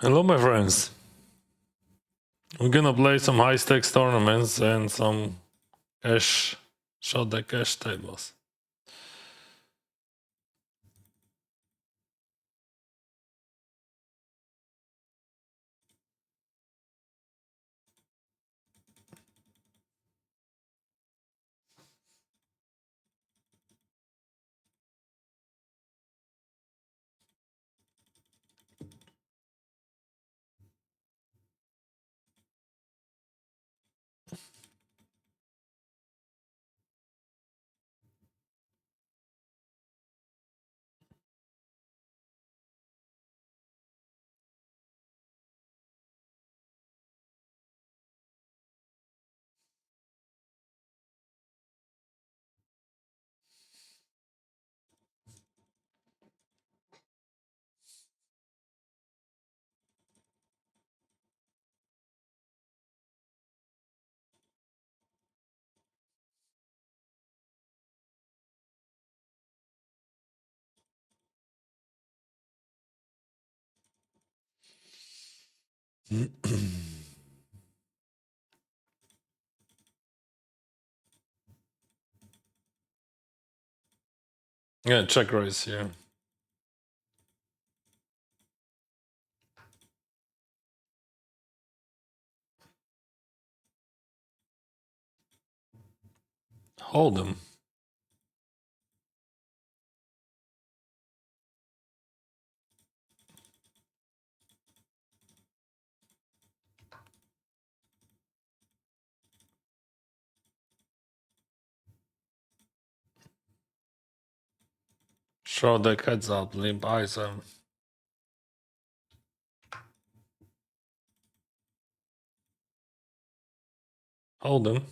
Hello, my friends. We're gonna play some high stakes tournaments and some cash, Shortdeck cash tables. Yeah, check raise here. Hold them. Shortdeck heads up, limp eyes them. Hold them.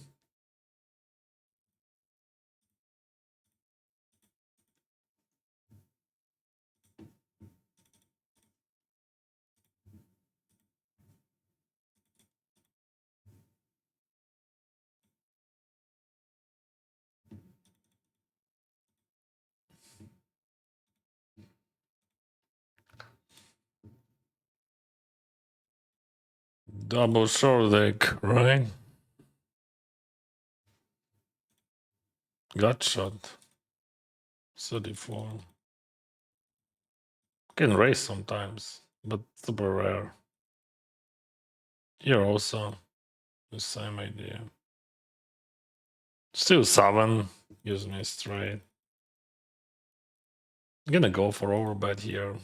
Double Shortdeck, right? Gut shot. 34. Can raise sometimes, but super rare. Here also, the same idea. Still 7. Gives me straight. I'm gonna go for overbet here.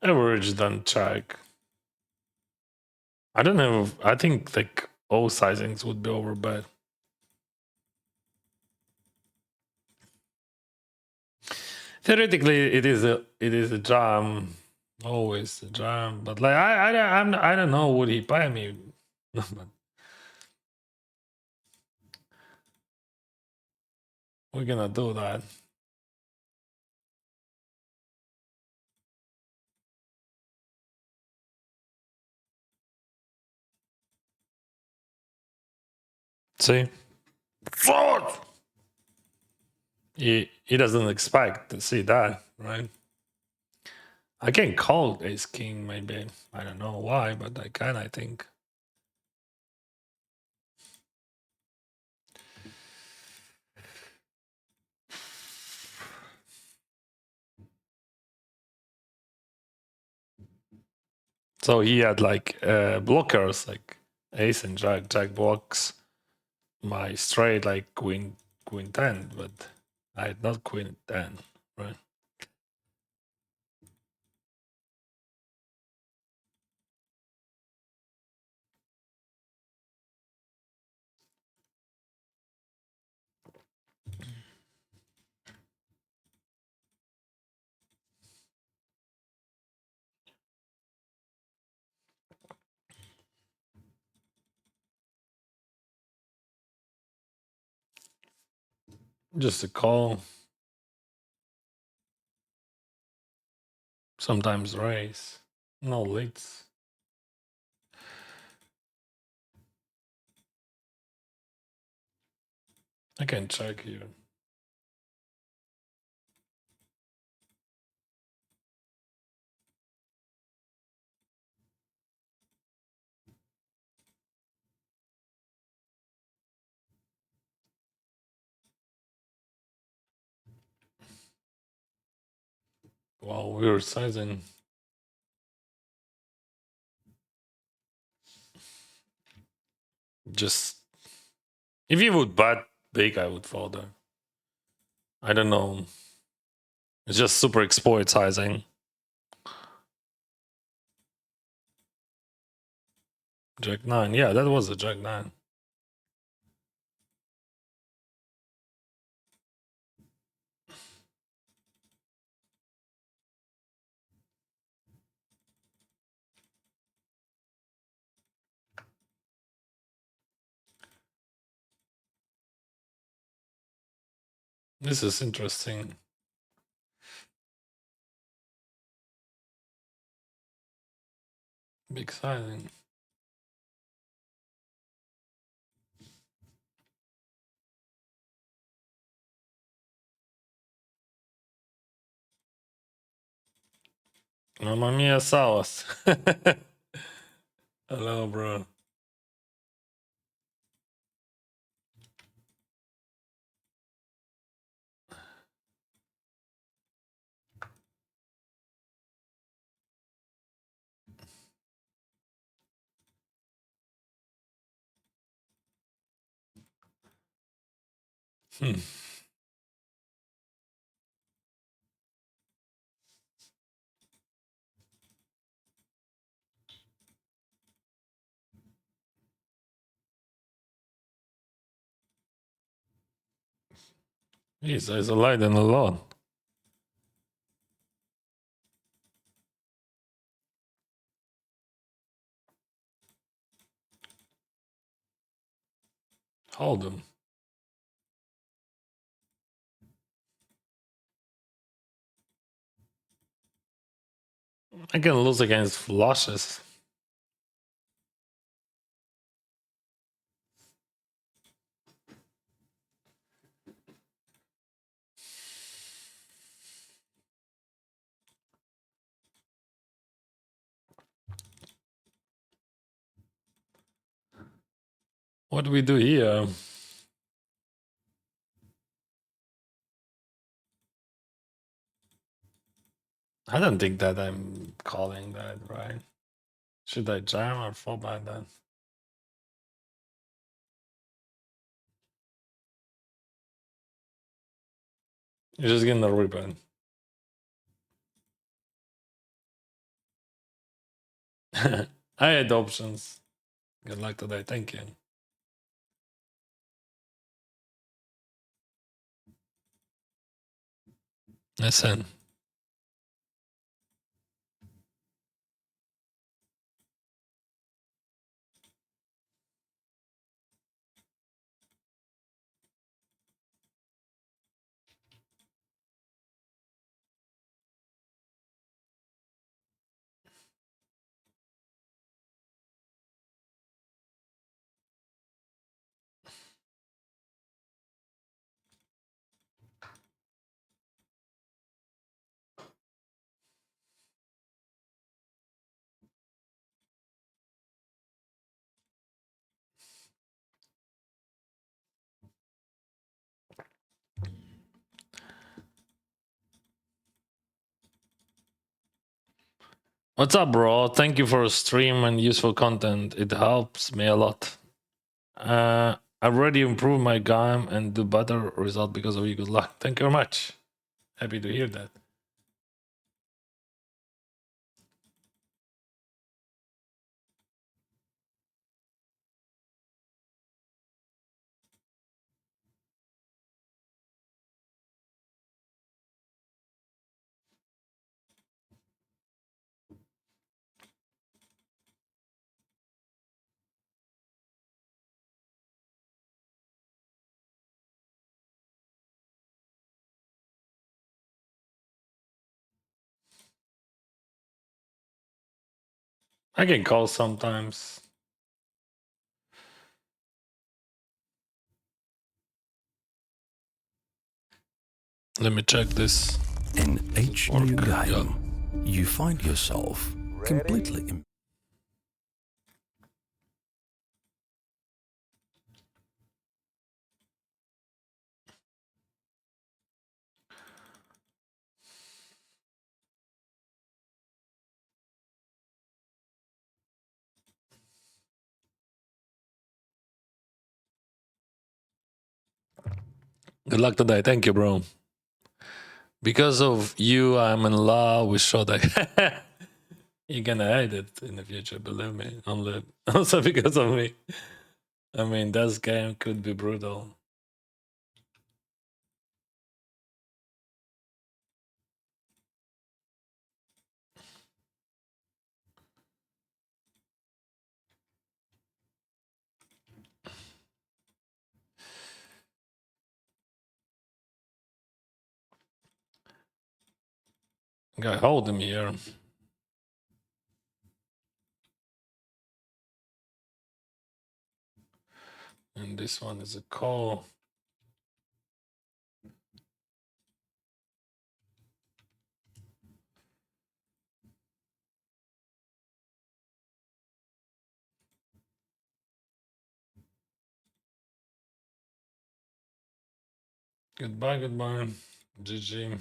Average then check. I don't know. I think like all sizings would be overbet. Theoretically, it is a jam, always a jam. But like I don't know. Would he pay me? But we're gonna do that. See, fourth. He doesn't expect to see that, right? I can call ace king maybe. I don't know why, but I can. I think. So he had like blockers, like ace and jack. Jack blocks my straight like queen 10, but I had not queen 10, right? Just a call. Sometimes raise. No leads. I can check here. Wow, weird sizing. Just if you would bet big, I would fold there. I don't know. It's just super exploit sizing. Jack 9. Yeah, that was a Jack 9. This is interesting. Big sizing. Mamma mia, sauce. Hello, bro. Hmm. Jeez, there's a light and a lot. Hold them. I can lose against flushes. What do we do here? I don't think that I'm calling that, right? Should I jam or fall by that? You're just getting a ribbon. I had options. Good luck today. Thank you. Listen. What's up, bro? Thank you for a stream and useful content. It helps me a lot. I already improved my game and do better result because of you. Good luck. Thank you very much. Happy to hear that. I can call sometimes. Let me check this. In each new Work, game, yeah. you find yourself completely Good luck today. Thank you, bro. Because of you, I'm in love with Shortdeck. You're gonna hate it in the future, believe me. Only also because of me. I mean, this game could be brutal. Guy, hold him here. And this one is a call. Goodbye, goodbye. GG.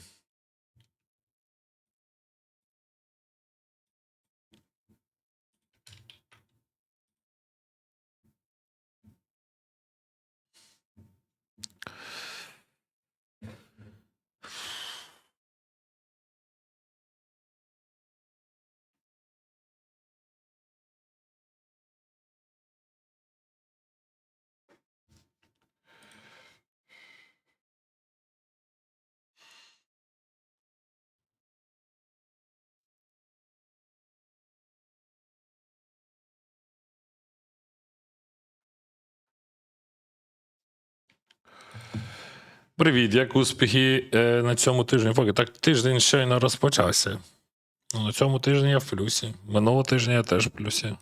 Привіт, як успіхи на цьому тижні? Поки так тиждень щойно розпочався. Ну, на цьому тижні я в плюсі. Минулого тижня я теж в плюсі.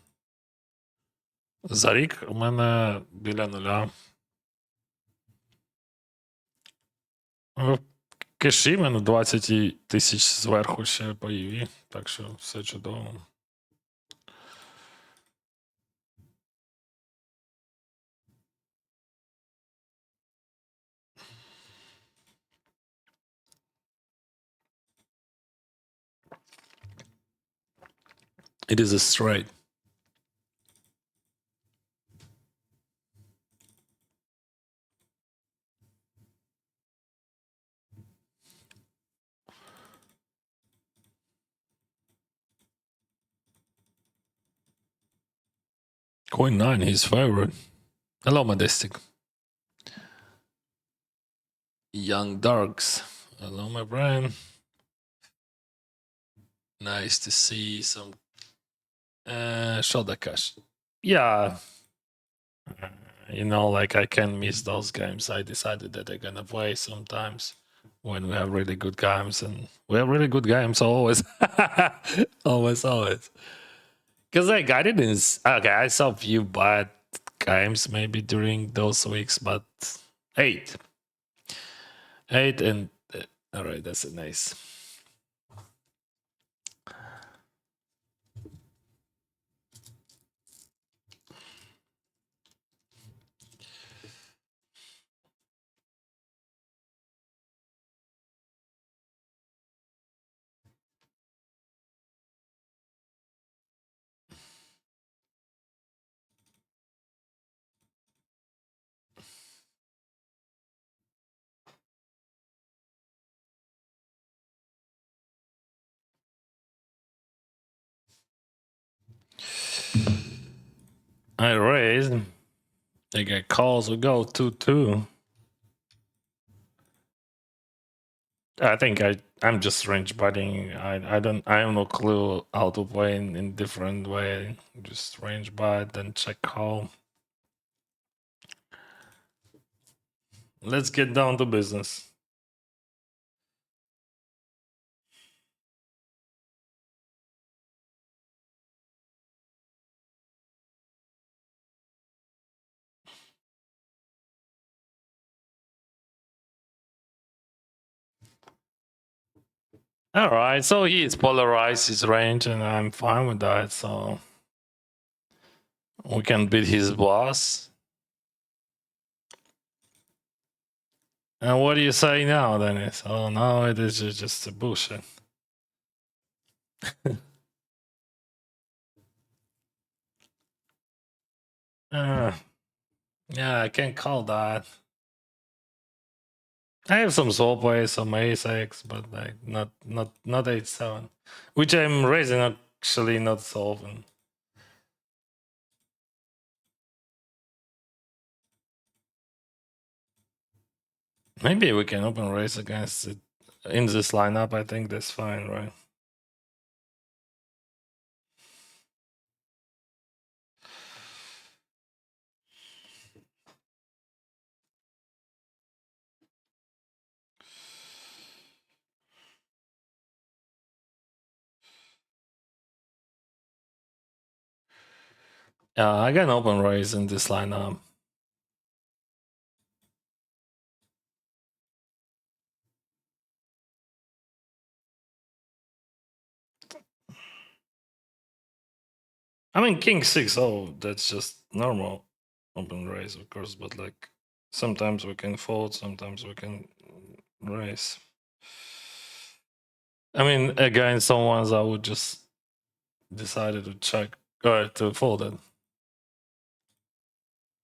За рік у мене біля нуля. В кеші мене 20 тисяч зверху ще по EV, так що все чудово. It is a straight. Coin 9, his favorite. Hello, Majestic. Young Darks. Hello, my friend. Nice to see some shoulder cash. Yeah. You know, like I can miss those games. I decided that they're gonna play sometimes when we have really good games, and we have really good games always. always. Because like I didn't. Okay, I saw a few bad games maybe during those weeks, but eight, and all right, that's a nice. I raised. They get calls. We go 2-2. I think I'm just range butting. I have no clue how to play in different way. Just range butt and check call. Let's get down to business. All right, so he's polarized his range, and I'm fine with that. So we can beat his boss. And what do you say now, Dennis? Oh no, it is just a bullshit. uh, yeah, I can't call that. I have some soul plays, some ace X, but like not H7, which I'm raising actually not so often. Maybe we can open race against it in this lineup. I think that's fine, right? Yeah, I can open race in this lineup. I mean, King 6, oh, that's just normal open race, of course, but like sometimes we can fold, sometimes we can race. I mean, again, some ones I would just decided to check or to fold it.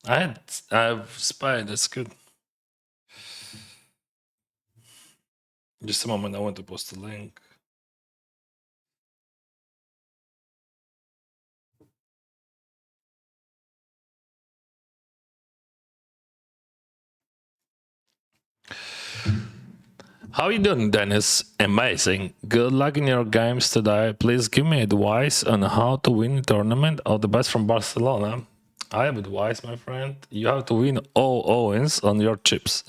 I've spied, that's good. Just a moment, I want to post a link. How you doing, Dennis? Amazing. Good luck in your games today. Please give me advice on how to win a tournament of the best from Barcelona. I have advice, my friend. You have to win all Owens on your chips.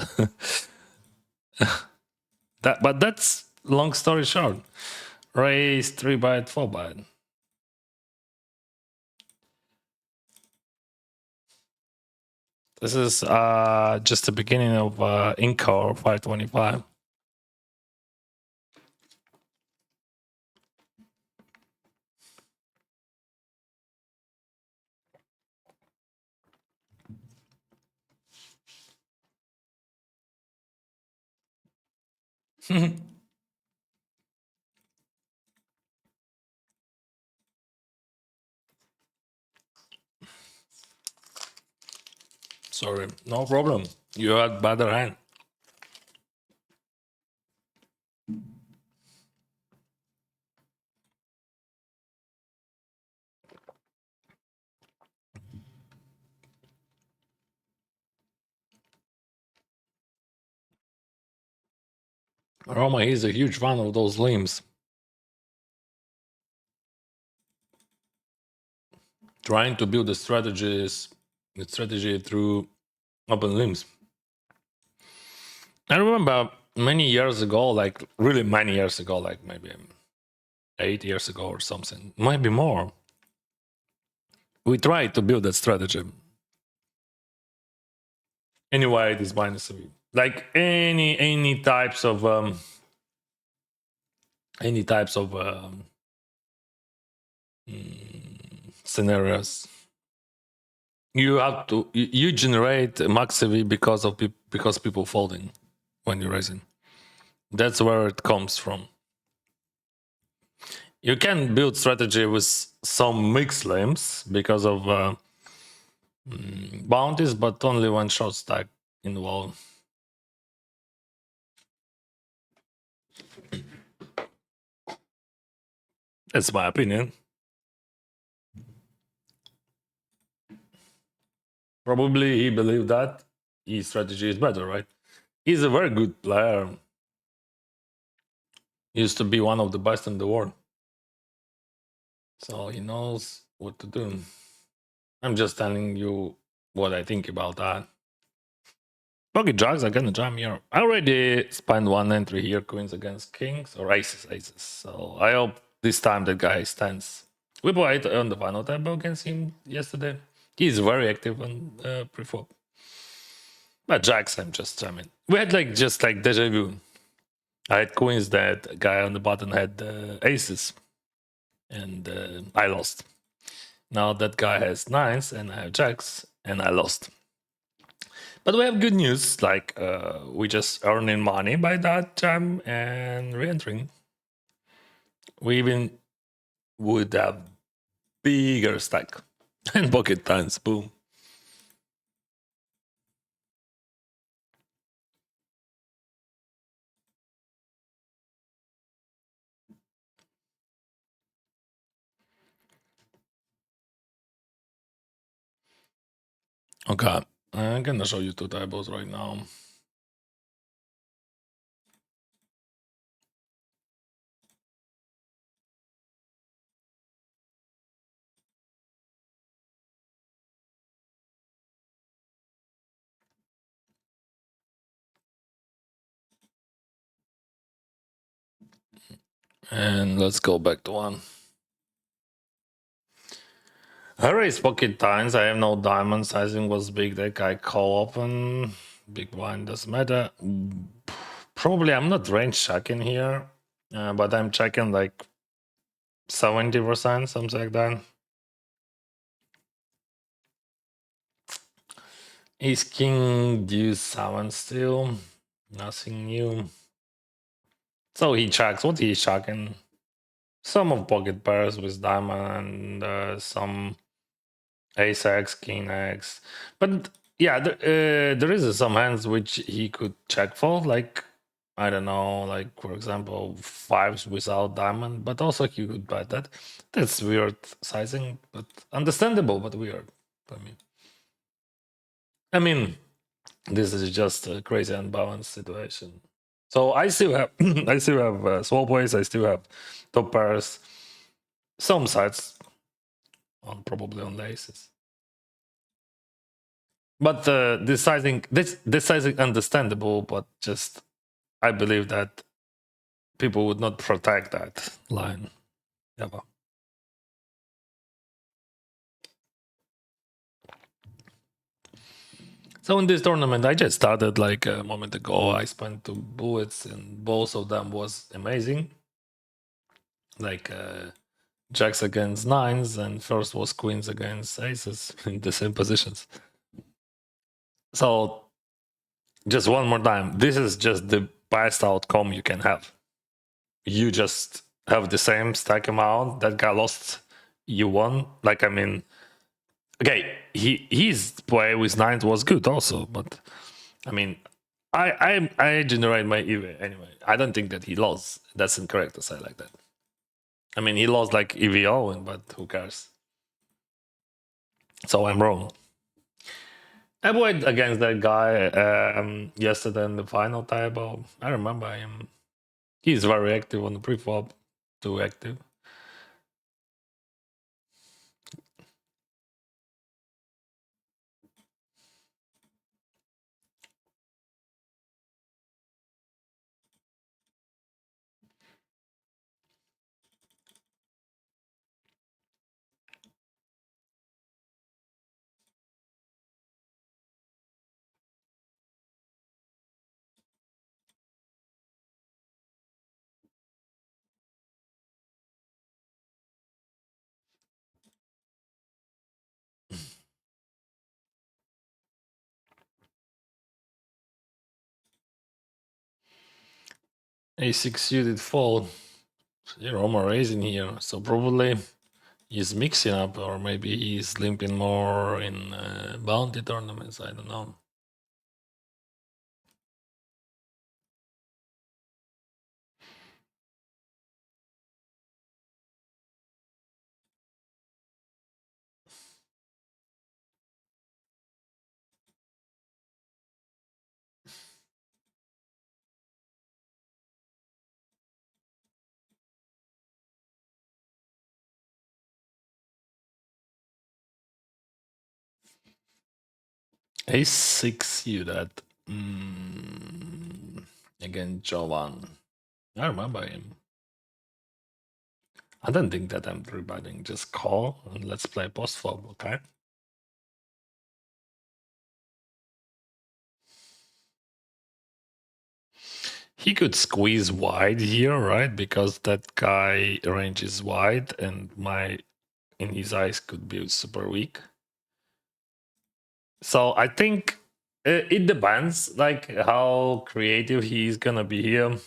But that's long story short. Raise 3-byte, 4-byte. This is just the beginning of Incore 525. Sorry, no problem. You had better hand. Roma is a huge fan of those limbs. Trying to build the strategy through open limbs. I remember many years ago, like really many years ago, like maybe 8 years ago or something, maybe more. We tried to build that strategy. Anyway, it is minus like any types of scenarios. You have to you generate max EV because people folding when you're raising. That's where it comes from. You can build strategy with some mixed limbs because of bounties, but only one short stack involved. That's my opinion. Probably he believed that his strategy is better, right? He's a very good player. He used to be one of the best in the world. So he knows what to do. I'm just telling you what I think about that. Pocket jacks are gonna jam here. I already spent one entry here, queens against kings or aces. So I hope this time that guy stands. We played on the final table against him yesterday. He's very active on pre-flop. But jacks, I'm just jamming. We had like just like deja vu. I had queens, that guy on the button had aces, and I lost. Now that guy has nines, and I have jacks, and I lost. But we have good news, like we just earning money by that jam and re-entering. We even would have bigger stack and pocket tens, boom. Okay, I'm gonna show you two tables right now. And let's go back to one. I raised pocket tines. I have no diamond. Sizing was big deck. I call open. Big blind doesn't matter. Probably I'm not range checking here, but I'm checking like 70%, something like that. Ace King deuce 7 still. Nothing new. So he checks. What he's checking? Some of pocket pairs with diamond and some ace x, king x. But yeah, there is some hands which he could check for, like I don't know, like for example, fives without diamond. But also he could bet that. That's weird sizing, but understandable, but weird for me. I mean, this is just a crazy unbalanced situation. So I still have, I still have swap ways. I still have top pairs. Some sides on probably on the aces. But this sizing understandable, but just I believe that people would not protect that line ever. So in this tournament, I just started like a moment ago. I spent 2 bullets, and both of them was amazing. Like jacks against nines, and first was queens against aces in the same positions. So just one more time, this is just the best outcome you can have. You just have the same stack amount. That guy lost, you won. Like I mean, okay, his play with nines was good also, but I mean, I generate my EV anyway. I don't think that he lost. That's incorrect to say like that. I mean, he lost like EVO, but who cares? So I'm wrong. I played against that guy yesterday in the final table. I remember him. He's very active on the pre-flop, too active. A6 suited fold. You're almost raising here, so probably he's mixing up, or maybe he's limping more in bounty tournaments. I don't know. A6 you that. Again, Jovan. I remember him. I don't think that I'm rebutting. Just call and let's play post flop, okay? He could squeeze wide here, right? Because that guy range is wide, and my in his eyes could be super weak. So I think it depends, like how creative he's gonna be here.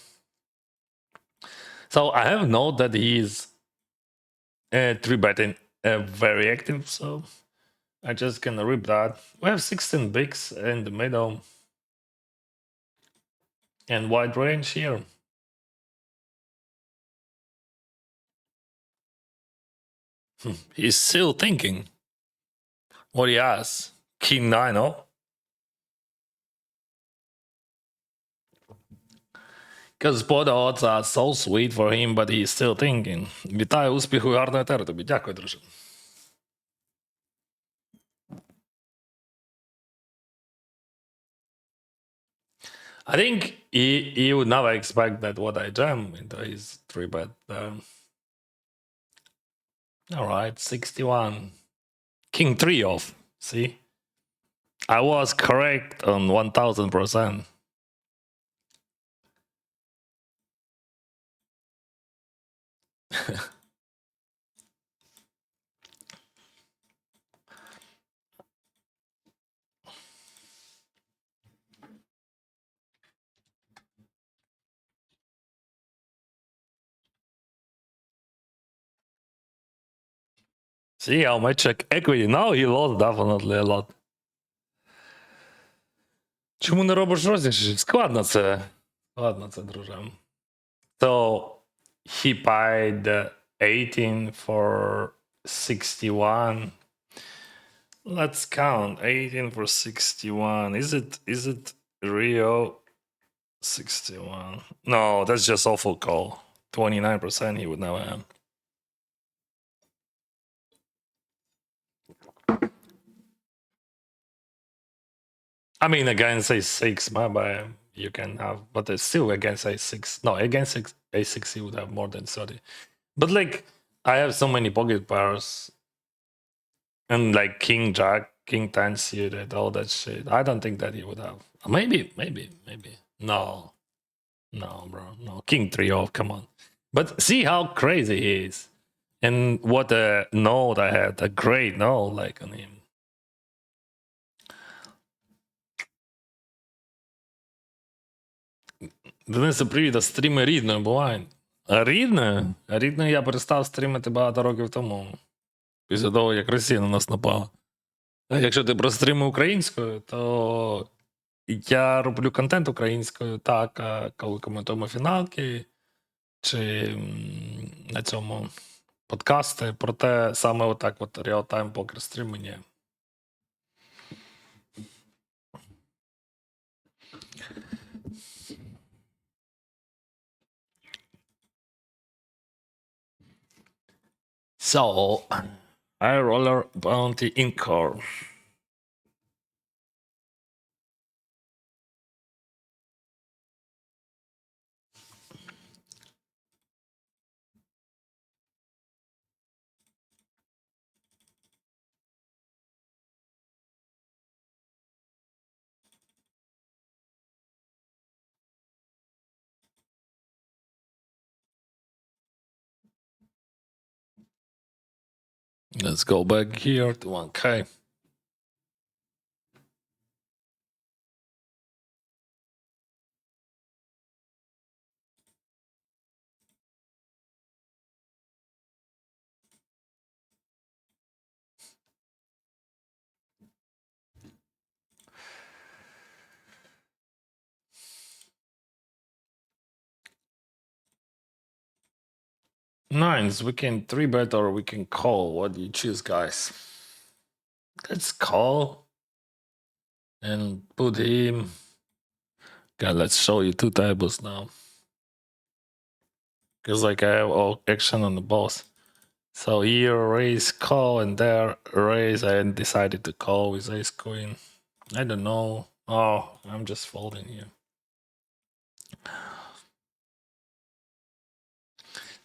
So I have note that he's three betting very active. So I just gonna rip that. We have 16 bigs in the middle and wide range here. He's still thinking what he has. King 9, oh? Because spot odds are so sweet for him, but he's still thinking. Вітаю, успіху, гарної тери тобі. Дякую, друже. I think he would never expect that what I jam into his 3-bet. All right, 61. King 3 off. See? I was correct on 1000%. See how much equity? Now he lost definitely a lot. Чому не робиш розіграш? Складно це. Складно це, друже. So he paid 18 for 61. Let's count 18 for 61. Is it Rio 61? No, that's just awful call. 29% he would never have. I mean, against a6, my bad. You can have, but it's still against a6. No, against a6, he would have more than 30. But like, I have so many pocket pairs, and like King Jack, King 10 suited, all that shit. I don't think that he would have. Maybe. No, bro. No, King 3 off. Come on. But see how crazy he is, and what a note I had. A great note, like on him. Денисе, привіт, а стріми рідною бувають. А рідною? А рідною я перестав стрімити багато років тому. Після того, як Росія на нас напала. А якщо ти про стріми українською, то я роблю контент українською, так, а коли коментуємо фіналки чи на цьому подкасти, проте саме отак от реал-тайм покер стріми ні. So, I roller bounty in core. Let's go back here to 1K. Nines, we can 3-bet or we can call. What do you choose, guys? Let's call and put him. Okay, let's show you two tables now. Because like I have all action on the boss. So here raise call and there raise. I decided to call with ace queen. I don't know. Oh, I'm just folding here.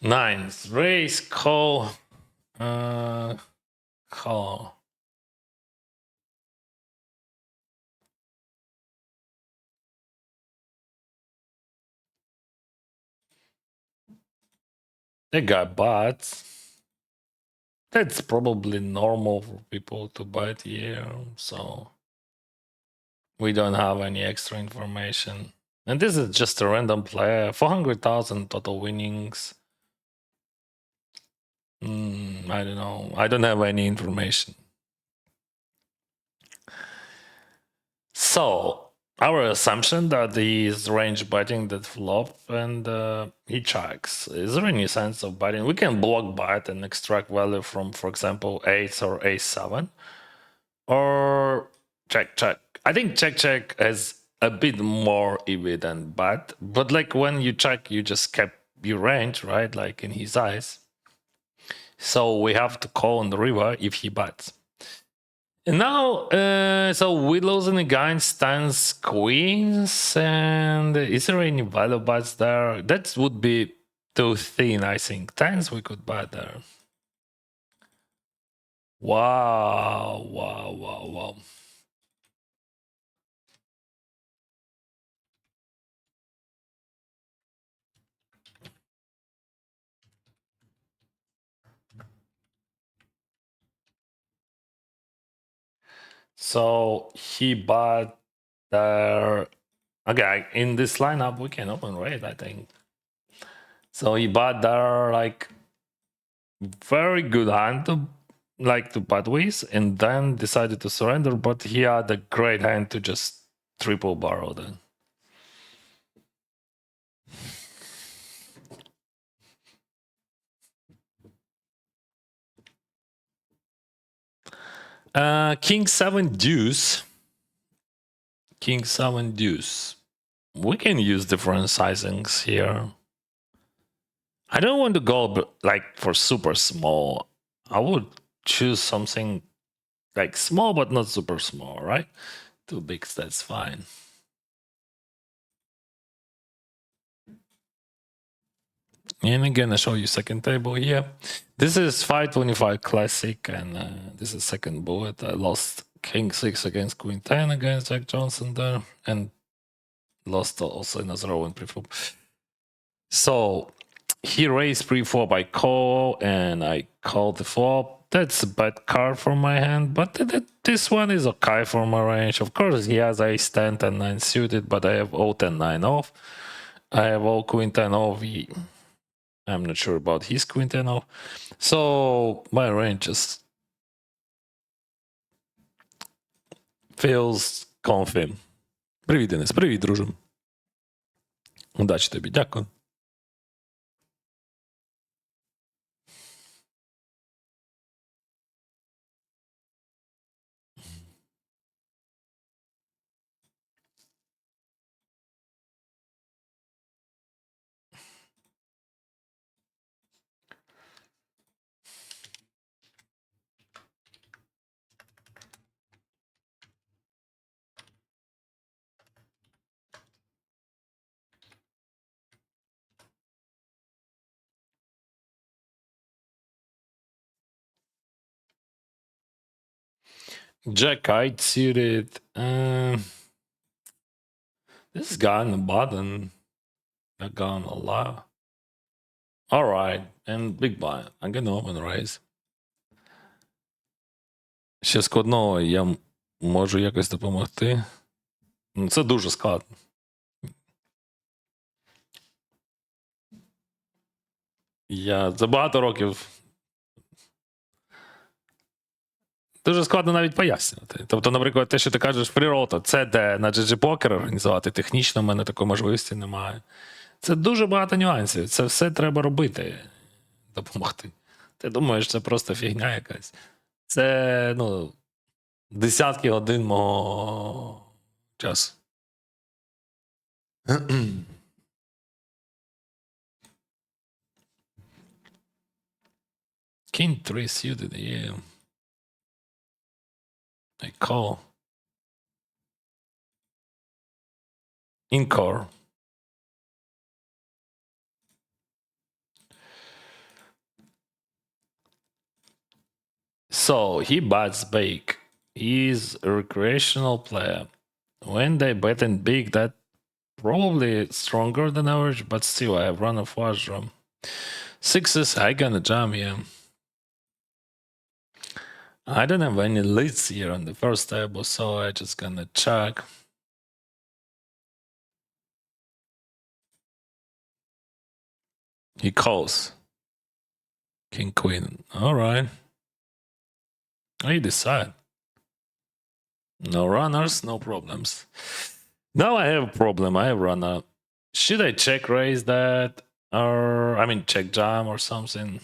Nines, raise, call, call. They got bots. That's probably normal for people to bet here, so we don't have any extra information. And this is just a random player. 400,000 total winnings. I don't know. I don't have any information. So our assumption that he is range betting that flop and he checks. Is there any sense of betting? We can block bet and extract value from, for example, ace or a7, or check check. I think check check has a bit more EV than bet, but like when you check, you just kept your range, right? Like in his eyes. So we have to call on the river if he bets. And now, so Willows and again stands queens, and is there any value bets there? That would be too thin, I think. Tens we could bet there. Wow, wow, wow, wow. So he bought there. Okay, in this lineup we can open raid, I think. So he bought there like very good hand to like to bet with, and then decided to surrender. But he had a great hand to just triple barrel then. King 7 deuce. King 7 deuce. We can use different sizings here. I don't want to go like for super small. I would choose something like small but not super small, right? Too big, that's fine. And again, I show you second table here. This is 525 classic, and this is second bullet. I lost King 6 against Queen 10 against Jack Johnson there, and lost also in a row in pre-flop. So he raised pre-flop, I call, and I call the flop. That's a bad card for my hand, but this one is okay for my range. Of course, he has ace 10 and 9 suited, but I have all 10 9 off. I have all Queen 10 off. I'm not sure about his Queen 10 off. So my range just feels comfy. Привіт, Денис. Привіт, друже. Удачі тобі, дякую. Jack 8 suited. This guy on the bottom. That guy on the left. Alright, and big blind. I'm gonna open raise. Ще складного я можу якось допомогти. Це дуже складно. Я за багато років. Дуже складно навіть пояснювати. Тобто, наприклад, те, що ти кажеш фрірота, це де на GG Poker організувати. Технічно в мене такої можливості немає. Це дуже багато нюансів. Це все треба робити, допомогти. Ти думаєш, це просто фігня якась. Це, ну, десятки годин мого часу. King 3 suited, yeah. I call. In core. So he bets big. He's a recreational player. When they bet in big, that probably stronger than average, but still I have run of flush draw. Sixes, I gonna jam here. I don't have any leads here on the first table, so I just gonna check. He calls. King, queen. All right. I decide. No runners, no problems. Now I have a problem. I have runner. Should I check raise that? Or, I mean, check jam or something?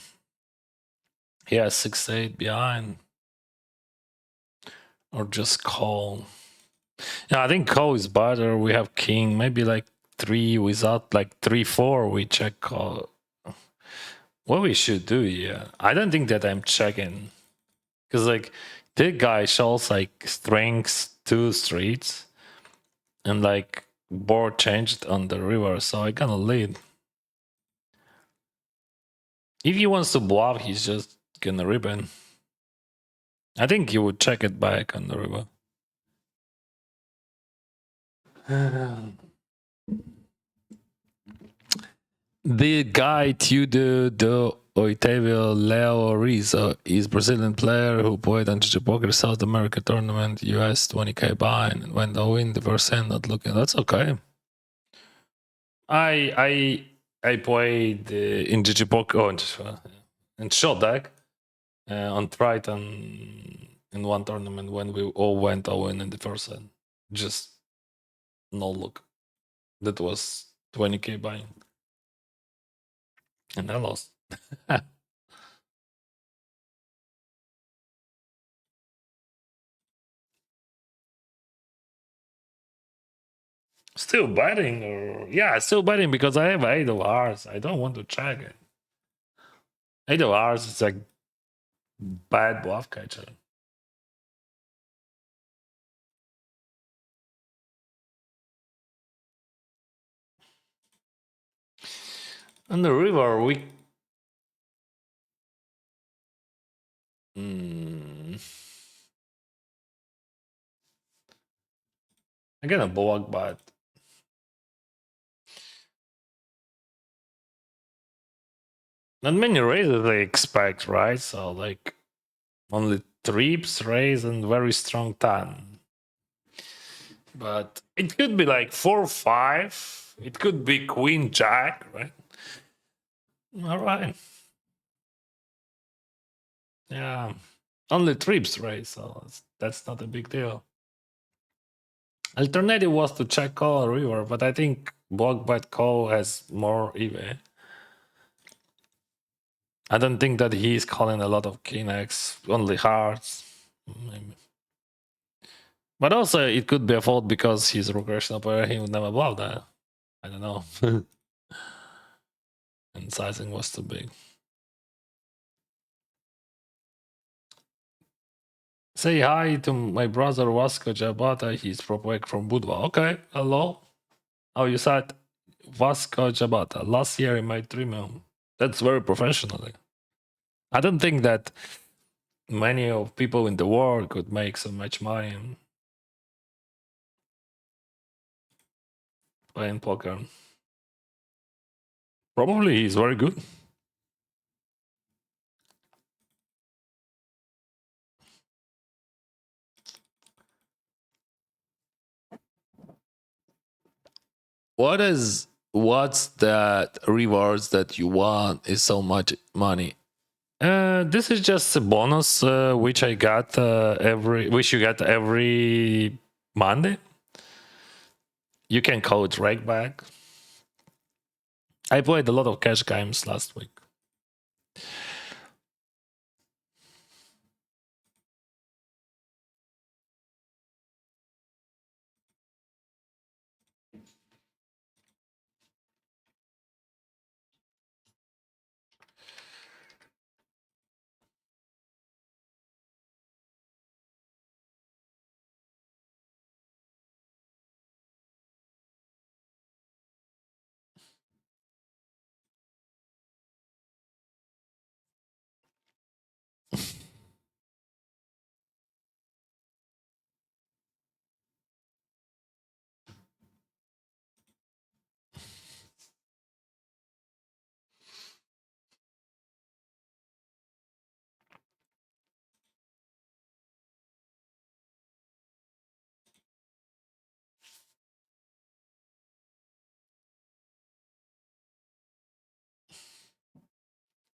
He has 6-8 behind. Or just call. Yeah, I think call is better. We have king. Maybe like 3 without like 3-4. We check call. What we should do, yeah. I don't think that I'm checking. Because like this guy shows like strings 2 streets. And like board changed on the river, so I gonna lead. If he wants to bluff, he's just gonna ribbon. I think he would check it back on the river. The guy Tudo do Oitavio Leo Rizzo is Brazilian player who played on GG Poker South America tournament, US 20k buy and went all in the first hand, not looking. That's okay. I played in GG Poker in Shortdeck on Triton in one tournament when we all went all in the first hand. Just no look. That was 20k buying. And I lost. Still betting, or yeah, still betting because I have 8 of hearts. I don't want to check it. 8 of hearts is like bad bluff catcher. On the river, we. Mm, I get a block, but not many raises they expect, right? So like only trips, raise, and very strong tan. But it could be like 4-5. It could be queen jack, right? All right. Yeah. Only trips, right? So that's not a big deal. Alternative was to check call or river, but I think block bet call has more EV. I don't think that he's calling a lot of king X, only hearts. Maybe. But also, it could be a fault because he's a regressional player. He would never bluff that. I don't know. And sizing was too big. Say hi to my brother Vasco Jabata. He's prospect from Budva. Okay, hello. Oh, you said Vasco Jabata. Last year in my dream home. That's very professional. I don't think that many of people in the world could make so much money playing poker. Probably he's very good. What's that rewards that you want is so much money? This is just a bonus which I got which you get every Monday. You can call it rake back. I played a lot of cash games last week.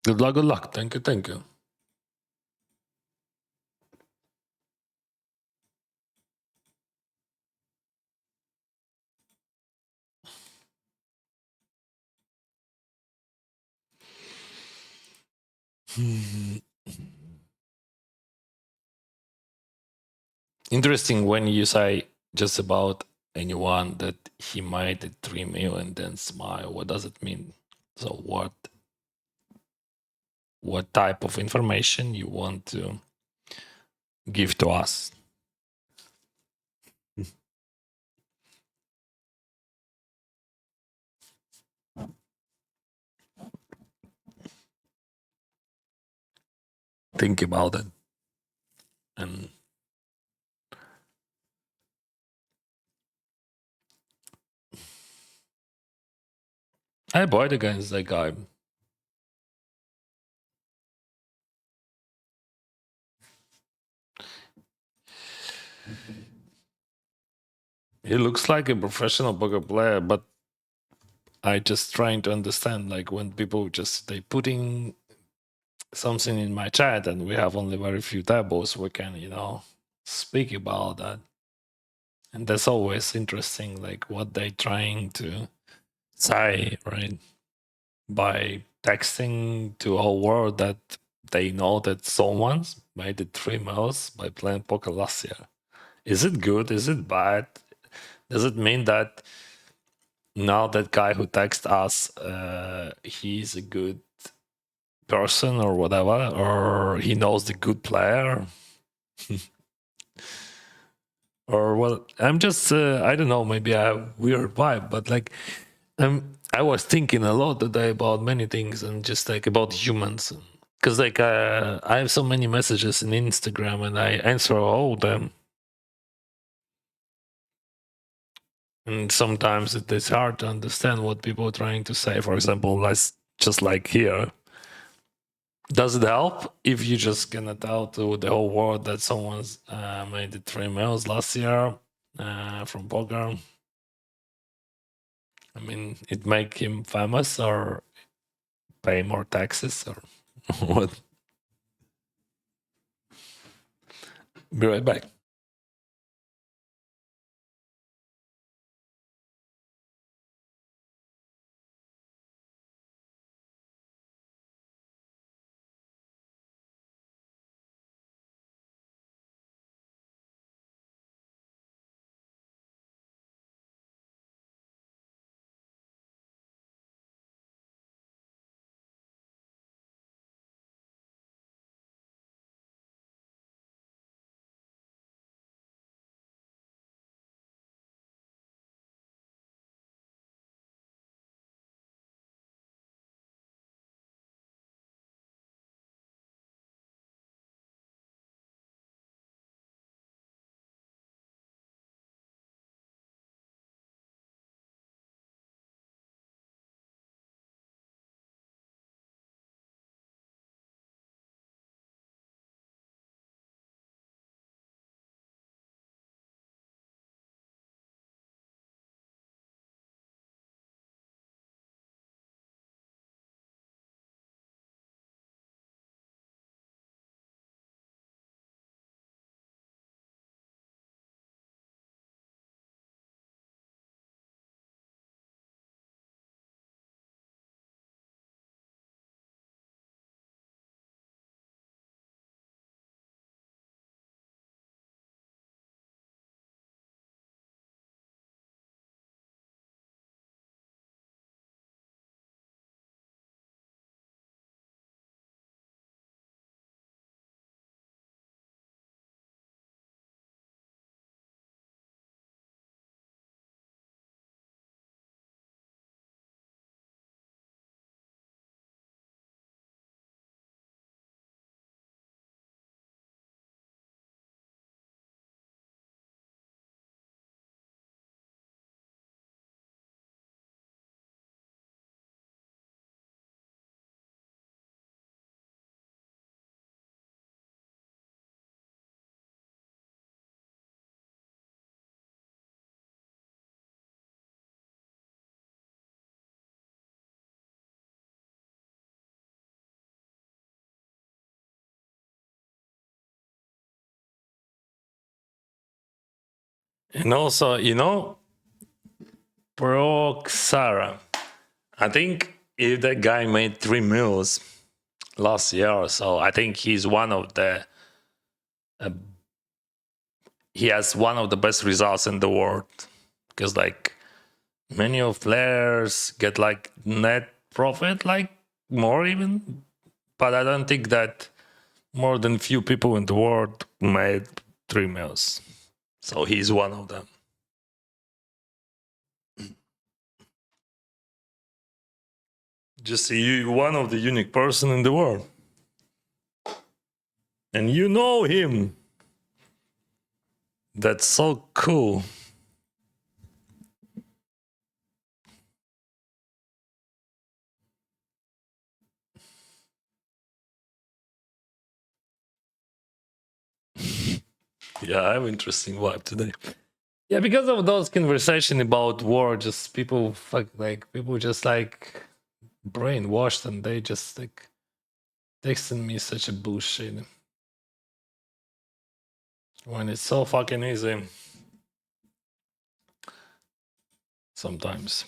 Good luck, good luck. Thank you, thank you. Interesting when you say just about anyone that he made it 3 million then smile. What does it mean? So what type of information you want to give to us? Think about it. And I bought against that guy. He looks like a professional poker player, but I just trying to understand like when people just they putting something in my chat and we have only very few tables, we can, speak about that. And that's always interesting, like what they trying to say, right? By texting to a whole world that they know that someone's made it 3 miles by playing poker last year. Is it good? Is it bad? Does it mean that now that guy who texted us, he's a good person or whatever, or he knows the good player? Or well, I'm just I don't know, maybe I have weird vibe, but like I was thinking a lot today about many things and just like about humans, because like I have so many messages in Instagram and I answer all of them, and sometimes it is hard to understand what people are trying to say. For example, let's just like here, does it help if you just gonna tell to the whole world that someone's made it 3 miles last year from poker? I mean, it make him famous or pay more taxes or what? Be right back. And also, Proxara. I think if that guy made 3 mils last year or so, I think he's one of the. He has one of the best results in the world because, like, many of players get like net profit, like more even, but I don't think that more than few people in the world made 3 mils. So he's one of them. Just you, one of the unique person in the world, and you know him. That's so cool. Yeah, I have interesting vibe today. Yeah, because of those conversation about war, just people people just like brainwashed and they just like texting me such a bullshit when it's so fucking easy sometimes.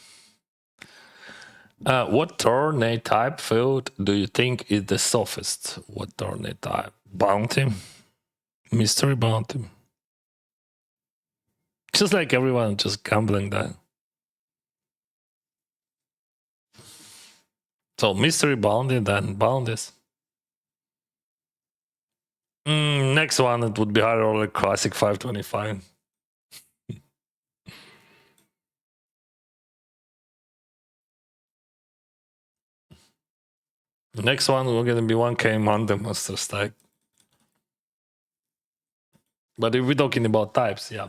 What tornado type field do you think is the softest? What tornado type? Bounty? Mystery bounty? Just like everyone just gambling that. So mystery bounty, then bounties. Next one, it would be High Roller Classic 525. Next one, we're gonna be 1K Monday Master Stack. But if we're talking about types, yeah.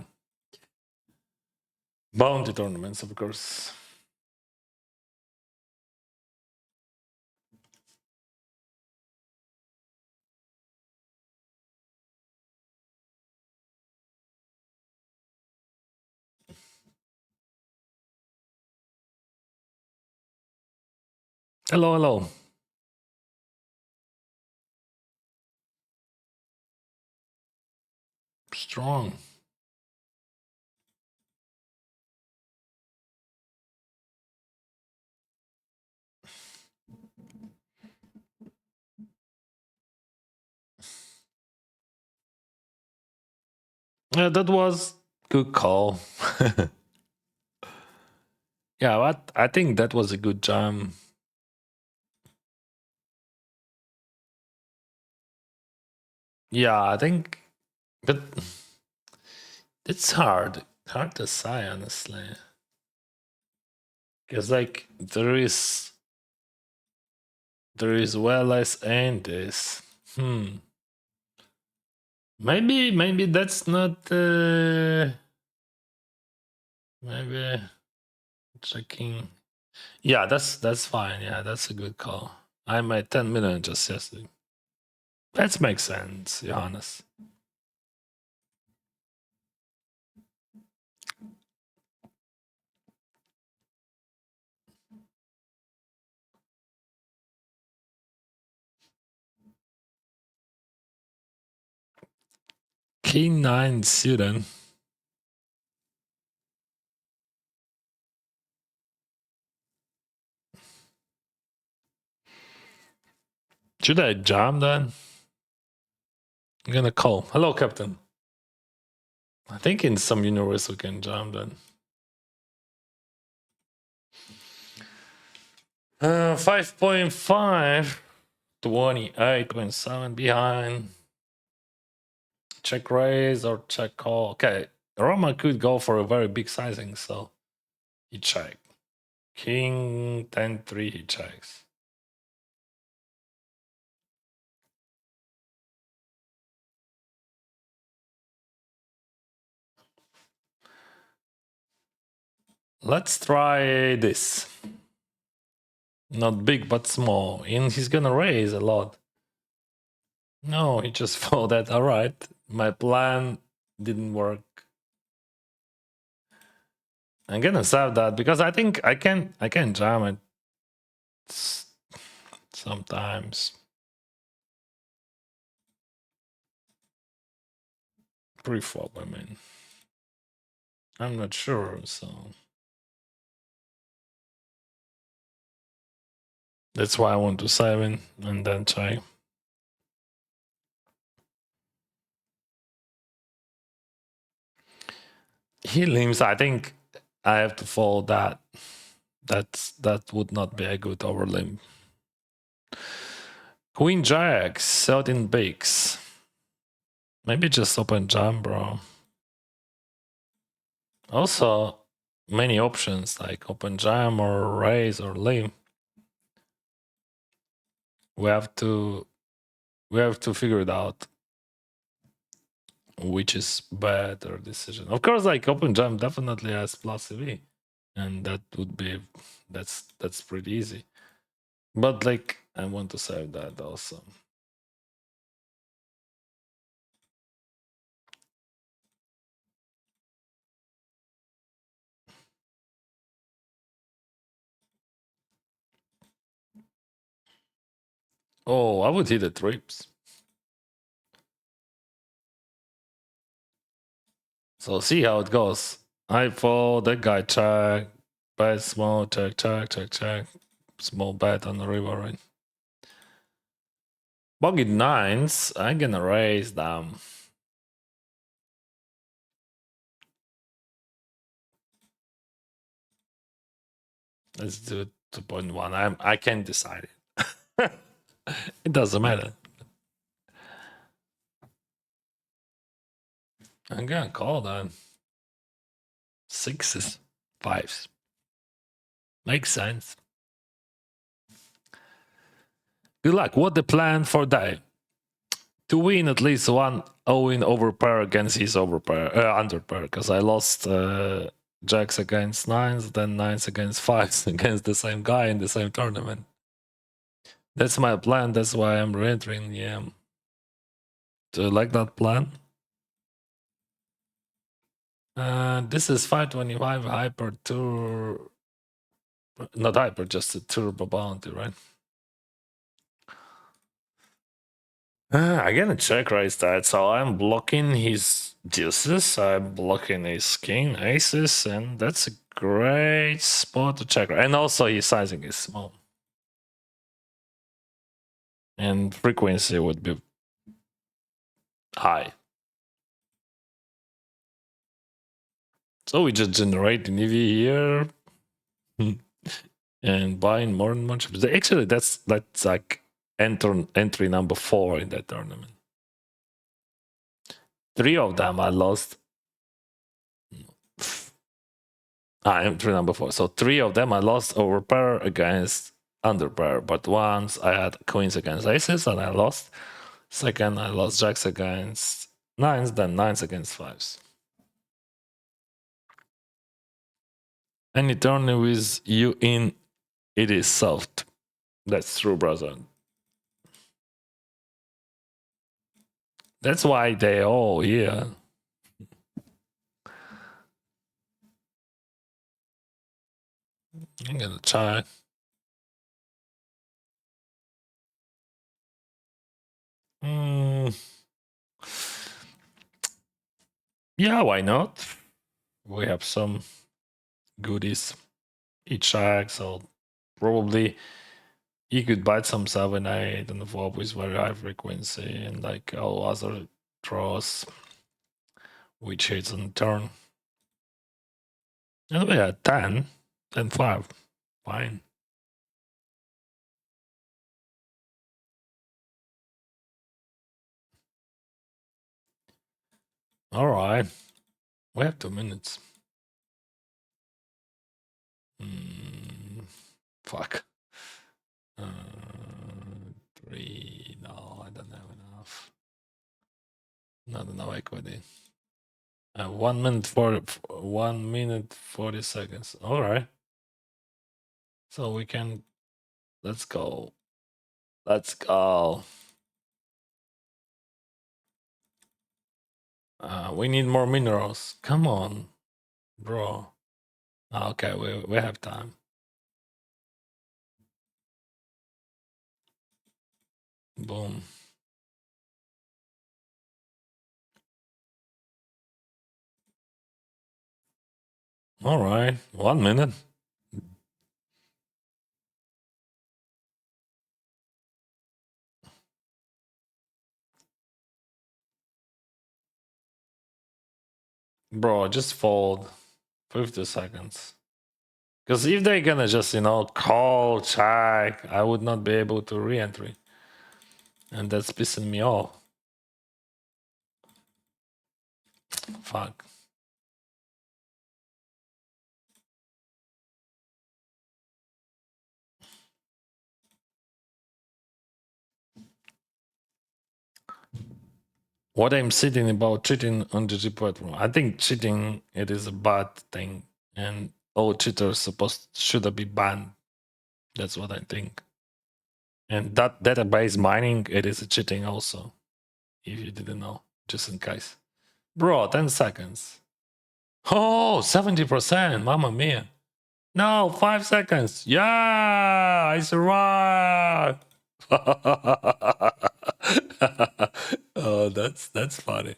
Bounty tournaments, of course. Hello, hello. Strong. Yeah, that was good call. Yeah, but I think that was a good jam. Yeah, I think, but it's hard to say honestly, because like there is well less and this. Maybe that's not. Maybe checking. Yeah, that's fine. Yeah, that's a good call. I made 10 million just yesterday. That makes sense, Johannes. King 9 student. Should I jam then? I'm gonna call. Hello, Captain. I think in some universe we can jam then. 5.5, 28.7 behind. Check raise or check call. Okay, Roma could go for a very big sizing, so he check. King 10-3, he checks. Let's try this. Not big, but small. And he's gonna raise a lot. No, he just folded. All right. My plan didn't work. I'm gonna save that because I think I can jam it sometimes. Pre-flop, I mean. I'm not sure, so that's why I want to 7 and then try. He limps. I think I have to fold that. That would not be a good overlimp. Queen Jack, 13 bigs. Maybe just open jam, bro. Also, many options like open jam or raise or limp. We have to figure it out which is better decision. Of course, like open jam definitely has plus EV, and that would be that's pretty easy. But like I want to save that also. Oh, I would hit the trips. So see how it goes. I fold, that guy check, bet small, check, check, check, check. Small bet on the river, right? Pocket nines, I'm gonna raise them. Let's do 2.1. I can't decide it. It doesn't matter. I'm gonna call that. Sixes, fives. Makes sense. Good luck. What the plan for that? To win at least one owing over pair against his over pair, under pair, because I lost jacks against nines, then nines against fives against the same guy in the same tournament. That's my plan. That's why I'm re-entering. Yeah. Do you like that plan? This is 525 hyper tour, not hyper, just a turbo bounty, right? I gonna check raise that. So I'm blocking his deuces, I'm blocking his king, aces, and that's a great spot to check. And also his sizing is small. And frequency would be high. So we just generate an EV here and buying more and more chips. Actually, that's like entry number 4 in that tournament. 3 of them I lost. Entry number 4. So 3 of them I lost over pair against under pair. But once I had queens against aces and I lost. Second, I lost jacks against nines, then nines against fives. Any tourney with you in, it is soft. That's true, brother. That's why they all here. I'm gonna try. Yeah, why not? We have some goodies each side, so probably you could bite some 7-8 and the flop with very high frequency and like all other draws which hits on turn. And we had 10 and 5. Fine. All right. We have 2 minutes. Fuck. 3. No, I don't have enough. Not enough equity. 1 minute 40 seconds. All right. So we can. Let's go. Let's go. We need more minerals. Come on, bro. Okay, we have time. Boom. All right, 1 minute. Bro, just fold 50 seconds. Because if they're gonna just, call, check, I would not be able to re-entry. And that's pissing me off. Fuck. What I'm saying about cheating on GG platform, I think cheating, it is a bad thing. And all cheaters should be banned. That's what I think. And that database mining, it is a cheating also. If you didn't know, just in case. Bro, 10 seconds. Oh, 70%. Mamma mia. No, 5 seconds. Yeah, I survived. Oh, that's funny.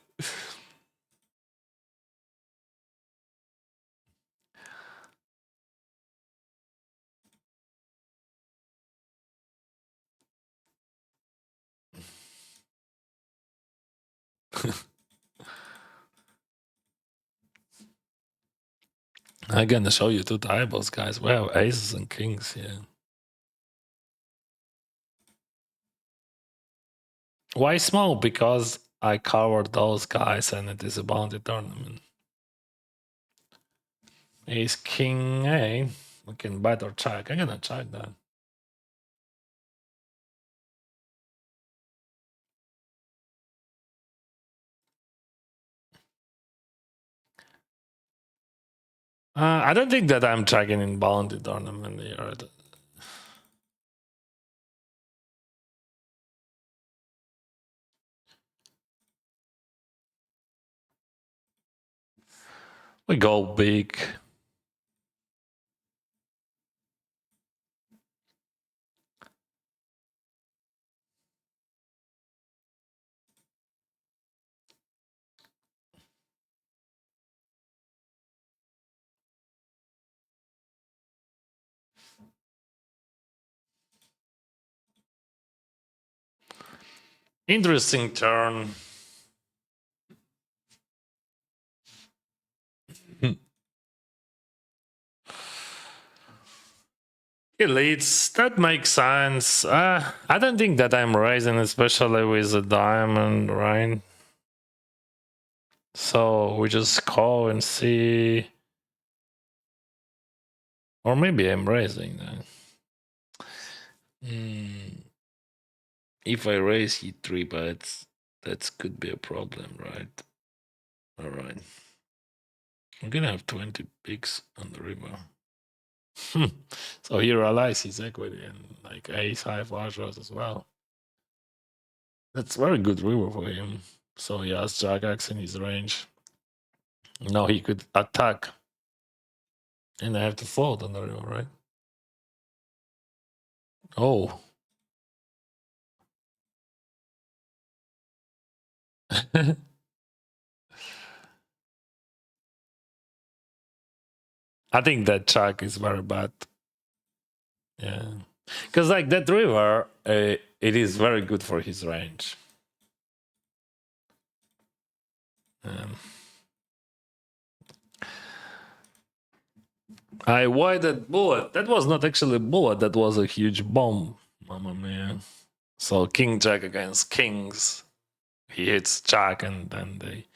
I'm gonna show you 2 tables, guys. We have aces and kings here. Why small? Because I covered those guys and it is a bounty tournament. Ace king A. We can bet or check. I'm gonna check that. I don't think that I'm checking in bounty tournament here. We go big. Interesting turn. He leads. That makes sense. I don't think that I'm raising, especially with a diamond, right? So we just call and see. Or maybe I'm raising then. If I raise, he 3 bets. That could be a problem, right? All right. I'm gonna have 20 pigs on the river. So he realizes his equity and like ace high flush draws as well. That's very good river for him. So he has jack X in his range. Now he could attack. And I have to fold on the river, right? Oh. I think that check is very bad. Yeah. Because like that river, it is very good for his range. I avoided bullet. That was not actually a bullet. That was a huge bomb. Mamma mia. So king jack against kings. He hits jack and then they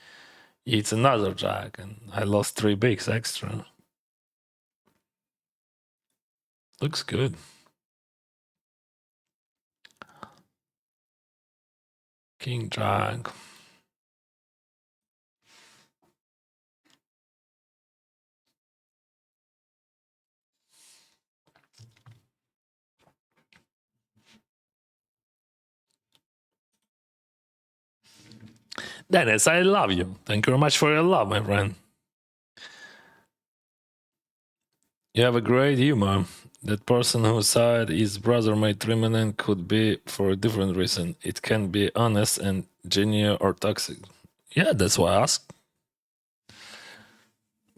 hits another jack. And I lost 3 bigs extra. Looks good. King jack. Dennis, I love you. Thank you very much for your love, my friend. You have a great humor. That person who said his brother made 3 million could be for a different reason. It can be honest and genuine or toxic. Yeah, that's why I asked.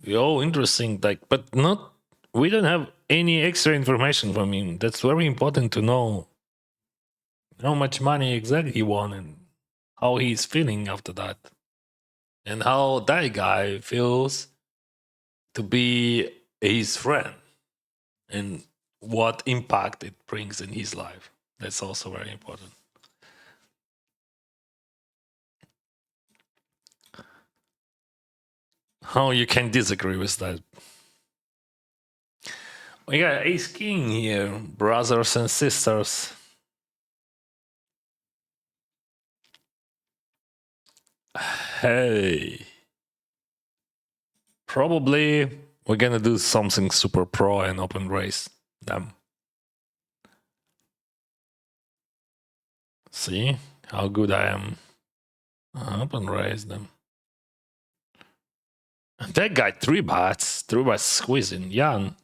Oh, interesting. Like, but not. We don't have any extra information from him. That's very important to know how much money exactly he won and how he's feeling after that, and how that guy feels to be his friend, and what impact it brings in his life. That's also very important. How you can disagree with that? We got Ace King here, brothers and sisters. Hey, probably we're gonna do something super pro and open race them. See how good I am. Open race them. That guy 3 bats squeezing. Jan.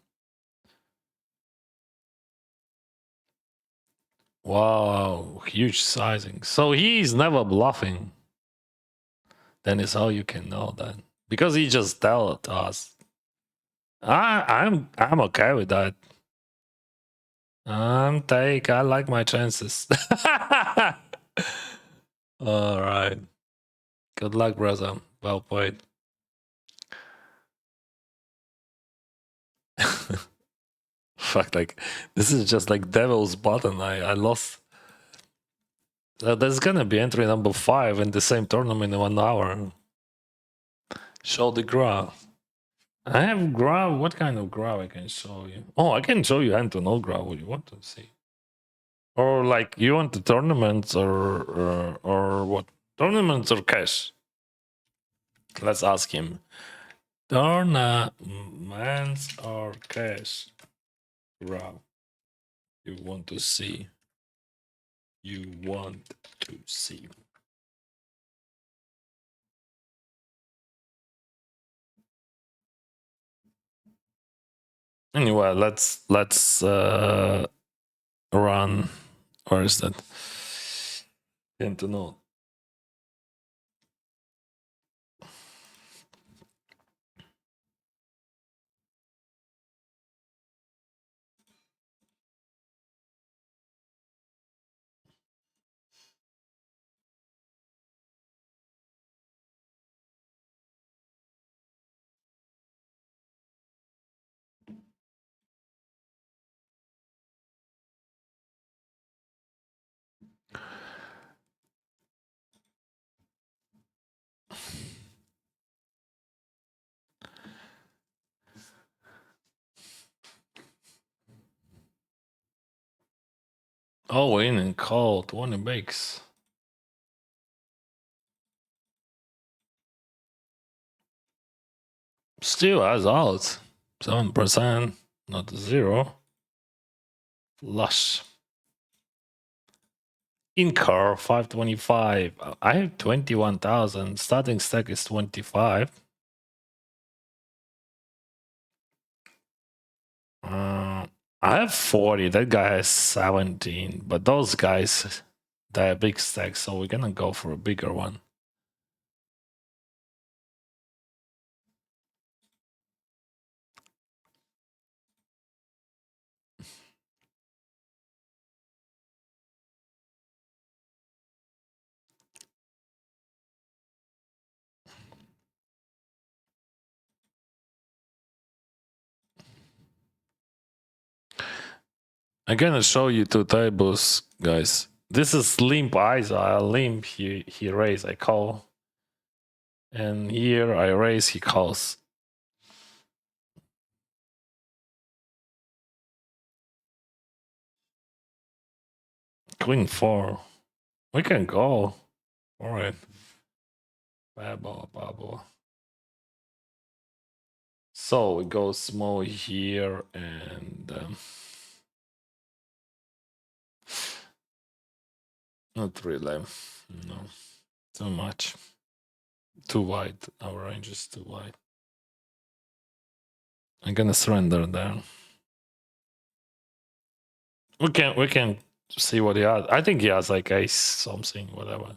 Wow, huge sizing. So he's never bluffing. Then is how you can know that. Because he just tell us. I'm okay with that. I like my chances. All right. Good luck, brother. Well played. Fuck, like this is just like devil's button. I lost. There's gonna be entry number 5 in the same tournament in 1 hour. Show the graph. I have graph. What kind of graph I can show you? Oh, I can show you hand to no graph. What you want to see? Or like you want the tournaments or what? Tournaments or cash? Let's ask him. Tournaments or cash? Graph. You want to see? You want to see? Anyway, let's run. Where is that? Into note. Oh, in and call 20 bakes. Still has out 7%, not 0. Lush. In car 525. I have 21,000. Starting stack is 25. I have 40. That guy has 17. But those guys, they have big stacks, so we're gonna go for a bigger one. I'm gonna show you 2 tables, guys. This is limp eyes. I limp, he raise, I call. And here I raise, he calls. Queen 4. We can go. All right. Babo. So we go small here and not really. No, too much. Too wide. Our range is too wide. I'm gonna surrender there. We can see what he has. I think he has like ace something, whatever.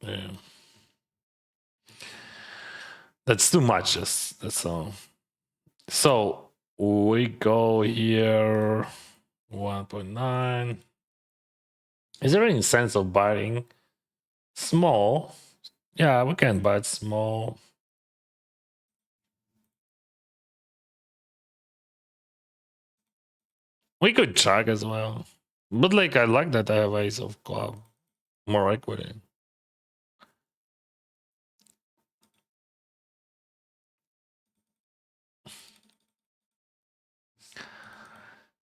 Yeah. That's too much. That's all. So we go here 1.9. Is there any sense of buying small? Yeah, we can buy it small. We could check as well. But like I like that I have ace of club. More equity.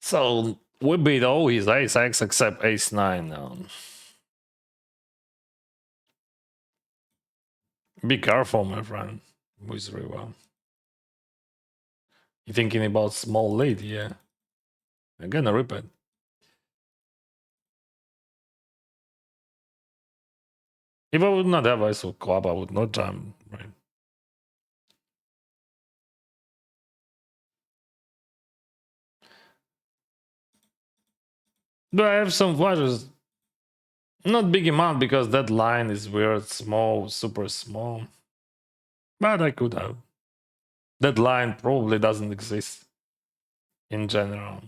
So we beat all his ace x except ace 9 now. Be careful, my friend. Wizard well. You thinking about small lead? Yeah. I'm gonna rip it. If I would not have ace of club, I would not jam, right? Do I have some flushes? Not big amount because that line is weird, small, super small. But I could have. That line probably doesn't exist in general.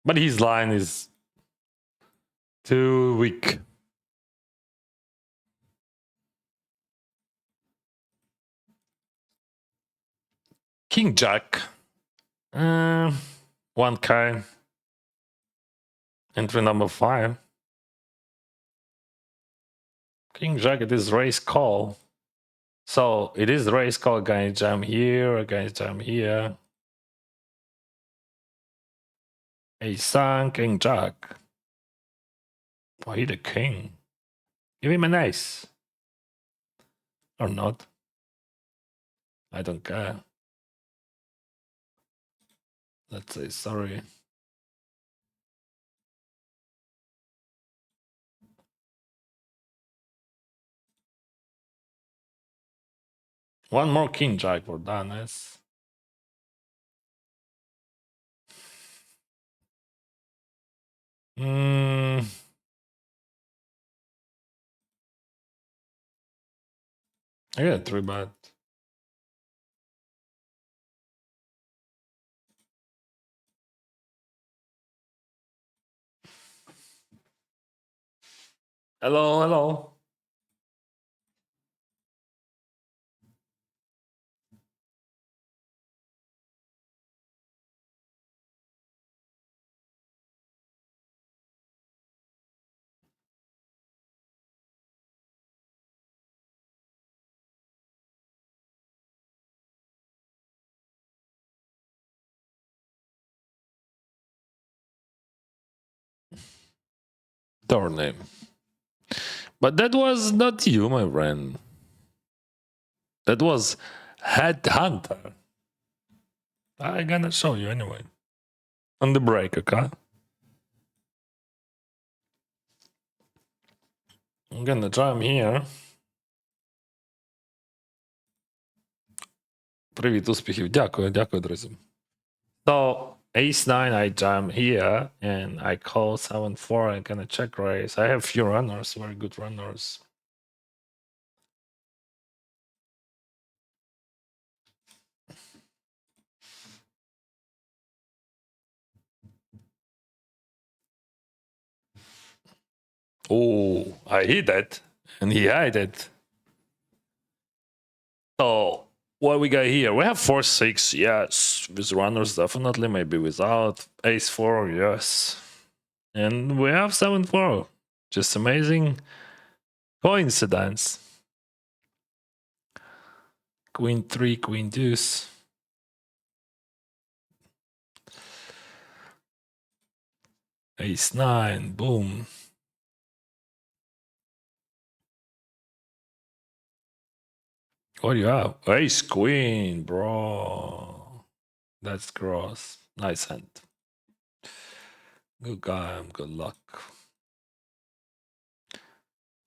But his line is too weak. King Jack. 1K. Entry number 5. King Jack, it is race call. So it is race call against jam here, against jam here. Ace son, King Jack. Oh, he the king. Give him an ace. Or not. I don't care. Let's say sorry. One more King Jack for Danes. I got 3-bet. Hello, hello. Door name. But that was not you, my friend. That was Headhunter. I'm gonna show you anyway. On the break, okay? I'm gonna jam here. Привіт, успіхів. Дякую, дякую, друзі. So, ace 9, I jam here, and I call 7-4, I'm gonna check raise. I have few runners, very good runners. Oh, I hit it, and he hit it. So, what we got here? We have 4-6, yes. With runners, definitely. Maybe without. Ace 4, yes. And we have 7-4. Just amazing coincidence. Queen 3, Queen deuce. Ace 9, boom. What do you have? Ace queen, bro. That's gross. Nice hand. Good guy. Good luck.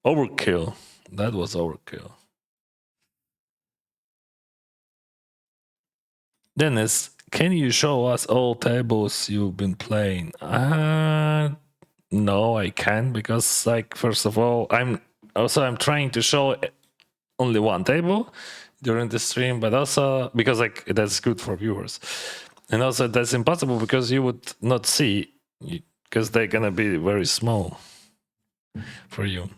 Overkill. That was overkill. Dennis, Can you show us all tables you've been playing? No, I can't because, like, first of all, I'm trying to show only one table during the stream, but also because like that's good for viewers, and also that's impossible because you would not see because they're gonna be very small for you.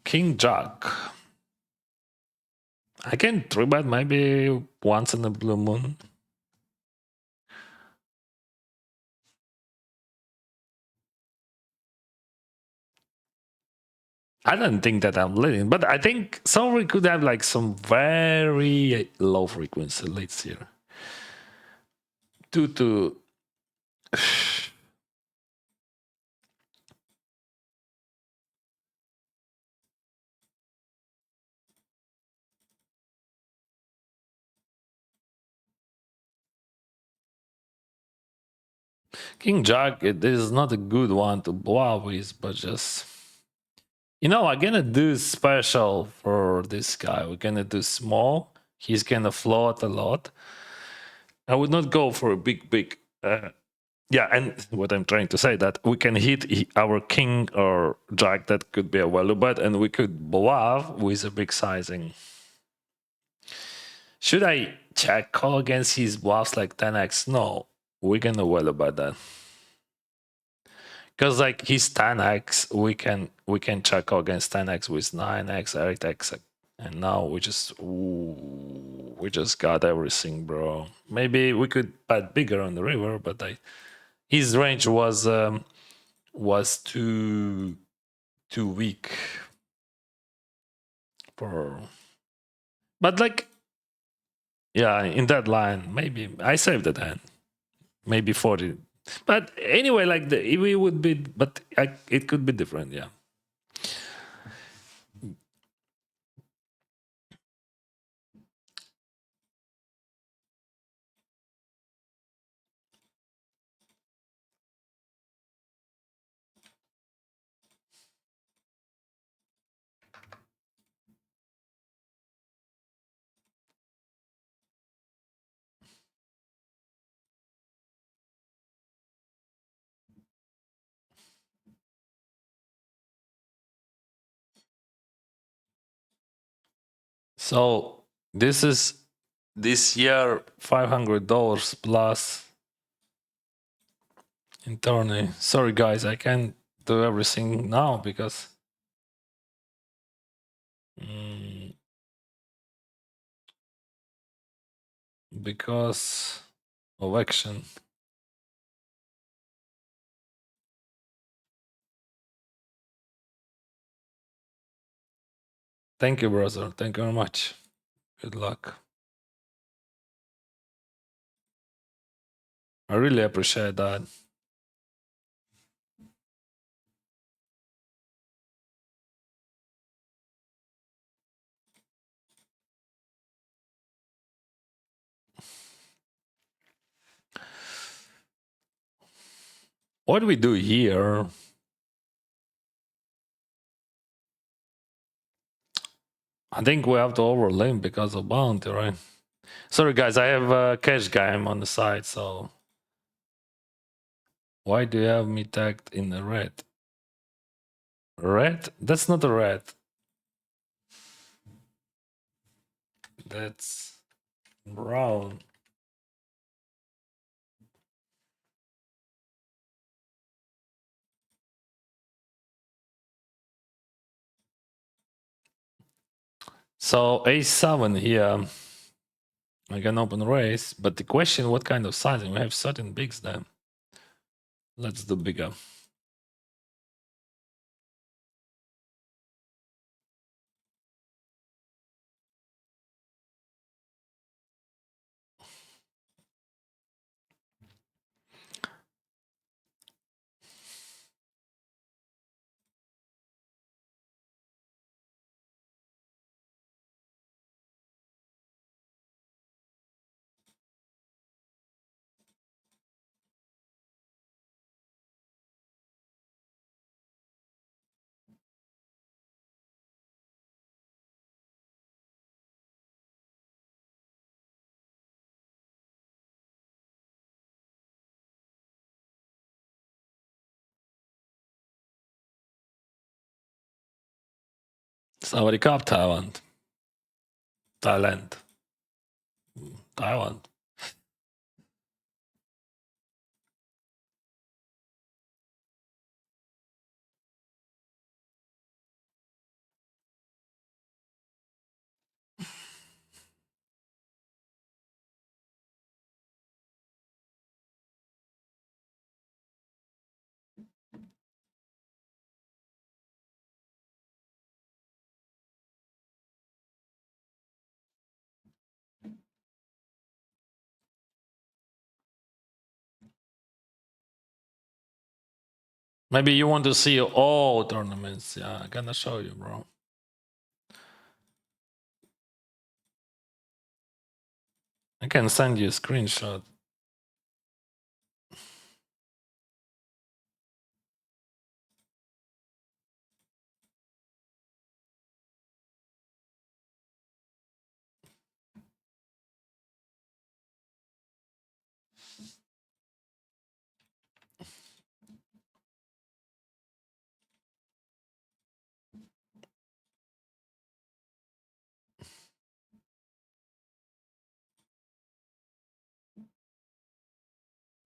King Jack. I can three bet maybe once in a blue moon. I don't think that I'm leading, but I think someone could have like some very low frequency leads here. Due to King Jack, it is not a good one to blow with, but just I'm gonna do special for this guy. We're gonna do small. He's gonna float a lot. I would not go for a big. Yeah, and what I'm trying to say that we can hit our king or jack that could be a value bet, and we could bluff with a big sizing. Should I check call against his bluffs like 10x? No, we're gonna value bet that. Because like his 10x, we can check against 10x with 9x, 8x, and now we just got everything, bro. Maybe we could bet bigger on the river, but his range was too weak for. But like, yeah, in that line, maybe I saved the hand, maybe 40. But anyway, like we would be, but it could be different, yeah. So this is this year $500 plus in tourney. Sorry guys, I can't do everything now because because of action. Thank you, brother. Thank you very much. Good luck. I really appreciate that. What do we do here? I think we have to overlay because of bounty, right? Sorry, guys, I have a cash game on the side, so why do you have me tagged in the red? Red? That's not a red. That's brown. So A7 here. I can open raise, but the question, what kind of sizing? We have certain bigs then. Let's do bigger. Saudi Cup, Thailand. Thailand. Taiwan. Maybe you want to see all tournaments. Yeah, I'm gonna show you, bro. I can send you a screenshot.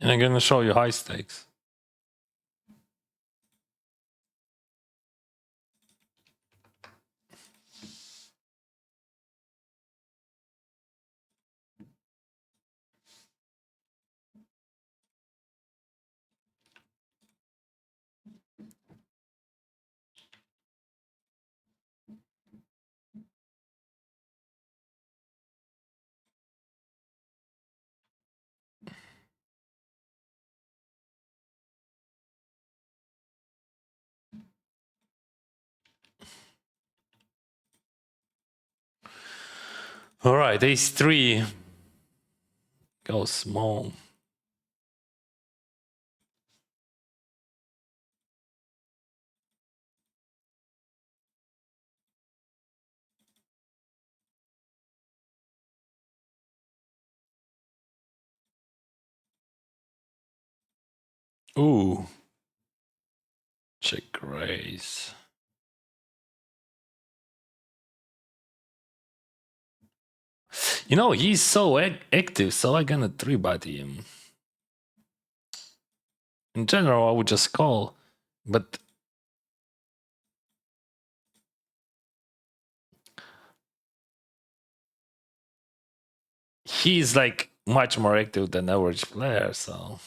And I'm gonna show you high stakes. All right, ace three. Go small. Ooh. Check raise. You know, he's so active, so I'm gonna three-bet him. In general, I would just call, but he's like much more active than average player, so.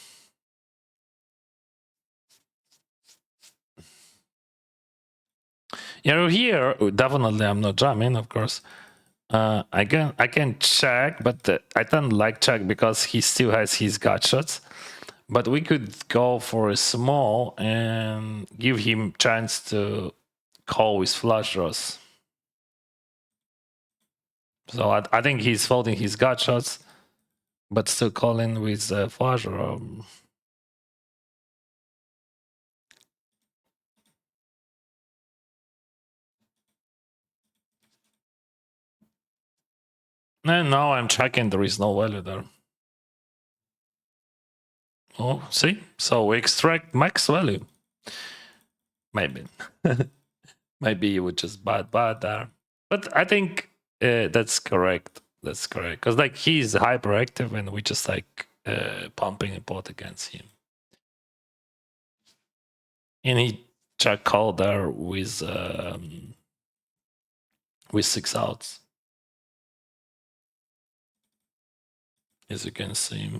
Yeah, here definitely I'm not jamming, of course. I can check, but I don't like check because he still has his gut shots. But we could go for a small and give him chance to call with flush draws. So I think he's folding his gut shots, but still calling with flush draw. And now I'm checking, there is no value there. Oh, see? So we extract max value. Maybe. Maybe you would just bad there. But I think that's correct. That's correct. Because like he's hyperactive and we just like pumping a pot against him. And he check call there with 6 outs. As you can see.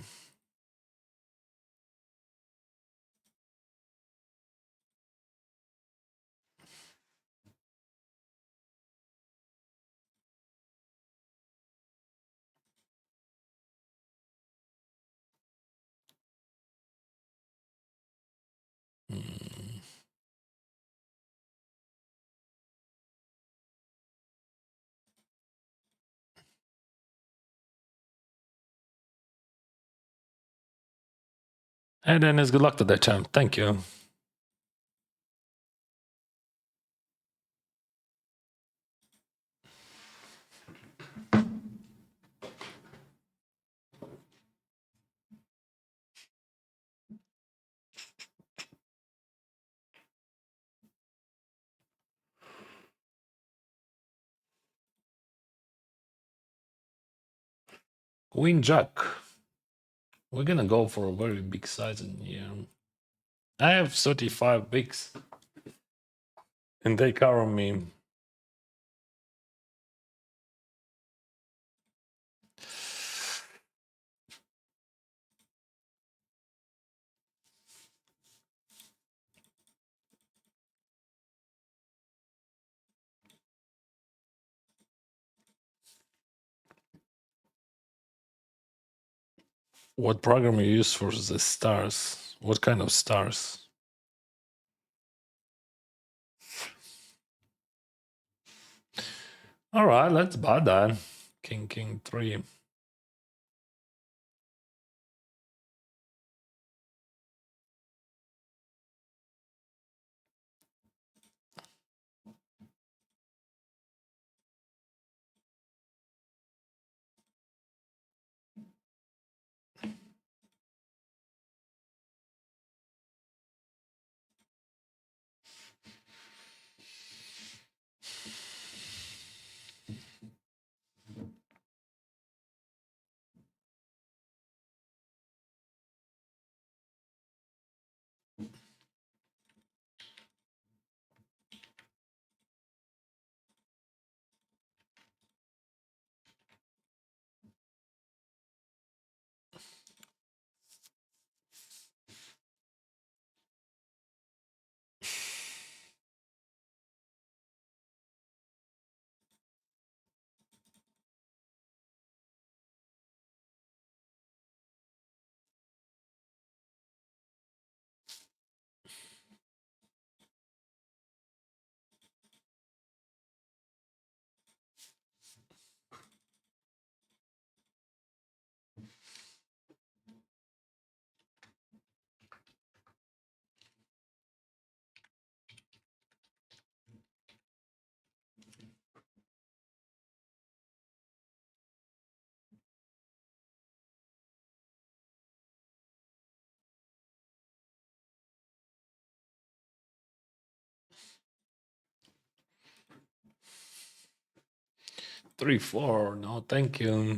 Mm. And then it's good luck to that champ. Thank you. Queen Jack. We're gonna go for a very big size in here. I have 35 bigs. And they cover me. What program you use for the stars? What kind of stars? All right, let's buy that. King 3. Three, 4. No, thank you.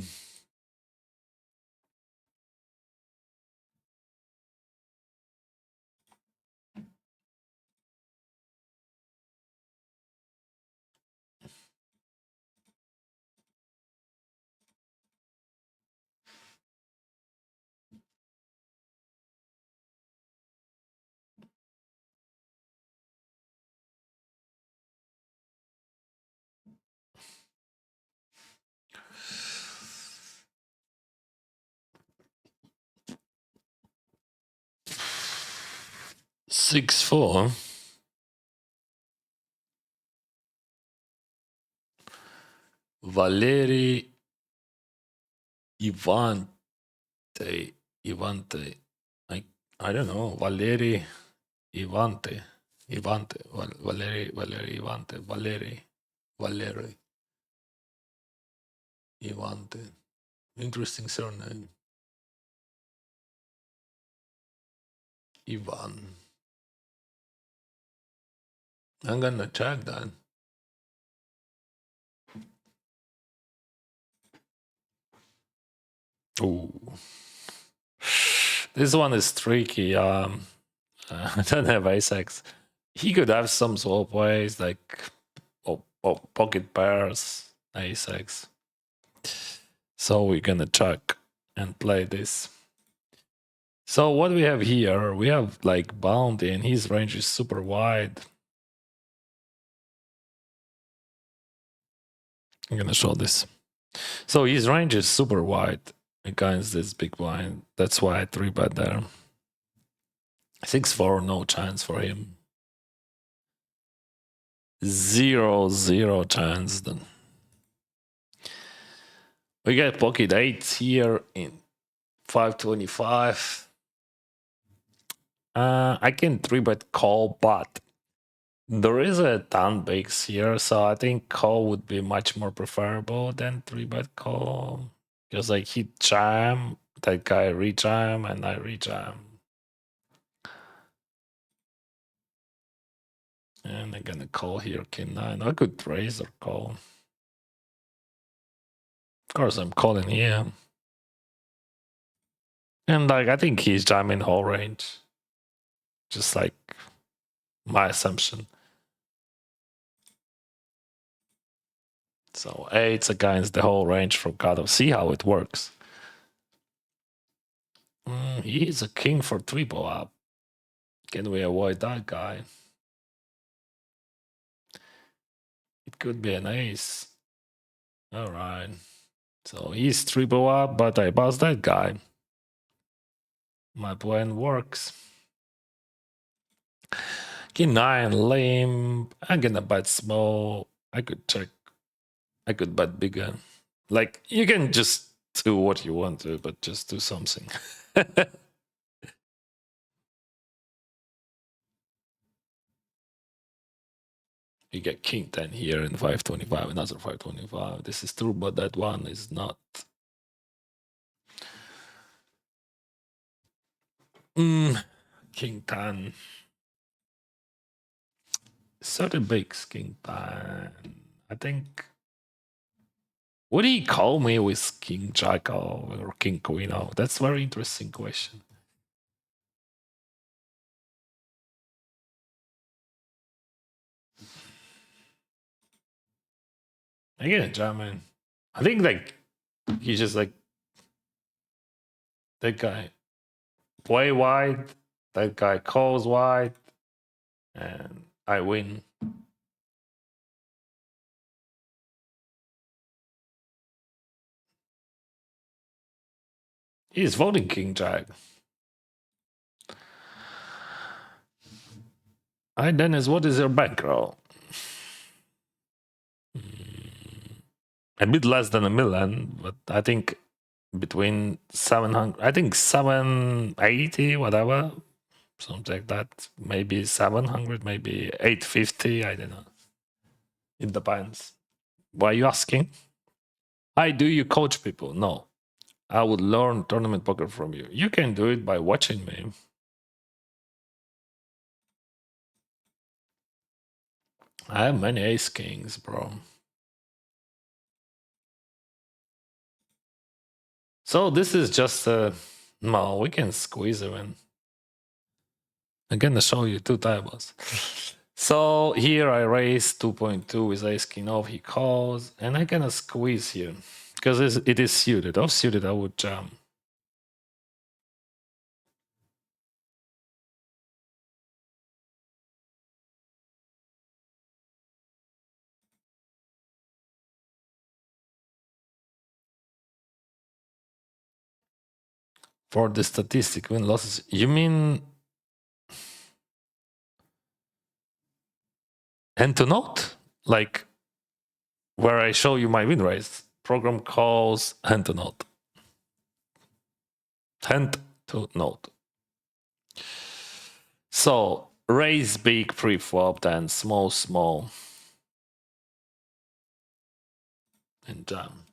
Six, 4. Valeri Ivante. Ivante. I don't know. Valeri Ivante. Valeri Ivante. Valeri Ivante. Interesting surname. Ivan. I'm gonna check that. Ooh. This one is tricky. I don't have Asex. He could have some swap ways like pocket pairs, Asex. So we're gonna check and play this. So what we have here, we have like Bounty and his range is super wide. I'm gonna show this. So his range is super wide against this big blind. That's why I 3-bet there. 6-4, no chance for him. 0 chance then. We get pocket 8s here in 525. I can 3-bet call, but there is a ton bigs here, so I think call would be much more preferable than 3-bet call. Because like he jam, that guy re-jam, and I re-jam. And I'm gonna call here king 9. I could raise or call. Of course, I'm calling here. And like I think he's jamming whole range. Just like my assumption. So 8's against the whole range from cutoff. See how it works. He is a king for triple up. Can we avoid that guy? It could be an ace. All right. So he's triple up, but I pass that guy. My plan works. King 9, lame. I'm gonna bet small. I could check. I could bet bigger. Like, you can just do what you want to, but just do something. You get king 10 here and 525, another 525. This is true, but that one is not. King 10. 30 bigs, king 10. I think. Would he call me with king jack or king queen? Oh, that's a very interesting question. Again, German. I think like he's just like that guy play wide, that guy calls wide, and I win. He's voting king jack. Hi Dennis, what is your bankroll? A bit less than a million, but I think between 700, I think 780, whatever, something like that. Maybe 700, maybe 850. I don't know. It depends. Why are you asking? Hi, do you coach people? No. I would learn tournament poker from you. You can do it by watching me. I have many ace kings, bro. So this is just a. No, we can squeeze it in. I'm gonna show you two tables. So here I raise 2.2 with ace king off, he calls, and I gonna squeeze here because it is suited. Off suited, I would jam. For the statistic win losses, you mean and to note, like where I show you my win rates, program calls hand to note. Hand to note. So raise big pre-flop, then small, and jam.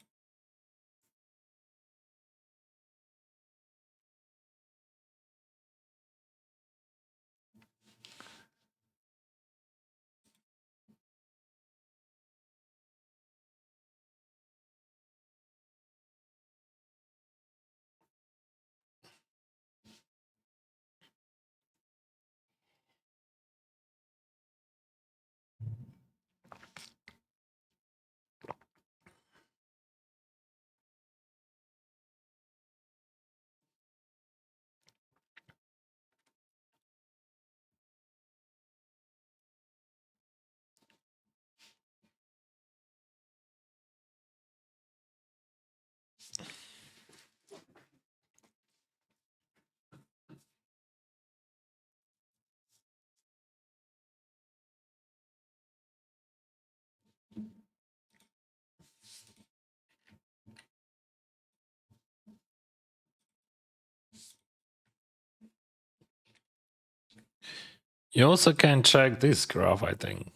You also can check this graph, I think.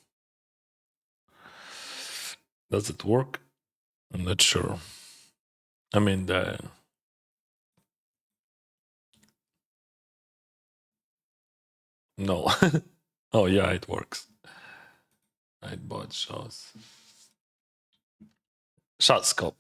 Does it work? I'm not sure. I mean, no. Oh, yeah, it works. I bought shows. Shot scope.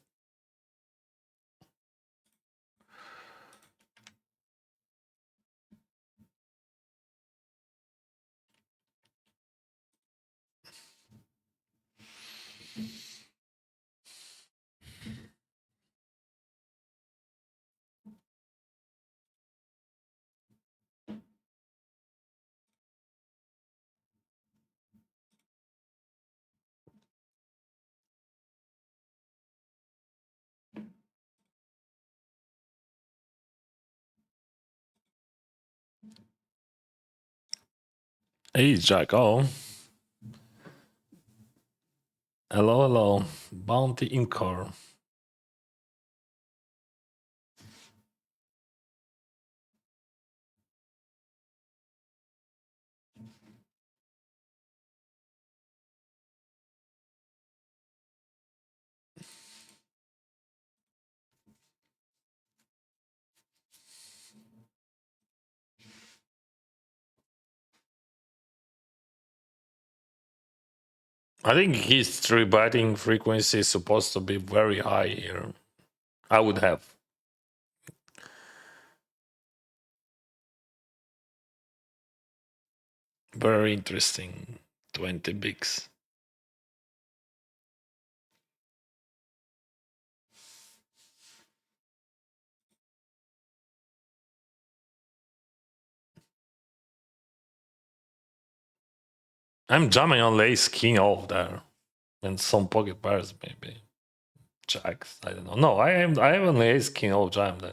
Ace Jack. Oh, hello, hello. Bounty Incor. I think his three betting frequency is supposed to be very high here. I would have. Very interesting. 20 bigs. I'm jamming on ace king off there. And some pocket pairs maybe. Jacks. I don't know. No, I have an ace king off jam there.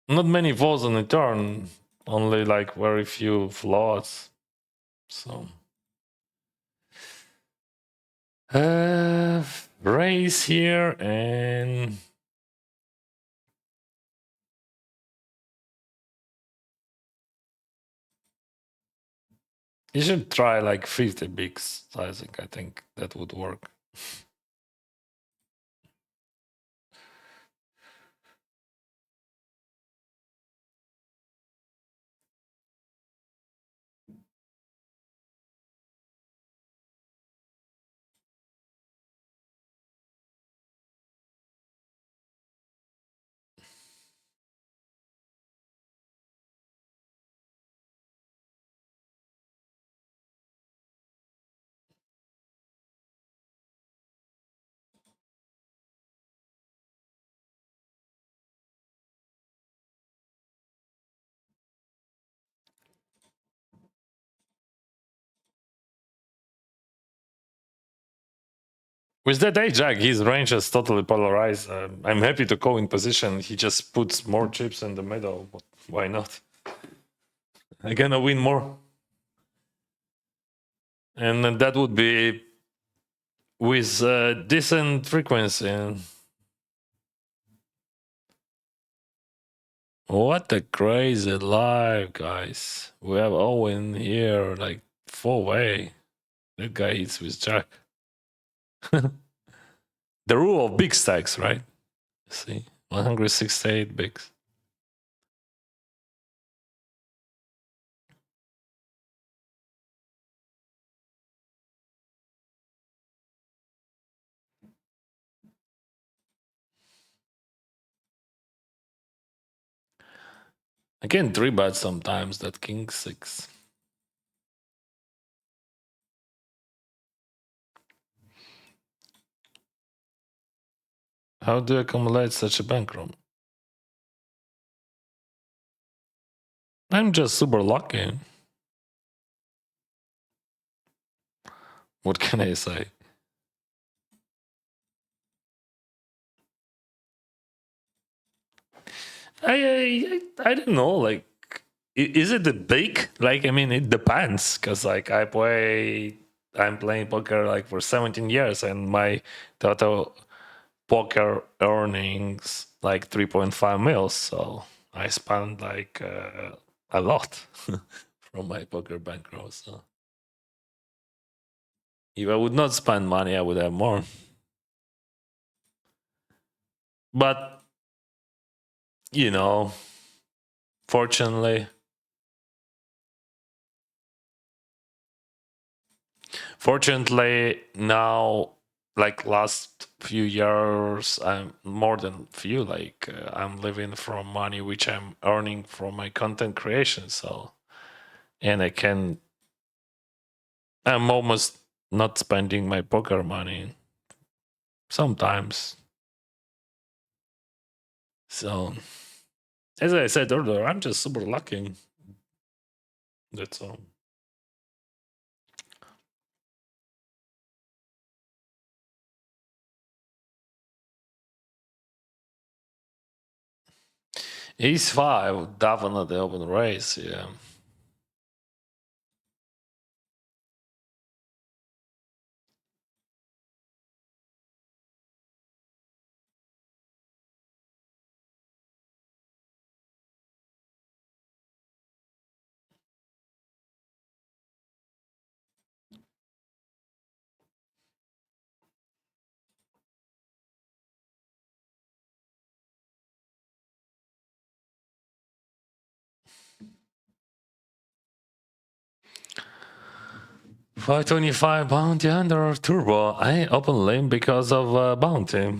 Not many falls on the turn. Only like very few flaws. So raise here and you should try like 50 bigs sizing. I think that would work. With that Ajax, his range is totally polarized. I'm happy to go in position. He just puts more chips in the middle. But why not? I'm gonna win more. And then that would be with decent frequency. What a crazy live, guys. We have Owen here, like 4-way. That guy hits with Jack. The rule of big stacks, right? See, 168 bigs. I can 3-bet sometimes that king 6. How do you accumulate such a bankroll? I'm just super lucky. What can I say? I don't know. Like, is it the big? Like, I mean, it depends. Cause like I'm playing poker like for 17 years, and my total poker earnings like 3.5 mils. So I spend like a lot from my poker bankroll. So if I would not spend money, I would have more. But you know, fortunately, now like last few years, I'm more than few. Like I'm living from money which I'm earning from my content creation. So, and I'm almost not spending my poker money sometimes. So, as I said earlier, I'm just super lucky. That's all. Ace five, definitely open race. Yeah. $525 bounty under turbo. I open lane because of bounty.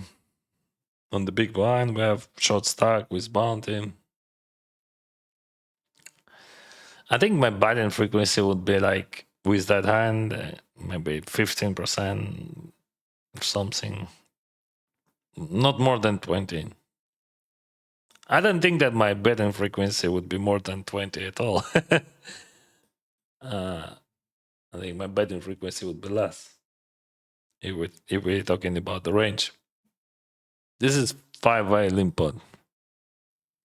On the big blind, we have short stack with bounty. I think my betting frequency would be like with that hand, maybe 15% or something. Not more than 20. I don't think that my betting frequency would be more than 20 at all. I think my betting frequency would be less if we're talking about the range. This is 5-way limpod.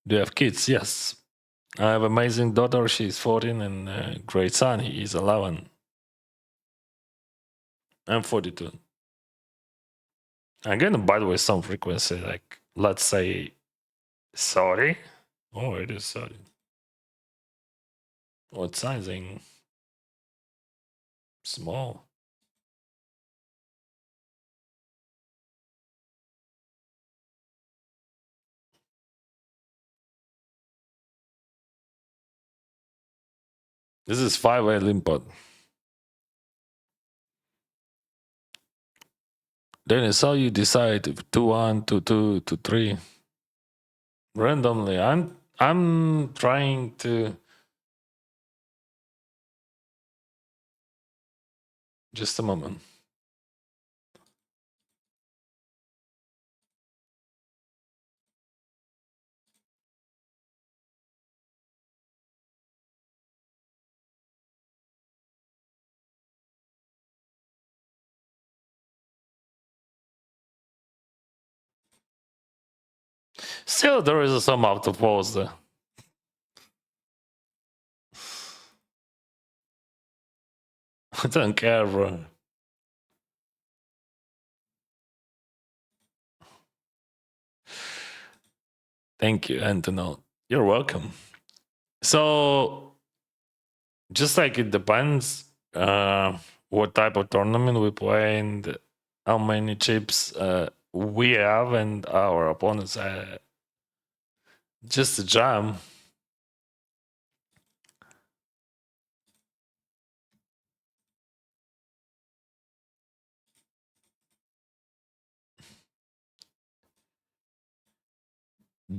Do you have kids? Yes. I have amazing daughter. She's 14 and a great son. He is 11. I'm 42. I'm gonna by the way some frequency, like let's say 30. Oh, it is 30. What sizing? Small. This is 5-way limpod. Then it's how you decide if 2-1, 2-2, 2-3. Randomly. I'm trying to just a moment. Still there is some out of pause there. I don't care, bro. Thank you, Antonio. You're welcome. So just like it depends what type of tournament we play and how many chips we have and our opponents just a jam.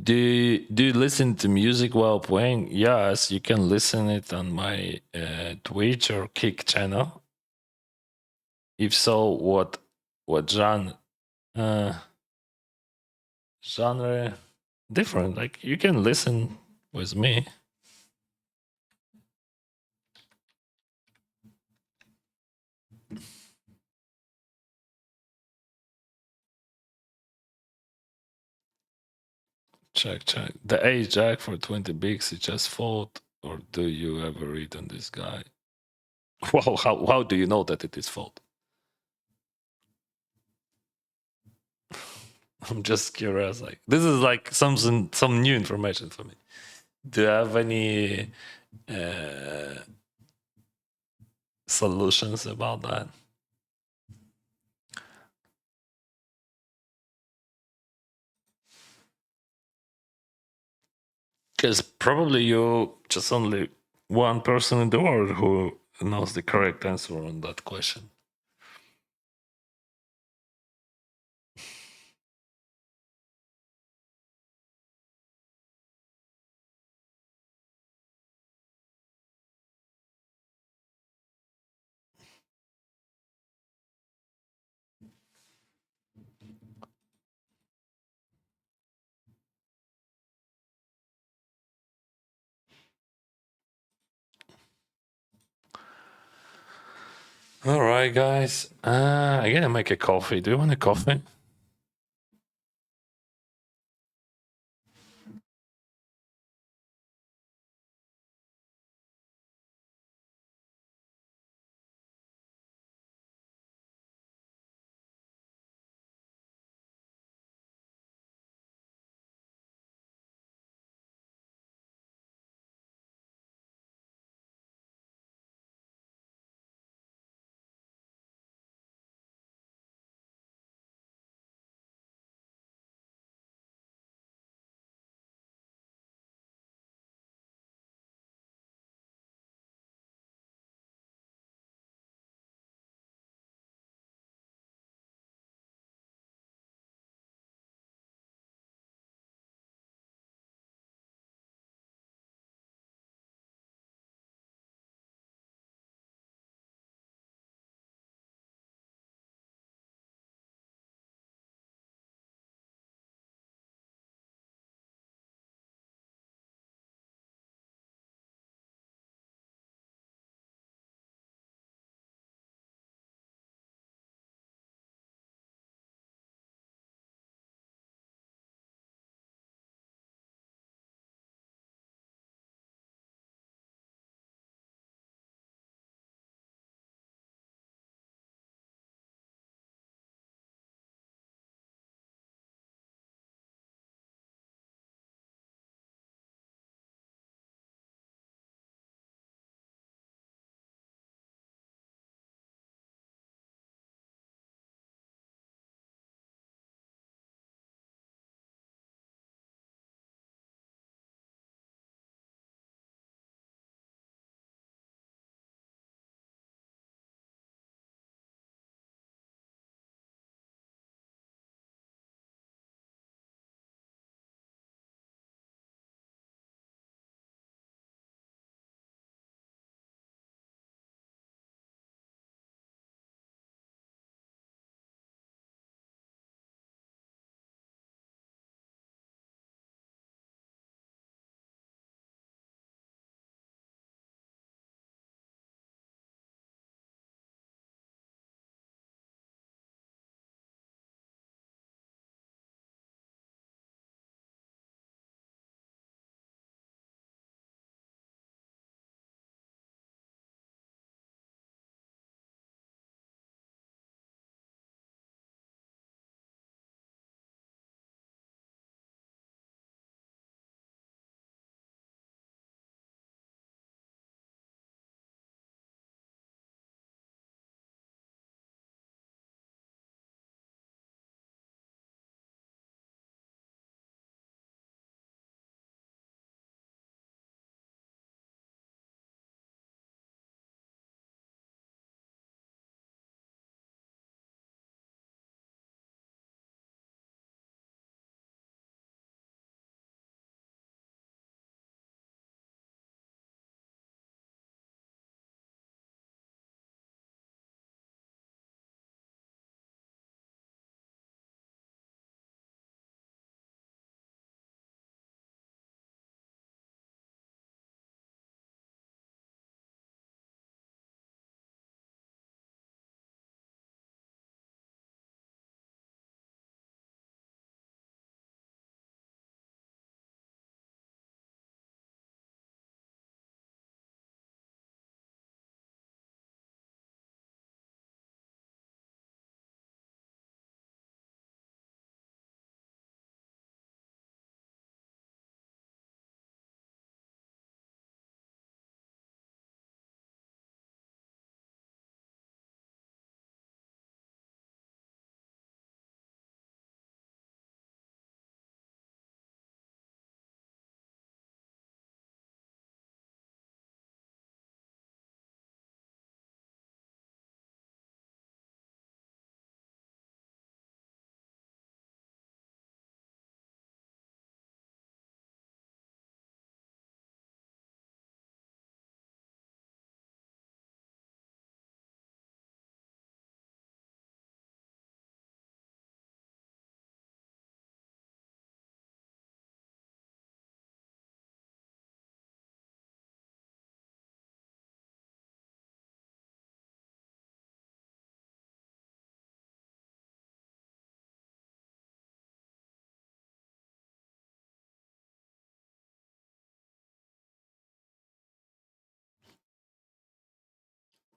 Do you listen to music while playing? Yes, you can listen it on my Twitch or Kick channel. If so, what genre? Genre different. Like you can listen with me. Check. The ace jack for 20 bigs, he just fold. Or do you ever read on this guy? Well, how do you know that it is fold? I'm just curious. Like this is like some new information for me. Do you have any solutions about that? Because probably you just only one person in the world who knows the correct answer on that question. All right, guys. I gotta make a coffee. Do you want a coffee?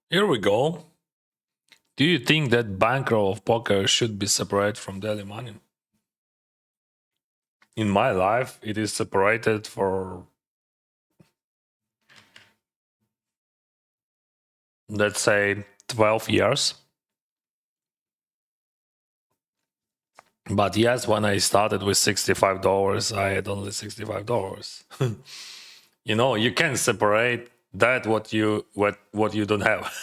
Here we go. Do you think that bankroll of poker should be separate from daily money? In my life, it is separated for, let's say, 12 years. But yes, when I started with $65, I had only $65. You know, you can separate that what you don't have.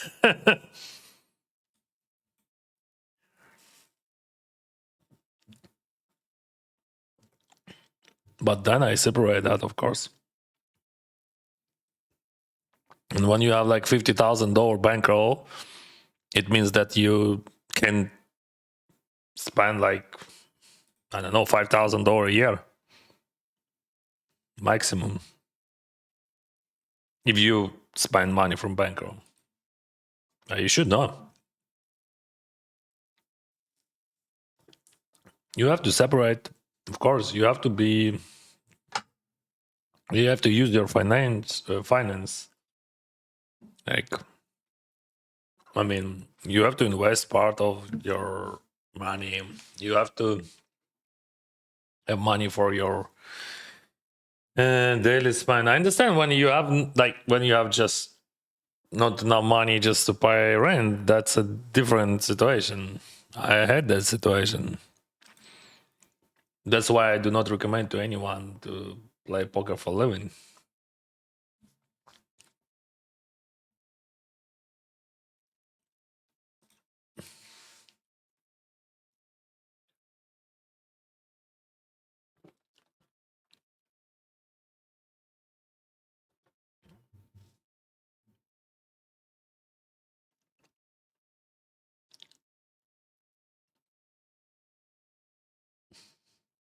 But then I separate that, of course. And when you have like $50,000 bankroll, it means that you can spend like, I don't know, $5,000 a year maximum if you spend money from bankroll. You should know. You have to separate. Of course, you have to be. You have to use your finance. Like, I mean, you have to invest part of your money. You have to have money for your daily spend. I understand when you have when you have just not enough money just to pay rent. That's a different situation. I had that situation. That's why I do not recommend to anyone to play poker for a living.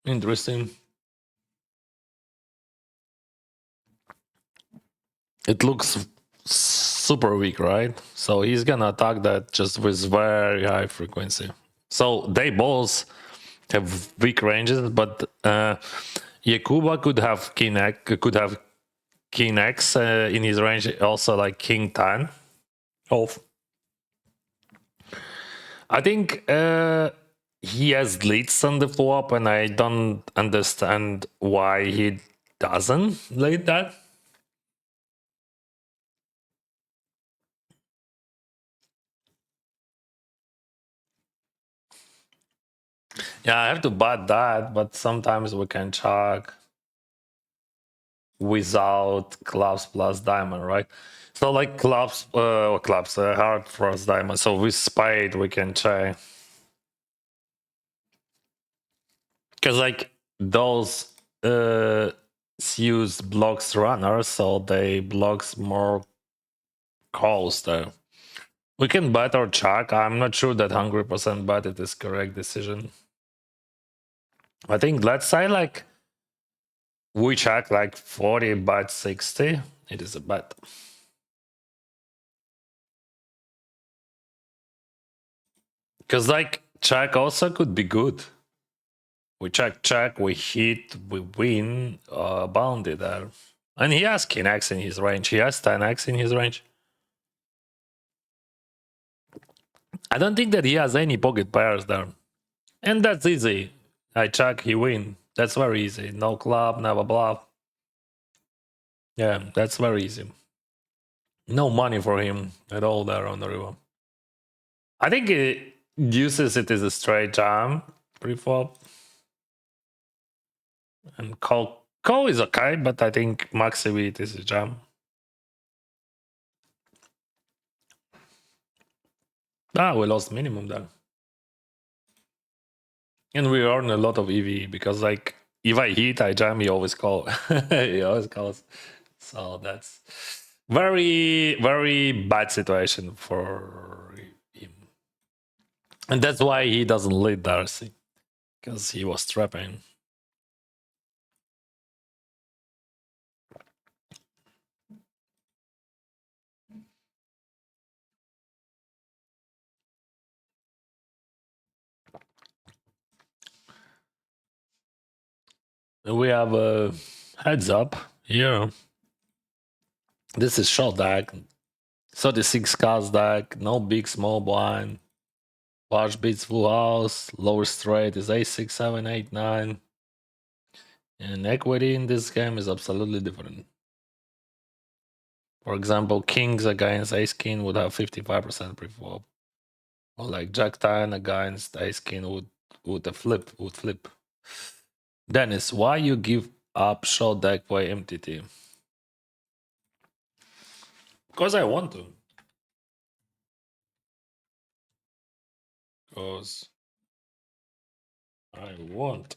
Interesting. It looks super weak, right? So he's gonna attack that just with very high frequency. So they both have weak ranges, but Yakuba could have king X in his range, also like king 10 off. I think he has leads on the flop, and I don't understand why he doesn't lead that. Yeah, I have to bet that, but sometimes we can check without clubs plus diamond, right? So like heart plus diamond. So with spade we can check, because like those use blocks runners, so they blocks more calls there. We can bet or check. I'm not sure that 100% bet it is correct decision. I think let's say like we check like 40 bet 60. It is a bet. Because like check also could be good. We check, we hit, we win, bounty there. And he has king X in his range. He has 10x in his range. I don't think that he has any pocket pairs there. And that's easy. I check, he win. That's very easy. No club, never bluff. Yeah, that's very easy. No money for him at all there on the river. I think it uses it as a straight jam pre-flop. And call is okay, but I think maxi beat is a jam. We lost minimum there. And we earn a lot of EV because, like, if I hit, I jam, he always call. He always calls. So that's very, very bad situation for him. And that's why he doesn't lead Darcy, because he was trapping. We have a heads up here. This is Shortdeck. So the six cards deck, no big small blind, large beats full house, lower straight is ace six, seven, eight, nine. And equity in this game is absolutely different. For example, kings against ace king would have 55% pre-flop. Or like jack 10 against ace king would flip. Dennis, why you give up short deck by MTT? Because I want to. Because I want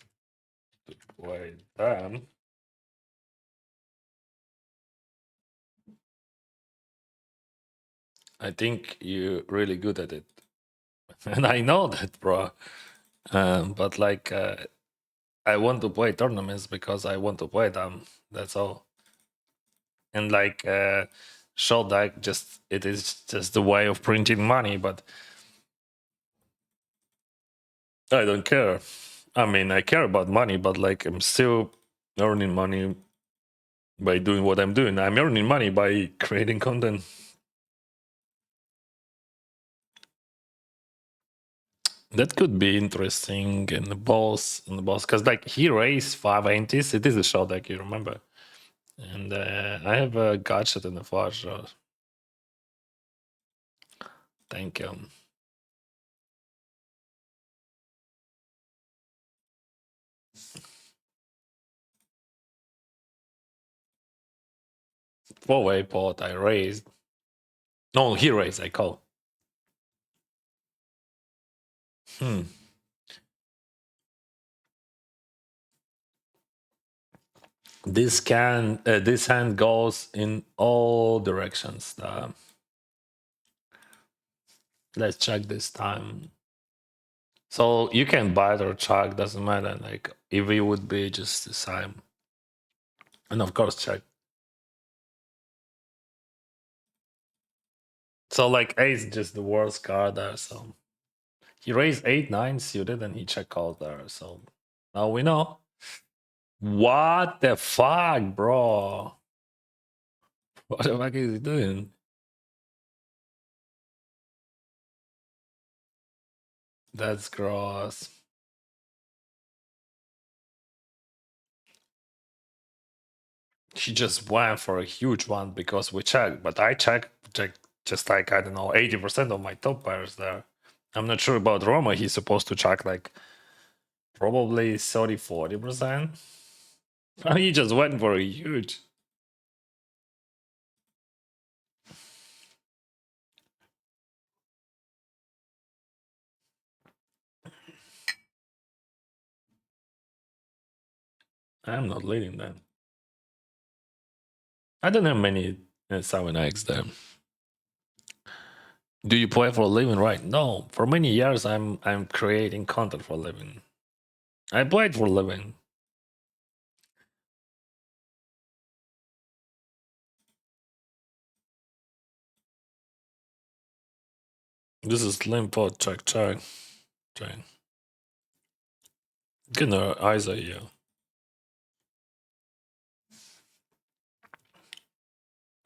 to play them. I think you're really good at it. And I know that, bro. But like, I want to play tournaments because I want to play them. That's all. And like, short deck just it is just the way of printing money. But I don't care. I mean, I care about money, but like, I'm still earning money by doing what I'm doing. I'm earning money by creating content. That could be interesting in the boss, because like he raised 5 antis. It is a short deck, you remember? And I have a gadget in the flash. Thank you. 4-way pot I raised. No, he raised. I call. Hmm. This hand goes in all directions. Let's check this time. So you can bite or check, doesn't matter. Like if it would be just the same, and of course check. So like ace just the worst card there. So he raised 8-9 suited and he check called there. So now we know. What the fuck, bro? What the fuck is he doing? That's gross. He just went for a huge one because we checked, but I checked just like I don't know 80% of my top pairs there. I'm not sure about Roma. He's supposed to check like probably 30-40%. He just went for a huge. I'm not leading them. I don't have many 7x there. Do you play for a living? Right? No. For many years, I'm creating content for a living. I played for a living. This is slim pot. Check. Genau, eyes are you.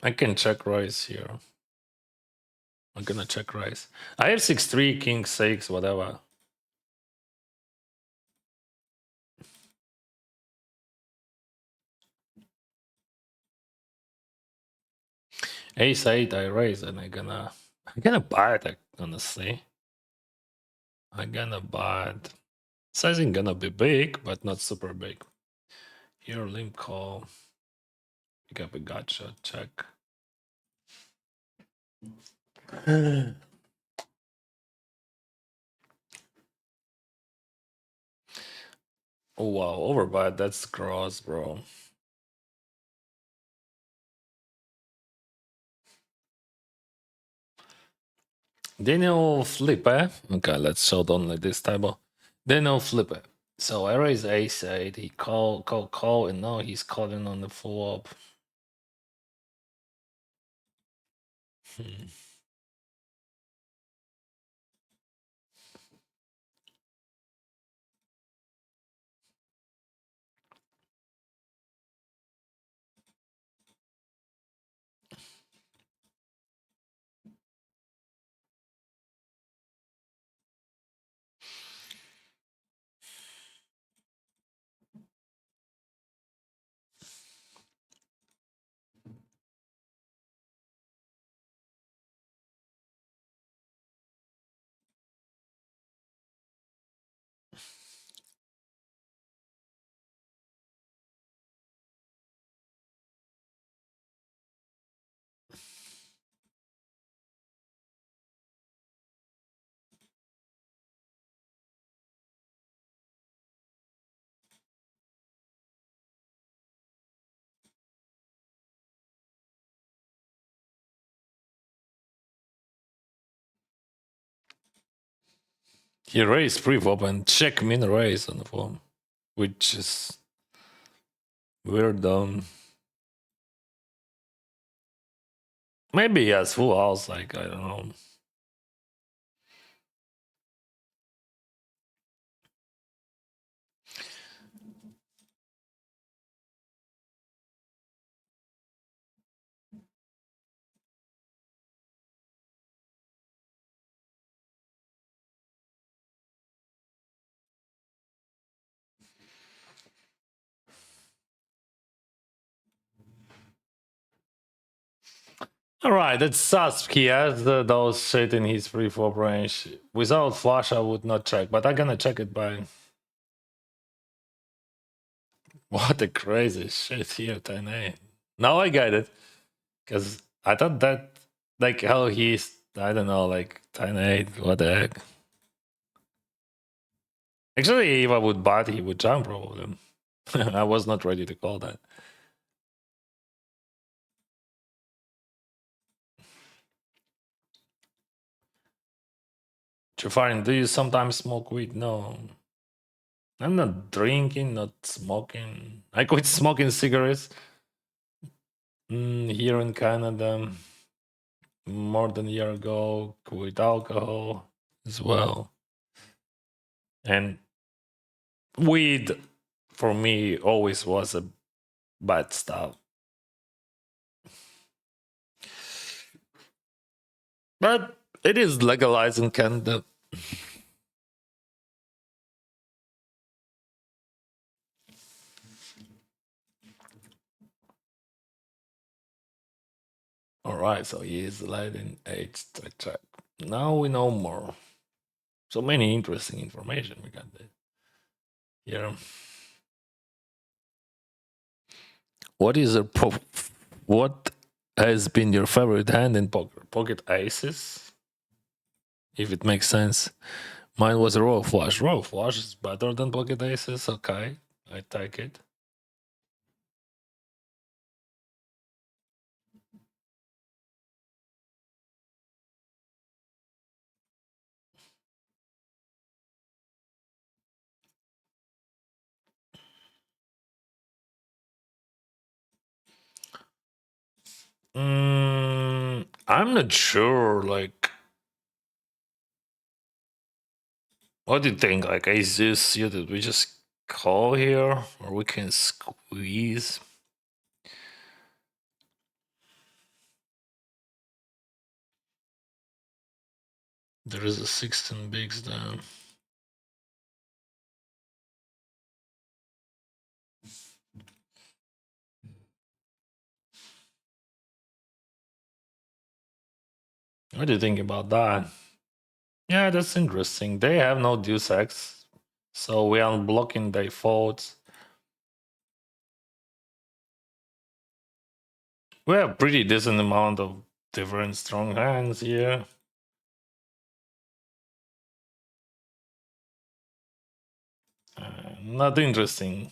I can check raise here. I'm gonna check raise. I have 6-3, king 6, whatever. Ace 8, I raise, and I'm gonna buy it, honestly. I'm gonna buy it. Sizing gonna be big, but not super big. Here, limp call. Pick up a gotcha, check. Oh wow, overbite, that's gross, bro. Daniel flip, eh? Okay, let's show down like this table. Daniel flip it. So I raise ace 8, he call, and now he's calling on the flop. Hmm. He raised pre-flop and check min raise on the phone, which is weird. Maybe he has full house. Like I don't know. All right, that's sus. He has those shit in his pre-flop range. Without flush, I would not check, but I'm gonna check it by. What a crazy shit here, 10-8. Now I get it. Because I thought that, like, how he's, I don't know, like 10-8, what the heck. Actually, if I would bat, he would jump probably. I was not ready to call that. Jafarin, do you sometimes smoke weed? No. I'm not drinking, not smoking. I quit smoking cigarettes here in Canada more than a year ago. Quit alcohol as well. And weed for me always was a bad stuff. But it is legalized in Canada. All right, so he is led in age. Check. Now we know more. So many interesting information we got there. Here. What is a what has been your favorite hand in poker? Pocket aces, if it makes sense. Mine was a royal flush. Royal flush is better than pocket aces. Okay, I take it. I'm not sure. Like, what do you think? Like, ace deuce suited, we just call here, or we can squeeze. There is a 16 bigs down. What do you think about that? Yeah, that's interesting. They have no deuce X, so we are blocking their faults. We have pretty decent amount of different strong hands here. Not interesting.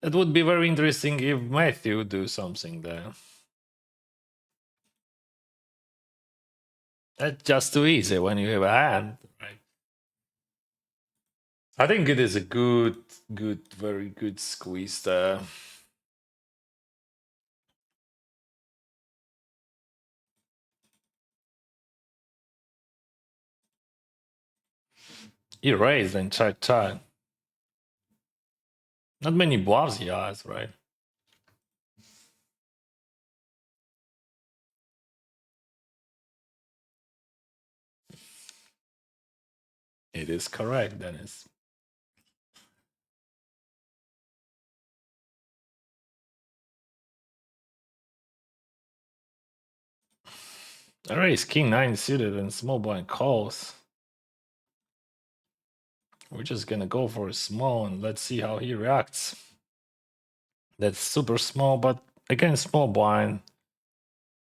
It would be very interesting if Matthew do something there. That's just too easy when you have a hand, right? I think it is a good, very good squeeze there. He raised and check. Not many bluffs he has, right? It is correct, Dennis. I raise king 9 suited and small blind calls. We're just gonna go for a small and let's see how he reacts. That's super small, but again, small blind.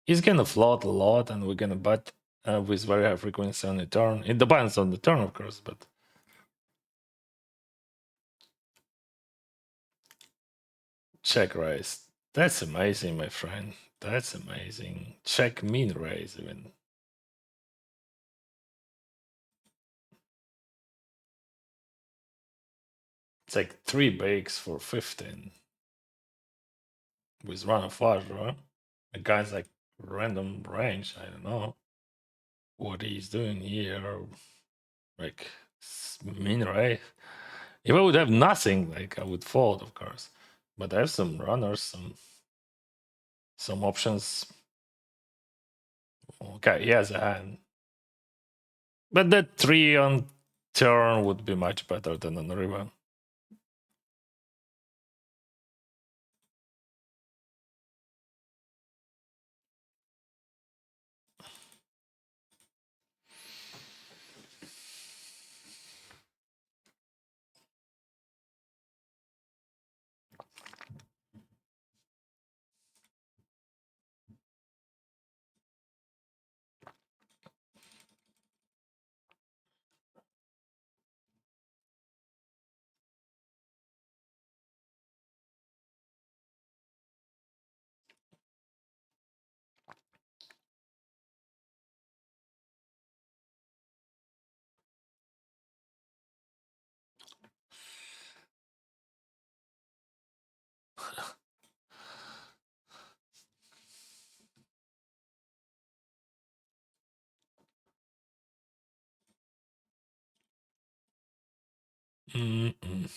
He's gonna float a lot and we're gonna bet with very high frequency on the turn. It depends on the turn, of course, but check raise. That's amazing, my friend. That's amazing. Check min raise even. It's like 3 bakes for 15 with run of fudge, right? The guy's like random range. I don't know what he's doing here. Like min raise. If I would have nothing, like I would fold, of course. But I have some runners, some options. Okay, he has a hand. But that 3 on turn would be much better than on river. Mm-mm.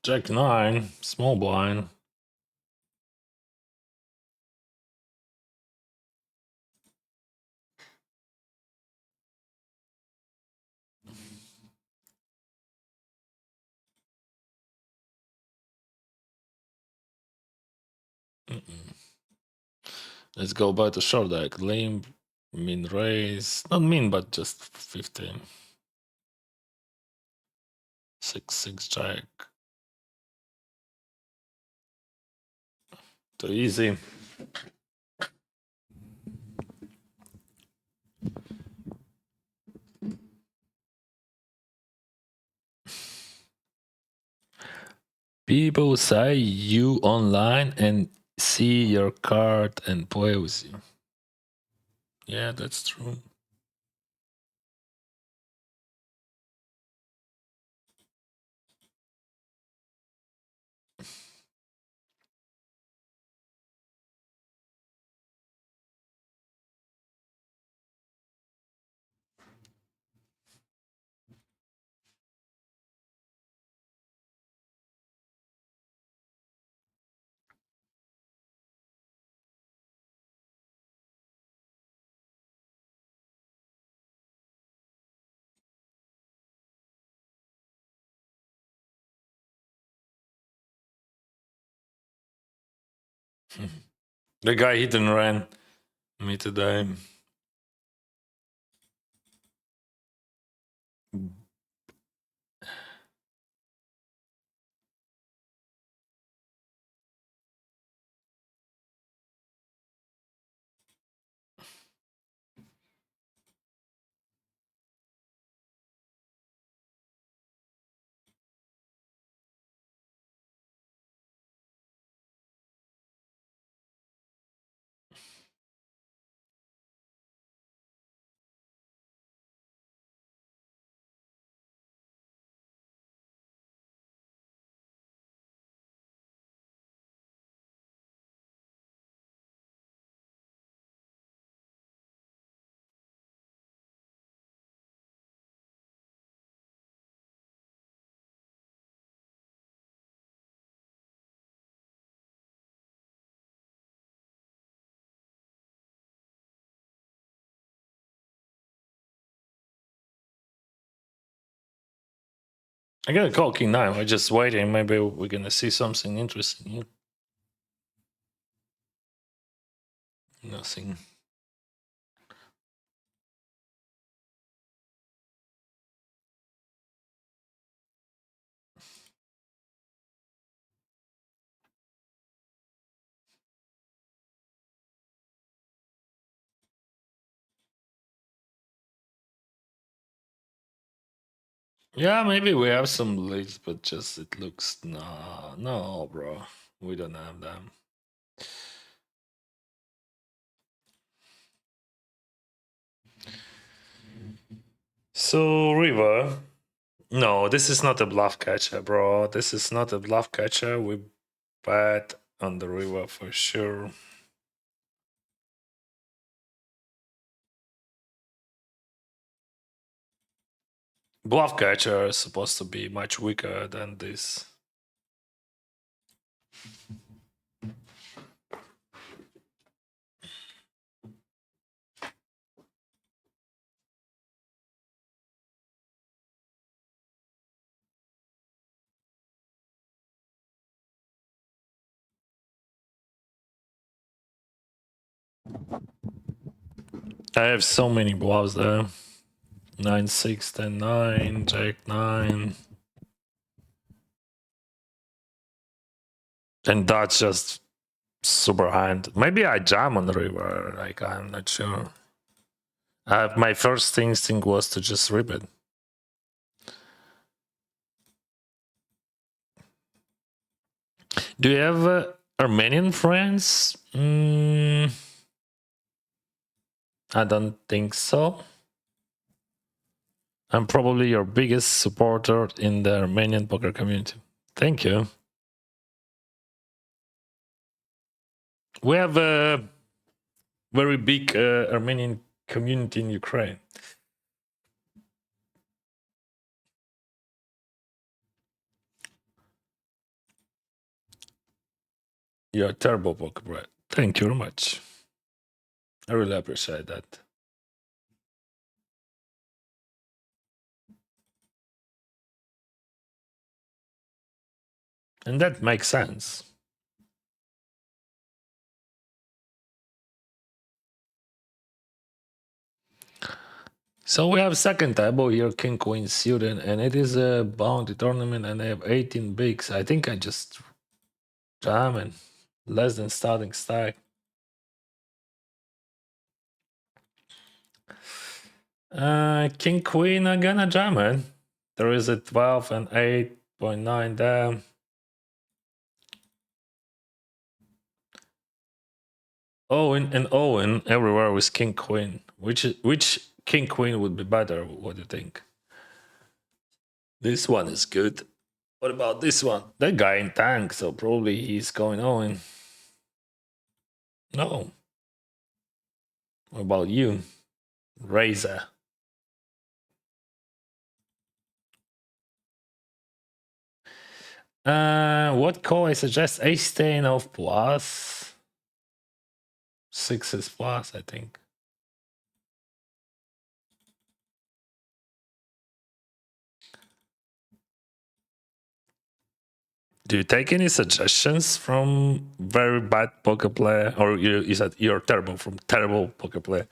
Jack 9, small blind. Mm-mm. Let's go by the short deck. Lame, min raise. Not min, but just 15. 6 jack. Too easy. People say you online and see your card and play with you. Yeah, that's true. The guy hit and ran me today. I got a call king 9. We're just waiting. Maybe we're gonna see something interesting here. Nothing. Yeah, maybe we have some leads, but just it looks no, bro. We don't have them. So river. No, this is not a bluff catcher, bro. This is not a bluff catcher. We bet on the river for sure. Bluff catcher is supposed to be much weaker than this. I have so many bluffs there. 9, 6, 10, 9, Jack 9. And that's just super hand. Maybe I jam on the river. Like, I'm not sure. My first instinct was to just rip it. Do you have Armenian friends? I don't think so. I'm probably your biggest supporter in the Armenian poker community. Thank you. We have a very big Armenian community in Ukraine. You're a terrible poker player. Thank you very much. I really appreciate that. And that makes sense. So we have second table here, King Queen Suited, and it is a bounty tournament, and I have 18 bigs. I think I just jam and less than starting stack. King Queen, I'm gonna jam it. There is a 12 and 8.9 there. Owen and Owen everywhere with King Queen. Which King Queen would be better? What do you think? This one is good. What about this one? That guy in tank, so probably he's going Owen. No. What about you? Razor. What call I suggest? Ace 10 of plus. Sixes plus, I think. Do you take any suggestions from very bad poker player, or is that you're terrible from terrible poker player?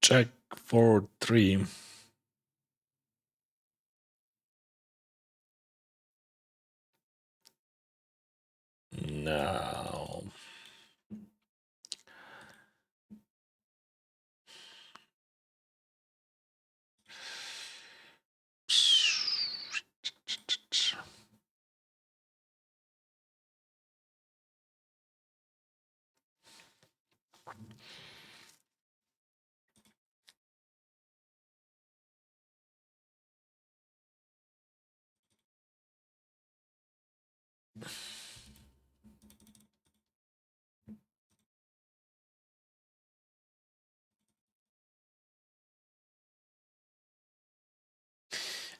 Check 4-3. No.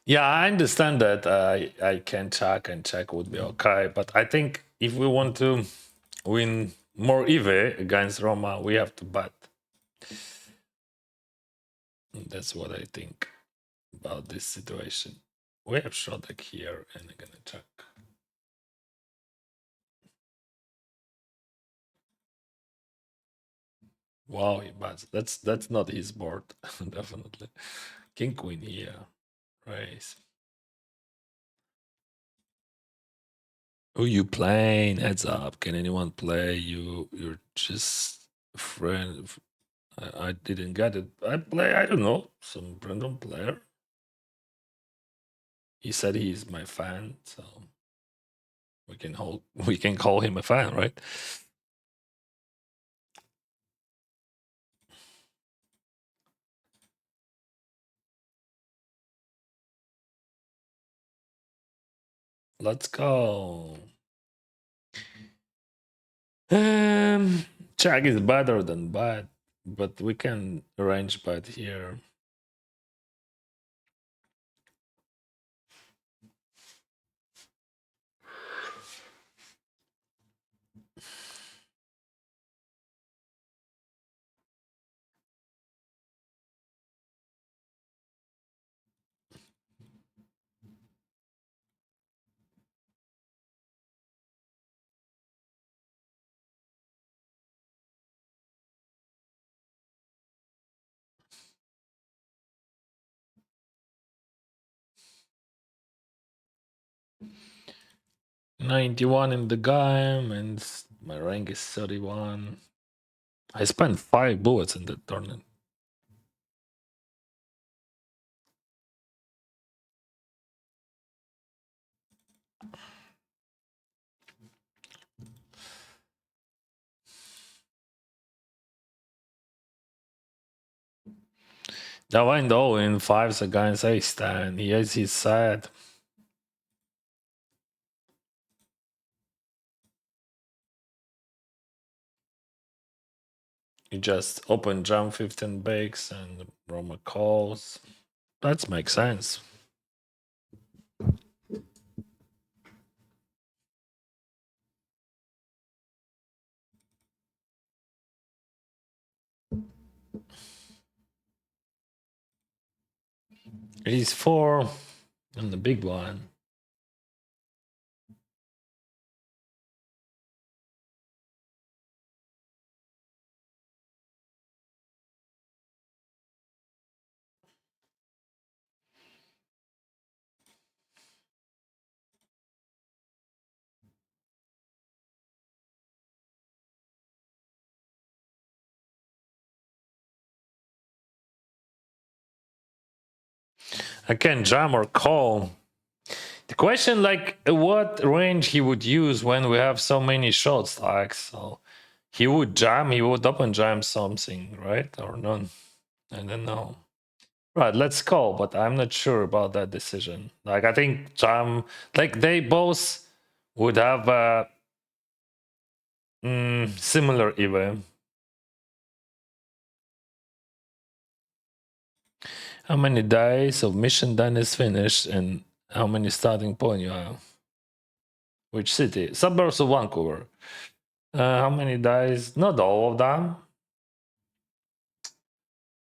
Yeah, I understand that. I can check and check would be okay, but I think if we want to win more EV against Roma, we have to bet. That's what I think about this situation. We have Shortdeck here, and I'm gonna check. Wow, he bets. That's not his board, definitely. King Queen here, raise. Who you playing? Heads up. Can anyone play? You're just a friend. I didn't get it. I play, I don't know, some random player. He said he's my fan, so we can call him a fan, right? Let's go. Check is better than bad, but we can arrange bad here. $91 in the game, and my rank is 31. I spent 5 bullets in the tournament. That went all in 5s against A-Stan. Yes, he's sad. You just open jump 15 bakes and Roma calls. That makes sense. He's 4 and the big one. I can jam or call. The question, like, what range he would use when we have so many short stacks? So he would jam, he would open jam something, right? Or none? I don't know. Right, let's call, but I'm not sure about that decision. Like, I think jam, like, they both would have a similar EV. How many days of mission done is finished, and how many starting point you have? Which city? Suburbs of Vancouver. How many days? Not all of them.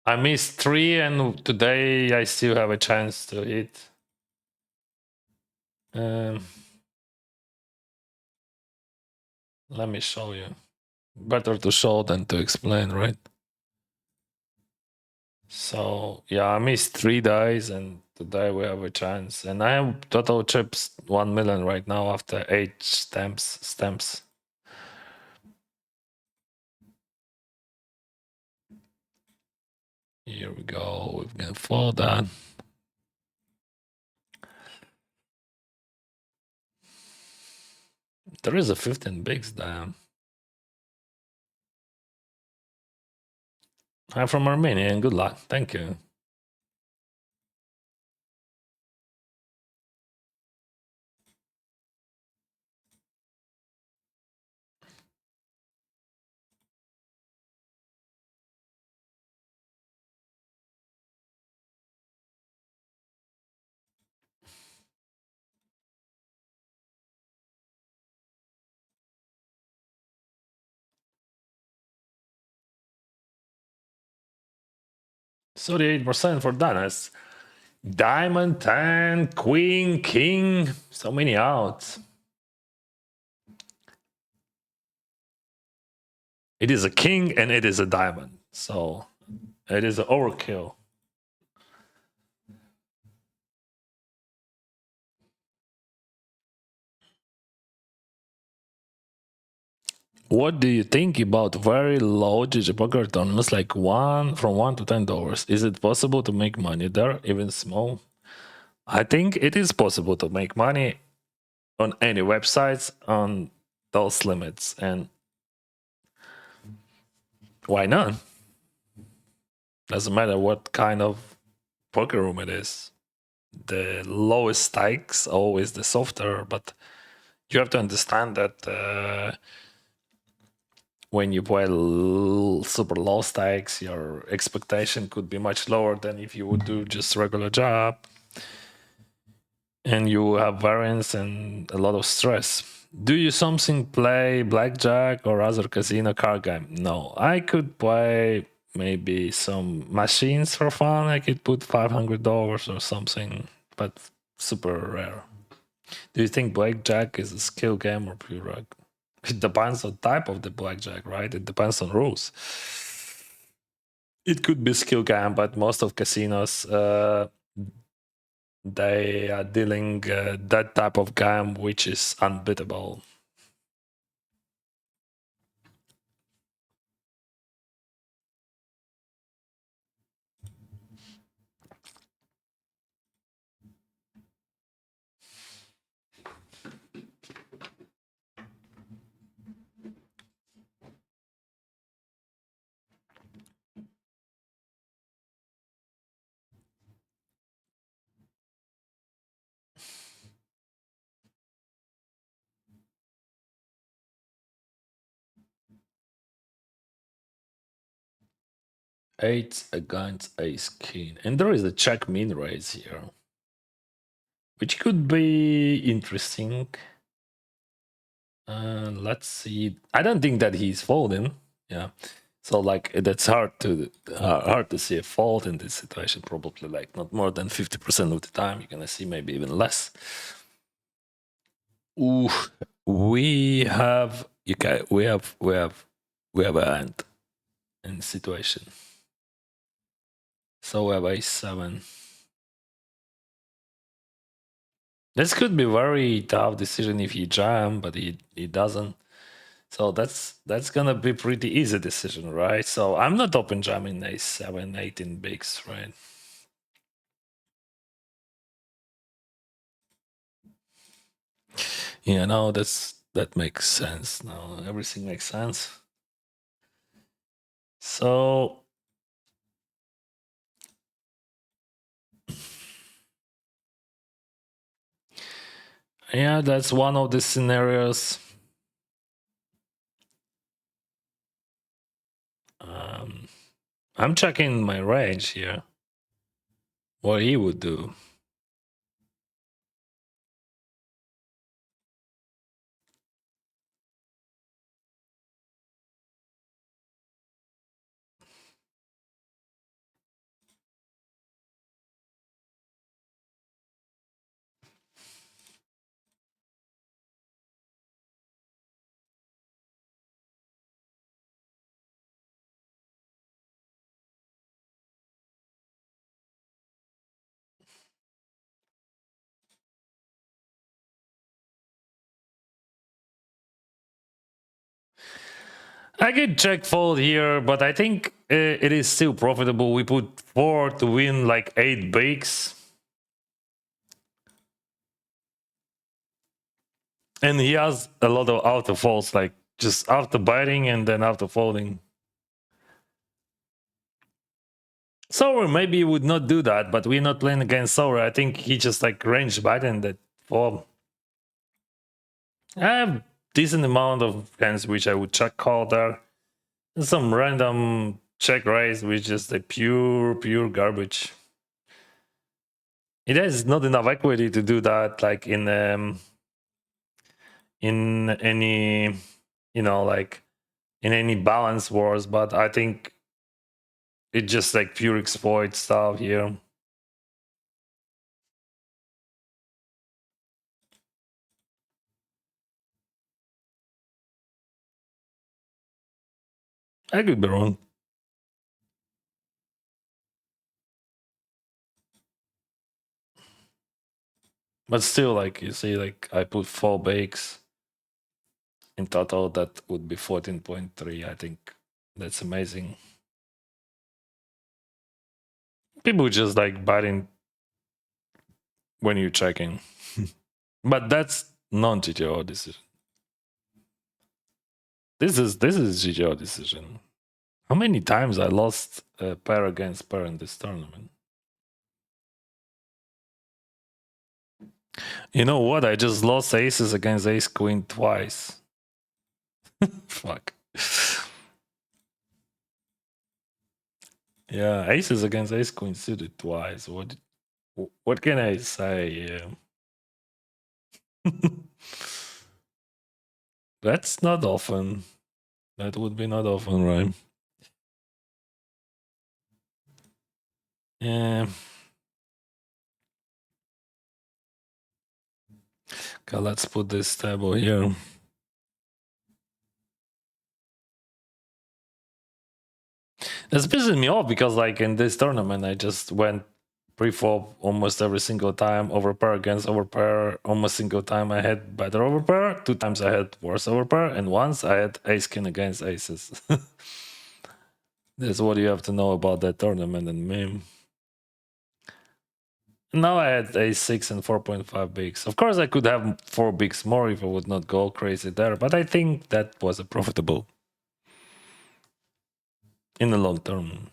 I missed 3, and today I still have a chance to hit. Let me show you. Better to show than to explain, right? So yeah, I missed 3 days, and today we have a chance. And I have total chips 1 million right now after 8 stamps. Here we go. We're gonna follow that. There is a 15 bigs, damn. I'm from Armenia, and good luck. Thank you. So the 8% for Danas. Diamond 10, Queen, King, so many outs. It is a king and it is a diamond. So it is an overkill. What do you think about very low GG poker tournaments, like $1 to $10? Is it possible to make money there, even small? I think it is possible to make money on any websites on those limits, and why not? Doesn't matter what kind of poker room it is. The lowest stakes always the softer, but you have to understand that when you play super low stakes, your expectation could be much lower than if you would do just regular job, and you have variance and a lot of stress. Do you something play blackjack or other casino card game? No, I could play maybe some machines for fun. I could put $500 or something, but super rare. Do you think blackjack is a skill game or pure luck? It depends on type of the blackjack, right? It depends on rules. It could be skill game, but most of casinos they are dealing that type of game which is unbeatable. Eight against ace king, and there is a check min raise here, which could be interesting. Let's see. I don't think that he's folding. Yeah, so like that's hard to see a fold in this situation. Probably like not more than 50% of the time. You're gonna see maybe even less. Ooh, we have okay. We have a hand in situation. So we have a7. This could be very tough decision if he jam, but he doesn't. So that's gonna be pretty easy decision, right? So I'm not open jamming a7, 18 bigs, right? Yeah, no, that makes sense. No, everything makes sense. So yeah, that's one of the scenarios. I'm checking my range here. What he would do. I could check fold here, but I think it is still profitable. We put 4 to win like 8 bigs. And he has a lot of auto folds, like just after biting and then after folding. Sour maybe would not do that, but we're not playing against Sour. I think he just like range biting that fold. I have decent amount of hands which I would check call there. And some random check raise which is the pure garbage. It has not enough equity to do that, like in any, like in any balance wars. But I think it's just like pure exploit stuff here. I could be wrong. But still, like you see, like I put 4 bakes. In total, that would be 14.3. I think that's amazing. People just like biting when you're checking, but that's non-GTO decision. This is GTO decision. How many times I lost pair against pair in this tournament? You know what? I just lost aces against ace queen twice. Fuck. Yeah, aces against ace queen suited twice. What can I say? That's not often. That would be not often, right? Yeah. Okay, let's put this table here. It's pissing me off because, like, in this tournament, I just went pre-flop almost every single time, overpair against overpair. Almost single time I had better overpair. 2 times I had worse overpair, and once I had ace king against aces. That's what you have to know about that tournament and me. Now I had a6 and 4.5 bigs. Of course, I could have 4 bigs more if I would not go crazy there, but I think that was a profitable in the long term.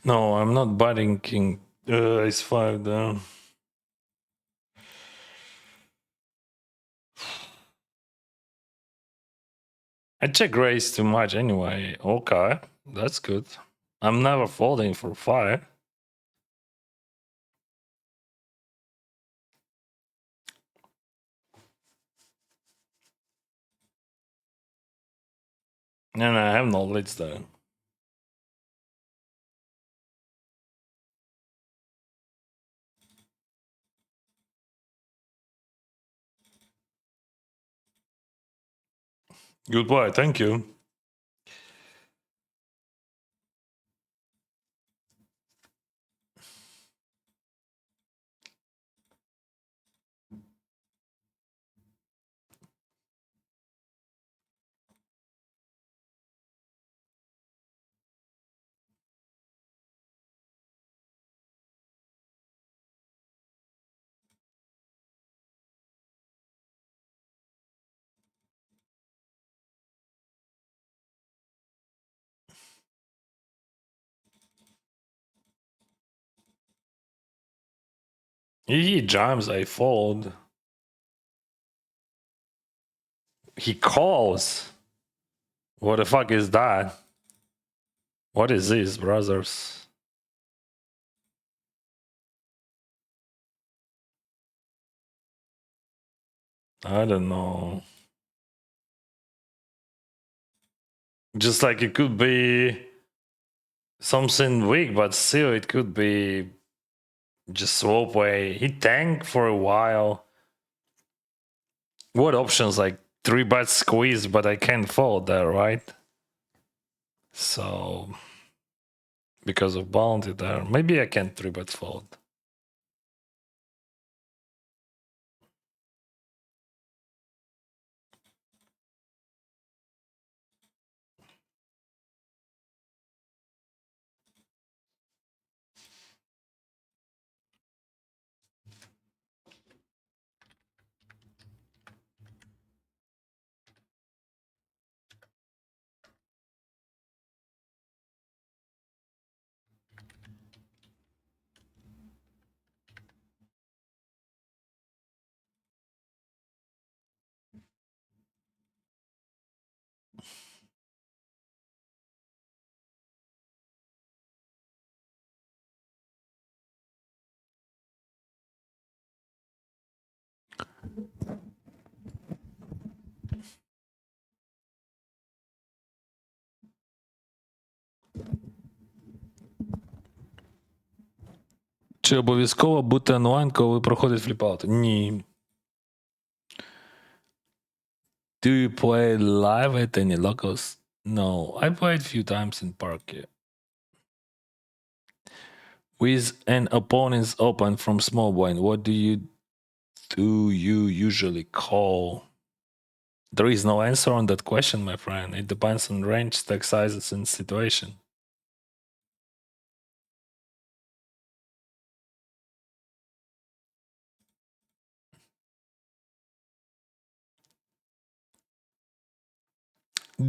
No, I'm not biting king ace 5 there. I check raise too much anyway. Okay, that's good. I'm never folding for 5. And I have no leads there. Goodbye, thank you. He jams, I fold. He calls. What the fuck is that? What is this, brothers? I don't know. Just like it could be something weak, but still it could be just swap away. He tanked for a while. What options? Like 3-bet squeeze, but I can't fold there, right? So because of bounty there, maybe I can 3-bet fold. Чи обов'язково бути онлайн, коли проходить фліпаут? Ні. Do you play live at any locals? No, I played a few times in park. Yeah. With an opponent's open from small blind, what do you usually call? There is no answer on that question, my friend. It depends on range, stack sizes, and situation.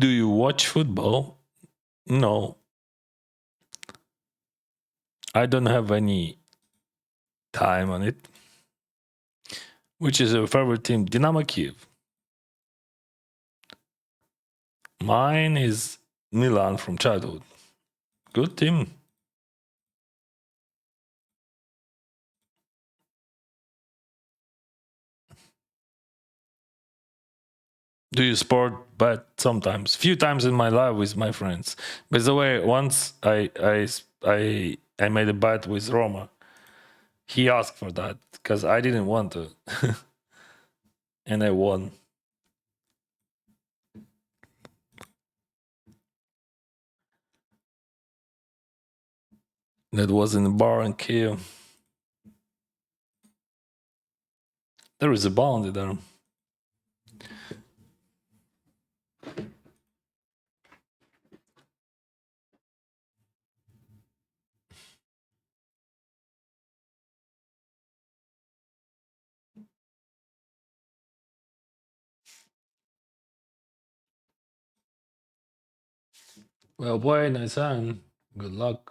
Do you watch football? No. I don't have any time on it. Which is your favorite team? Dynamo Kiev. Mine is Milan from childhood. Good team. Do you sport bet sometimes? Few times in my life with my friends. By the way, once I made a bet with Roma. He asked for that because I didn't want to, and I won. That was in a bar in Kiev. There is a bounty there. Well played, my son. Good luck.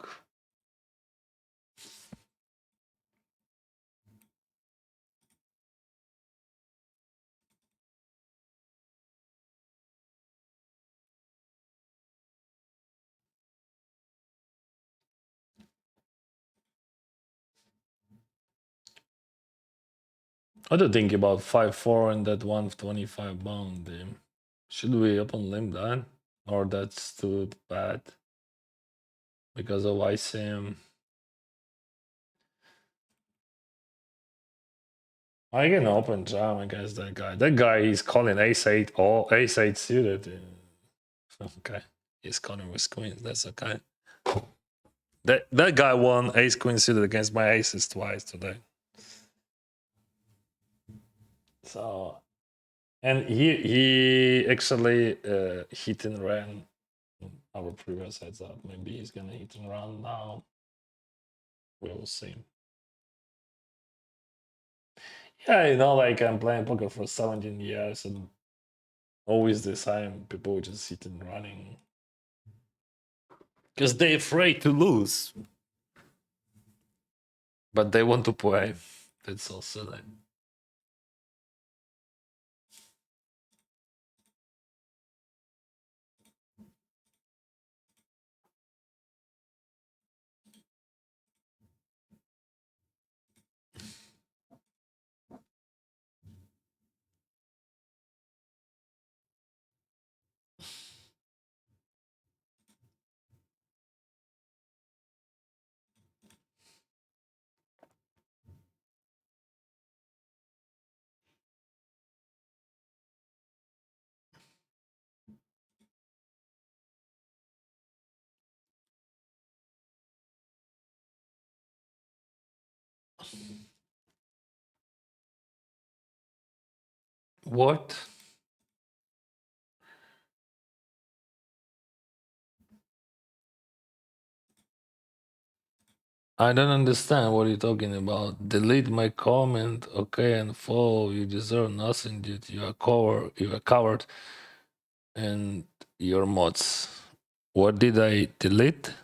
What do you think about 5-4 and that 125 bounty? Should we open limp that? Or that's too bad? Because of ICM. I can open jam against that guy. That guy is calling ace-8 or ace-8 suited. Okay. He's calling with queens. That's okay. That guy won ace queen suited against my aces twice today. So, and he actually hit and ran our previous heads up. Maybe he's gonna hit and run now. We will see. Yeah, you know, like I'm playing poker for 17 years and always the same people just hit and running because they're afraid to lose, but they want to play. That's also like. What? I don't understand what you're talking about. Delete my comment, okay, and follow. You deserve nothing, dude. You are coward. You are coward, and your mods. What did I delete?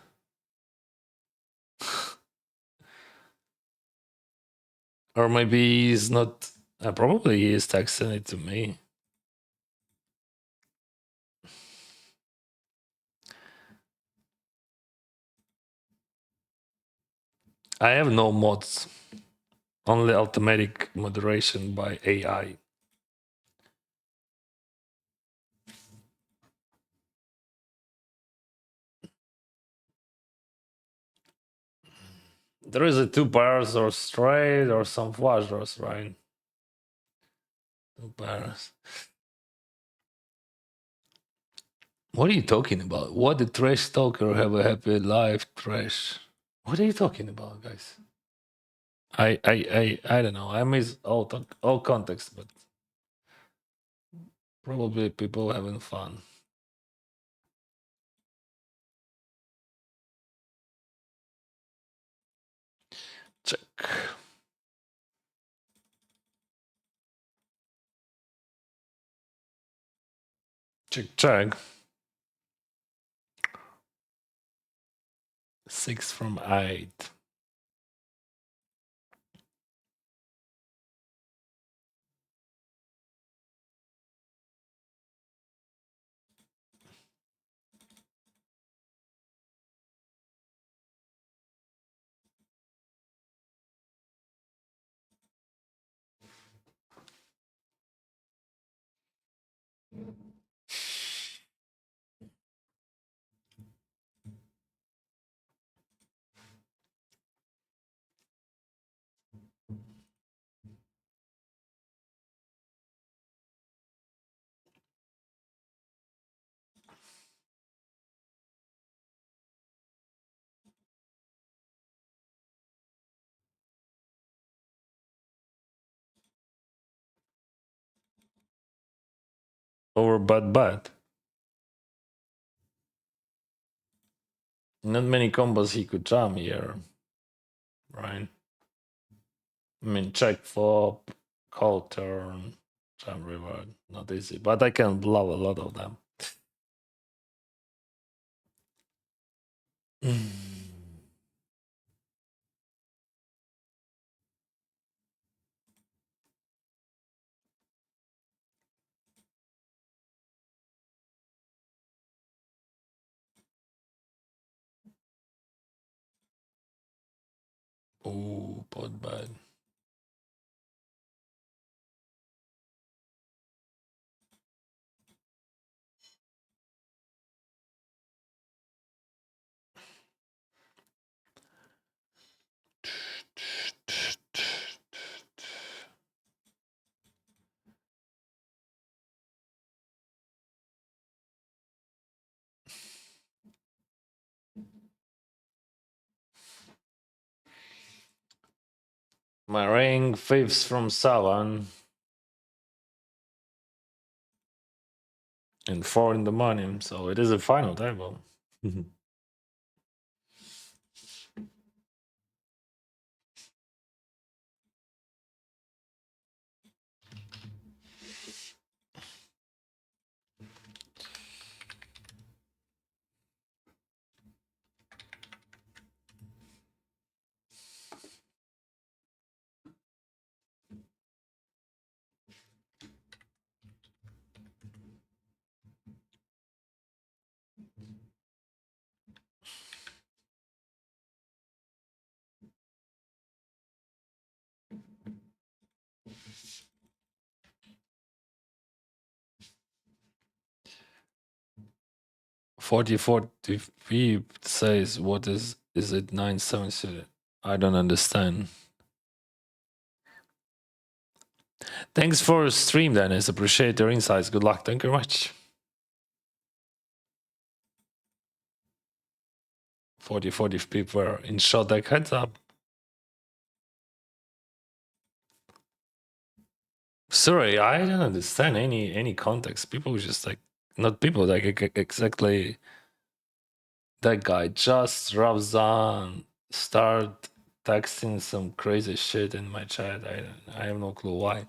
Or maybe he's not. Probably he is texting it to me. I have no mods. Only automatic moderation by AI. There is a 2 pairs or straight or some flush draws, right? 2 pairs. What are you talking about? What the trash talker have a happy life, trash? What are you talking about, guys? I don't know. I miss all context, but probably people having fun. Check. Check. 6 from 8. Over bad. Not many combos he could jam here, right? I mean, check flop, call turn, jam reward. Not easy, but I can love a lot of them. Ooh, pot bad. My ring, fifths from 7, and 4 in the money, so it is a final table. 40 says, what is it 9-7 suited? I don't understand. Thanks for stream, Dennis. Appreciate your insights. Good luck. Thank you very much. 40 people in Shortdeck. Heads up. Sorry, I don't understand any context. People just like not people like exactly that guy just Ravzan start texting some crazy shit in my chat. I have no clue why.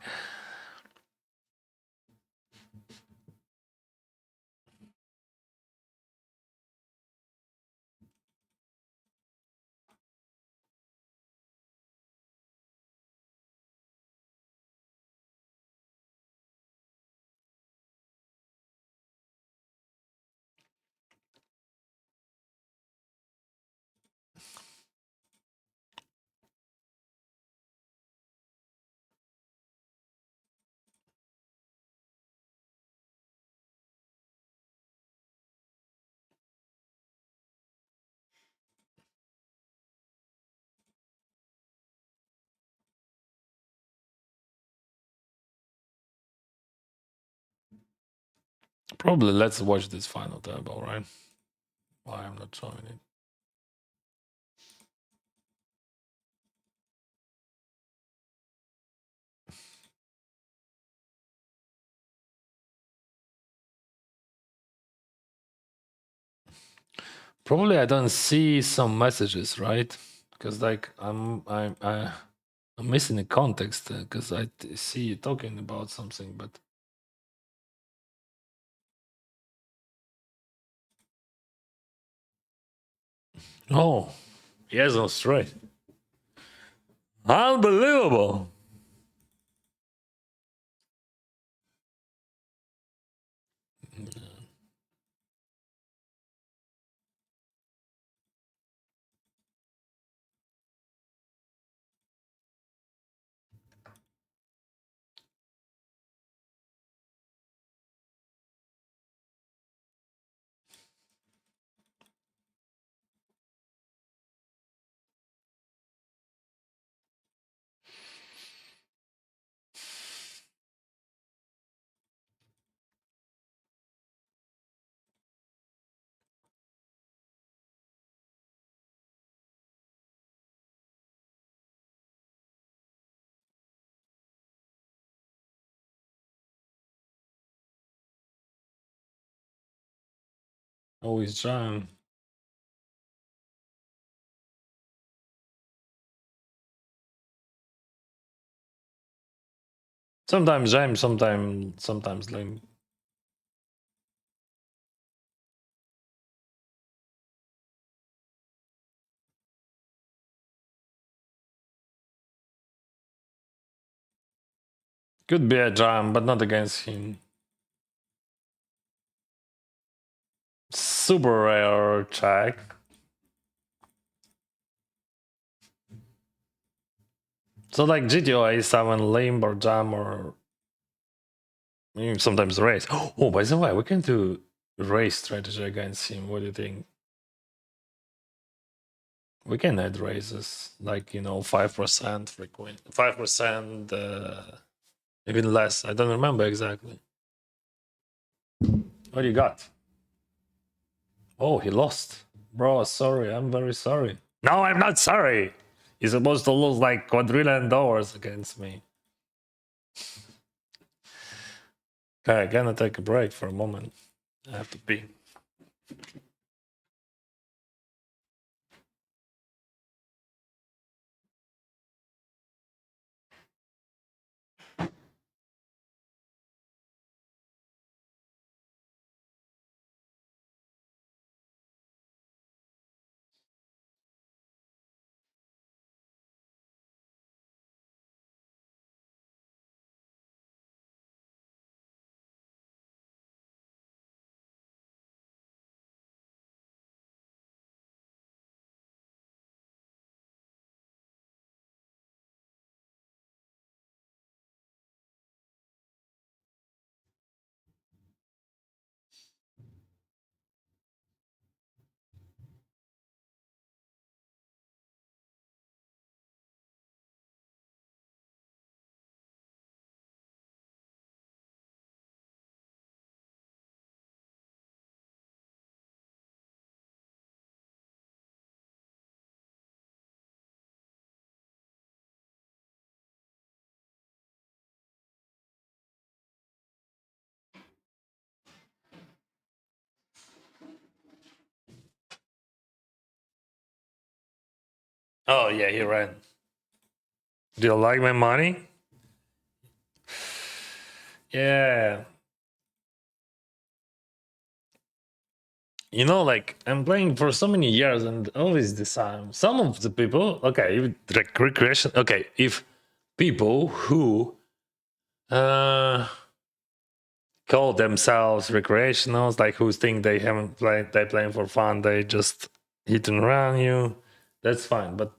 Probably let's watch this final turbo, right? Why I'm not showing it. Probably I don't see some messages, right? Because like I'm missing the context because see you talking about something, but oh, he has no straight. Unbelievable. Always trying. Sometimes James, sometimes lame. Could be a jam, but not against him. Super rare check. So like GTO A7 lame or jam or sometimes race. Oh, by the way, we can do race strategy against him. What do you think? We can add raises, like 5% frequent, 5%, even less. I don't remember exactly. What do you got? Oh, he lost, bro. Sorry, I'm very sorry. No, I'm not sorry. He's supposed to lose like $1,000,000 against me. Okay, I'm gonna take a break for a moment. I have to pee. Oh yeah, he ran. Do you like my money? Yeah. You know, like I'm playing for so many years and always the same. Some of the people, okay, if recreation, okay, if people who uh call themselves recreationals, like who think they haven't played, they playing for fun, they just hit and run you, that's fine. But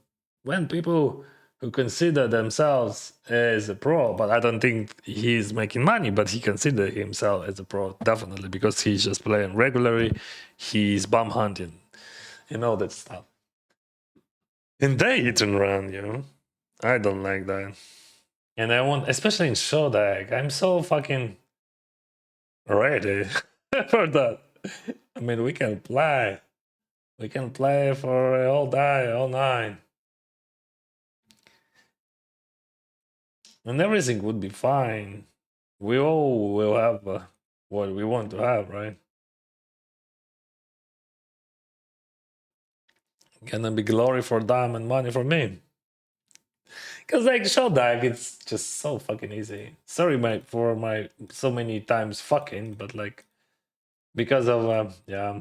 when people who consider themselves as a pro, but I don't think he's making money, but he consider himself as a pro definitely because he's just playing regularly, he's bum hunting, you know that stuff. And they hit and run, you know. I don't like that. And I want, especially in Shortdeck, I'm so fucking ready for that. I mean, we can play. We can play for all day, all night. And everything would be fine. We all will have what we want to have, right? Gonna be glory for them and money for me. Cause like Showdag, it's just so fucking easy. Sorry, my for my so many times fucking, but like because of yeah,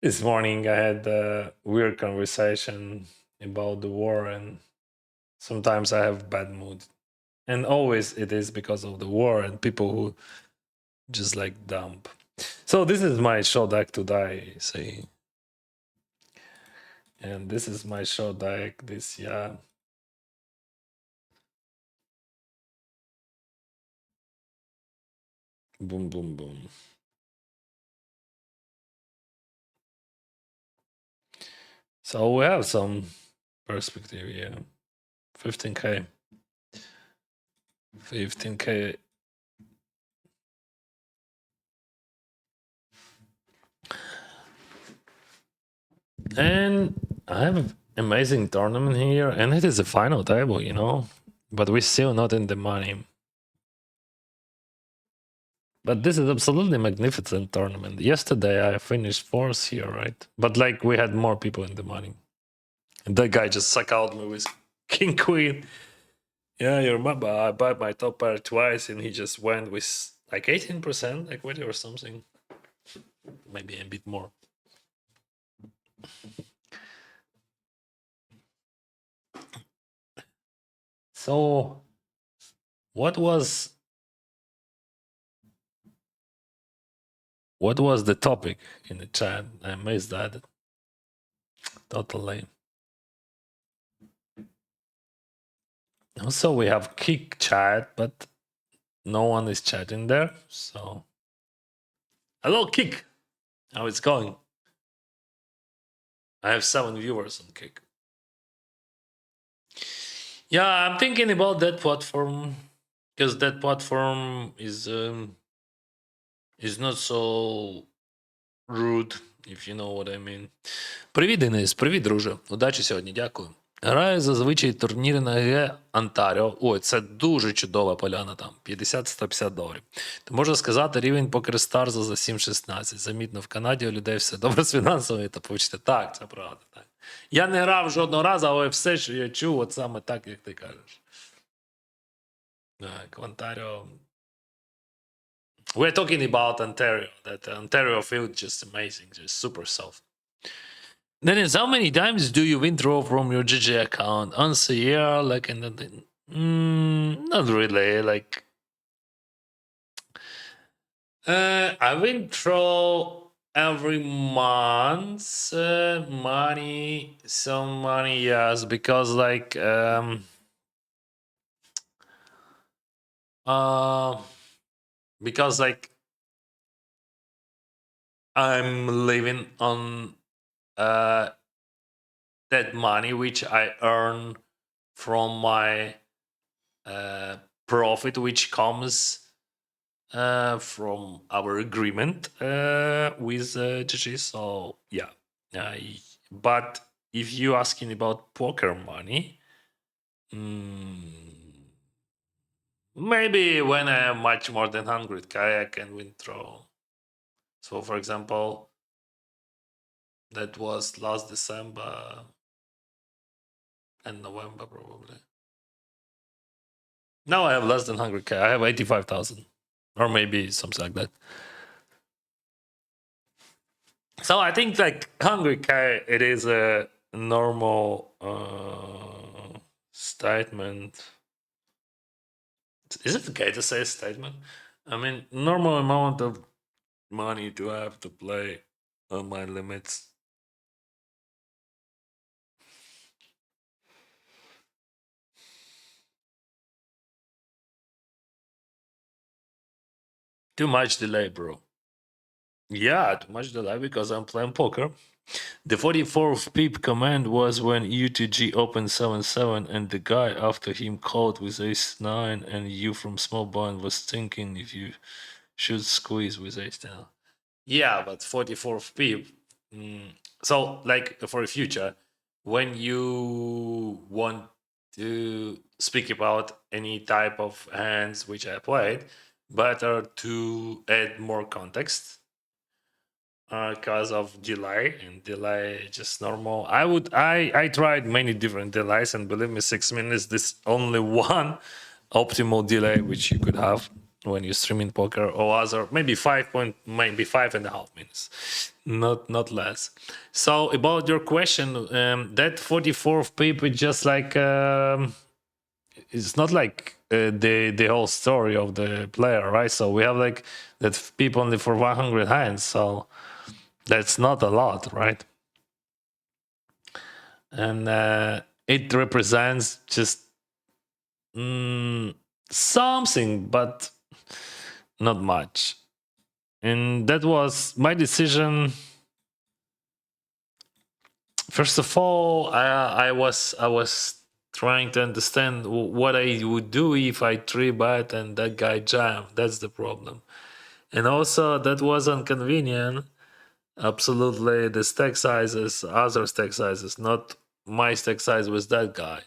this morning I had a weird conversation about the war, and sometimes I have bad mood, and always it is because of the war and people who just like dump. So this is my show deck to die, see, and this is my show deck. This yeah, boom, boom, boom. So we have some perspective, yeah. 15k, 15k. And I have an amazing tournament here, and it is a final table, you know, but we're still not in the money. But this is absolutely magnificent tournament. Yesterday I finished fourth here, right? But like we had more people in the money. And that guy just suck out me with King Queen. Yeah, you remember I bought my top pair twice and he just went with like 18% equity or something. Maybe a bit more. So what was the topic in the chat? I missed that totally. Also we have kick chat, but no one is chatting there. So hello kick. How it's going? I have 7 viewers on kick. Yeah, I'm thinking about that platform because that platform is not so rude, if you know what I mean. Привіт, Денис, привіт, друже. Удачі сьогодні, дякую. Граю зазвичай турніри на ГГ Онтаріо. Ой, це дуже чудова поляна там. 50-150 доларів. То можна сказати, рівень покерстарзу за 7-16. Замітно, в Канаді у людей все добре з фінансовою та почти. Так, це правда. Так. Я не грав жодного разу, але все, що я чув, от саме так, як ти кажеш. Так, Ontario. We're talking about Ontario. That Ontario field just amazing, just super soft. Dennis, how many times do you withdraw from your GG account? Once a year, like in the not really. Like I withdraw every month money, some money, yes, because like because like I'm living on that money which I earn from my profit, which comes from our agreement with GG. So yeah, but if you asking about poker money, maybe when I am much more than 100k, I can withdraw. So for example, that was last December. And November probably. Now I have less than 100k. I have 85,000, or maybe something like that. So I think like 100k, it is a normal statement. Is it okay to say statement? I mean, normal amount of money to have to play on my limits. Too much delay, bro. Yeah, too much delay because I'm playing poker. The 44th peep command was when U2G opened 7-7 and the guy after him called with ace 9 and you from small blind was thinking if you should squeeze with ace 10. Yeah, but 44th peep. So, like for the future, when you want to speak about any type of hands which I played, better to add more context because of delay, and delay just normal. I tried many different delays, and believe me, 6 minutes this only one optimal delay which you could have when you stream in poker, or other maybe 5.5 minutes, not less. So about your question, that 44th paper just like it's not like the whole story of the player, right? So we have like that people only for 100 hands, so that's not a lot, right? And it represents just something, but not much. And that was my decision. First of all, I was trying to understand what I would do if I three bet and that guy jammed. That's the problem. And also that was inconvenient. Absolutely, the stack sizes, other stack sizes, not my stack size with that guy.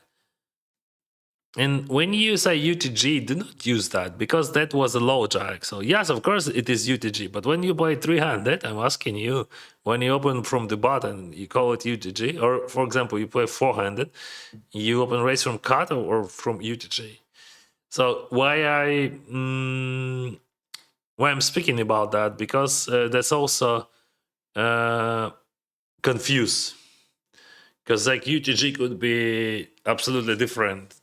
And when you say UTG, do not use that because that was a low jack. So yes, of course it is UTG. But when you play 300, I'm asking you, when you open from the button, you call it UTG, or for example, you play 400, you open raise from cut or from UTG. So why I'm speaking about that, because that's also confused, because like UTG could be absolutely different,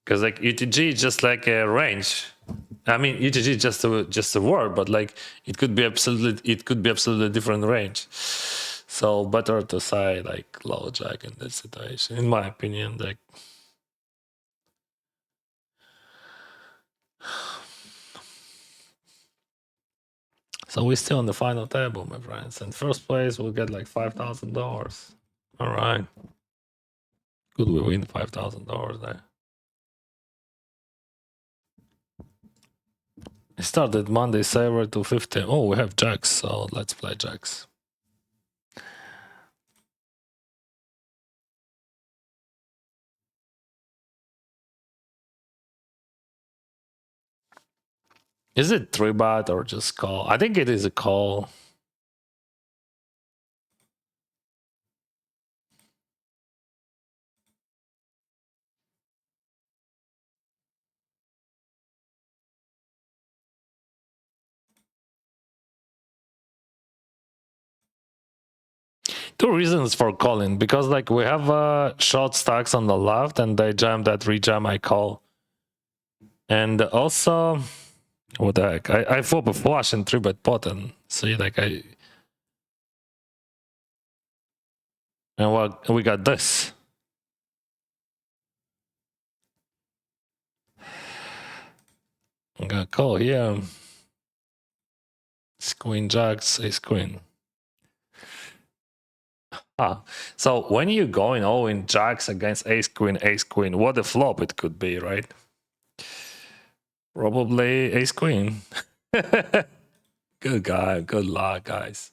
because like UTG is just like a range. I mean, UTG is just a word, but like it could be absolutely different range. So better to say like low jack in that situation, in my opinion. Like, so we're still on the final table, my friends. And first place will get like $5,000. All right, could we win $5,000 there? It started Monday saver to 50. Oh, we have jacks, so let's play jacks. Is it 3-bet or just call? I think it is a call. Two reasons for calling, because like we have short stacks on the left and they jam that rejam I call. And also, what the heck? I flop a flush and 3-bet pot and see like and what we got this. I'm gonna call here. It's queen jacks, ace queen. So when you're going all in jacks against ace queen, what a flop it could be, right? Probably ace queen. Good guy, good luck, guys.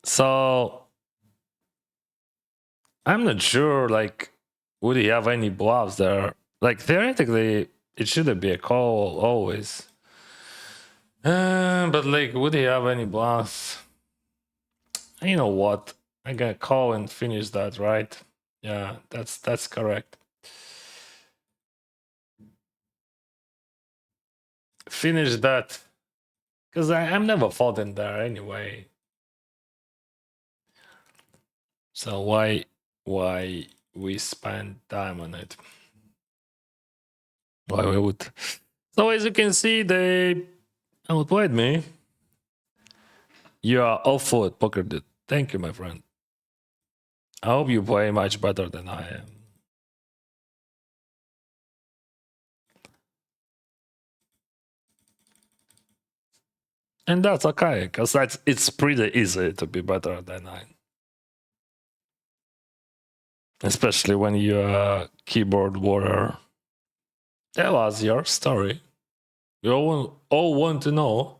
So I'm not sure, like, would he have any bluffs there? Like, theoretically, it shouldn't be a call always. But, like, would he have any bluffs? You know what? I gotta call and finish that, right? Yeah, that's correct. Finish that. Because I'm never folding there anyway. So why we spend time on it? Why we would? So as you can see, they outplayed me. You are awful at poker, dude. Thank you, my friend. I hope you play much better than I am. And that's okay, because it's pretty easy to be better than I. Especially when you're a keyboard warrior. Tell us your story. We all want to know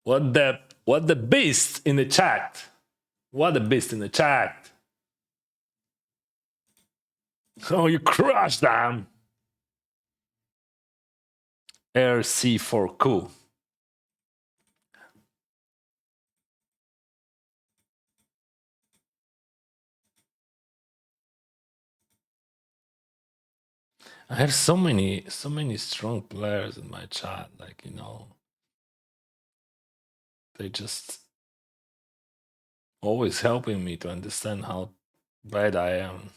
what the beast in the chat. What the beast in the chat. Oh, you crushed them. RC4Q. I have so many strong players in my chat. Like, they just always helping me to understand how bad I am.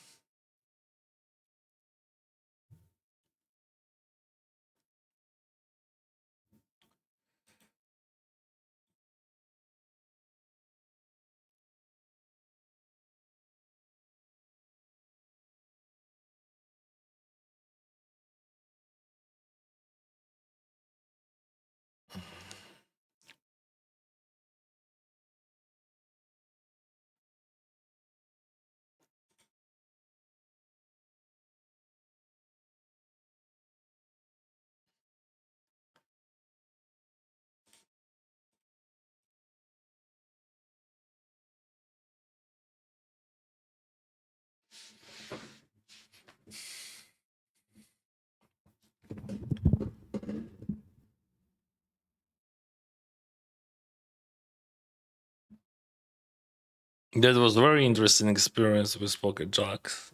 That was very interesting experience with Pocket Jacks.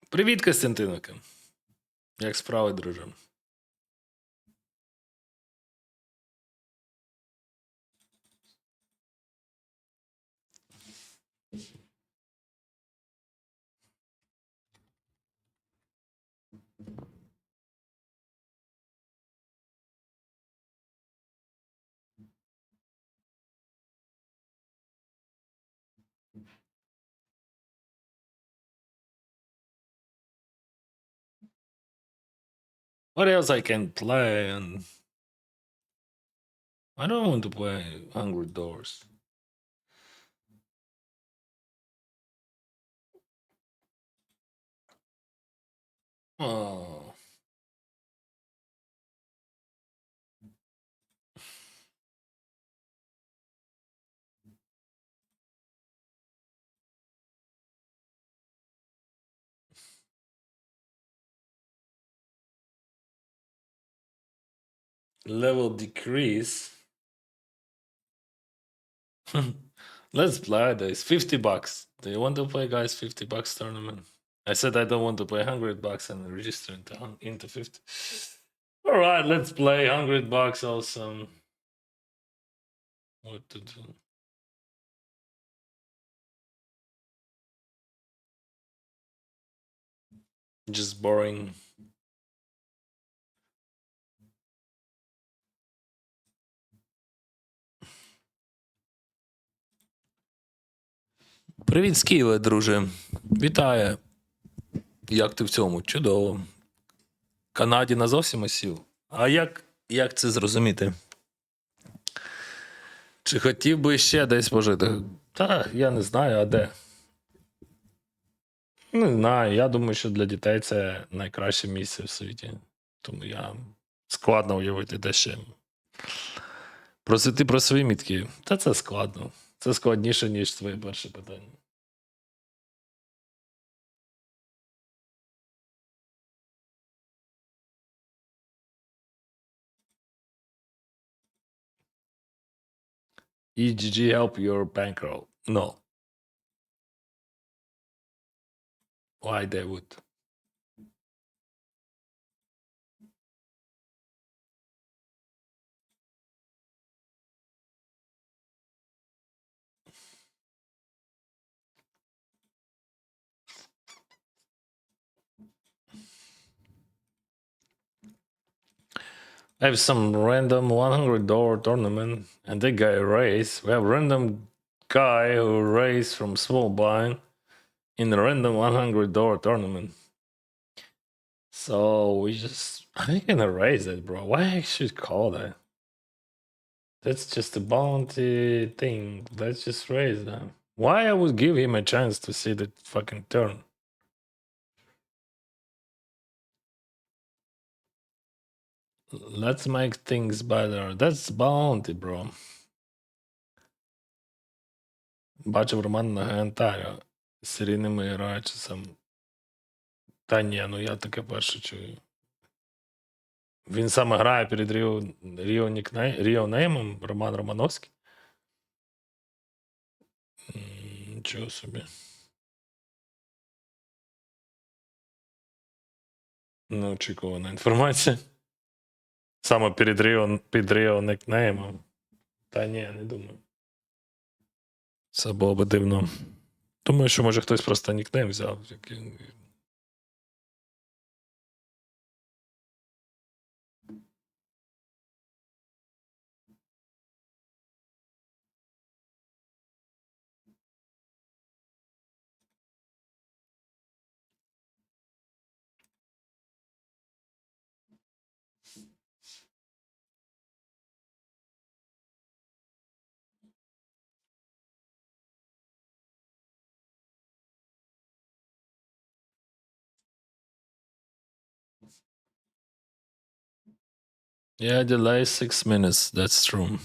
Привіт, Костянтинике. Як справи, друже? What else I can play? And I don't want to play Hungry Doors. Oh. Level decrease. Let's play this. $50. Do you want to play, guys? $50 tournament. I said I don't want to play $100 and register into 50. All right, let's play $100. Awesome. What to do? Just boring. Привіт, Скіле, друже. Вітаю. Як ти в цьому? Чудово. В Канаді не зовсім осів. А як це зрозуміти? Чи хотів би ще десь пожити? Та, я не знаю, а де. Не знаю, я думаю, що для дітей це найкраще місце в світі. Тому я складно уявити де ще. Просити про свої мітки. Та це складно. Це складніше, ніж твоє перше питання. EGG help your bankroll? No. Why they would? I have some random $100 tournament and that guy raised. We have random guy who raised from small blind in a random $100 tournament. So we just, I gonna raise it, bro. Why I should call that? That's just a bounty thing. Let's just raise them. Why I would give him a chance to see the fucking turn? Let's make things better. That's bounty, bro. Бачив Роман на Гентарі з серійними граючим. Та ні, ну я таке перше чую. Він саме грає перед Ріо Неймом, Роман Романовський. Нічого собі. Неочікувана інформація. Саме під Ріо Неймом. Та ні, не думаю. Це було би дивно. Думаю, що може хтось просто нікнейм взяв. Yeah, delay 6 minutes. That's true.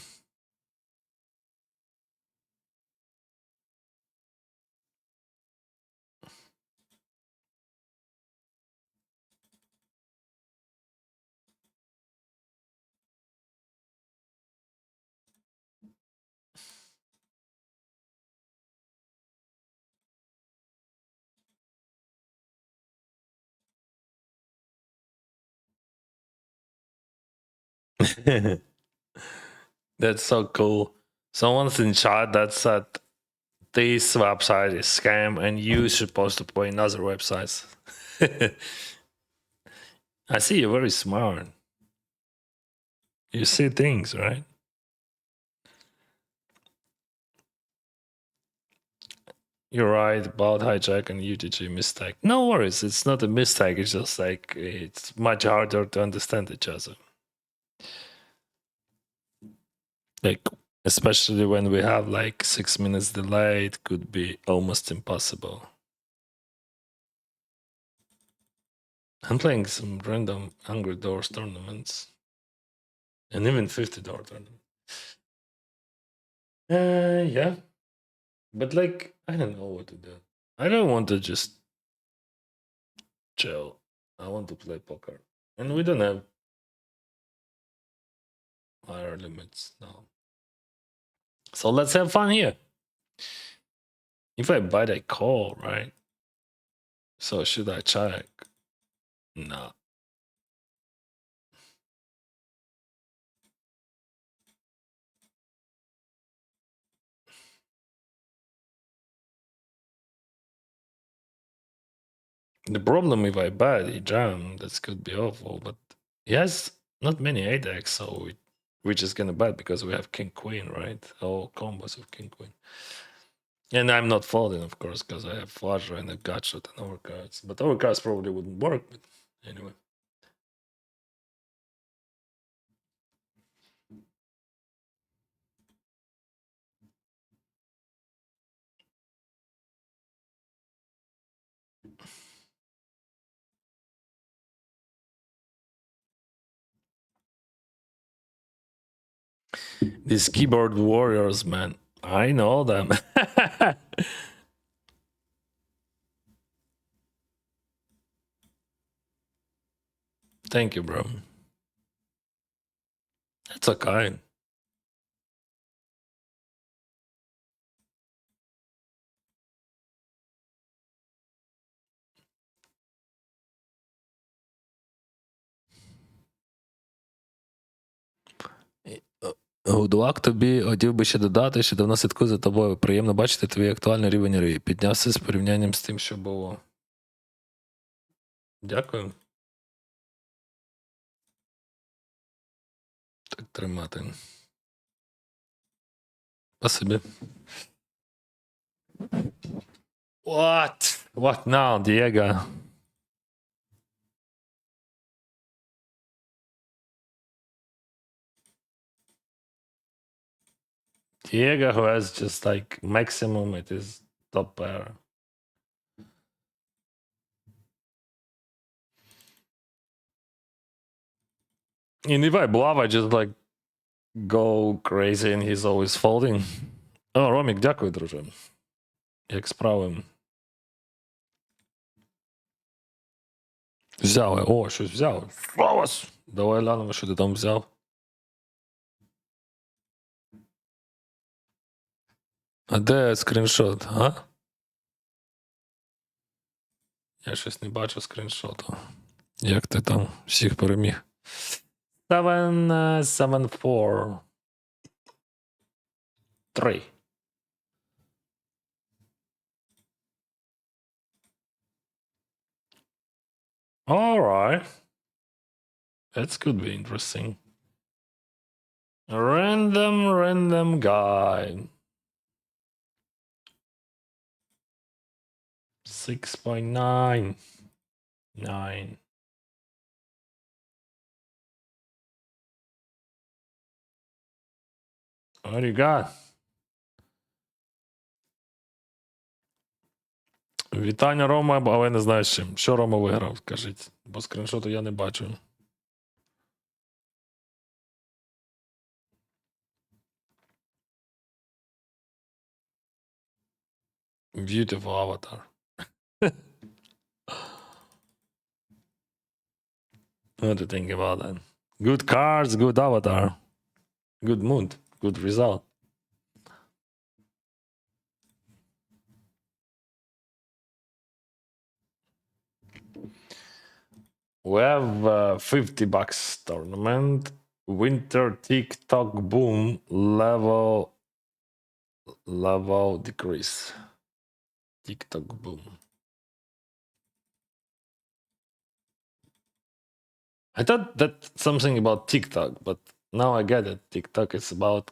That's so cool. Someone's in chat that said this website is scam and you supposed to play in other websites. I see you're very smart. You see things, right? You're right about hijack and UTG mistake. No worries, it's not a mistake. It's just like it's much harder to understand each other. Like, especially when we have like 6 minutes delay, it could be almost impossible. I'm playing some random $100 tournaments and even $50 tournaments. Yeah, but like I don't know what to do. I don't want to just chill. I want to play poker, and we don't have higher limits now. So let's have fun here. If I bite, I call, right? So should I check? No. The problem if I bet, he jam, that could be awful, but he has not many 8x, so we're just gonna bet because we have king queen, right? All combos of king queen. And I'm not folding, of course, because I have flusher and a gutshot and overcards. But overcards probably wouldn't work, but anyway. These keyboard warriors, man. I know them. Thank you, bro. That's okay. Гудуак тобі хотів би ще додати, що давно слідкую за тобою. Приємно бачити твій актуальний рівень гри. Піднявся з порівнянням з тим, що було. Дякую. Так тримати. Спасибі. What? What now, Diego? Diego, who has just like maximum, it is top pair. And if I bluff, I just like go crazy and he's always folding. О, Ромік, дякую, друже. Як справи? Взяли. О, щось взяли. Флавас! Давай глянемо, що ти там взяв. А де скріншот, а? Я щось не бачу скріншоту. Як ти там всіх переміг? 7-4. 3. Alright. That could be interesting. Random guy. 6.9. 9. What do you got? Вітання, Рома, але не знаю з чим. Що Рома виграв, скажіть. Бо скріншоту я не бачу. Beautiful avatar. What do you think about that? Good cards, good avatar. Good mood, good result. We have a 50 bucks tournament. Winter TikTok boom level decrease. TikTok boom. I thought that something about TikTok, but now I get it. TikTok is about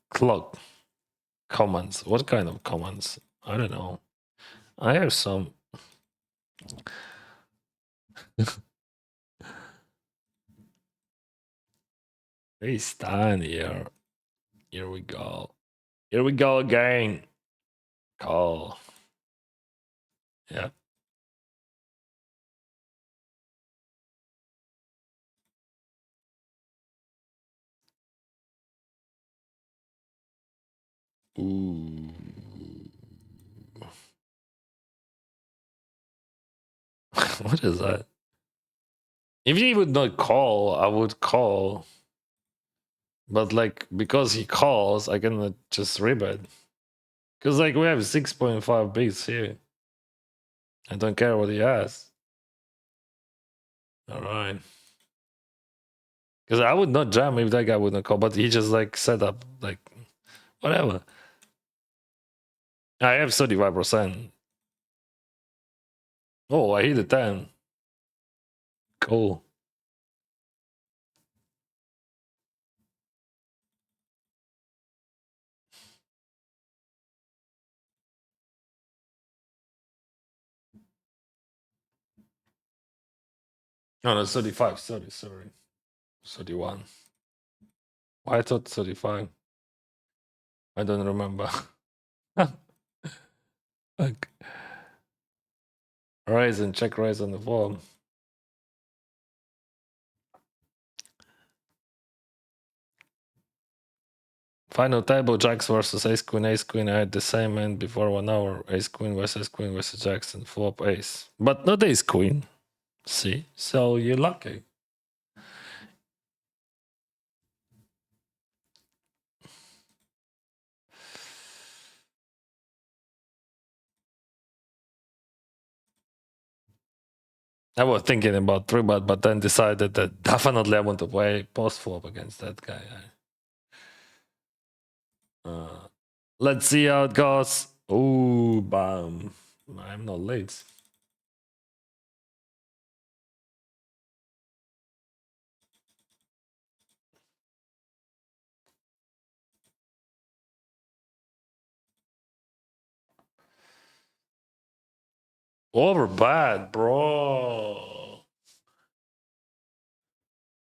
clock comments. What kind of comments? I don't know. I have some. It's done here. Here we go. Here we go again. Call. Yeah. Ooh. What is that? If he would not call, I would call. But like because he calls, I cannot just rebet. Because like we have 6.5 bigs here. I don't care what he has. Alright. Because I would not jam if that guy would not call, but he just like set up like whatever. I have 35%. Oh, I hit a 10. Cool. No, no, 35. Sorry. 31. Why I thought 35? I don't remember. Like, raise and check raise on the form. Final table, Jacks versus Ace Queen. Ace Queen, I had the same end before 1 hour. Ace Queen versus Jacks and flop Ace. But not Ace Queen. See? So you're lucky. I was thinking about 3-bet, but then decided that definitely I want to play post flop against that guy. Let's see how it goes. Oh, bam. I'm not late. Over bad, bro.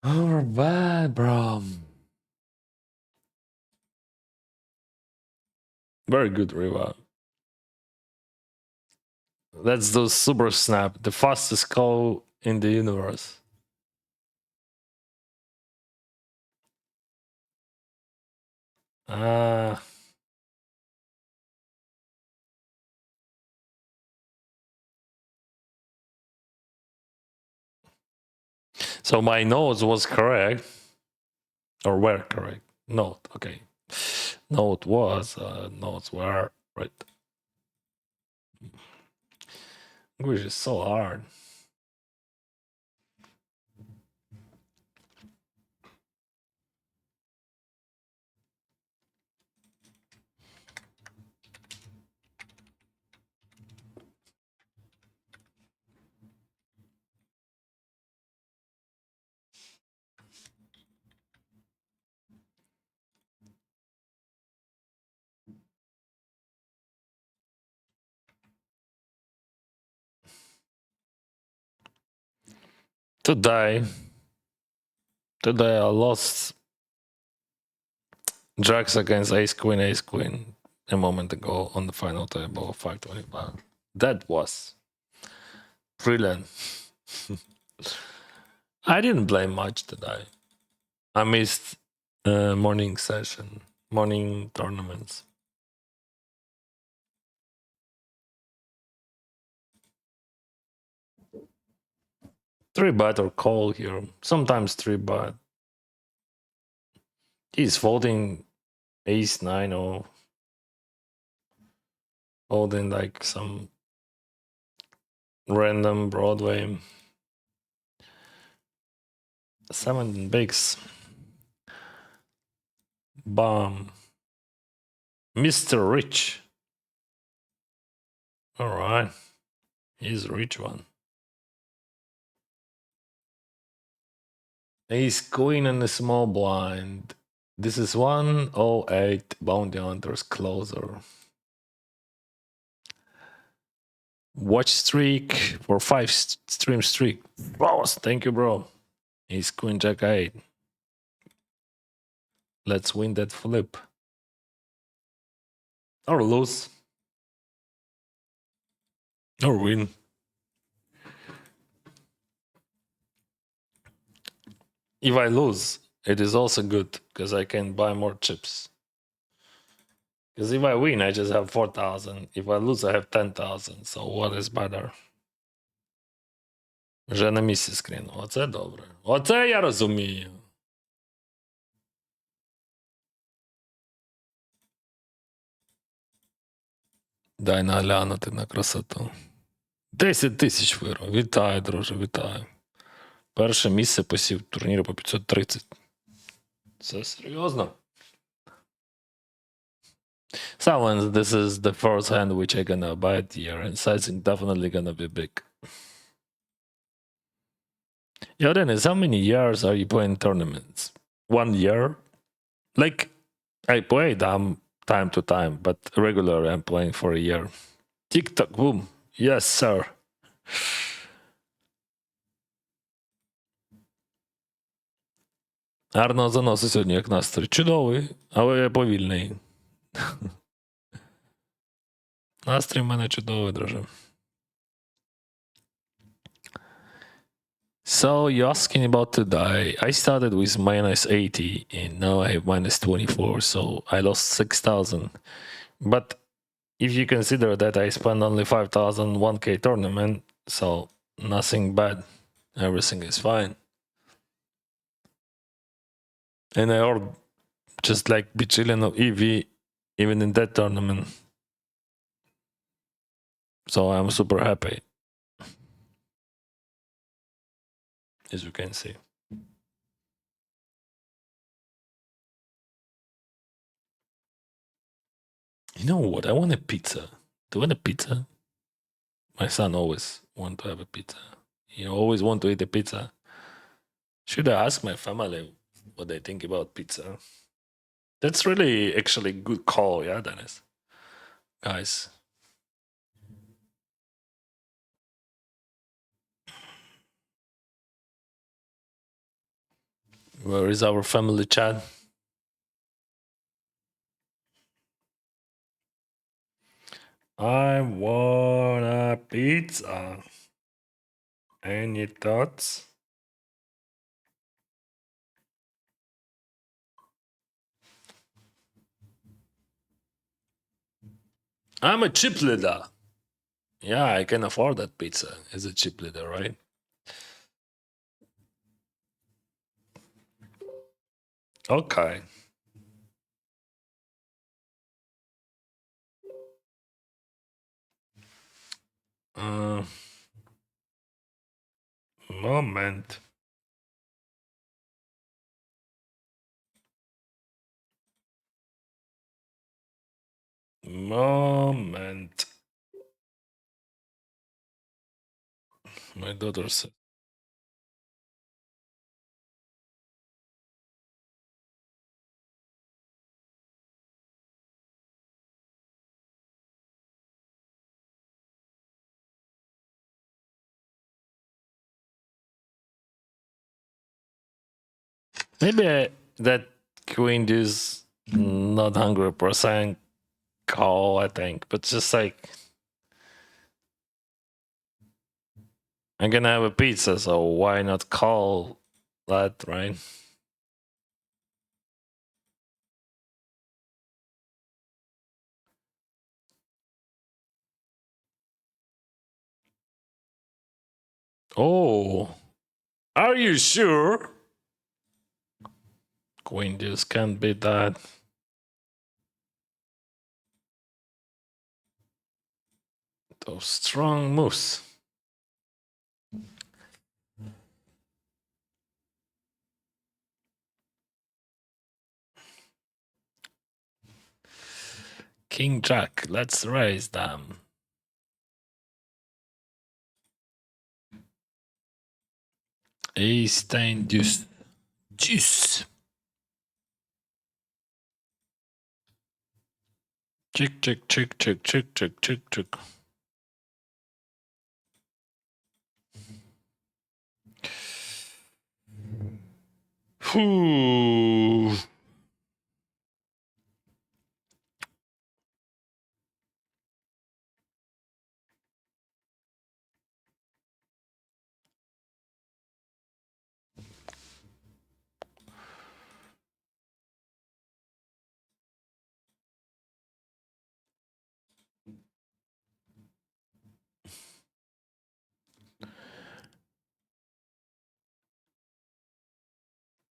Over bad, bro. Very good rebound. Let's do super snap, the fastest call in the universe. Ah. So my notes was correct. Or were correct. Note, okay. Note was, notes were right. English is so hard. Today I lost jacks against ace queen a moment ago on the final table of 525. That was brilliant. I didn't play much today. I missed morning session, morning tournaments. Three bet or call here. Sometimes three bet. He's folding ace nine or holding like some random Broadway. 7 bigs. Bomb. Mr. Rich. Alright. He's a rich one. Ace queen and a small blind. This is 108 bounty hunters closer. Watch streak for 5 stream streak. Boss, thank you, bro. Ace queen jack 8. Let's win that flip. Or lose. Or win. If I lose, it is also good because I can buy more chips. Because if I win, I just have 4,000. If I lose, I have 10,000. So what is better? Вже на місці скріну. Оце добре. Оце я розумію. Дай наглянути на красоту. 10 тисяч вирвав. Вітаю, друже, вітаю. Перше місце посів турніру по 530. Це серйозно. Someone, this is the first hand which I gonna bet here, and sizing definitely gonna be big. Yo, Dennis, how many years are you playing tournaments? 1 year? Like, I play them time to time, but regularly I'm playing for a year. TikTok, boom. Yes, sir. Гарного заносу сьогодні, як настрій. Чудовий, але я повільний. Настрій в мене чудовий, друже. So you're asking about today. I started with minus 80 and now I have minus 24, so I lost 6,000. But if you consider that I spent only 5,000 1K tournament, so nothing bad. Everything is fine. And I earned just like bajillion of EV even in that tournament. So I'm super happy, as you can see. You know what? I want a pizza. Do you want a pizza? My son always want to have a pizza. He always want to eat a pizza. Should I ask my family what they think about pizza? That's really actually good call, yeah, Dennis. Guys. Where is our family chat? I want a pizza. Any thoughts? I'm a chip leader. Yeah, I can afford that pizza as a chip leader, right? Okay. Uh, moment. Moment. My daughter said. Maybe that Queen is not 100% call, I think, but just like I'm gonna have a pizza, so why not call that, right? Oh, are you sure? Queen just can't beat that. Those strong moves. King Jack, let's raise them. Ace 10 deuce. Deuce. Check, check, check, check, check, check, check, check. Whew.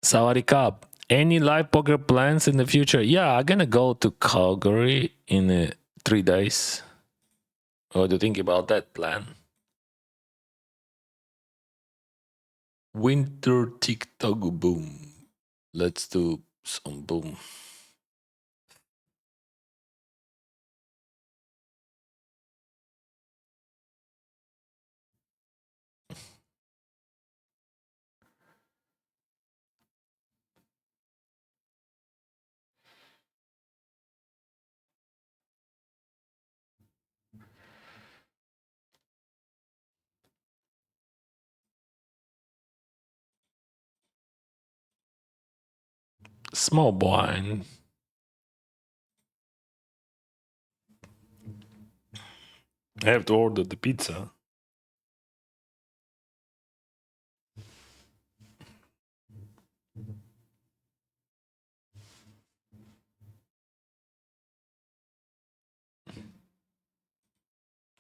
Sawadee Cup. Any live poker plans in the future? Yeah, I'm gonna go to Calgary in 3 days. What do you think about that plan? Winter TikTok boom. Let's do some boom. Small blind. I have to order the pizza.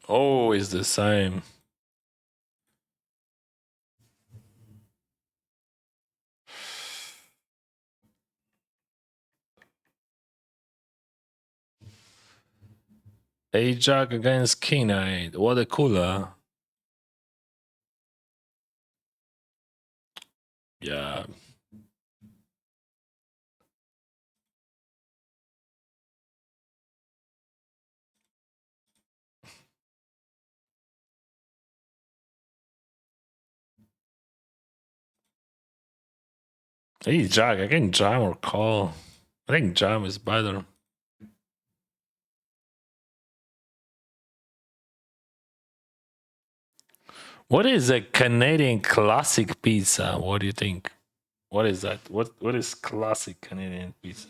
Oh, it's the same. Ajax against King 8. What a cooler. Yeah. Hey, Jack, I can jam or call. I think jam is better. What is a Canadian classic pizza? What do you think? What is that? What is classic Canadian pizza?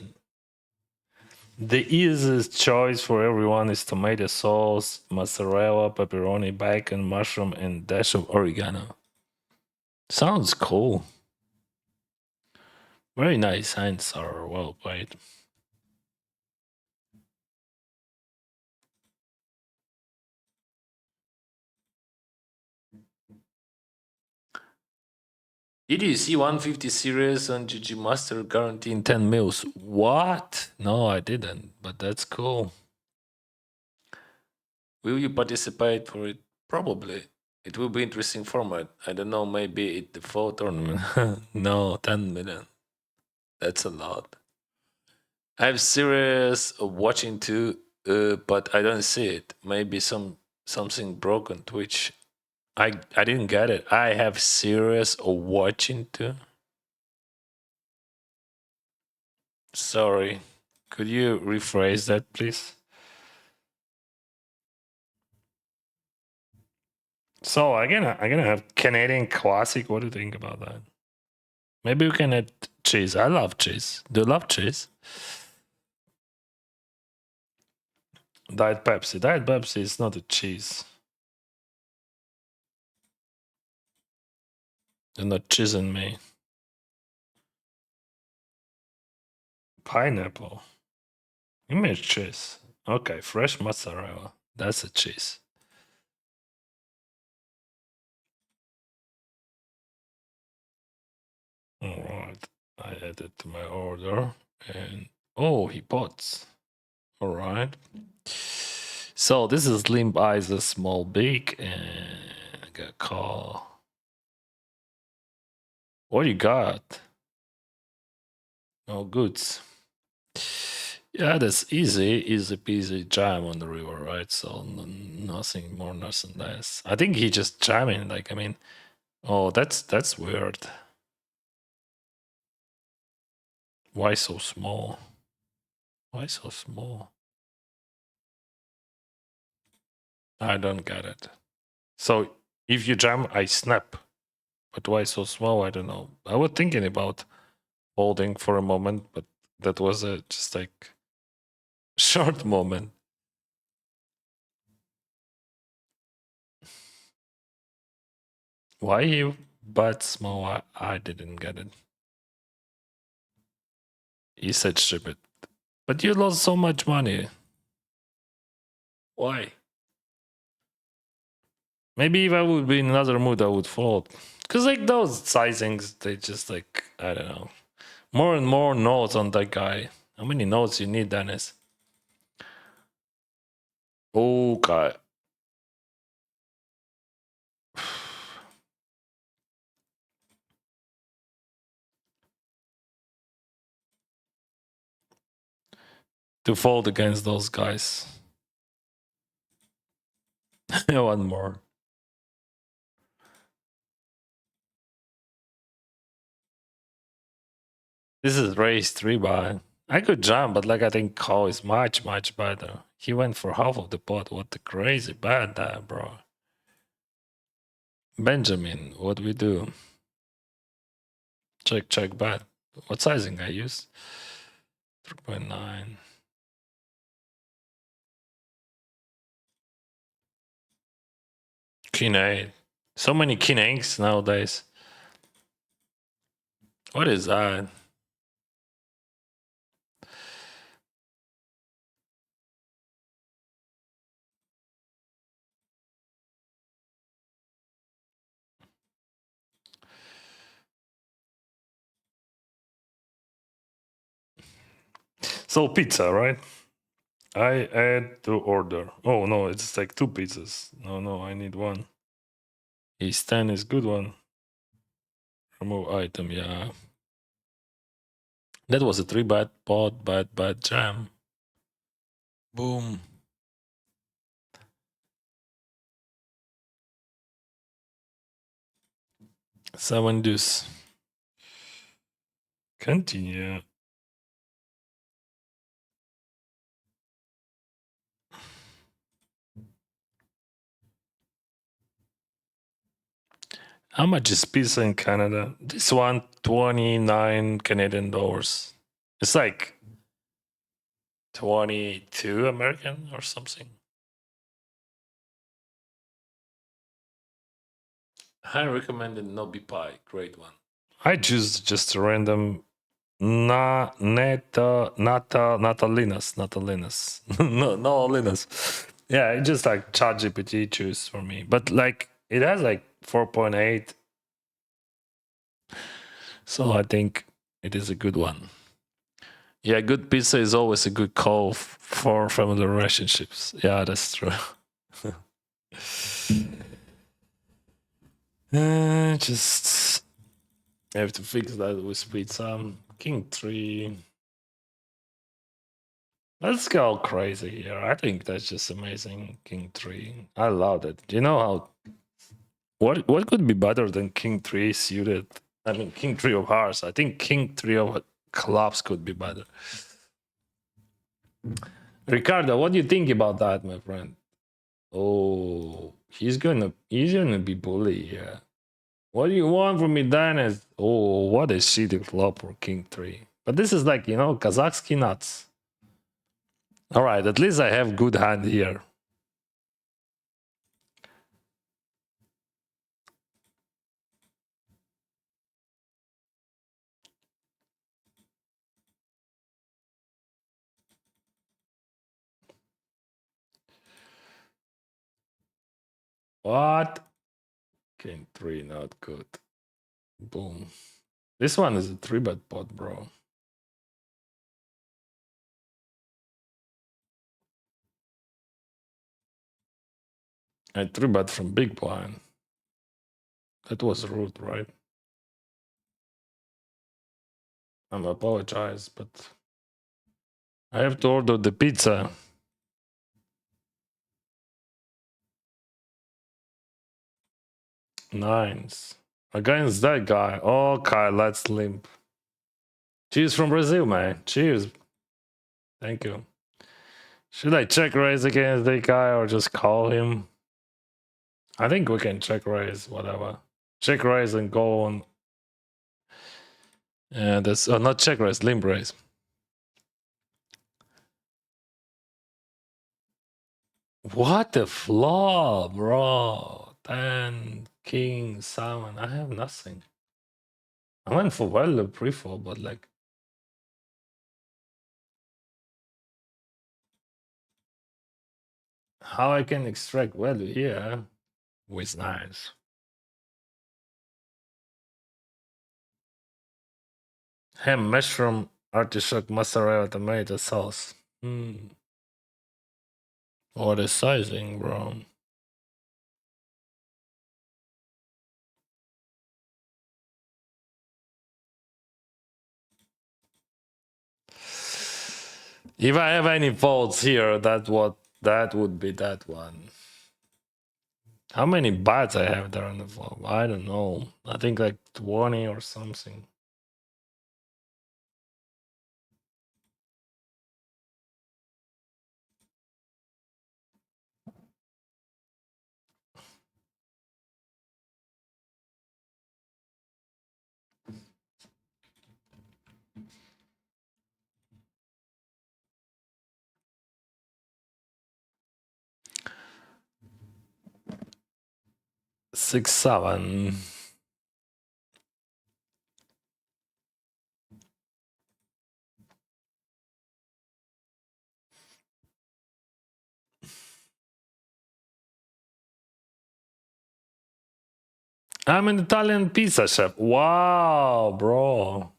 The easiest choice for everyone is tomato sauce, mozzarella, pepperoni, bacon, mushroom, and dash of oregano. Sounds cool. Very nice. Hands are well played. Did you see 150 series on GG Master guaranteeing 10 mils? What? No, I didn't, but that's cool. Will you participate for it? Probably. It will be interesting format. I don't know, maybe it the fall tournament. No, 10 million. That's a lot. I have series of watching too, but I don't see it. Maybe something broke on Twitch. I didn't get it. I have series of watching too. Sorry. Could you rephrase that, please? So I'm gonna have Canadian classic. What do you think about that? Maybe we can add cheese. I love cheese. Do you love cheese? Diet Pepsi. Diet Pepsi is not a cheese. You're not cheesing me. Pineapple. Image cheese. Okay, fresh mozzarella. That's a cheese. All right. I added to my order. And oh, he pots. All right. So this is limp eyes, a small beak, and I got a call. What you got? No goods. Yeah, that's easy peasy jam on the river, right? So nothing more, nothing less. I think he just jamming. Like, I mean, oh, that's weird. Why so small? Why so small? I don't get it. So if you jam, I snap. But why so small? I don't know. I was thinking about holding for a moment, but that was a just like short moment. Why you but small? I didn't get it. He said stupid. But you lost so much money. Why? Maybe if I would be in another mood, I would fold. Cause like those sizings, they just like I don't know. More and more notes on that guy. How many notes you need, Dennis? Okay. To fold against those guys. One more. This is race 3 by. I could jump, but like I think Cole is much better. He went for half of the pot. What the crazy bad that, bro. Benjamin, what we do? Check bad. What sizing I use? 3.9. King 8. So many king 8s nowadays. What is that? So pizza, right? I add to order. Oh no, it's like 2 pizzas. No, I need one. His 10 is good one. Remove item, yeah. That was a 3 bad pot, bad jam. Boom. 7 deuce. Continue. How much is pizza in Canada? This one, 29 Canadian dollars. It's like 22 American or something. I recommended Nobi Pie. Great one. I choose just a random Natalinas. No Linus. Yeah, it just like ChatGPT choose for me. But like it has like 4.8. So I think it is a good one. Yeah, good pizza is always a good call for family relationships. Yeah, that's true. Just have to fix that with pizza. King 3. Let's go crazy here. I think that's just amazing. King 3. I love it. You know how what could be better than King 3 suited? I mean King 3 of hearts. I think King 3 of clubs could be better. Ricardo, what do you think about that, my friend? Oh, he's gonna be bully here. What do you want from me, Dennis? Oh, what a shitty flop for King 3. But this is like, Kazakhsky nuts. Alright, at least I have good hand here. What? King 3, not good. Boom. This one is a 3-bet pot, bro. I 3-bet from big blind. That was rude, right? I apologize, but I have to order the pizza. Nines. Against that guy. Okay, let's limp. Cheers from Brazil, man. Cheers. Thank you. Should I check raise against that guy or just call him? I think we can check raise, whatever. Check raise and go on. Yeah, that's not check raise, limp raise. What a flop, bro. 10, king, 7. I have nothing. I went for value pre-flop, but like. How I can extract value here with nines. Ham, mushroom, artichoke, mozzarella, tomato sauce. What a sizing, bro. If I have any faults here, that would be that one. How many bats I have there on the flop? I don't know. I think like 20 or something. Six, 7. I'm an Italian pizza chef. Wow, bro.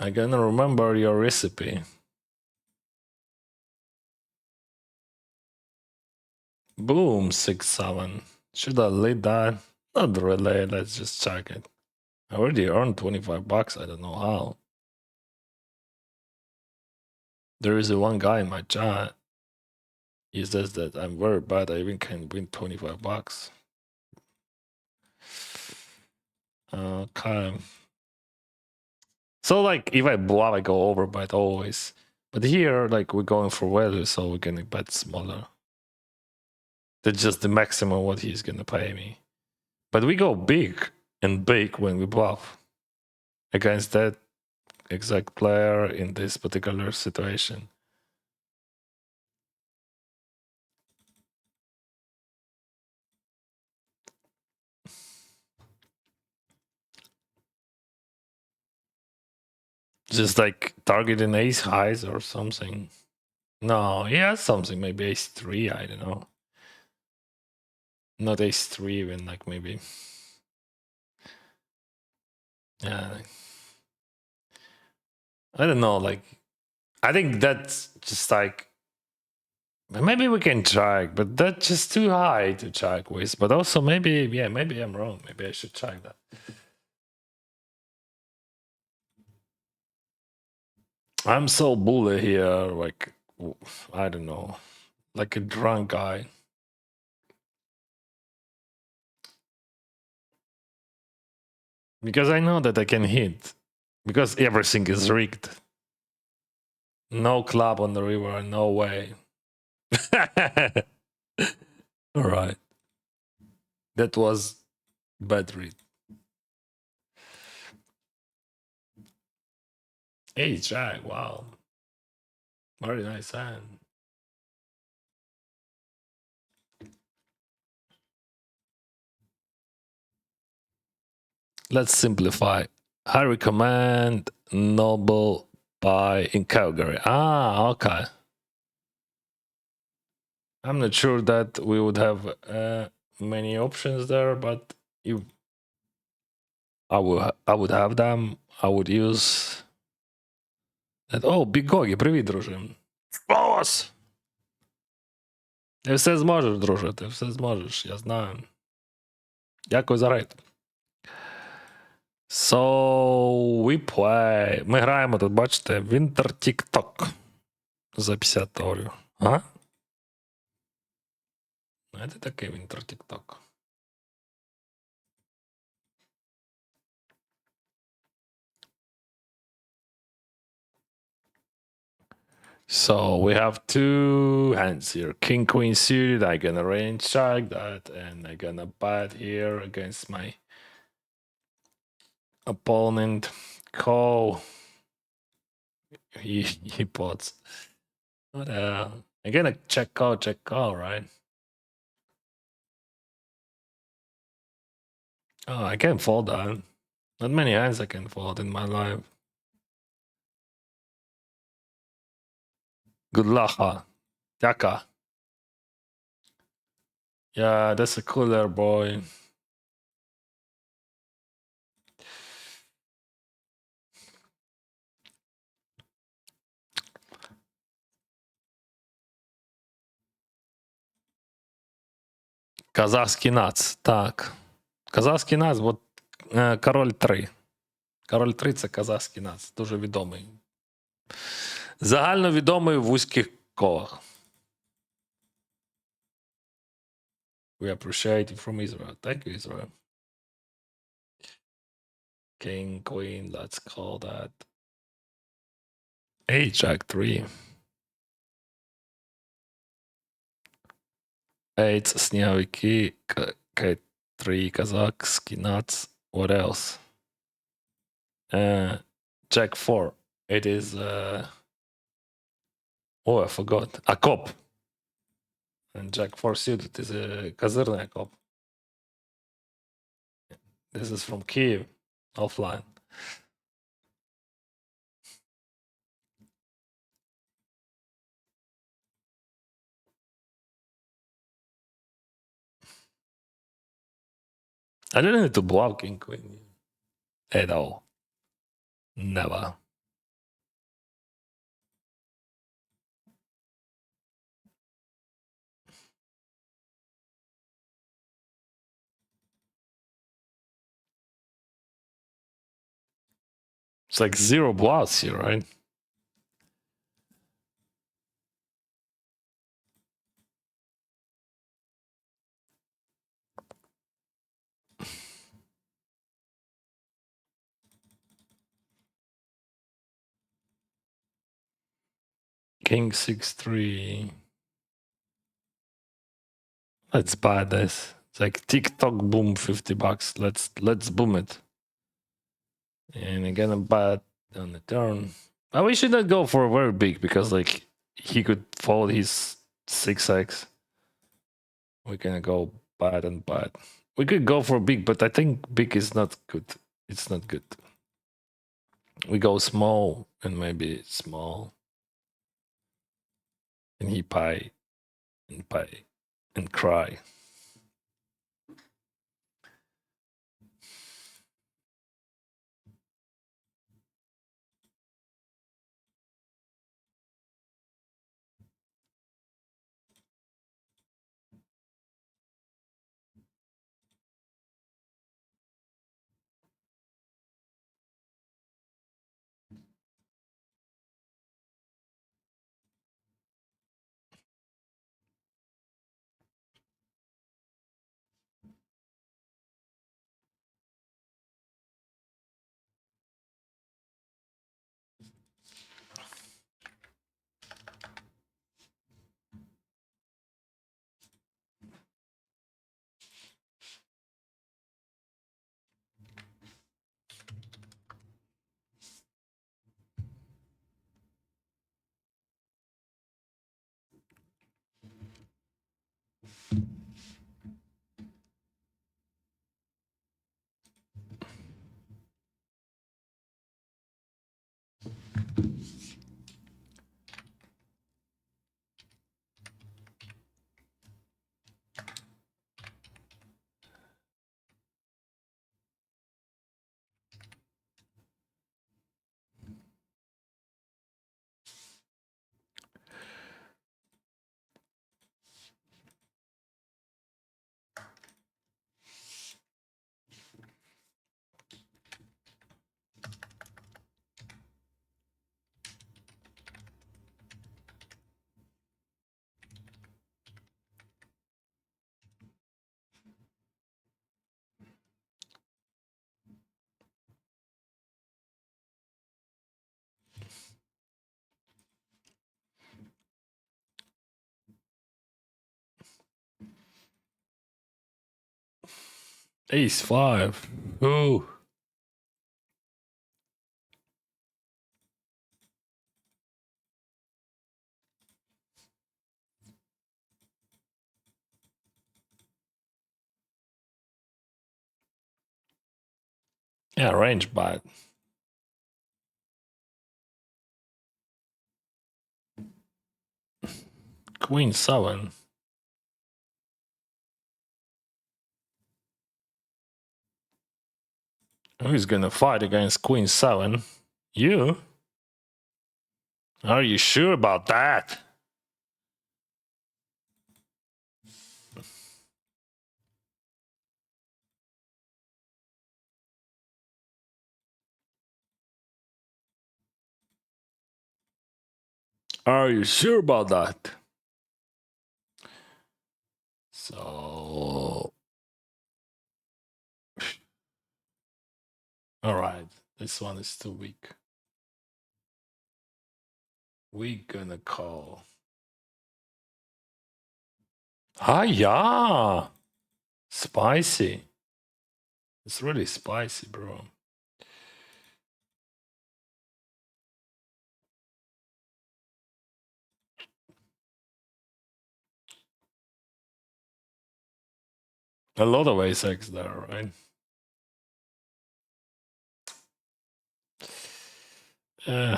I'm gonna remember your recipe. Boom, 6, 7. Should I lead that? Not really. Let's just check it. I already earned 25 bucks. I don't know how. There is one guy in my chat. He says that I'm very bad. I even can win 25 bucks. Okay. So like if I bluff, I go over bet always. But here, like we're going for value, so we're gonna bet smaller. That's just the maximum what he's gonna pay me. But we go big and big when we bluff against that exact player in this particular situation. Just like targeting ace highs or something. No, he has something, maybe ace 3, I don't know. Not ace 3 even, like maybe. Yeah. I don't know, like I think that's just like maybe we can check, but that's just too high to check with. But also maybe, yeah, maybe I'm wrong. Maybe I should check that. I'm so bully here, like I don't know, like a drunk guy. Because I know that I can hit. Because everything is rigged. No club on the river, no way. All right. That was bad read. Hey, Jack, wow. Very nice hand. Let's simplify. I recommend Noble Buy in Calgary. Ah, okay. I'm not sure that we would have many options there, but if I would have them. I would use that. О, Бігогі, привіт, друже. Бос! Ти все зможеш, друже, ти все зможеш, я знаю. Дякую за рейд. So, we play. Ми граємо тут, бачите, Winter TikTok за 50 доларів. А? Знаєте такий Winter TikTok? So we have two hands here. King, queen suited. I'm gonna range check that, and I'm gonna bet here against my opponent. Call. He pots. What I'm gonna check call, right? Oh, I can fold that. Not many hands I can fold in my life. Good luck, huh? Daka. Yeah, that's a cooler boy. Казахський нац. Так. Казахський нац, от король 3. Король 3 це казахський нац. Дуже відомий. Загально відомий в вузьких колах. We appreciate it from Israel. Thank you, Israel. King, queen, let's call that. Hey, Jack 3. 8, сніговики, K3, казахський нац. What else? Jack 4. It is... Oh, I forgot. A cop. And Jack 4 suited is a козырный cop. This is from Kiev, offline. I didn't need to block King Queen at all. Never. It's like 0 blocks here, right? King 6-3. Let's buy this. It's like TikTok boom, $50. Let's boom it. And I'm gonna buy it on the turn. But we should not go for very big because like he could fold his 6x. We're gonna go bad and bad. We could go for big, but I think big is not good. It's not good. We go small and maybe small. And he pie and cry. Ace 5. Ooh. Yeah, range bad. Queen 7. Who's gonna fight against Queen 7? You? Are you sure about that? Are you sure about that? So, all right, this one is too weak. We gonna call. Ah, yeah, spicy. It's really spicy, bro. A lot of ace-x there, right? Uh,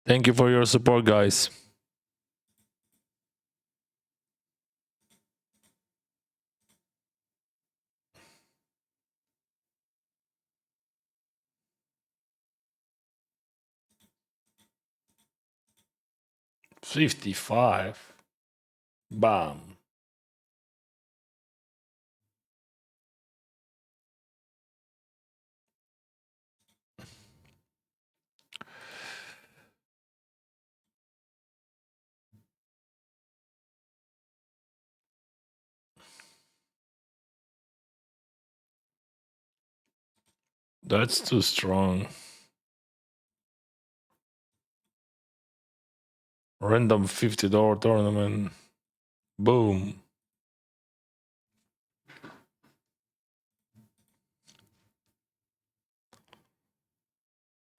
thank you for your support, guys. 55. Bam. That's too strong. Random $50 tournament. Boom.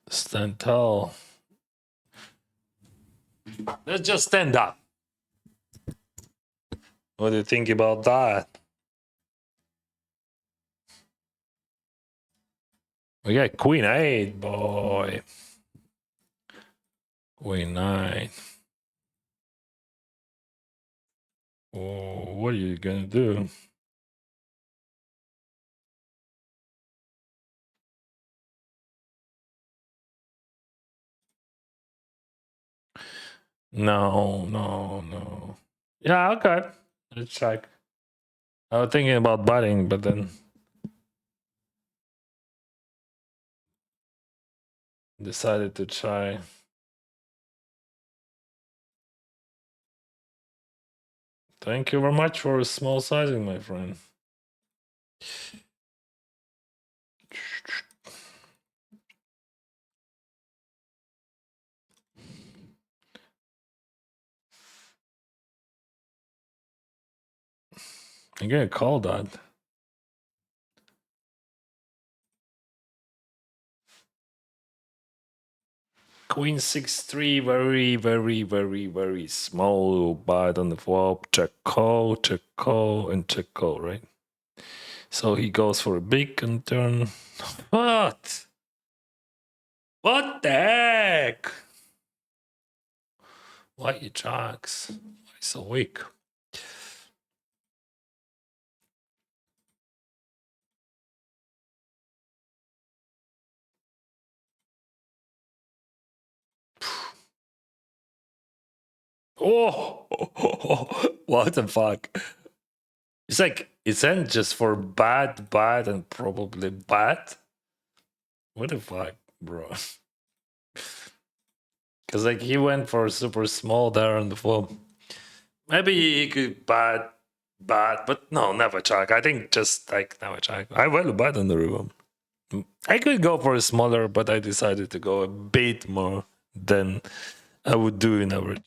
Stand tall. Let's just stand up. What do you think about that? We got Queen 8, boy. Queen 9. Oh, what are you gonna do? No, no, no. Yeah, okay. Let's check. I was thinking about butting, but then decided to try. Thank you very much for small sizing, my friend. I'm gonna call that. Queen 6-3, very, very, very, very small bite on the flop. Check call, and check call, right? So he goes for a big on turn. What? What the heck? Why he jacks? Why so weak? Oh, what the fuck? It's like it's end just for bad, and probably bad. What the fuck, bro? Because like he went for super small there on the flop. Maybe he could bad, but no, never check. I think just like never check. I will bad on the river. I could go for a smaller, but I decided to go a bit more than I would do in average.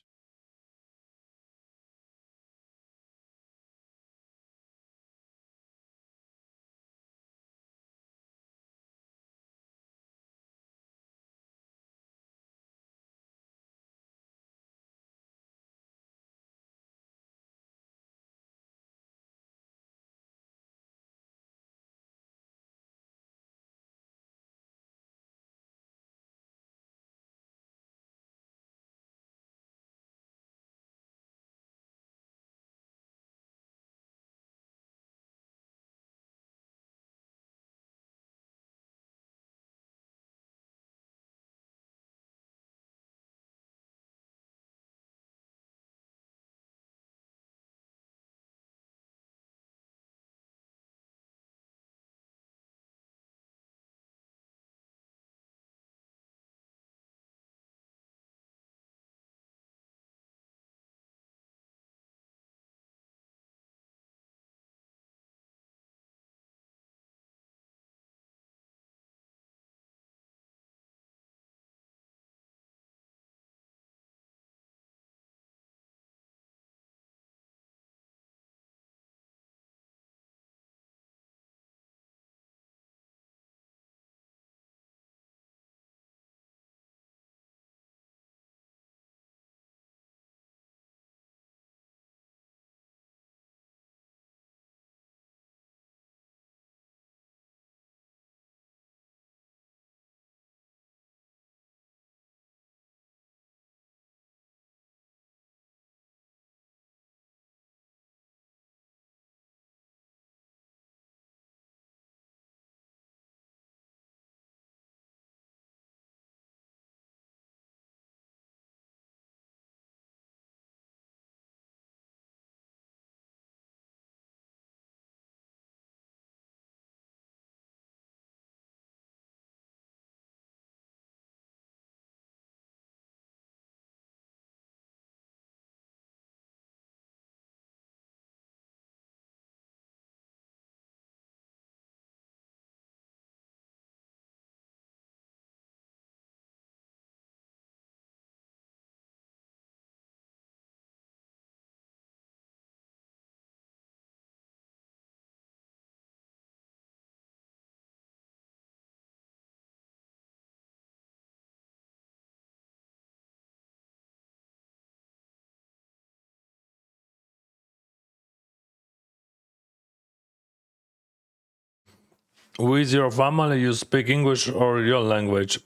With your family, you speak English or your language?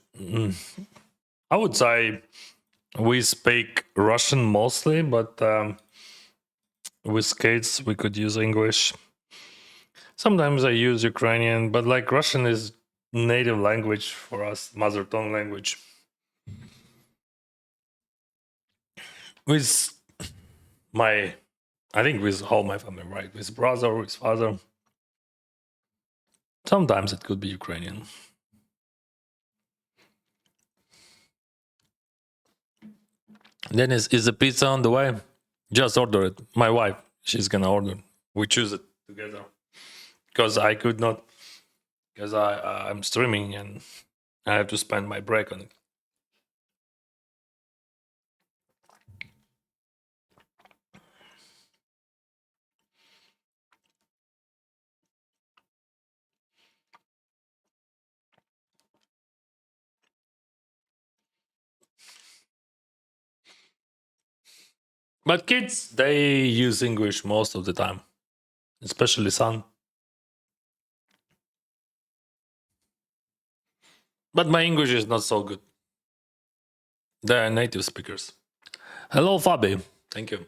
I would say we speak Russian mostly, but with kids we could use English. Sometimes I use Ukrainian, but like Russian is native language for us, mother tongue language. With my, I think with all my family, right? With brother, with father. Sometimes it could be Ukrainian. Dennis, is the pizza on the way? Just order it. My wife, she's gonna order. We choose it together because I could not, because I'm streaming and I have to spend my break on it. But kids, they use English most of the time, especially son. But my English is not so good. They are native speakers. Hello, Fabi. Thank you.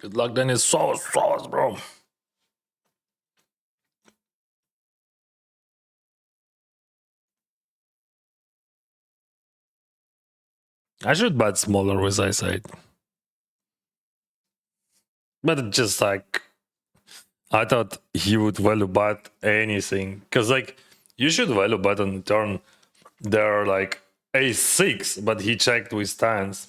Good luck, Dennis. Sauce, bro. I should bet smaller, as I said. But it just like, I thought he would value bet anything. Because, like, you should value bet on the turn. They're like a6, but he checked with stance.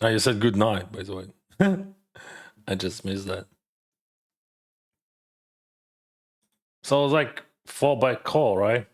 Oh, you said good night, by the way. I just missed that. So it was like 4 by call, right?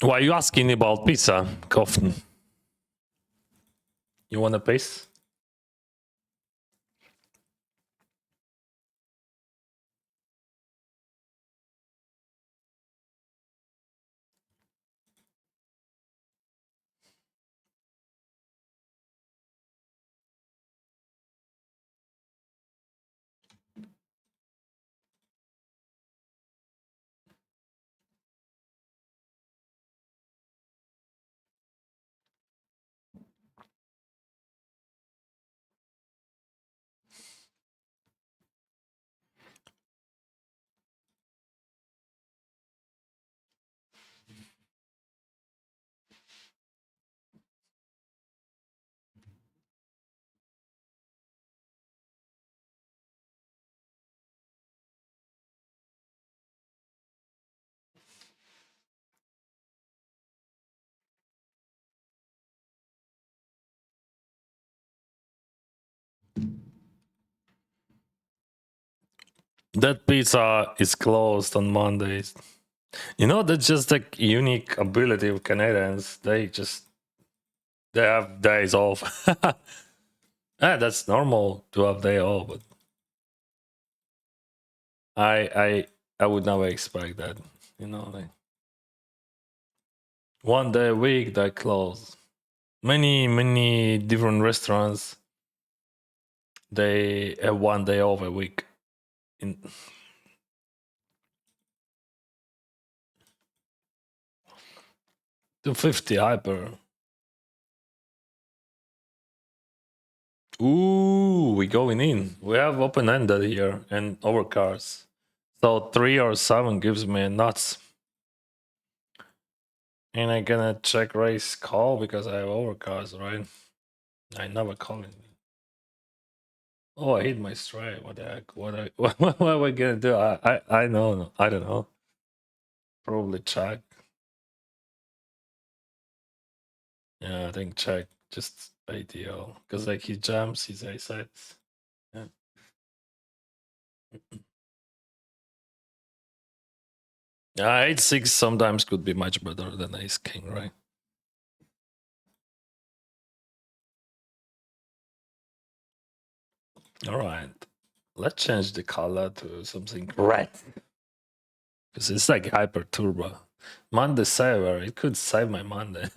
Why are you asking about pizza, Koften? You want a piece? That pizza is closed on Mondays. You know, that's just a unique ability of Canadians. They have days off. That's normal to have day off, but I I I would never expect that. You know, like one day a week they close. Many different restaurants they have one day off a week. In 250 hyper. Ooh, we going in. We have open ended here and overcars. So 3 or 7 gives me nuts. And I gonna check race call because I have overcars, right? I never call it. Oh, I hit my strike. What the heck? What am I gonna do? I know. I don't know. Probably check. Yeah, I think check. Just ATL. Because like he jumps, he's a sets. Yeah. Yeah, 8-6 sometimes could be much better than ace king, right? All right. Let's change the color to something red. Because it's like hyper turbo. Monday saver. It could save my Monday.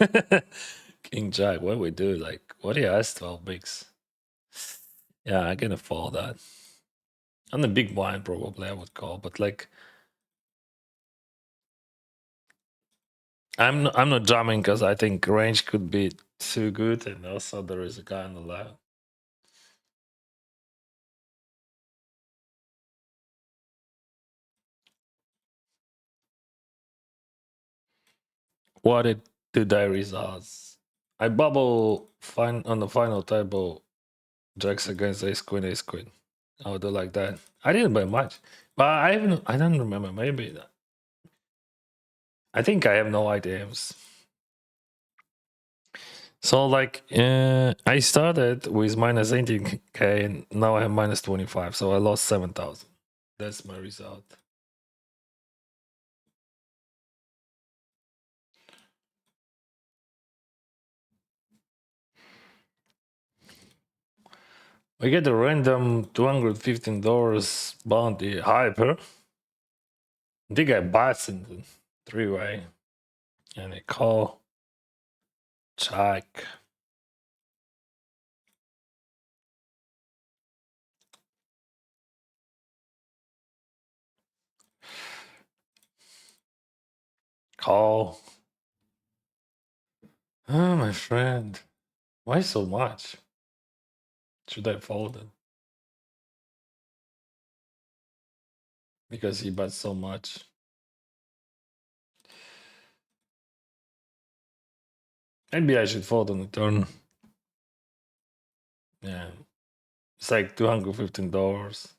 King Jack. What we do? Like, what he has 12 bigs. Yeah, I can afford that. On the big blind, probably I would call, but like, I'm not jamming because I think range could be too good, and also there is a guy on the left. What did the diaries results? I bubble fine on the final table. Jacks against ace queen, ace queen. I would do like that. I didn't buy much, but I don't remember. Maybe I think I have no ideas. So like I started with minus 18k and now I have minus 25, so I lost 7,000. That's my result. We get a random $215 bounty hyper. I think I bats in the 3-way and I call check. Call. Oh, my friend. Why so much? Should I fold it? Because he bets so much. Maybe I should fold on the turn. Yeah. It's like $215.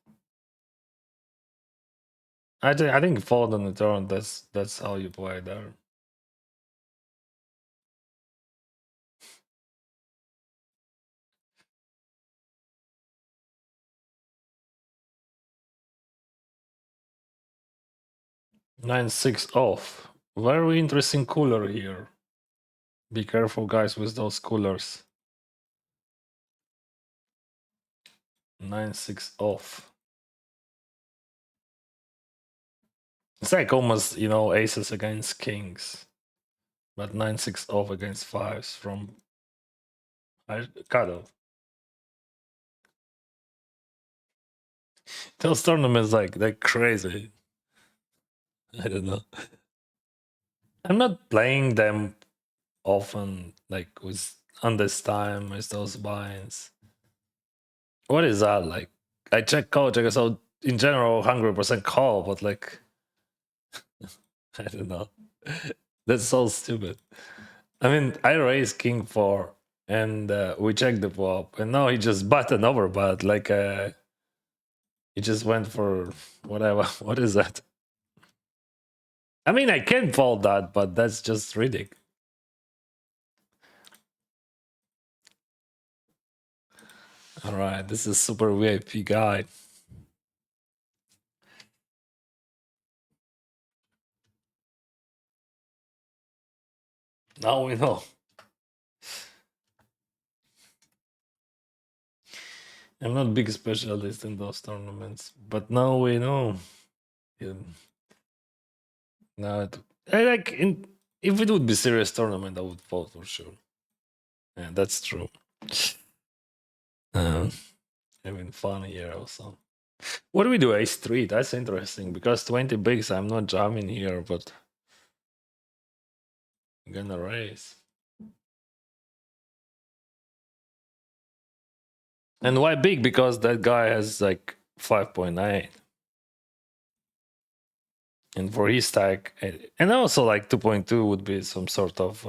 I think fold on the turn, that's how you play there. Nine six off. Very interesting cooler here. Be careful, guys, with those coolers. 9-6 off. It's like almost, aces against kings, but 9-6 off against fives from cutoff. Those tournaments they're crazy. I don't know. I'm not playing them often, like with on this time with those binds. What is that like? I check call checker, so in general, 100% call, but like, I don't know. That's so stupid. I mean, I raised king 4 and we checked the flop, and now he just button overbet. Like, he just went for whatever. What is that? I mean, I can fold that, but that's just ridiculous. All right, this is super VIP guy. Now we know. I'm not big specialist in those tournaments, but now we know. Yeah. Now I like if it would be serious tournament, I would vote for sure. Yeah, that's true. Uh, Having fun here also. What do we do? Ace three. That's interesting because 20 bigs. I'm not jamming here, but I'm gonna raise. And why big? Because that guy has like 5.9. And for his stack, and also like 2.2 would be some sort of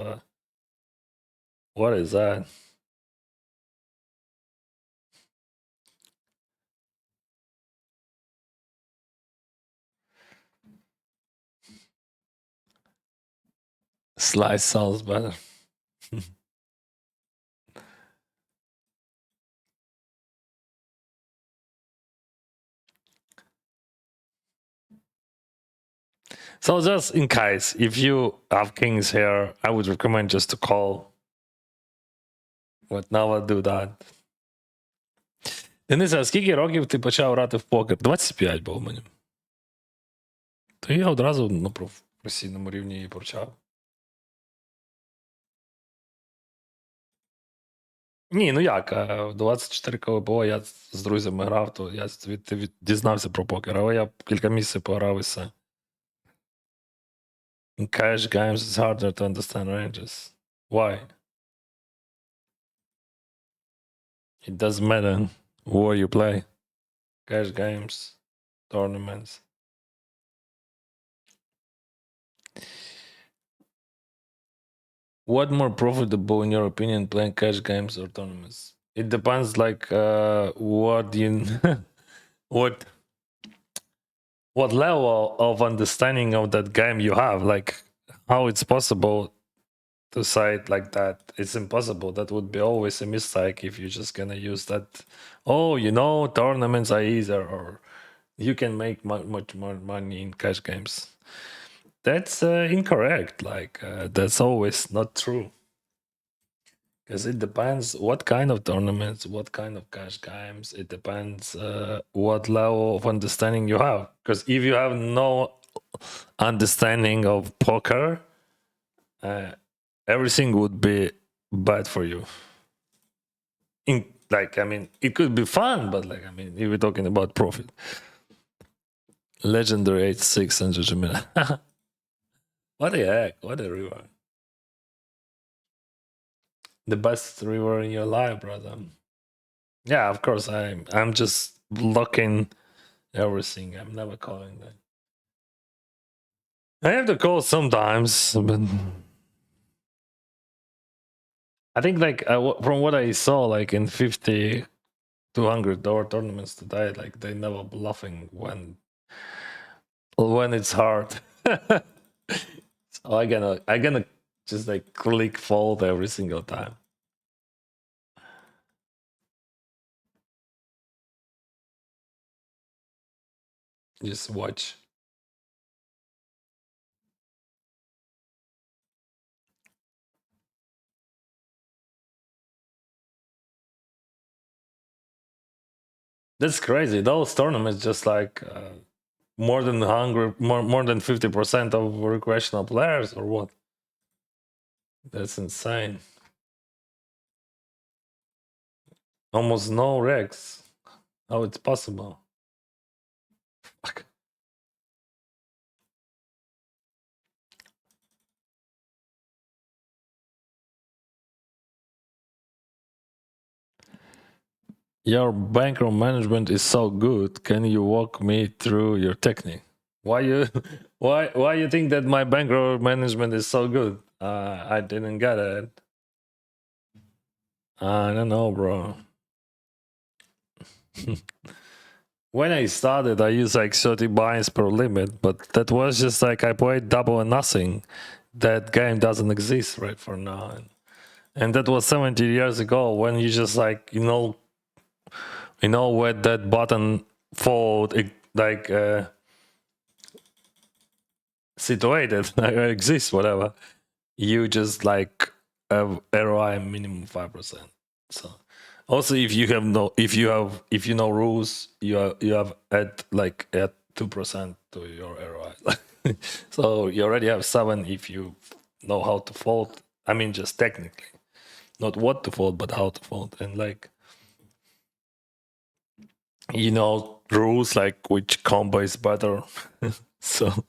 what is that? Slice sounds better. So just in case, if you have kings here, I would recommend just to call. But now I'll do that. Денисе, а скільки років ти почав грати в покер? 25 було мені. То я одразу на професійному рівні і почав. Ні, ну як, 24 КВПО я з друзями грав, то я звідти дізнався про покер, але я кілька місяців пограв і все. In cash games it's harder to understand ranges. Why? It doesn't matter where you play. Cash games, tournaments. What more profitable in your opinion, playing cash games or tournaments? It depends like what you what level of understanding of that game you have, like how it's possible to say it like that. It's impossible. That would be always a mistake if you're just gonna use that. Oh, tournaments are easier, or you can make much more money in cash games. That's incorrect. Like that's always not true. Because it depends what kind of tournaments, what kind of cash games. It depends what level of understanding you have. Because if you have no understanding of poker, everything would be bad for you. It could be fun, but if we're talking about profit. Legendary 86 and Jujumina. What the heck? What a river. The best river in your life, brother. Yeah, of course. I'm just blocking everything. I'm never calling that. I have to call sometimes, but I think from what I saw, like in 50, $200 tournaments today, like they never bluffing when it's hard. So I gonna just like click fold every single time. Just watch. That's crazy. Those tournaments just like more than 50% of recreational players, or what? That's insane. Almost no regs. How it's possible? Fuck. Your bankroll management is so good. Can you walk me through your technique? Why you why you think that my bankroll management is so good? I didn't get it. I don't know, bro. When I started, I used like 30 buys per limit, but that was just like I played double or nothing. That game doesn't exist right for now. And that was 70 years ago when you just like, where that button fold, situated, exists, whatever. you just like have ROI minimum 5%. So also if you know rules, you have add 2% to your ROI. So you already have 7 if you know how to fold. I mean, just technically, not what to fold, but how to fold, and like you know rules like which combo is better. So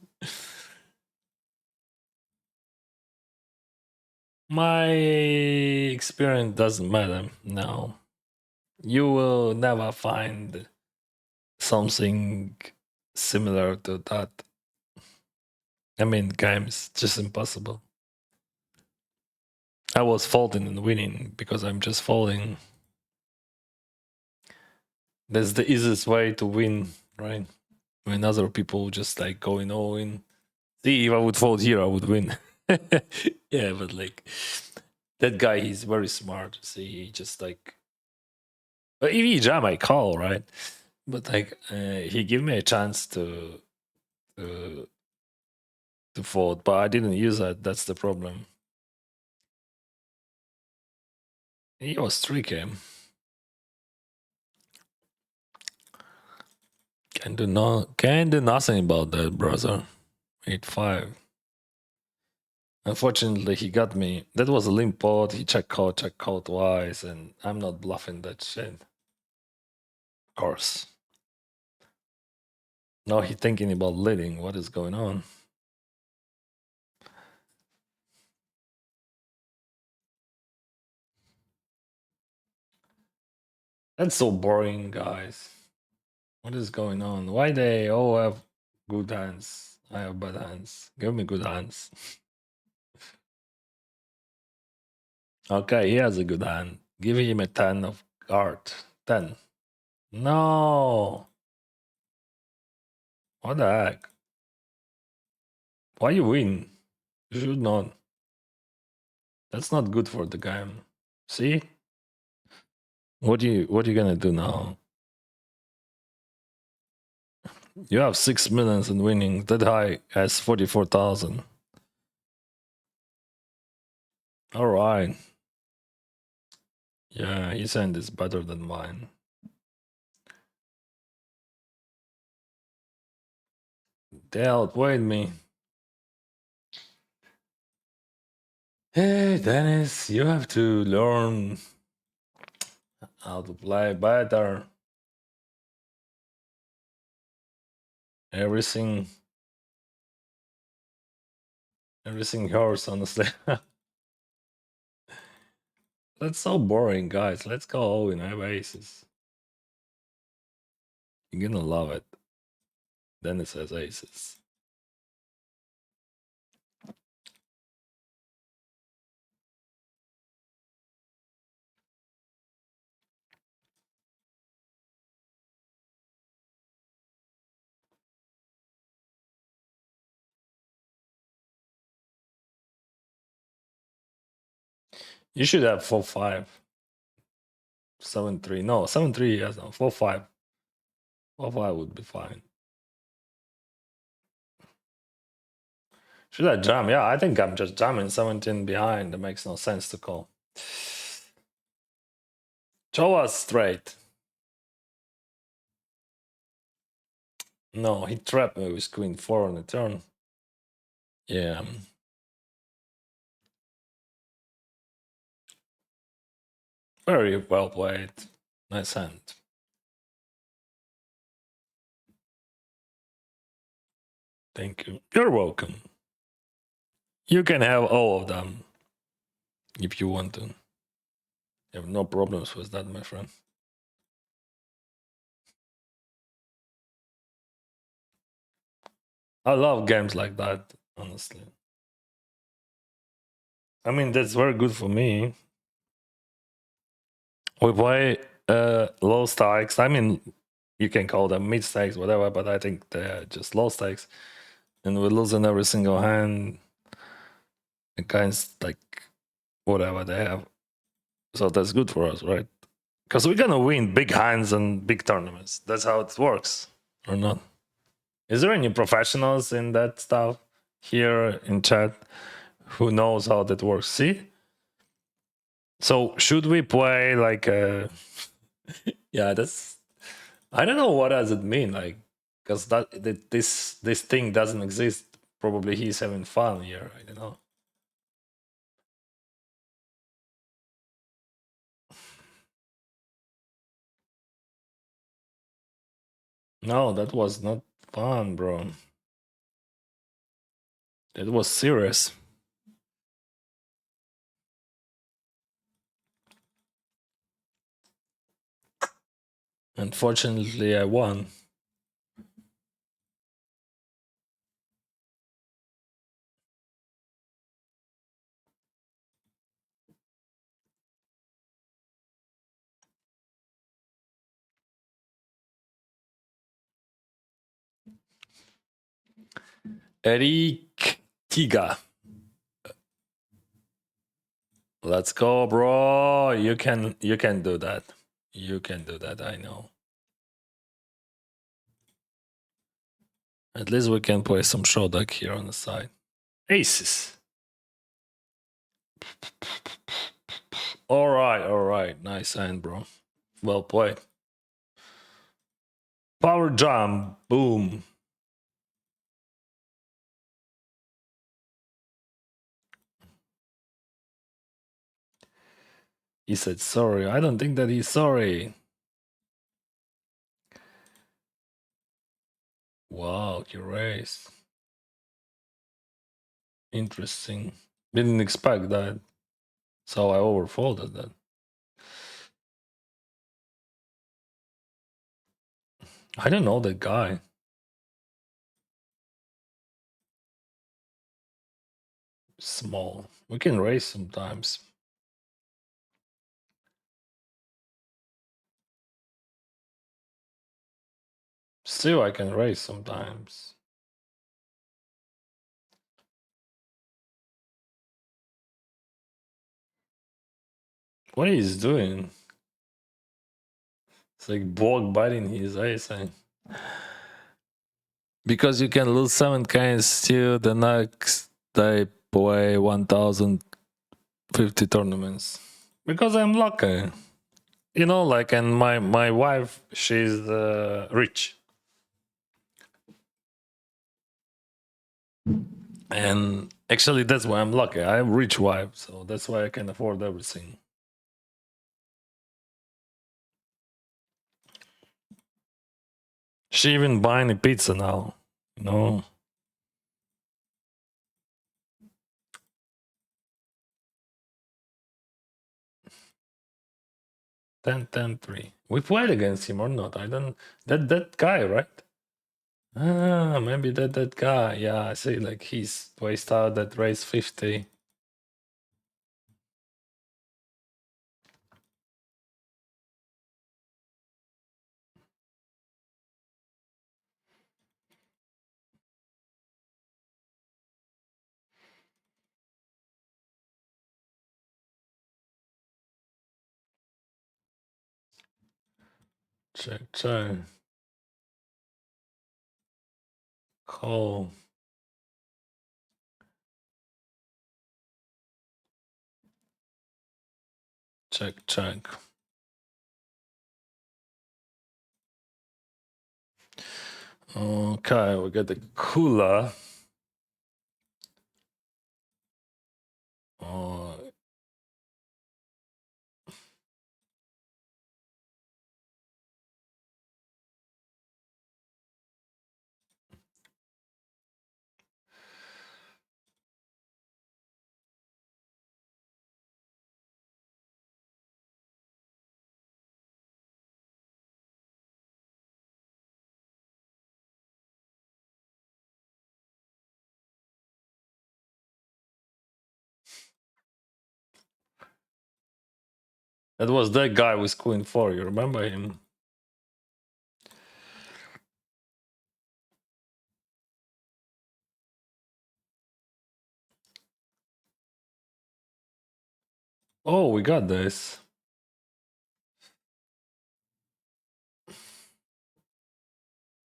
my experience doesn't matter. No, you will never find something similar to that. I mean, games just impossible. I was folding and winning because I'm just folding. That's the easiest way to win, right? When other people just like going all in. See, if I would fold here, I would win. Yeah, but like that guy, he's very smart. See, he just like, but if he jam, I call, right? But like, he gave me a chance to to fold, but I didn't use that. That's the problem. He was tricky. Can do nothing about that, brother. 8-5. Unfortunately, he got me. That was a limp pot. He check call twice, and I'm not bluffing that shit. Of course. Now he thinking about leading. What is going on? That's so boring, guys. What is going on? Why they all have good hands? I have bad hands. Give me good hands. Okay, he has a good hand. Give him a 10 of heart. 10. No. What the heck? Why you win? You should not. That's not good for the game. See? What are you gonna do now? You have 6 millions in winning. That high has 44,000. Alright. Yeah, his hand is better than mine. They outweighed me. Hey, Dennis, you have to learn how to play better. Everything hurts, honestly. That's so boring, guys. Let's go all in. I have aces. You're gonna love it. Dennis has aces. You should have 4-5. 7-3. No, 7-3, yes, no. 4-5. 4-5 would be fine. Should I jam? Yeah, I think I'm just jamming 17 behind. It makes no sense to call. Show us straight. No, he trapped me with queen 4 on the turn. Yeah. Very well played. Nice hand. Thank you. You're welcome. You can have all of them if you want to. You have no problems with that, my friend. I love games like that, honestly. I mean, that's very good for me. We play low stakes. I mean, you can call them mid stakes, whatever, but I think they're just low stakes. And we're losing every single hand against like whatever they have. So that's good for us, right? Because we're gonna win big hands and big tournaments. That's how it works, or not? Is there any professionals in that stuff here in chat who knows how that works. See? So should we play like a yeah, that's I don't know what does it mean, like because this thing doesn't exist. Probably he's having fun here. I don't know. No, that was not fun, bro. It was serious. Unfortunately, I won. Eric Tiga. Let's go, bro. You can do that. You can do that, I know. At least we can play some Shortdeck here on the side. Aces. Alright. Nice hand, bro. Well played. Power jump. Boom. He said sorry. I don't think that he's sorry. Wow, you raised. Interesting. Didn't expect that. So I overfolded that. I don't know that guy. Small. We can raise sometimes. Still, I can raise sometimes. What he's doing? It's like block biting his ace. Because you can lose 7k and still the next day play 1050 tournaments. Because I'm lucky. You know, like, and my wife, she's rich. And actually, that's why I'm lucky. I have rich wife, so that's why I can afford everything. She even buying a pizza now, you know. 10-10-3. We played against him or not? I don't. That guy, right? Ah, maybe that guy. Yeah, I see. Like he's placed out that race 50. Check. Call. Check. Okay, we get the cooler. Uh, that was that guy with Queen 4. You remember him? Oh, we got this.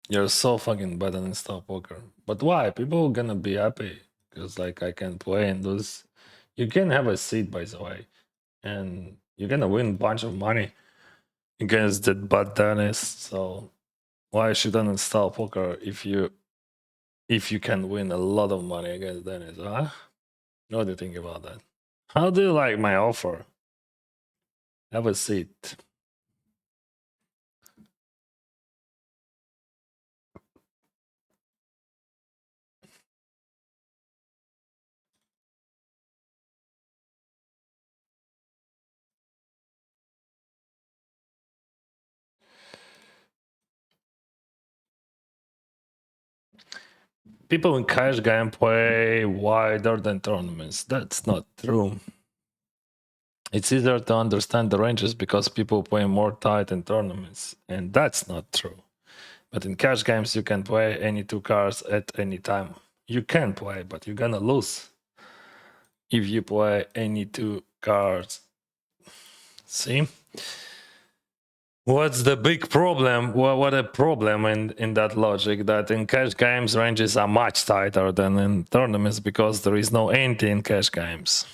You're so fucking bad at stop poker. But why? People are gonna be happy. because like I can play and lose. You can have a seat, by the way, and you're gonna win a bunch of money against that bad Dennis. So why should I install poker if you can win a lot of money against Dennis? Huh? What do you think about that? How do you like my offer? Have a seat. People in cash game play wider than tournaments. That's not true. It's easier to understand the ranges because people play more tight in tournaments, and that's not true. But in cash games, you can play any two cards at any time. You can play, but you're gonna lose if you play any two cards. See? What's the big problem? Well, what a problem in that logic that in cash games ranges are much tighter than in tournaments because there is no ante in cash games.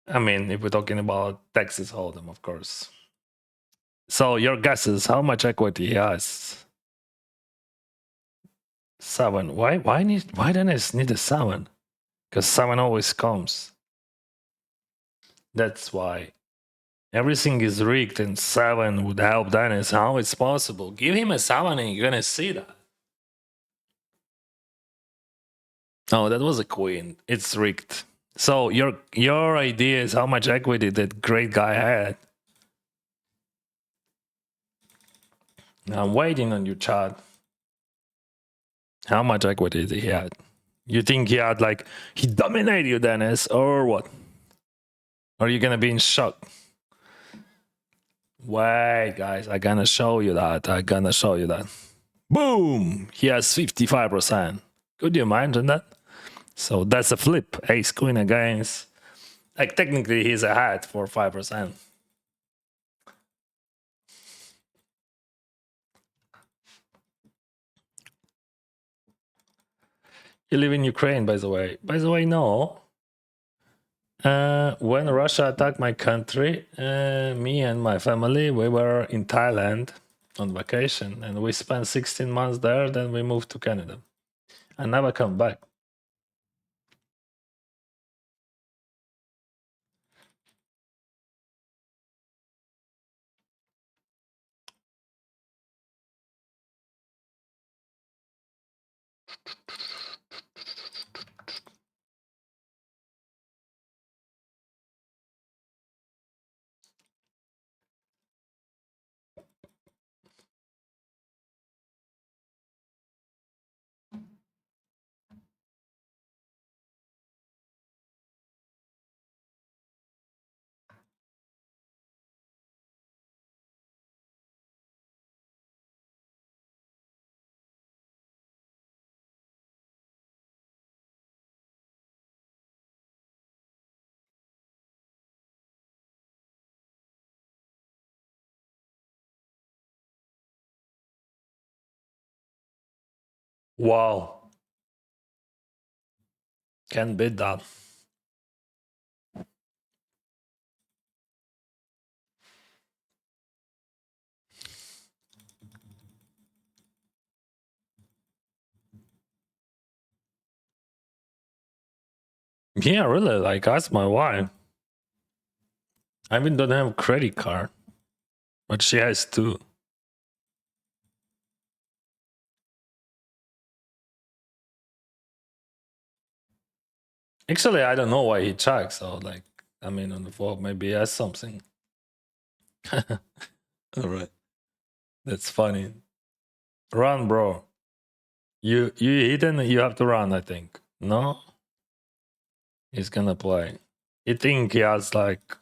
I mean, if we're talking about Texas Hold'em, of course. So your guesses, how much equity he has? 7. Why Dennis need a 7? Because 7 always comes. That's why. Everything is rigged and 7 would help Dennis. How it's possible? Give him a 7 and you're gonna see that. Oh, that was a queen. It's rigged. So your idea is how much equity that great guy had. I'm waiting on you, Chad. How much equity did he had? You think he had like he dominated you, Dennis, or what? Are you gonna be in shock? Wait, guys, I'm gonna show you that. Boom! He has 55%. Could you imagine that? So that's a flip. Ace queen against. Like technically he's ahead for 5%. You live in Ukraine, by the way. By the way, no. When Russia attacked my country, me and my family, we were in Thailand on vacation, and we spent 16 months there. Then we moved to Canada. I never come back. Wow, can't beat that. Yeah, really. Like, ask my wife. I even don't have a credit card, but she has two. Actually, I don't know why he checked. So, like, I mean, on the phone, maybe he has something. All right, that's funny. Run, bro. You hidden. You have to run. I think. No, he's gonna play. You think he has like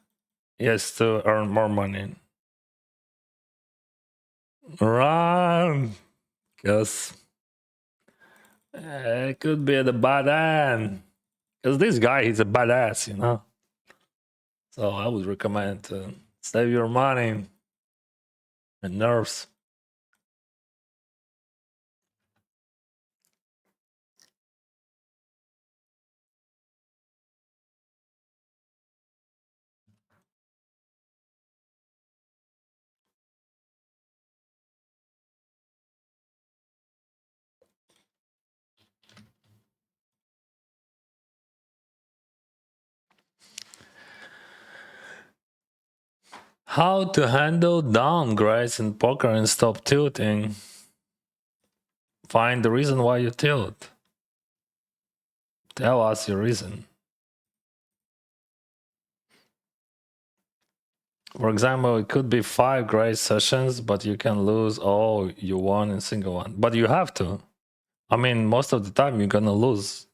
he has to earn more money? Run, because it could be the bad end. Because this guy, he's a badass, you know. So I would recommend to save your money and nerves. How to handle downgrades in poker and stop tilting. Find the reason why you tilt. Tell us your reason. For example, it could be 5 great sessions, but you can lose all you won in single one. But you have to. I mean, most of the time you're gonna lose.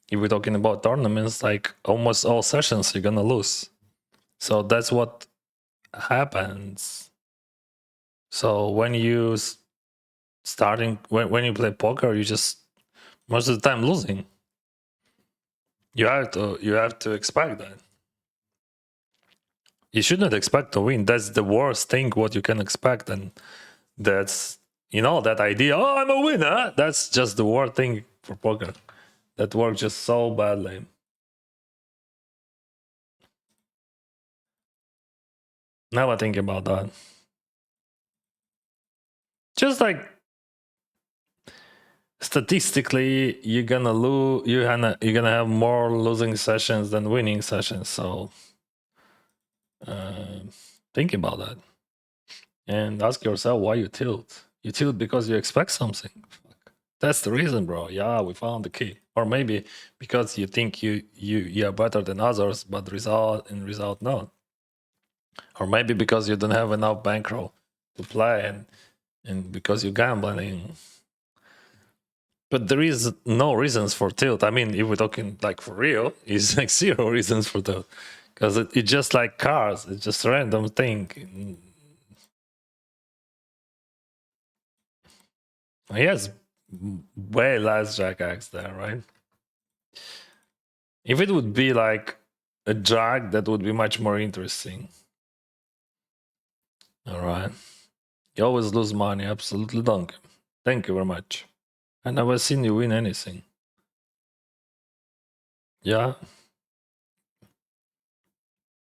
If we're talking about tournaments, like almost all sessions you're gonna lose. So that's what happens. So when you when you play poker, you just most of the time losing. You have to expect that. You shouldn't expect to win. That's the worst thing what you can expect, and that's that idea. Oh, I'm a winner. That's just the worst thing for poker. That works just so badly. Never think about that. Just like statistically, you're gonna lose. You're gonna have more losing sessions than winning sessions. So think about that and ask yourself why you tilt. You tilt because you expect something. That's the reason, bro. Yeah, we found the key. Or maybe because you think you are better than others, but result not. Or maybe because you don't have enough bankroll to play, and because you're gambling. But there is no reasons for tilt. I mean, if we're talking like for real, it's like 0 reasons for tilt, because it's just like cars. It's just a random thing. He has way less jack X there, right? If it would be like a jack, that would be much more interesting. All right. You always lose money. Absolutely don't. Thank you very much. I never seen you win anything. Yeah.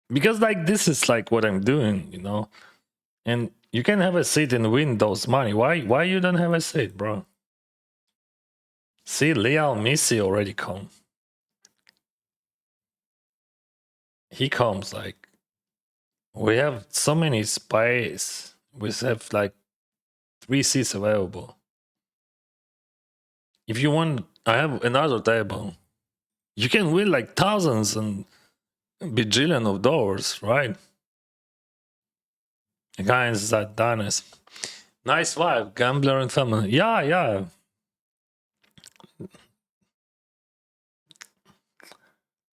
Because like this is like what I'm doing, and you can have a seat and win those money. Why you don't have a seat, bro? See, Leal Missy already come. He comes like we have so many space. We have like 3 seats available. If you want, I have another table. You can win like thousands and bajillion of dollars, right? Guys, that Dennis. Nice wife, gambler and family. Yeah.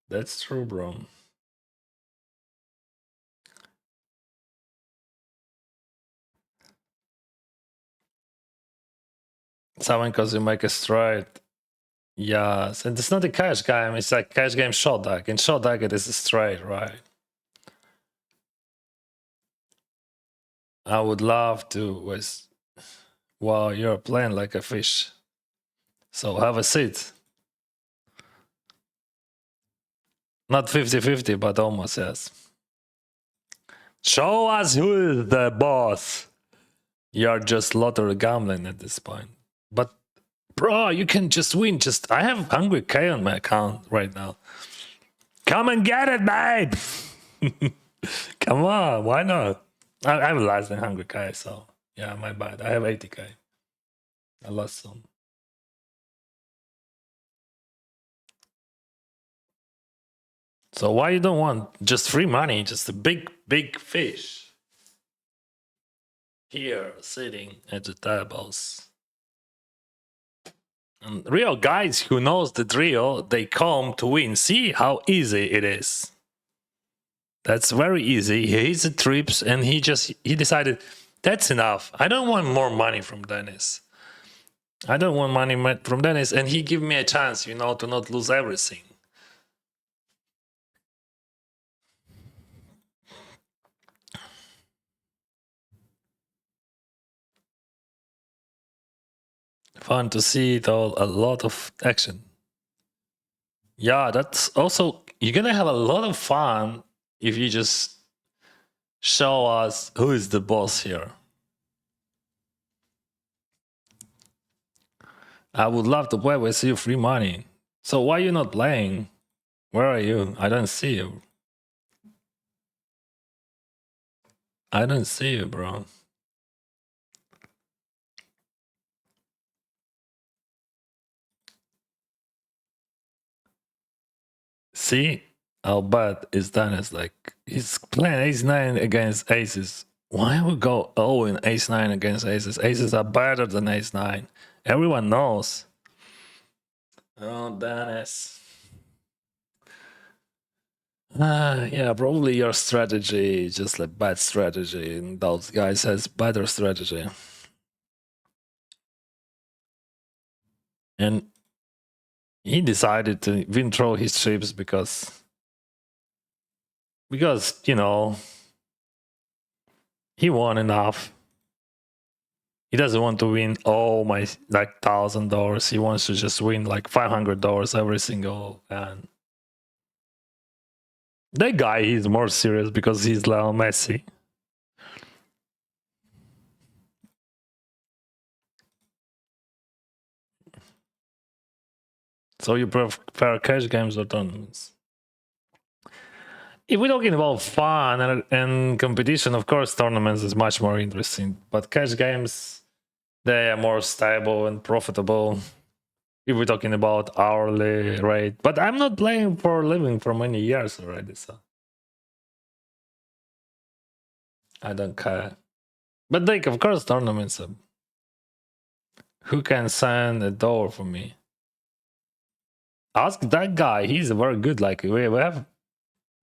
That's true, bro. Someone because you make a straight. Yes, and it's not a cash game, it's like cash game Shortdeck. In Shortdeck it is a straight, right? I would love to with wow, you're playing like a fish. So have a seat. Not 50-50, but almost, yes. Show us who is the boss. You're just lottery gambling at this point. But bro, you can just win. I have Hungry K on my account right now. Come and get it, babe. Come on, why not? I have less than Hungry K, so yeah, my bad. I have 80K. I lost some. So why you don't want just free money, just a big fish here sitting at the tables? And real guys who knows the drill, they come to win. See how easy it is. That's very easy. He hits the trips and he decided that's enough. I don't want more money from Dennis. I don't want money from Dennis, and he give me a chance, to not lose everything. Fun to see it all, a lot of action. Yeah, that's also, you're gonna have a lot of fun if you just show us who is the boss here. I would love to play with you, free money. So why are you not playing? Where are you? I don't see you. I don't see you, bro. See, how bad is Dennis? Like he's playing ace nine against aces. Why would go in ace nine against aces? Aces are better than ace nine. Everyone knows. Oh, Dennis. Yeah, probably your strategy is just like bad strategy, and those guys has better strategy. And he decided to withdraw his chips because you know he won enough. He doesn't want to win all my like $1,000. He wants to just win like $500 every single. And that guy is more serious because he's Lionel Messi. So you prefer cash games or tournaments? If we're talking about fun and competition, of course, tournaments is much more interesting. But cash games, they are more stable and profitable. If we're talking about hourly rate, but I'm not playing for a living for many years already, so I don't care. But like, of course, tournaments. Who can send a door for me? Ask that guy. He's very good. Like we have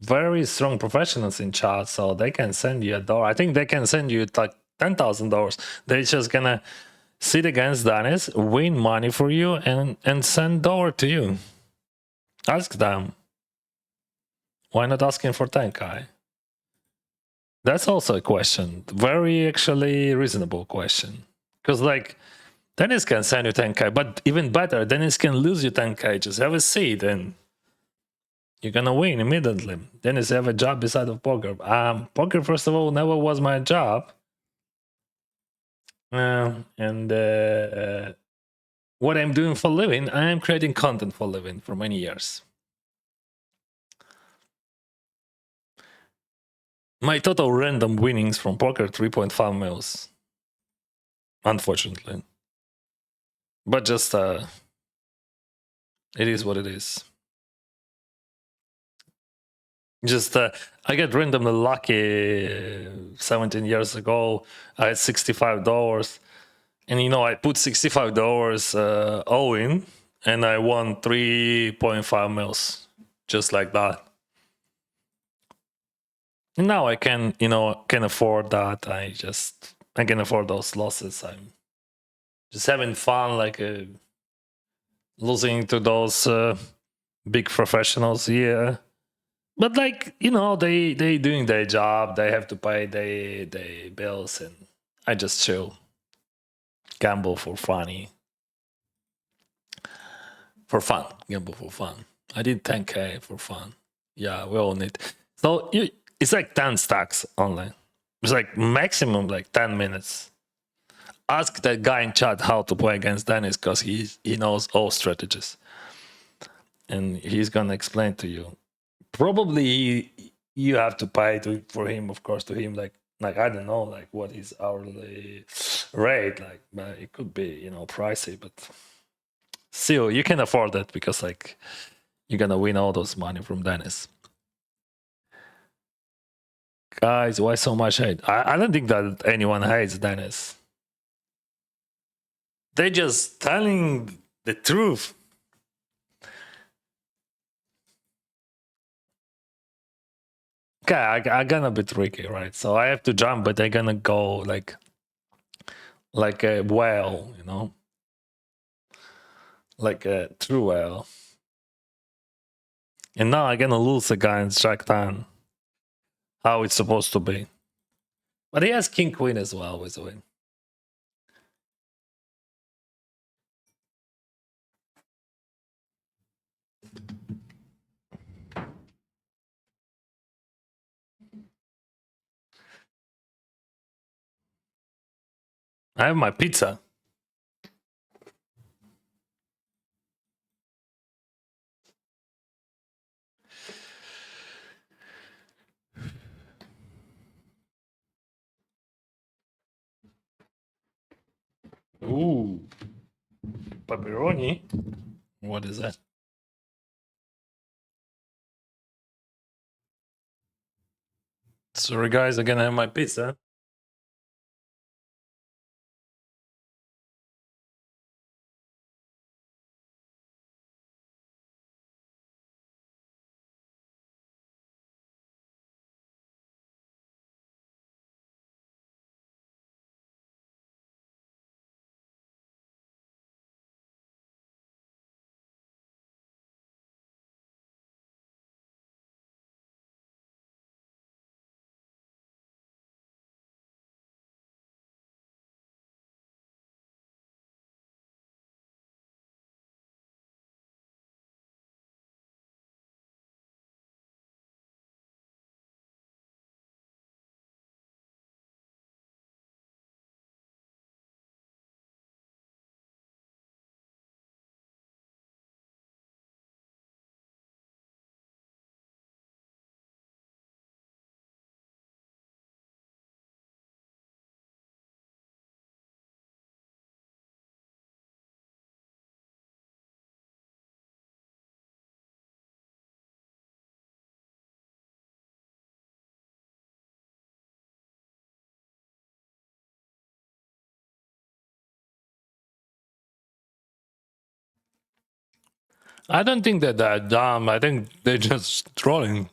very strong professionals in chat, so they can send you a door. I think they can send you like $10,000. They're just gonna sit against Dennis, win money for you, and send door to you. Ask them. Why not asking for 10k? That's also a question. Very actually reasonable question. Because like Dennis can send you 10k, but even better, Dennis can lose you 10k. Just have a seat and you're gonna win immediately. Dennis have a job beside of poker. Poker, first of all, never was my job. And what I'm doing for living, I am creating content for living for many years. My total random winnings from poker 3.5 mils. Unfortunately. But just it is what it is. Just I get randomly lucky 17 years ago. I had $65. And I put $65 all in and I won 3.5 mils. Just like that. And now I can afford that. I can afford those losses. I'm just having fun, like losing to those big professionals. Yeah, but like they doing their job. They have to pay their bills, and I just chill, gamble for fun, gamble for fun. I did 10k for fun. Yeah, we all need. So it's like 10 stacks online. It's like maximum like 10 minutes. Ask that guy in chat how to play against Dennis because he knows all strategies, and he's gonna explain to you. Probably you have to pay for him, of course, to him like I don't know like what his hourly rate like, but it could be pricey, but still you can afford it because like you're gonna win all those money from Dennis. Guys, why so much hate? I don't think that anyone hates Dennis. They're just telling the truth. Okay, I'm gonna be tricky, right? So I have to jump, but they're gonna go like a whale, like a true whale. And now I'm gonna lose against Jack Tan. How it's supposed to be. But he has King Queen as well with a win. I have my pizza. Ooh, pepperoni. What is that? Sorry, guys, I can have my pizza. I don't think that they're dumb. I think they're just trolling.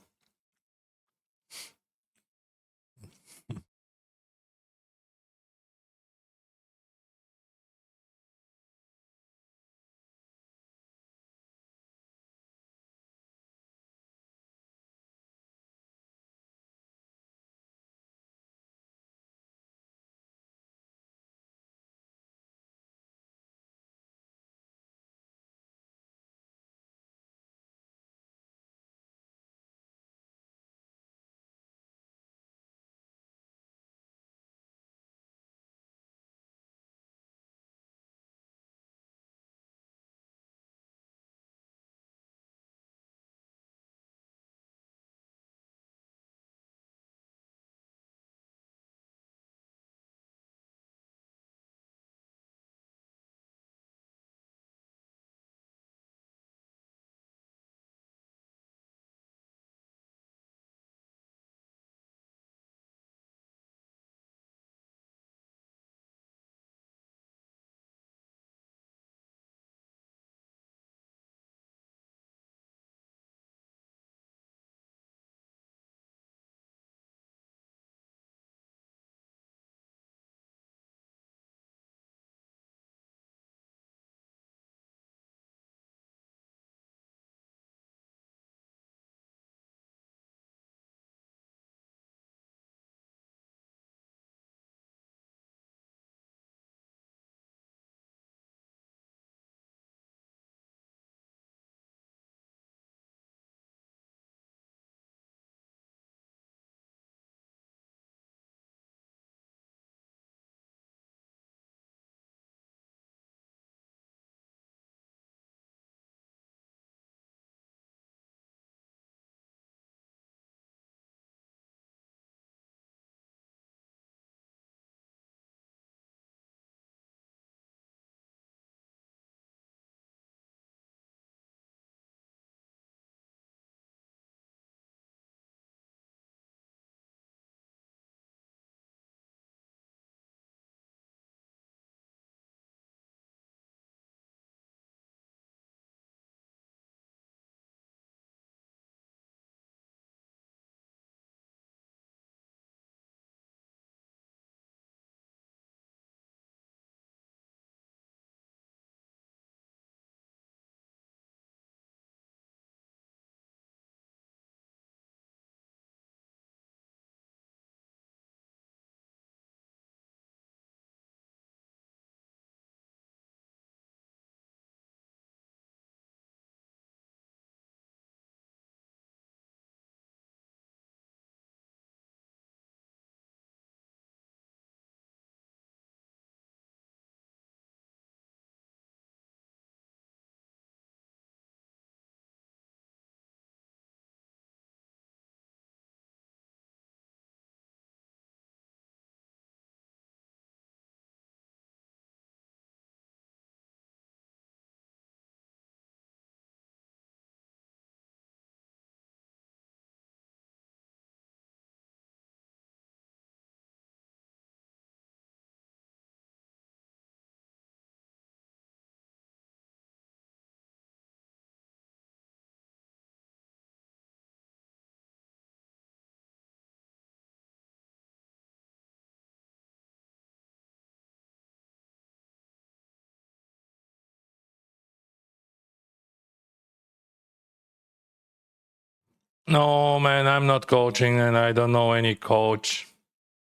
No, man, I'm not coaching and I don't know any coach.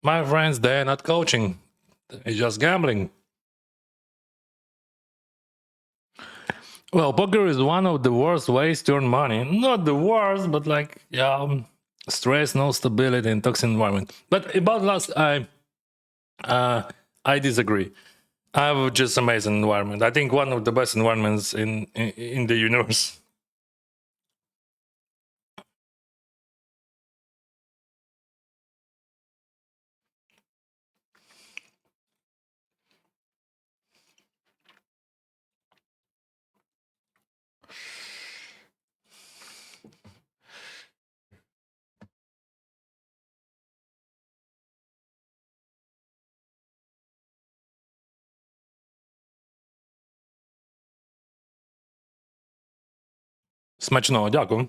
My friends, they're not coaching. It's just gambling. Well, poker is one of the worst ways to earn money. Not the worst, but like, yeah, stress, no stability, and toxic environment. But about last, I disagree. I have just amazing environment. I think one of the best environments in the universe. Смачного, дякую.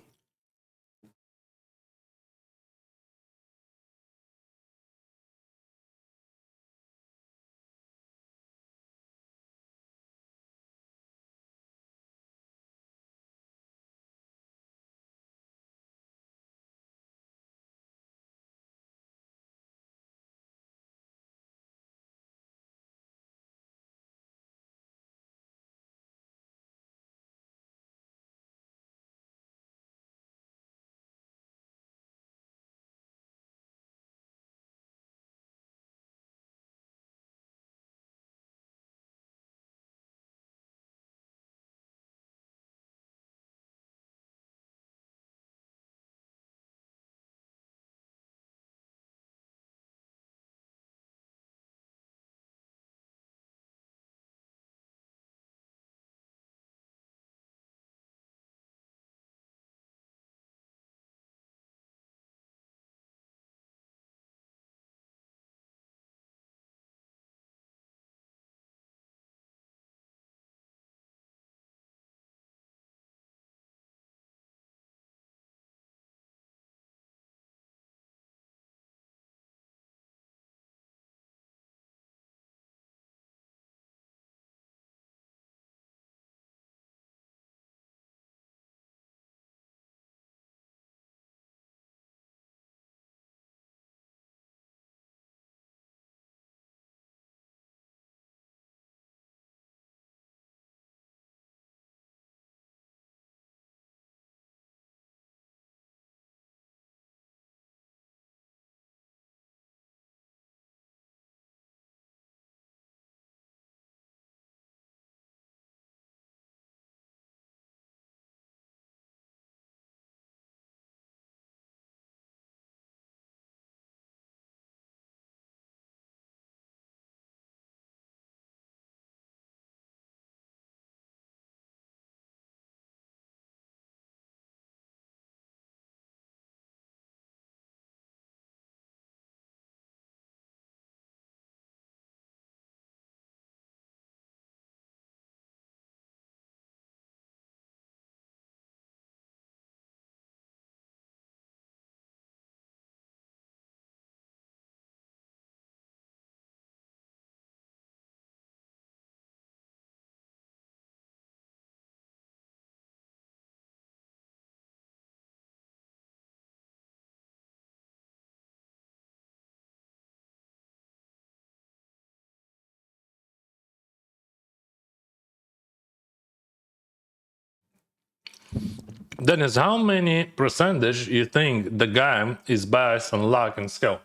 Dennis, how many percentage you think the game is based on luck and skill?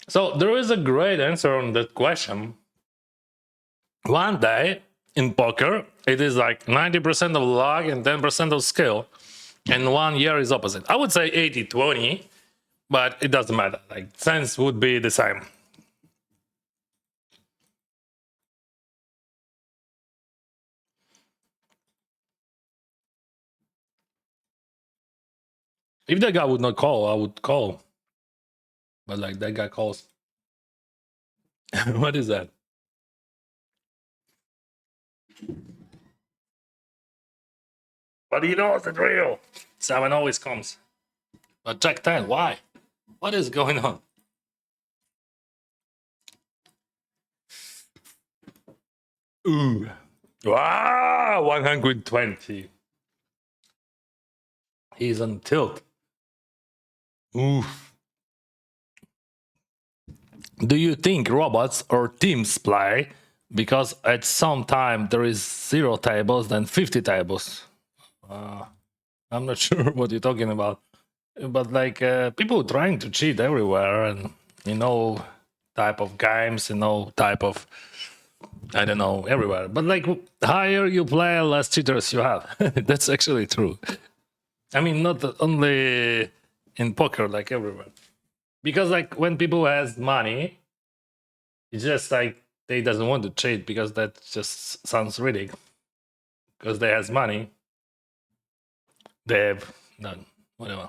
So there is a great answer on that question. One day in poker, it is like 90% of luck and 10% of skill. And 1 year is opposite. I would say 80-20, but it doesn't matter. Like sense would be the same. If that guy would not call, I would call. But like that guy calls. What is that? But he knows the drill. 7 always comes. But Jack 10, why? What is going on? Ooh. Wow, 120. He's on tilt. Oof. Do you think robots or teams play? Because at some time there is 0 tables, then 50 tables. I'm not sure what you're talking about. But like people trying to cheat everywhere and type of games, type of I don't know, everywhere. But like higher you play, less cheaters you have. That's actually true. I mean, not only in poker, like everywhere. Because like when people has money, it's just like they doesn't want to cheat because that just sounds ridiculous. Because they has money, they have none, whatever.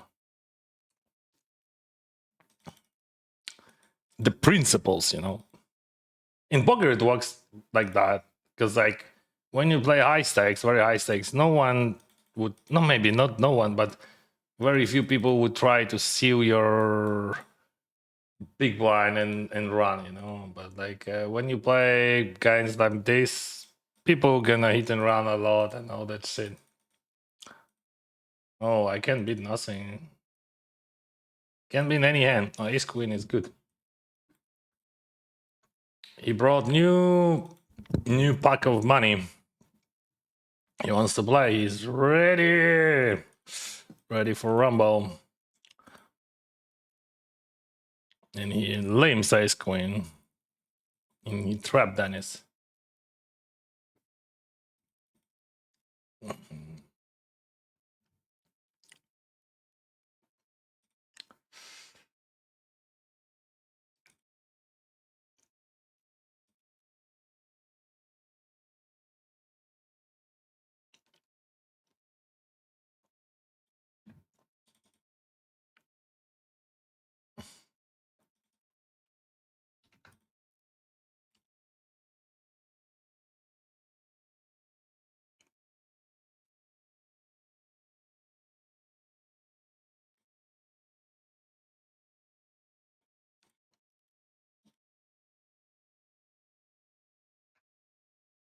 The principles. In poker it works like that because like when you play high stakes, very high stakes, no one would, no, maybe not no one, but very few people would try to steal your big blind and run. But like when you play games like this, people gonna hit and run a lot and all that shit. Oh, I can't beat nothing. Can't beat any hand. Oh, ace queen is good. He brought new pack of money. He wants to play. He's ready for rumble. And he limps ace queen. And he trapped Dennis.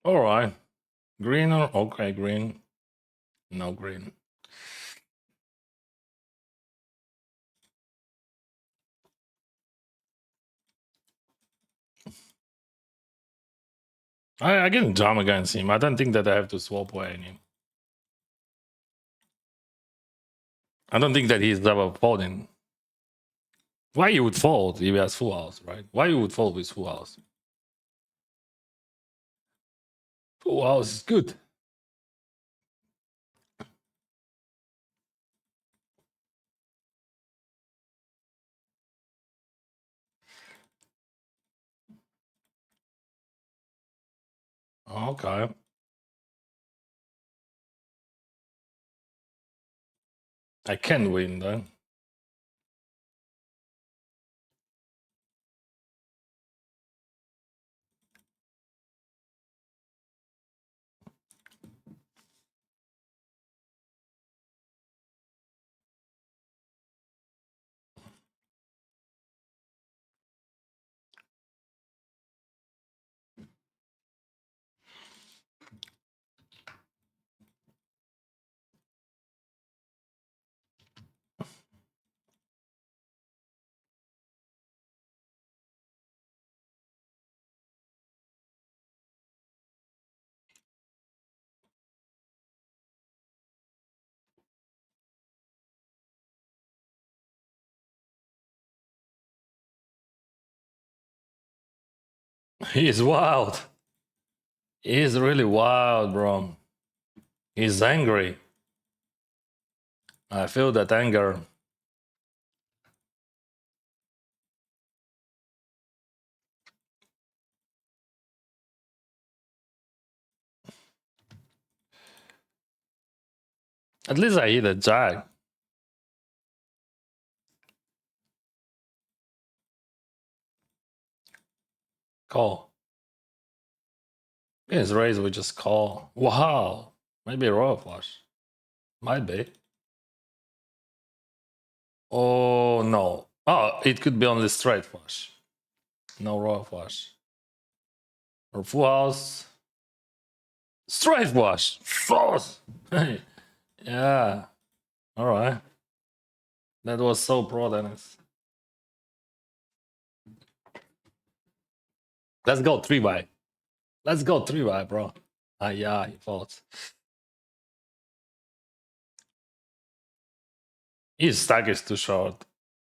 All right. Green or okay, green. No green. I can jam against him. I don't think that I have to swap away any. I don't think that he's ever folding. Why you would fold if he has full house, right? Why you would fold with full house? Full house is good. Okay. I can win though. He's wild. He's really wild, bro. He's angry. I feel that anger. At least I hit a jack. Call. His raise, we just call. Wow. Maybe a royal flush. Might be. Oh, no. Oh, it could be only straight flush. No royal flush. Or full house. Straight flush. False. Yeah. All right. That was so pro, Dennis. Let's go 3-by. Let's go 3-by, bro. Ah, yeah, he falls. His stack is too short.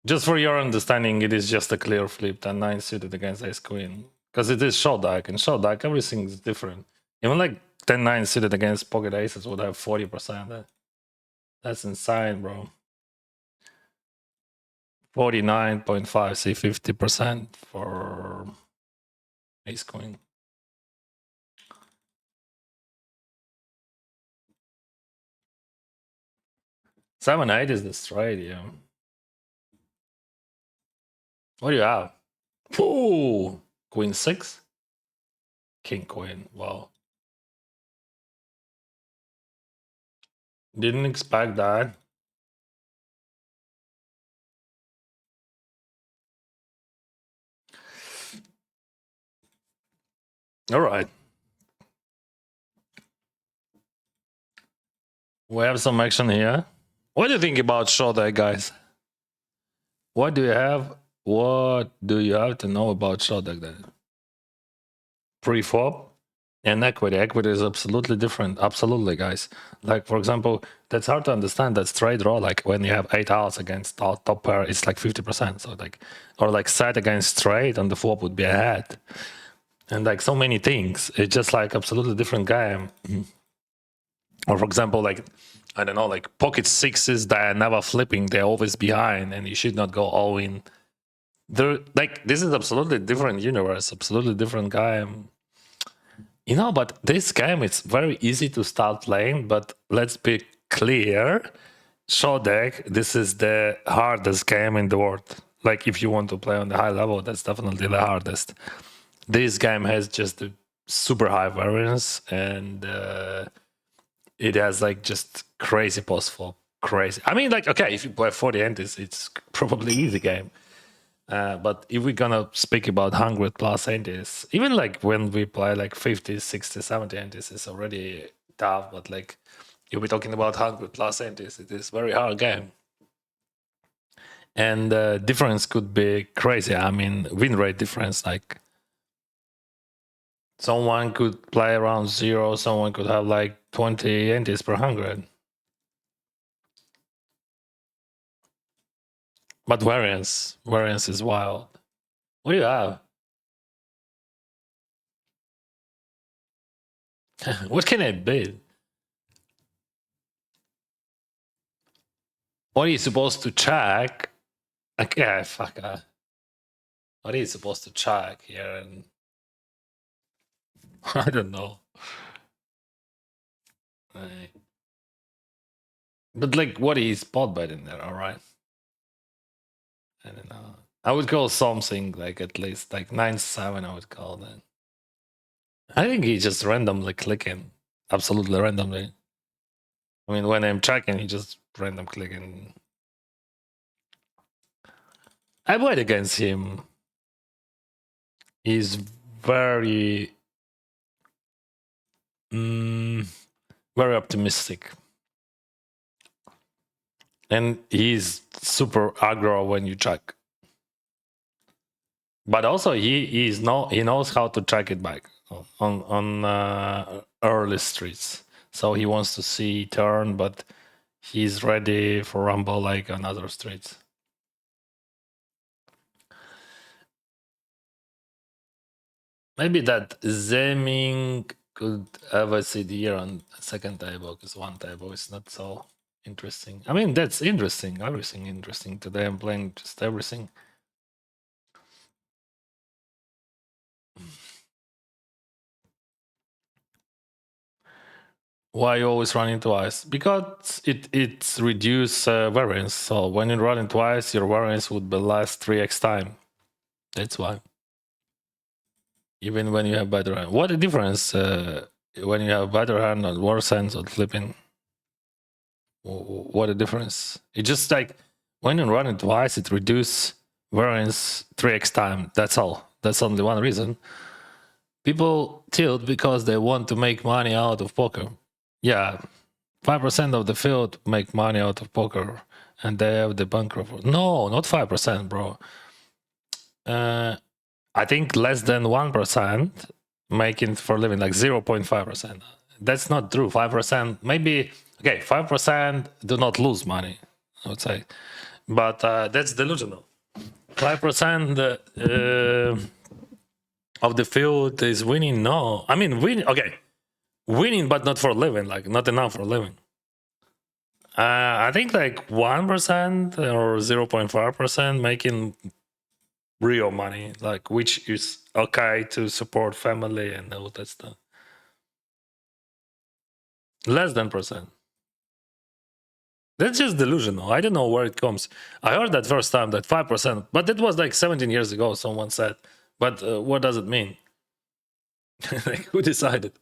Just for your understanding, it is just a clear flip 10-9 suited against ace queen. Because it is Shortdeck, and Shortdeck, everything is different. Even like 10-9 suited against pocket aces would have 40%. That's insane, bro. 49.5, say 50% for ace queen. Seven eight is the straight, yeah. What do you have? Ooh, queen six, king queen. Wow, didn't expect that. All right, we have some action here. What do you think about Shortdeck, guys? What do you have? What do you have to know about Shortdeck then? Pre-flop and equity. Equity is absolutely different. Absolutely, guys. Like for example, that's hard to understand. That straight draw, like when you have 8 outs against top pair, it's like 50%. So like, or like set against straight on the flop would be ahead, and like so many things. It's just like absolutely different game. Or for example, like I don't know, like pocket sixes that are never flipping, they're always behind, and you should not go all in. They're like, this is absolutely different universe, absolutely different game. You know, but this game, it's very easy to start playing, but let's be clear, Shortdeck, this is the hardest game in the world. Like if you want to play on the high level, that's definitely the hardest. This game has just a super high variance, and it has like just crazy post flop, crazy. I mean, like, okay, if you play 40 entities, it's probably easy game. But if we're gonna speak about 100 plus entities, even like when we play like 50, 60, 70 entities, it's already tough. But like if we're talking about 100 plus entities, it is very hard game. And the difference could be crazy. I mean, win rate difference, like someone could play around 0, someone could have like 20 entities per 100. But variance is wild. What do you have? What can it be? What are you supposed to check? Like, yeah, fuck. What are you supposed to check here? And I don't know. But like, what is spot bet in there? All right. I don't know. I would call something like at least like 9-7. I would call that. I think he's just randomly clicking, absolutely randomly. I mean, when I'm checking, he just random clicking. I played against him. He's very, very optimistic, and he's super aggro when you check. But also, he knows how to check it back on early streets. So he wants to see turn, but he's ready for rumble like on other streets. Maybe that Zeming could have a seat here on second table, because one table is not so interesting. I mean, that's interesting. Everything interesting. Today I'm playing just everything. Why you always running twice? Because it's reduce variance. So when you're running twice, your variance would be less 3x time. That's why. Even when you have better hand. What a difference when you have better hand or worse hands or flipping. What a difference. It's just like when you're running twice, it reduces variance 3x time. That's all. That's only one reason. People tilt because they want to make money out of poker. Yeah, 5% of the field make money out of poker, and they have the bankroll. No, not 5%, bro. I think less than 1% making for a living, like 0.5%. That's not true. 5%, maybe, okay, 5% do not lose money, I would say. But that's delusional. 5% of the field is winning. No, I mean, okay, winning, but not for a living, like not enough for a living. I think like 1% or 0.5% making real money, like which is okay to support family and all that stuff. Less than percent. That's just delusional. I don't know where it comes. I heard that first time that 5%, but that was like 17 years ago, someone said. But what does it mean? Like, who decided?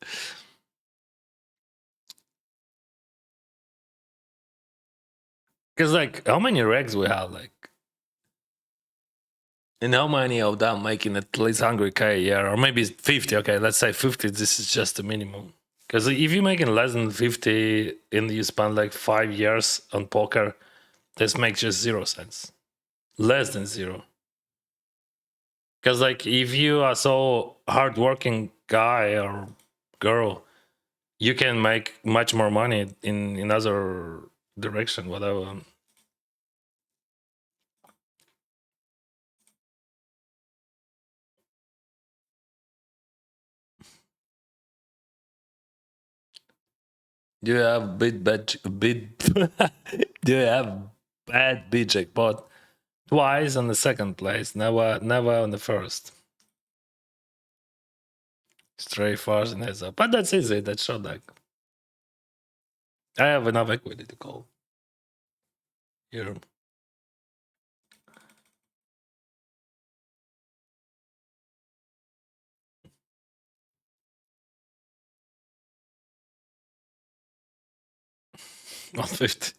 Because, like, how many regs we have? Like, and how many of them making at least 100K a year? Or maybe 50. Okay, let's say 50. This is just the minimum. Because if you're making less than 50 and you spend like 5 years on poker, this makes just 0 sense. Less than 0. Because like if you are so hardworking guy or girl, you can make much more money in other direction, whatever. Do you have bid do you have bad bid jackpot? Twice on the second place, never on the first. Straight fars and heads up. But that's easy, that's Shortdeck. I have enough equity to call. Here. Not 50.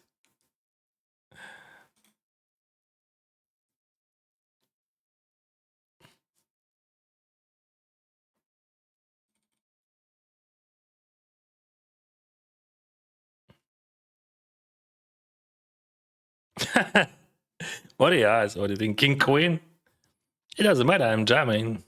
What do you ask? What do you think? King Queen? It doesn't matter, I'm jamming.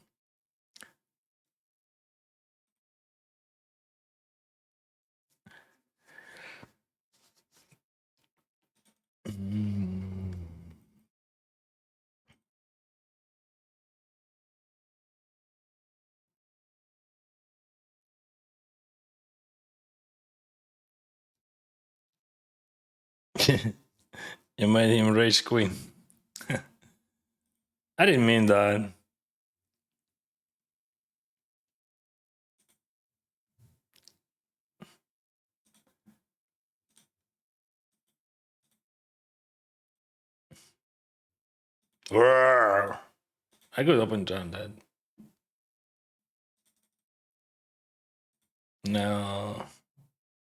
You made him rage queen. I didn't mean that. Roar. I could open jam that. No,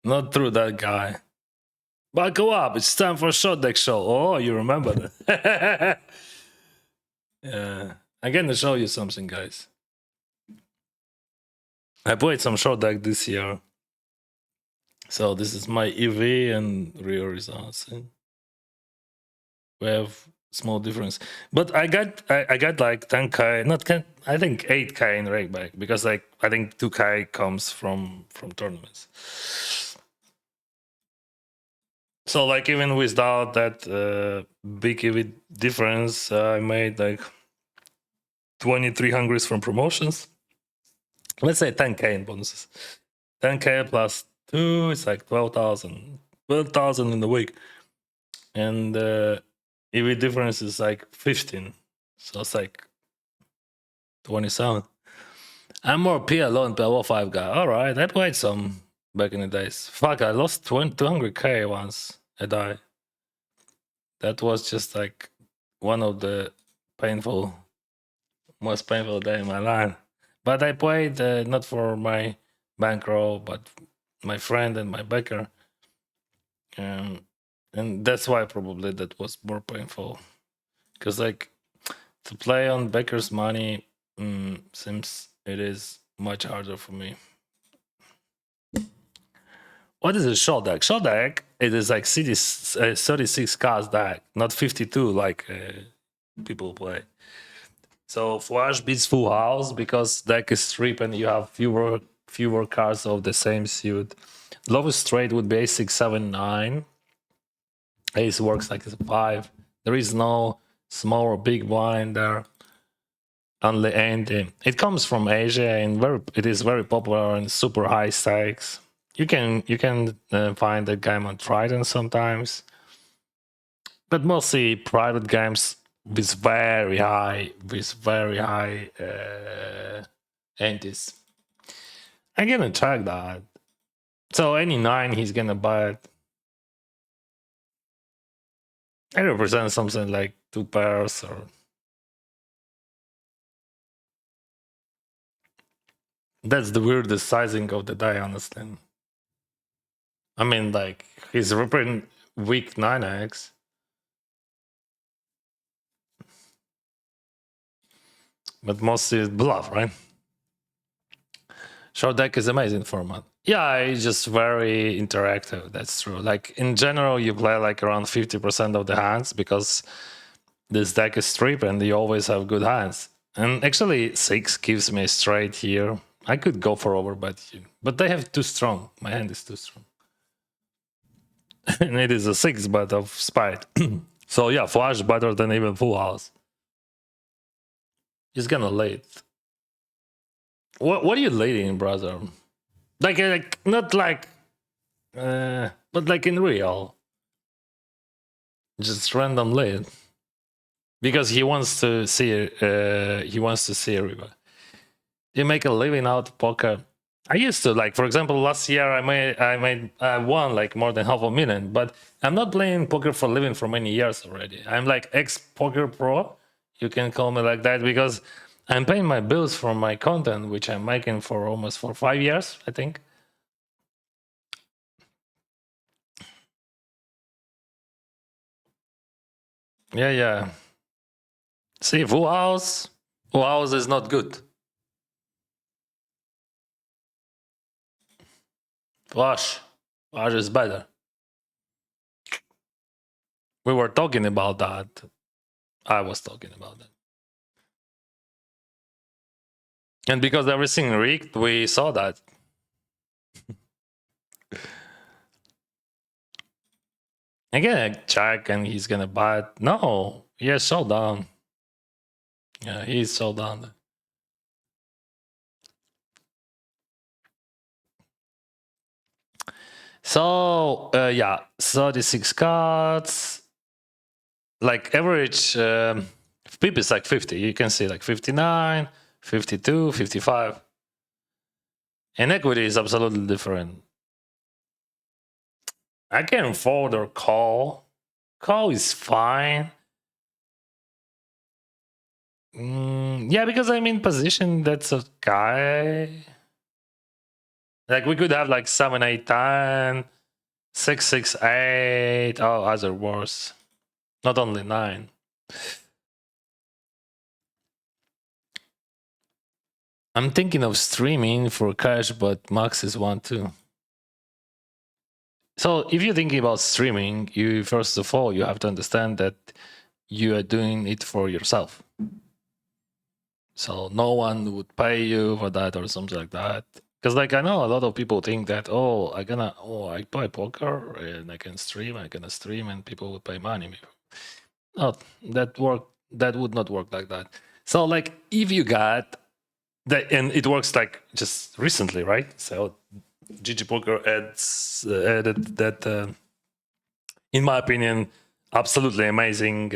not through that guy. Buckle up, it's time for a Shortdeck show. Oh, you remember that? Yeah, I'm gonna show you something, guys. I played some Shortdeck this year. So this is my EV and real results. We have small difference, but I got like 10K, not 10, I think 8K in rake back because like I think 2K comes from tournaments. So like even without that big EV difference, I made like 23 hungries from promotions. Let's say 10K in bonuses. 10K plus 2 is like 12,000. 12,000 in the week. And EV difference is like 15. So it's like 27. I'm more PLO and PLO 5 guy. All right, I played some back in the days. Fuck, I lost 200K once. I died. That was just like one of the most painful day in my life. But I played not for my bankroll, but my friend and my backer. And that's why probably that was more painful. Because like to play on backer's money seems it is much harder for me. What is a Shortdeck? Shortdeck, it is like 36 cards deck, not 52 like people play. So flush beats full house because deck is strip and you have fewer cards of the same suit. Lowest straight would be ace 6 7 9. Ace works like a 5. There is no small or big blind there. Only ante. It comes from Asia and it is very popular in super high stakes. You can find that game on Trident sometimes, but mostly private games with very high antes. I'm gonna check that. So any 9 he's gonna buy it. I represent something like 2 pairs or that's the weirdest sizing of the die, honestly. I mean, like he's representing weak 9x. But mostly it's bluff, right? Shortdeck is amazing format. Yeah, it's just very interactive. That's true. Like in general, you play like around 50% of the hands because this deck is strip and you always have good hands. And actually, 6 gives me a straight here. I could go for overbet you, but they have too strong. My hand is too strong. And it is a 6 bet of spite. So yeah, flush better than even full house. He's gonna late. What are you leading, brother? Like not like, but like in real, just random lead because he wants to see everybody. You make a living out of poker. I used to, like, for example, last year I won like more than $500,000, but I'm not playing poker for a living for many years already. I'm like ex poker pro. You can call me like that because I'm paying my bills from my content, which I'm making for almost 5 years, I think. Yeah. See, full house is not good. Flush is better. We were talking about that. I was talking about that. And because everything rigged, we saw that. Again, check and he's gonna buy it. No, he has showdown. Yeah, he's showdown. So yeah, 36 cards. Like average pip is like 50. You can see like 59, 52, 55. And equity is absolutely different. I can fold or call. Call is fine. Yeah, because I'm in position. That's a guy. Like we could have like 7, 8, 10, 6, 6, 8. Oh, other worse. Not only 9. I'm thinking of streaming for cash, but max is 1 too. So if you're thinking about streaming, you first of all you have to understand that you are doing it for yourself. So no one would pay you for that or something like that. Because like I know a lot of people think that I play poker and I can stream, and people would pay money. Not that would not work like that. So like if you got that, and it works like just recently, right? So GG Poker added that, in my opinion, absolutely amazing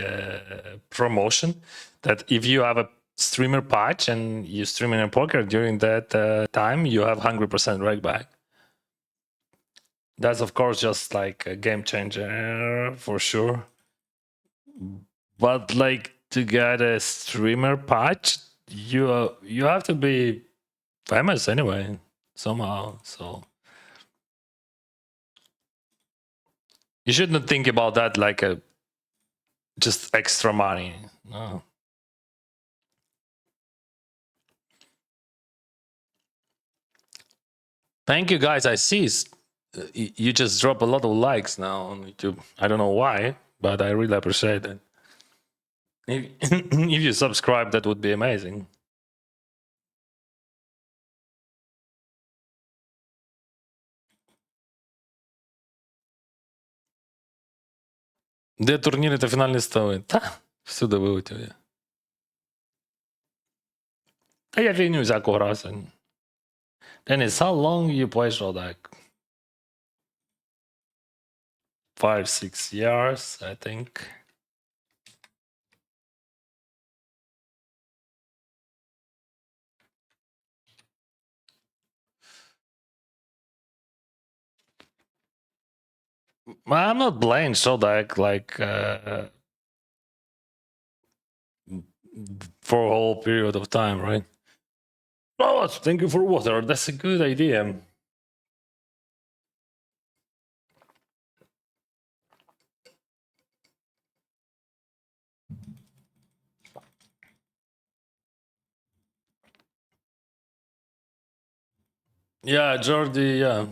promotion. That if you have a streamer patch and you stream in a poker during that time, you have 100% rake back. That's of course just like a game changer for sure. But like to get a streamer patch, you have to be famous anyway somehow. So you shouldn't think about that like a just extra money. No. Thank you guys. I see you just drop a lot of likes now on YouTube. I don't know why, but I really appreciate it. If, if you subscribe, that would be amazing. Де турніри та фінальні стави? Та, всюди вилетів я. Та я фігню всяку грався. Dennis, how long you play Shortdeck? 5-6 years, I think. I'm not playing Shortdeck like for a whole period of time, right? Oh, thank you for water. That's a good idea. Yeah, Jordi, yeah.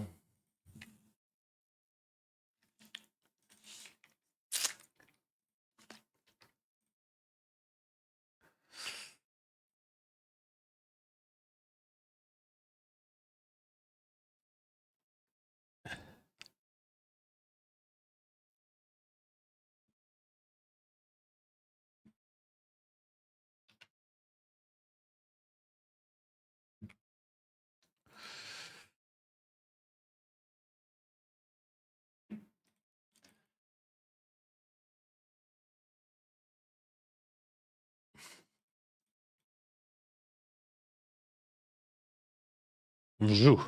Вжух.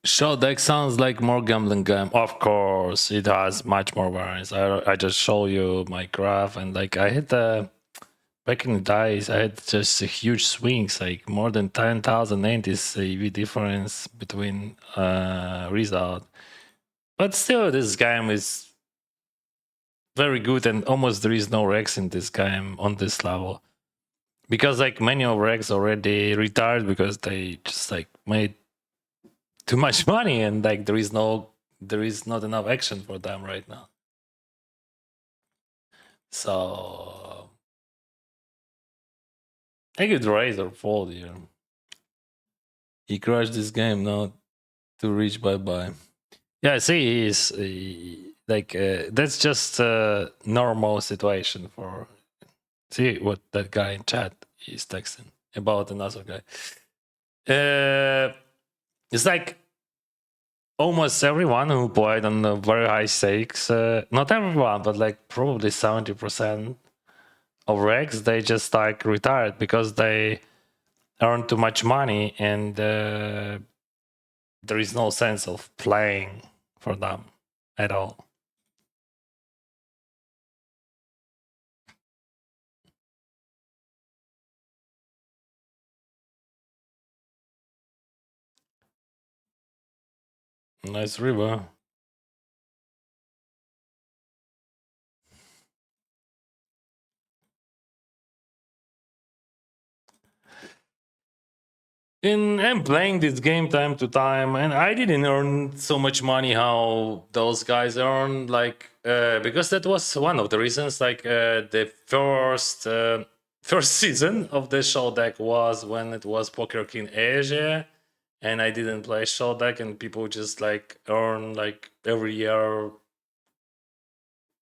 Shortdeck sounds like more gambling game. Of course, it has much more variance. I just show you my graph and like I hit the back in the days, I had just a huge swings, like more than 10,000 entries EV difference between result. But still, this game is very good, and almost there is no Rex in this game on this level. Because like many of Rex already retired because they just like made too much money, and like there is not enough action for them right now. So I could raise or fold here. He crashed this game now to reach bye. Yeah, see, he's like that's just a normal situation for. See what that guy in chat is texting about another guy. It's like almost everyone who played on the very high stakes. Not everyone, but like probably 70% of Rex, they just like retired because they earn too much money and there is no sense of playing for them at all. Nice river. And I'm playing this game time to time, and I didn't earn so much money how those guys earn, like because that was one of the reasons. Like the first season of the Shortdeck was when it was Poker King Asia, and I didn't play Shortdeck, and people just like earn like every year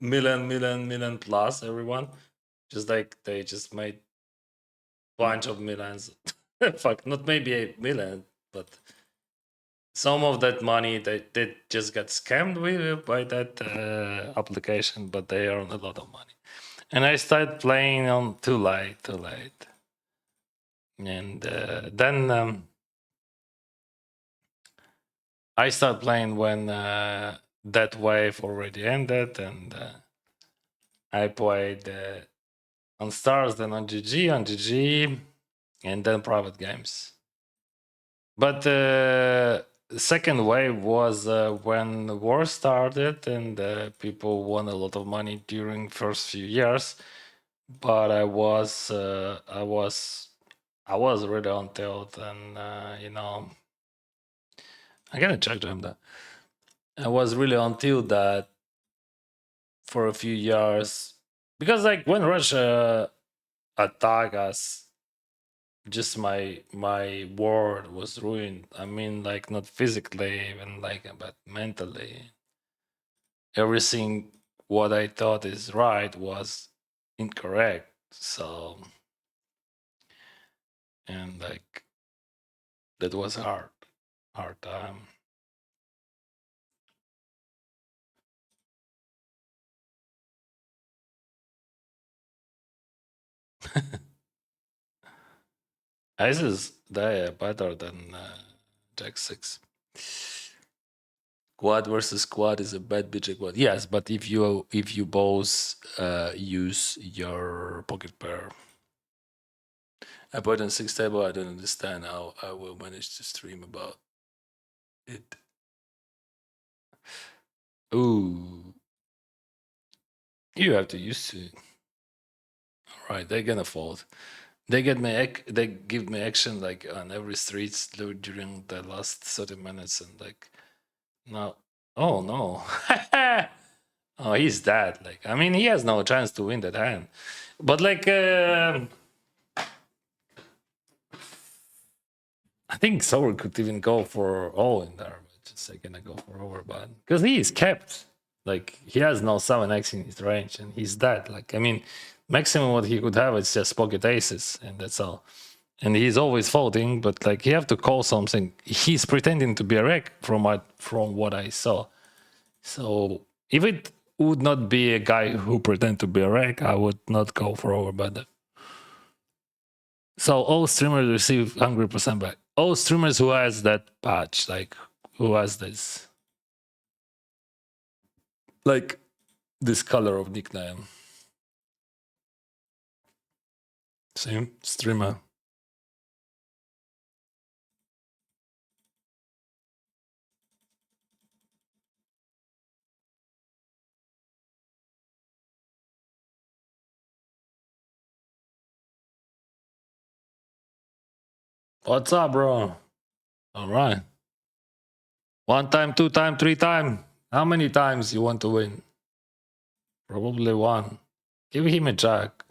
million plus. Everyone just like they just made bunch of millions. Fuck, not maybe 8 million, but some of that money they just got scammed with by that application, but they earn a lot of money. And I started playing on too late, and then I started playing when that wave already ended, and I played on Stars, then on GG, and then private games. But the second wave was when the war started, and people won a lot of money during first few years. But I was really on tilt, and I gotta check them that. I was really on tilt that for a few years because like when Russia attacked us, just my world was ruined. I mean, like not physically, even like but mentally. Everything what I thought is right was incorrect. So and like that was hard time. Ice is they better than Jack 6. Quad versus quad is a bad bitch quad. Yes, but if you both use your pocket pair. I put on 6 table, I don't understand how I will manage to stream about it. Ooh. You have to use it. Alright, they're gonna fold. They give me action like on every streets during the last 30 minutes and like no. Oh no. Oh, he's dead. Like I mean, he has no chance to win that hand. But like, I think Sour could even go for all in there. But just like gonna go for overbad because he is kept. Like he has no 7x in his range and he's dead. Like I mean, maximum what he could have is just pocket aces and that's all. And he's always folding, but like he have to call something. He's pretending to be a wreck from what I saw. So if it would not be a guy who pretend to be a wreck, I would not go for overbad. So all streamers receive 100% back. All streamers who has that patch, like who has like this color of nickname. Same streamer. What's up, bro? All right. One time, two time, three time. How many times you want to win? Probably one. Give him a jack.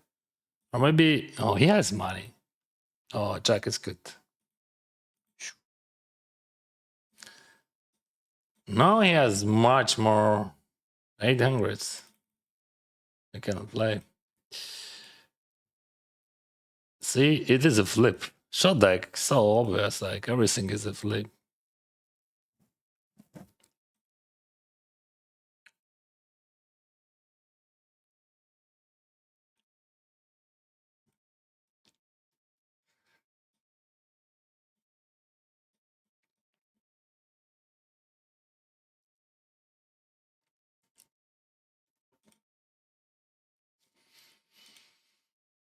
Or maybe, oh, he has money. Oh, jack is good. No, he has much more 800s. I cannot play. See, it is a flip. Shortdeck, so obvious, like everything is a flip.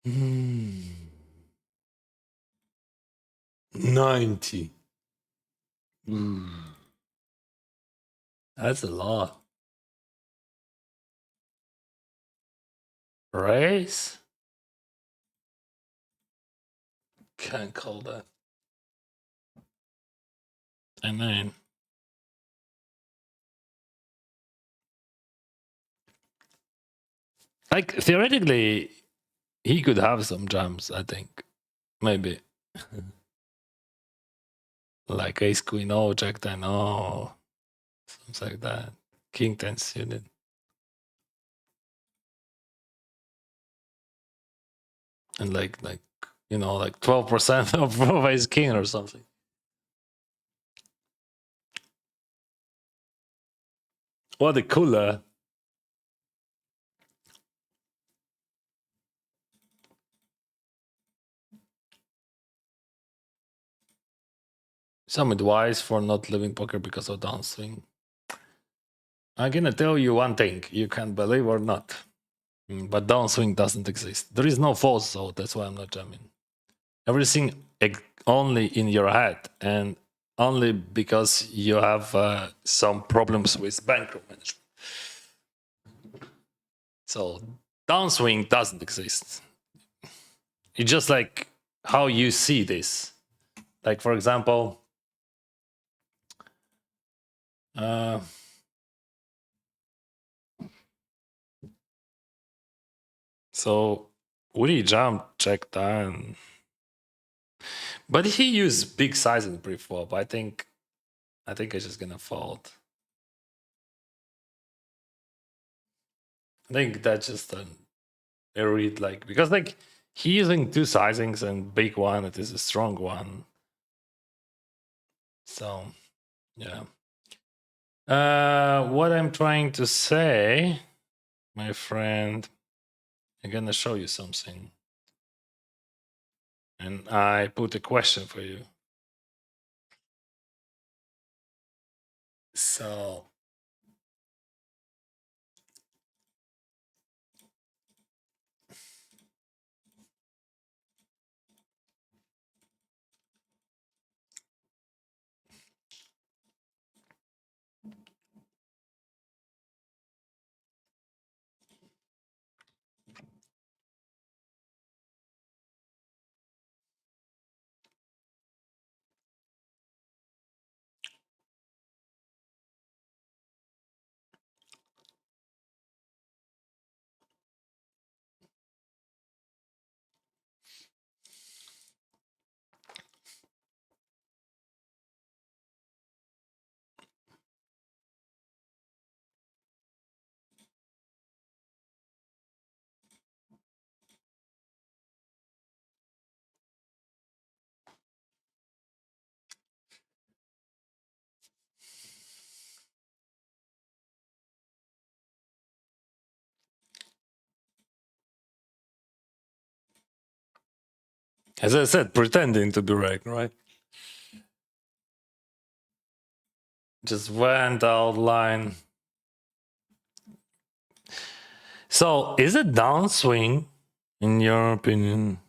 Hmm. 90. That's a lot. Race? Can't call that. I mean, like theoretically, he could have some jumps, I think. Maybe. Like Ace Queen O, Jack 10 O, something like that. King 10 suited. And like 12% of Ace King or something. What a cooler. Some advice for not living poker because of downswing. I'm gonna tell you one thing, you can believe or not. But downswing doesn't exist. There is no false, so that's why I'm not jamming. Everything only in your head, and only because you have some problems with bankroll management. So downswing doesn't exist. It's just like how you see this. Like, for example, so Woody jumped, checked down, but he used big sizing pre-flop. I think it's just gonna fold. I think that's just a read, like, because like he using two sizings and big one, it is a strong one. So yeah. What I'm trying to say, my friend, I'm gonna show you something. And I put a question for you. So as I said, pretending to be right? Just went outline. So is it downswing, in your opinion?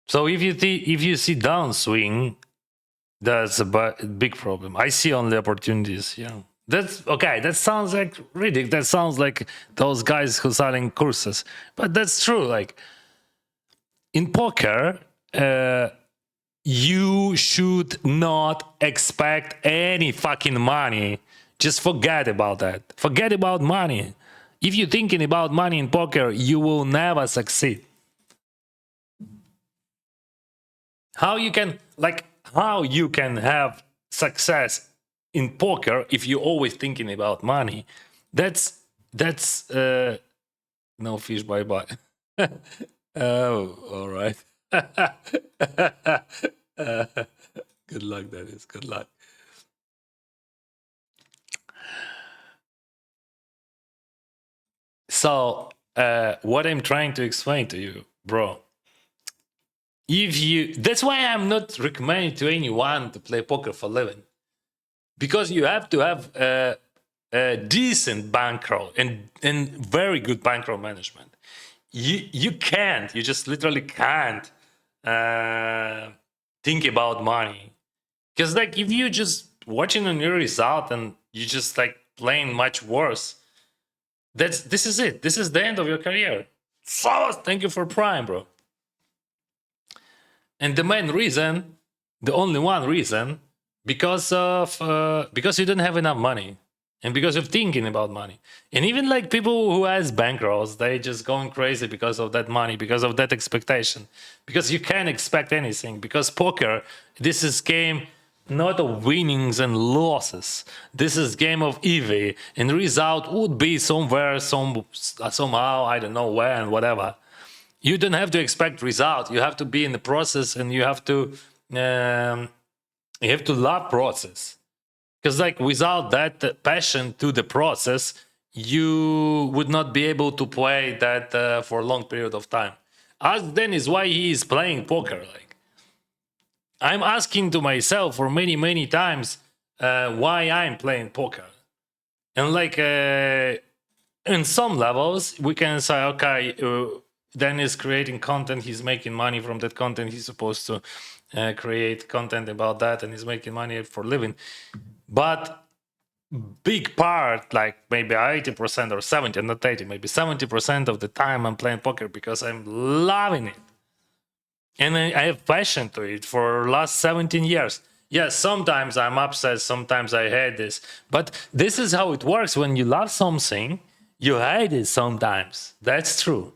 So if you see downswing, that's a big problem. I see only opportunities. Yeah, that's okay. That sounds like ridiculous. That sounds like those guys who selling courses, but that's true. Like in poker, you should not expect any fucking money. Just forget about that. Forget about money. If you're thinking about money in poker, you will never succeed. How you can have success in poker if you're always thinking about money? That's no fish, bye bye. Oh, all right. Good luck, that is. Good luck. So, what I'm trying to explain to you, bro, that's why I'm not recommending to anyone to play poker for living, because you have to have a decent bankroll and very good bankroll management. You can't, you just literally can't think about money, because like if you just watching on your result and you just like playing much worse, this is it. This is the end of your career. So thank you for Prime, bro. And the main reason, the only one reason, because you don't have enough money, and because of thinking about money. And even like people who has bankrolls, they just going crazy because of that money, because of that expectation, because you can't expect anything. Because poker, this is game not of winnings and losses. This is game of EV, and the result would be somewhere, somehow, I don't know where and whatever. You don't have to expect result. You have to be in the process, and you have to love process. Because like without that passion to the process, you would not be able to play that for a long period of time. Ask Dennis why he is playing poker. Like I'm asking to myself for many times why I'm playing poker, and like in some levels we can say, okay, Dennis creating content, he's making money from that content. He's supposed to create content about that, and he's making money for living. But big part, like maybe 80% or 70, not 80, maybe 70% of the time I'm playing poker because I'm loving it. And I have passion to it for last 17 years. Yes, sometimes I'm upset, sometimes I hate this. But this is how it works. When you love something, you hate it sometimes. That's true.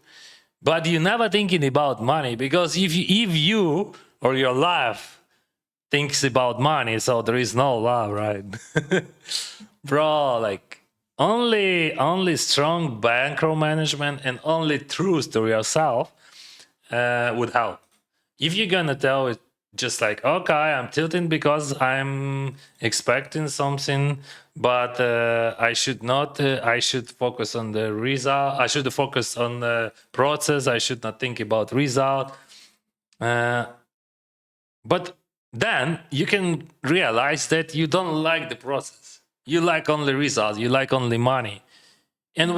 But you're never thinking about money, because if you or your life thinks about money, so there is no love, right? Bro, like only strong bankroll management and only truth to yourself would help. If you're gonna tell it just like, okay, I'm tilting because I'm expecting something, but I should not. I should focus on the result. I should focus on the process. I should not think about result. But then you can realize that you don't like the process. You like only results. You like only money. And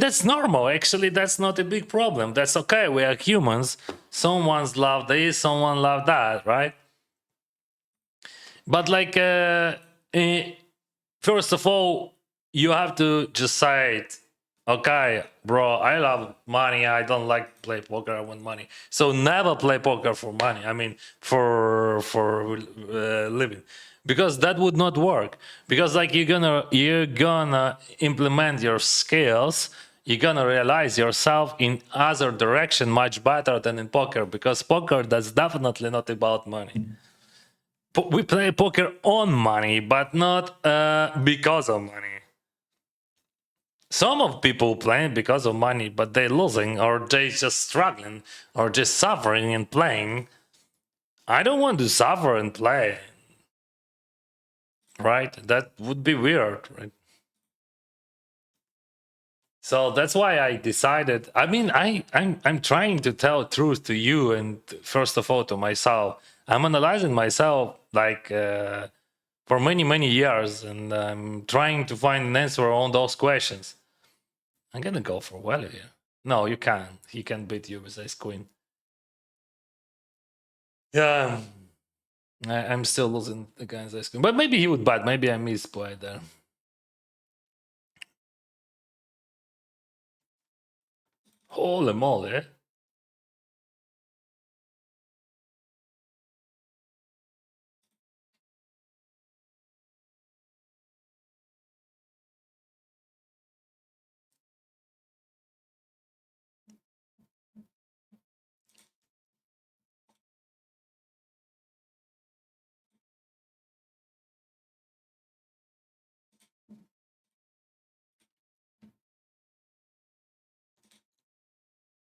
that's normal. Actually, that's not a big problem. That's okay. We are humans. Someone's love this, someone love that, right? But like, first of all, you have to just say it. Okay, bro, I love money. I don't like play poker. I want money. So never play poker for money. I mean, for living, because that would not work. Because like you're gonna implement your skills. You're gonna realize yourself in other direction much better than in poker. Because poker, that's definitely not about money. We play poker on money, but not because of money. Some of people playing because of money, but they're losing, or they just struggling, or just suffering and playing. I don't want to suffer and play, right? That would be weird, right? So that's why I decided. I mean, I'm trying to tell truth to you, and first of all to myself. I'm analyzing myself like for many years, and I'm trying to find an answer on those questions. I'm gonna go for Welly here. No, you can't. He can beat you with Ace Queen. Yeah, I'm still losing against Ace Queen, but maybe he would bet. Maybe I misplayed there. Holy moly!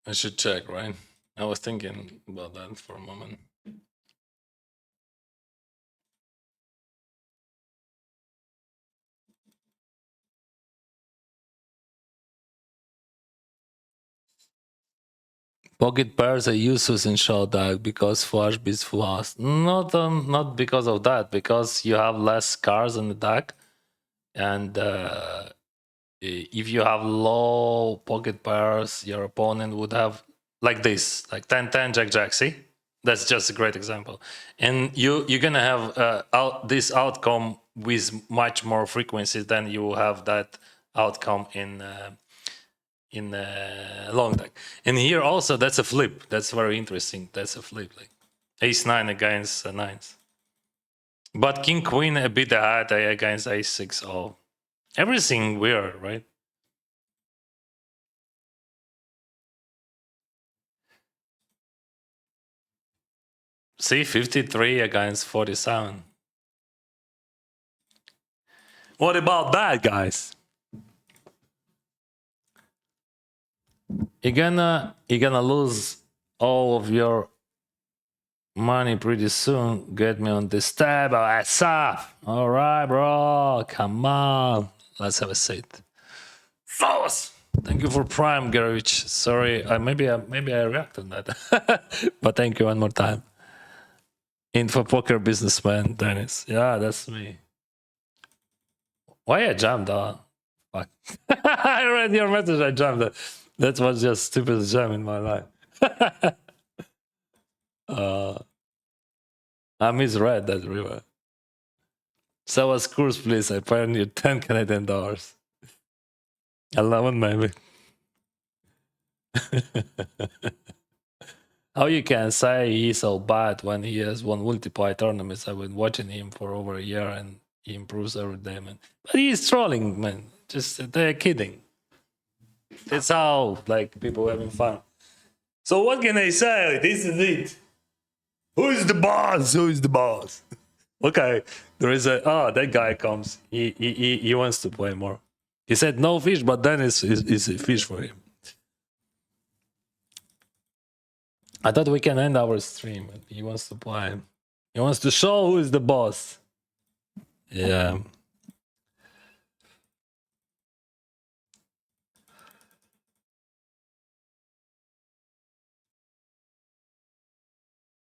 I should check, right? I was thinking about that for a moment. Pocket pairs are useless in Shortdeck because flush beats flush. Not because of that. Because you have less cards in the deck, and if you have low pocket pairs, your opponent would have like this, like 10-10, Jack-Jack. See, that's just a great example. And you're gonna have this outcome with much more frequency than you have that outcome in long deck. And here also that's a flip. That's very interesting. That's a flip, like Ace-9 against nines. But King-Queen a bit ahead against Ace-6. Oh, everything weird, right? See, 53 against 47. What about that, guys? You're gonna lose all of your money pretty soon. Get me on this tab. What's up? All right, bro. Come on. Let's have a seat. Fellas, thank you for Prime, Garage. Sorry, maybe I reacted on that, but thank you one more time. Info poker businessman, Dennis. Yeah, that's me. Why I jumped? Fuck. I read your message. I jumped. That was just stupidest jam in my life. I misread that river. Sell us course, please. I pay you 10 Canadian dollars. 11, maybe. How you can say he's so bad when he has won multiple tournaments? I've been watching him for over a year and he improves every day, man. But he's trolling, man. Just they're kidding. It's how like people having fun. So what can I say? This is it. Who is the boss? Who is the boss? Okay, there is a that guy comes. He wants to play more. He said no fish, but then is a fish for him. I thought we can end our stream. He wants to play. He wants to show who is the boss. Yeah.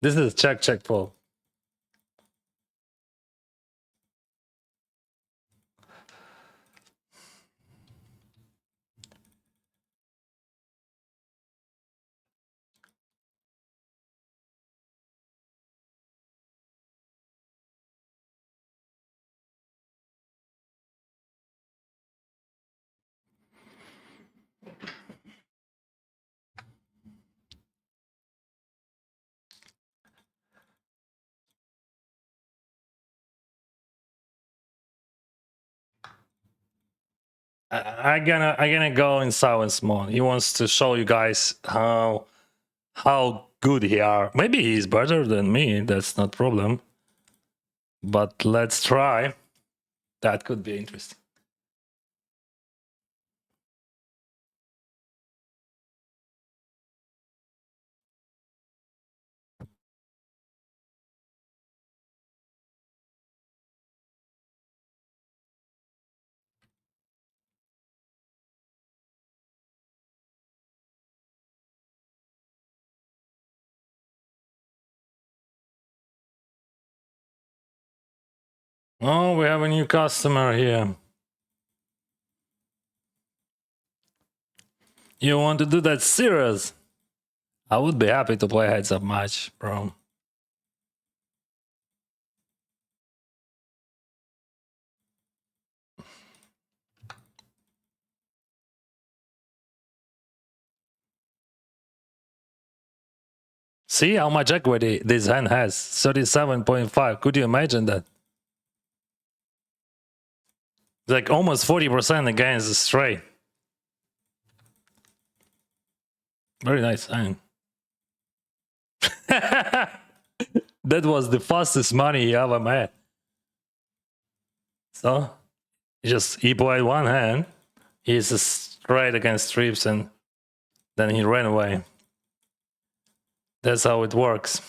This is check Paul. I'm gonna go in silence mode. He wants to show you guys how good he are. Maybe he's better than me. That's not problem. But let's try. That could be interesting. Oh, we have a new customer here. You want to do that serious? I would be happy to play heads up match, bro. See how much equity this hand has? 37.5. Could you imagine that? Like almost 40% against the straight. Very nice hand. That was the fastest money he ever made. So he played one hand. He's straight against strips and then he ran away. That's how it works.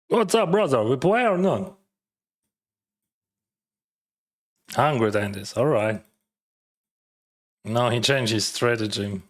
What's up, brother? We play or not? Hungry Dandies, alright. No, he changed his strategy.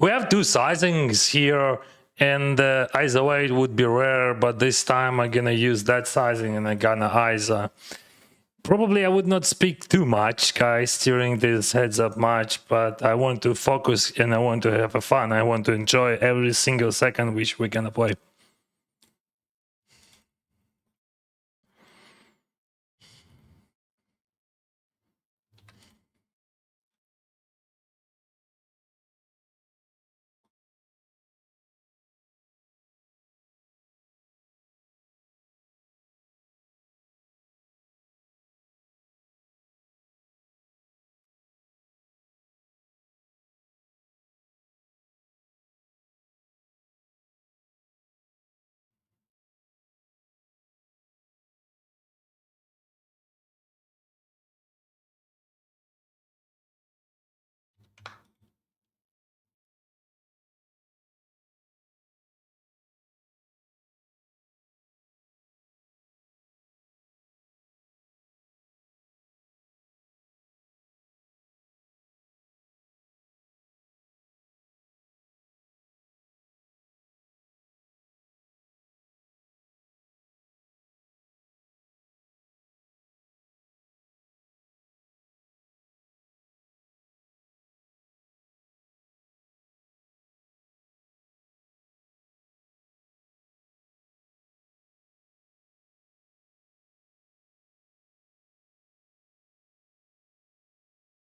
We have two sizings here, and ISO 8 would be rare, but this time I'm gonna use that sizing and I'm gonna ISO. Probably I would not speak too much, guys, during this heads up match, but I want to focus and I want to have a fun. I want to enjoy every single second which we're gonna play.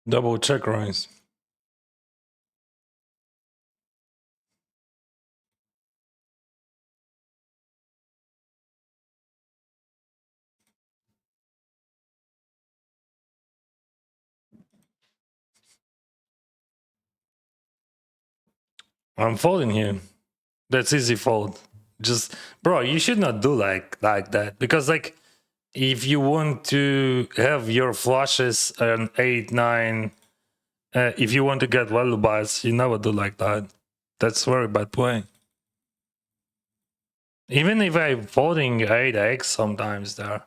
Double check rise. I'm folding here. That's easy fold. Just, bro, you should not do like that, because like if you want to have your flushes an 8 9, if you want to get value buys, you never do like that. That's very bad play. Even if I'm folding 8x sometimes there,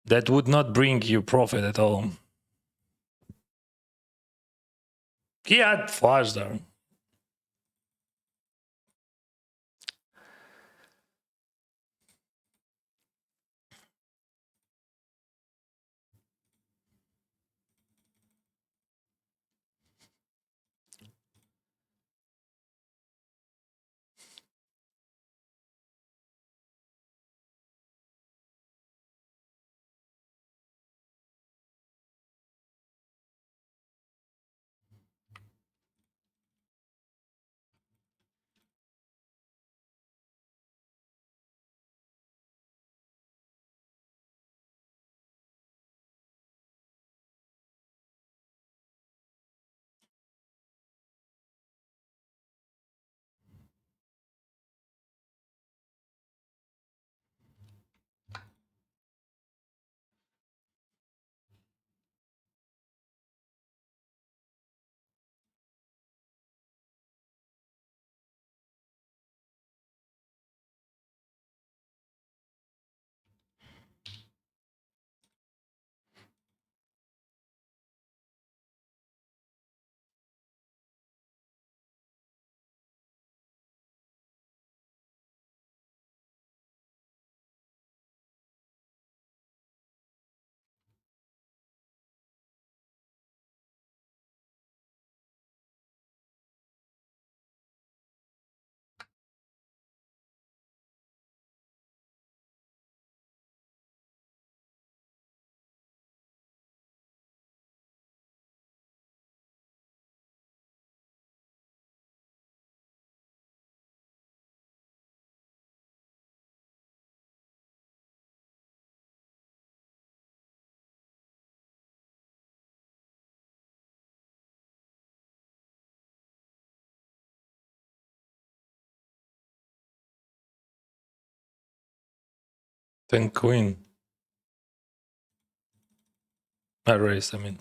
that would not bring you profit at all. He had flash there. Then queen. I raise, I mean.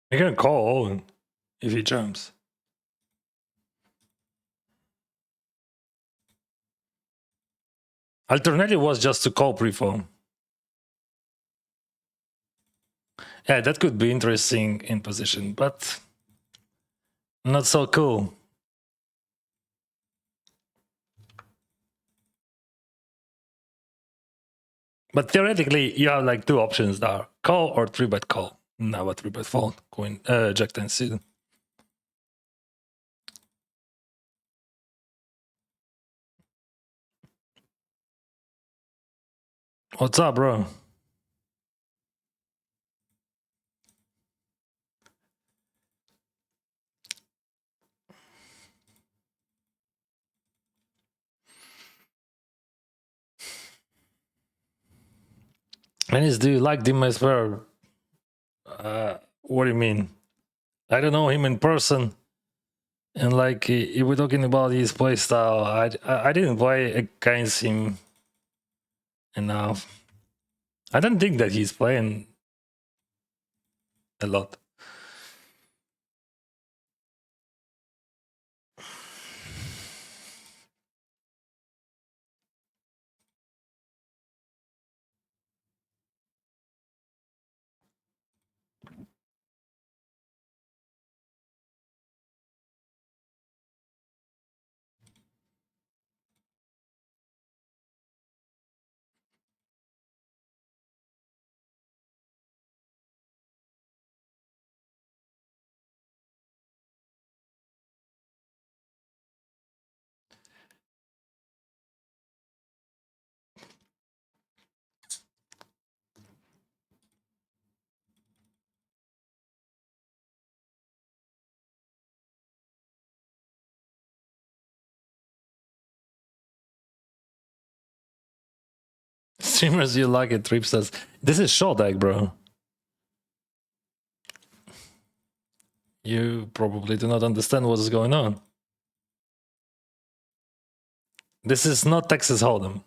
You can call if he jumps. Alternative was just to call pre-form. Yeah, that could be interesting in position, but not so cool. But theoretically, you have like two options there: call or 3-bet call. Now a 3-bet fold, queen, jack 10 suited. What's up, bro? Dennis, do you like Dimas Ver? What do you mean? I don't know him in person. And like, if we're talking about his play style, I didn't play against him enough. I don't think that he's playing a lot. Streamers you like it, Trip says. This is Shortdeck, bro. You probably do not understand what's going on. This is not Texas Hold'em.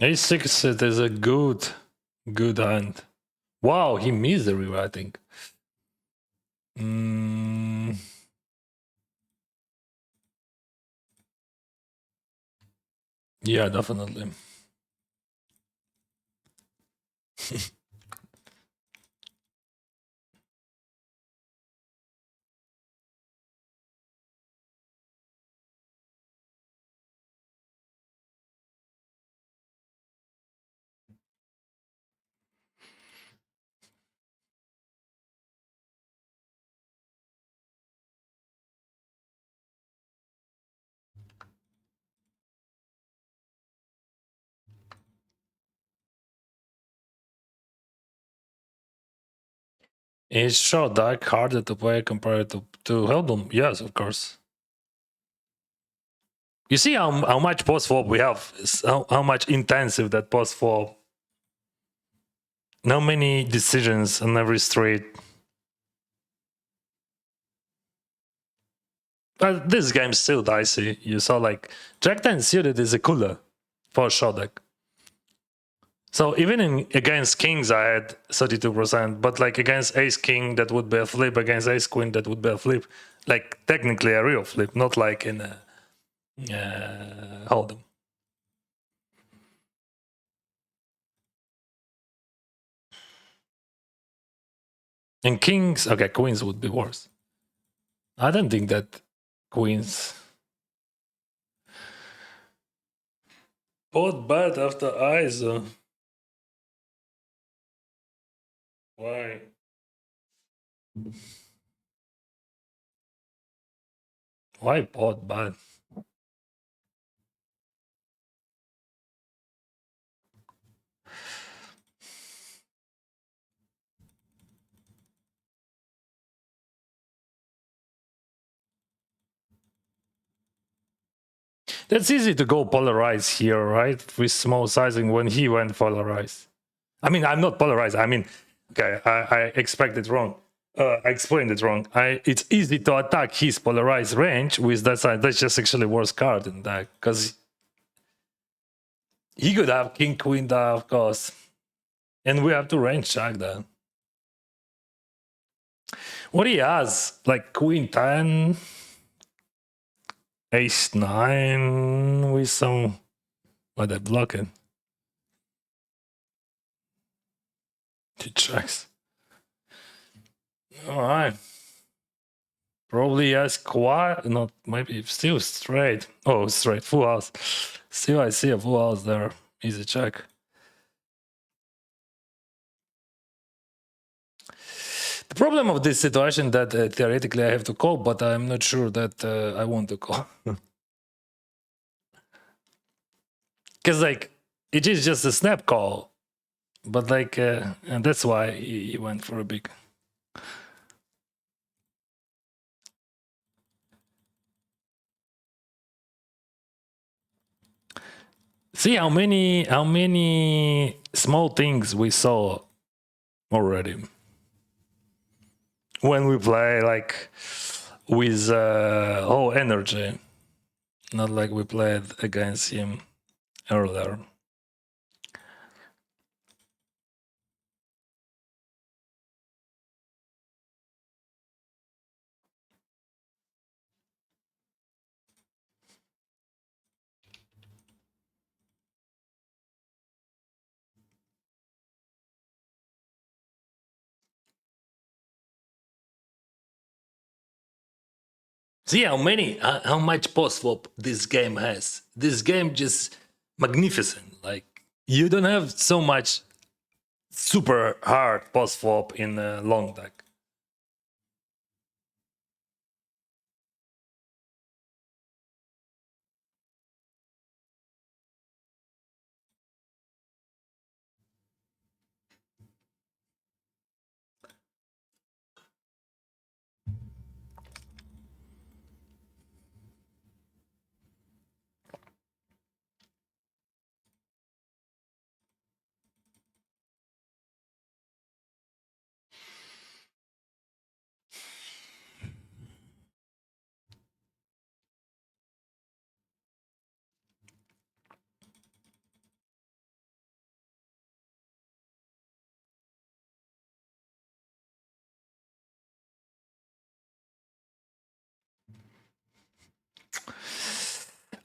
A6 it is a good hand. Wow, he missed the river, I think. Yeah, definitely. Is Shortdeck harder to play compared to Hold'em? Yes, of course. You see how much post flop we have, how much intensive that post flop. How many decisions on every straight. But this game's still dicey. You saw like Jack 10 suited is a cooler for Shortdeck. So even against kings, I had 32%, but like against ace king, that would be a flip. Against ace queen, that would be a flip. Like technically a real flip, not like in a Hold'em. And kings, okay, queens would be worse. I don't think that queens. Both bad after eyes. Why? Why both bad? That's easy to go polarized here, right? With small sizing when he went polarized. I mean, I'm not polarized. I mean, okay, I expected wrong. I explained it wrong. It's easy to attack his polarized range with that side. That's just actually worse card in that because he could have king queen there, of course, and we have to range check that. What he has, like queen 10, ace 9 with some. What they blocking? He checks. All right. Probably has quad, not maybe still straight. Oh, straight, full house. Still, I see a full house there. Easy check. The problem of this situation that theoretically I have to call, but I'm not sure that I want to call. Because like it is just a snap call, but like and that's why he went for a big. See how many small things we saw already when we play like with whole energy, not like we played against him earlier. See how much post flop this game has. This game just magnificent. Like you don't have so much super hard post flop in a long deck.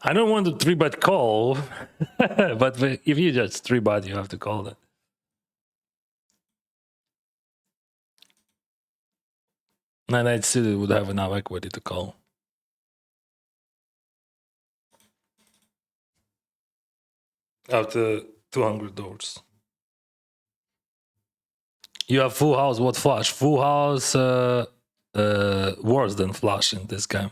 I don't want to 3-bet call, but if you just 3-bet, you have to call it. And I'd still would have enough equity to call. After 200 doors. You have full house, what flush? Full house worse than flush in this game.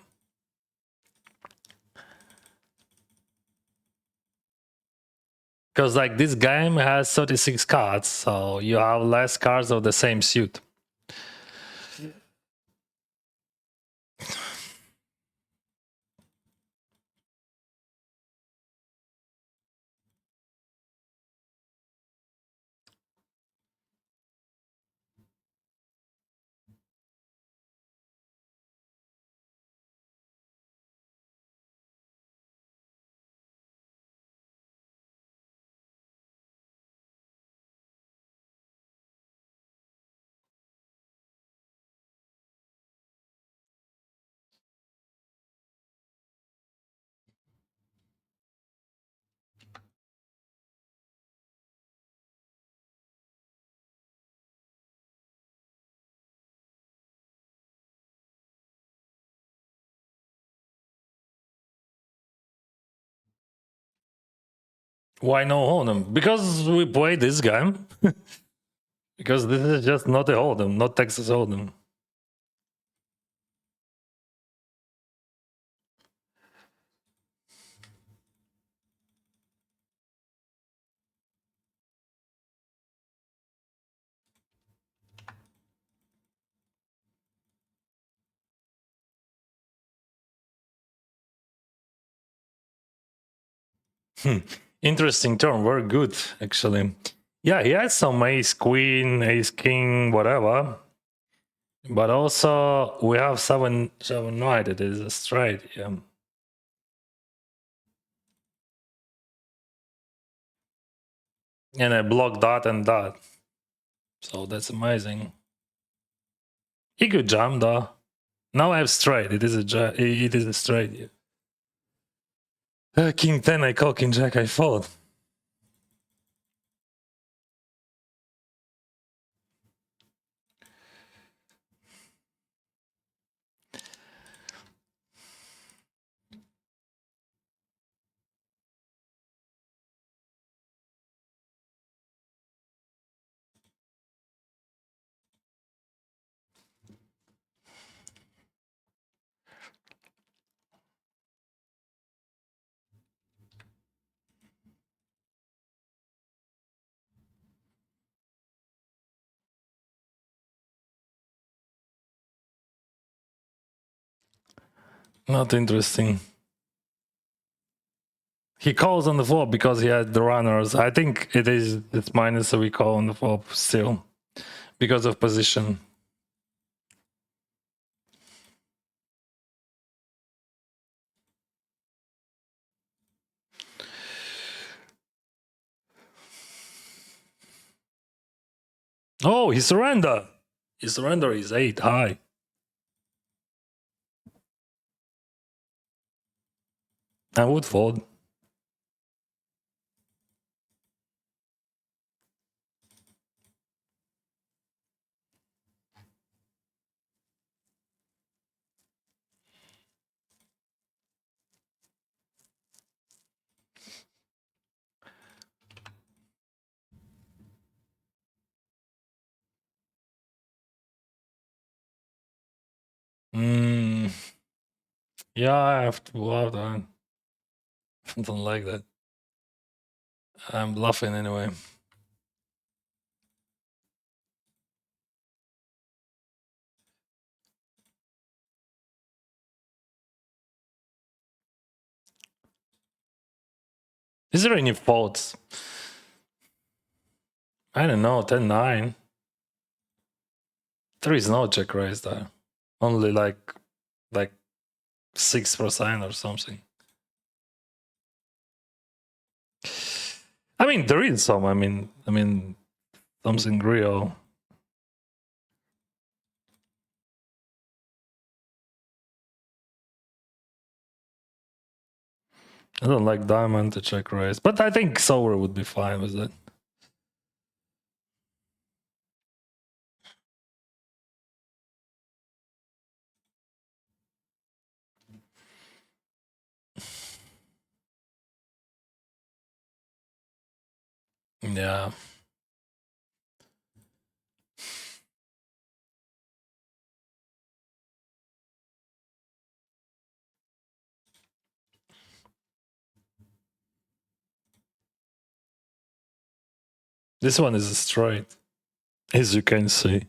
Because like this game has 36 cards, so you have less cards of the same suit. Why no hold'em? Because we play this game. Because this is just not a hold'em, not Texas hold'em. Interesting turn. Very good, actually. Yeah, he had some ace queen, ace king, whatever. But also we have 7 knight. It is a straight. Yeah. And I block that and that. So that's amazing. He could jump though. Now I have straight. It is a straight. King 10, I call king jack, I fold. Not interesting. He calls on the flop because he had the runners. I think it's minus, so we call on the flop still because of position. Oh, he surrender. He surrender is 8 high. I would fold. Yeah, I have to bluff that. I don't like that. I'm bluffing anyway. Is there any faults? I don't know, 10-9. There is no check raise there. Only like 6% or something. I mean, there is some. I mean, something real. I don't like diamond to check raise, but I think solver would be fine with it. Yeah. This one is straight, as you can see.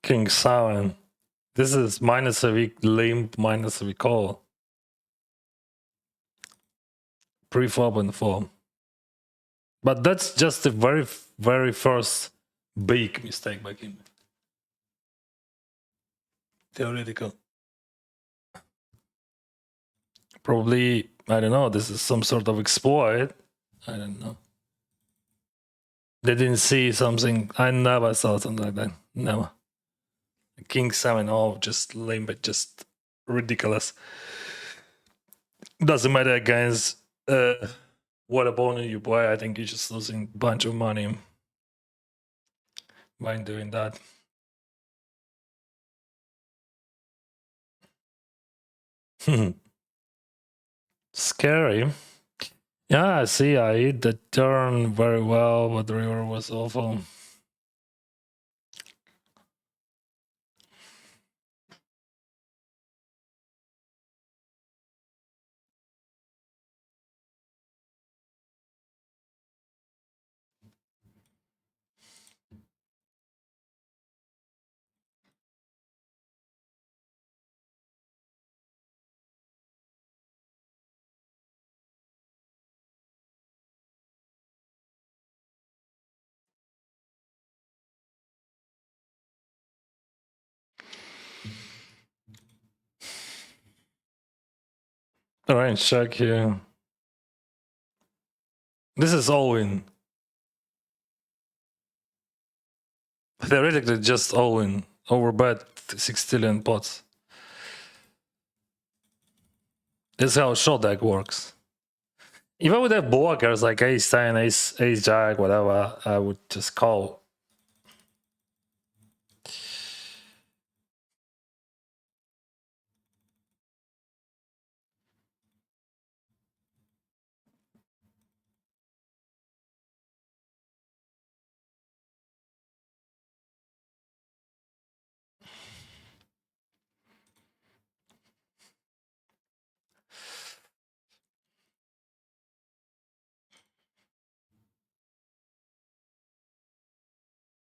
King 7. This is minus a weak limp, minus a weak call. Pre-flop and flop. But that's just the very first big mistake by him. Theoretical. Probably, I don't know, this is some sort of exploit. I don't know. They didn't see something. I never saw something like that. Never. King 7-0, just lame, but just ridiculous. Doesn't matter against what opponent you play. I think you're just losing a bunch of money by doing that. Scary. Yeah, I see. I hit the turn very well, but the river was awful. Alright, check here. This is all in. Theoretically, just all in. Overbet 6 pots. This is how Shortdeck works. If I would have blockers like ace 10, ace jack, whatever, I would just call.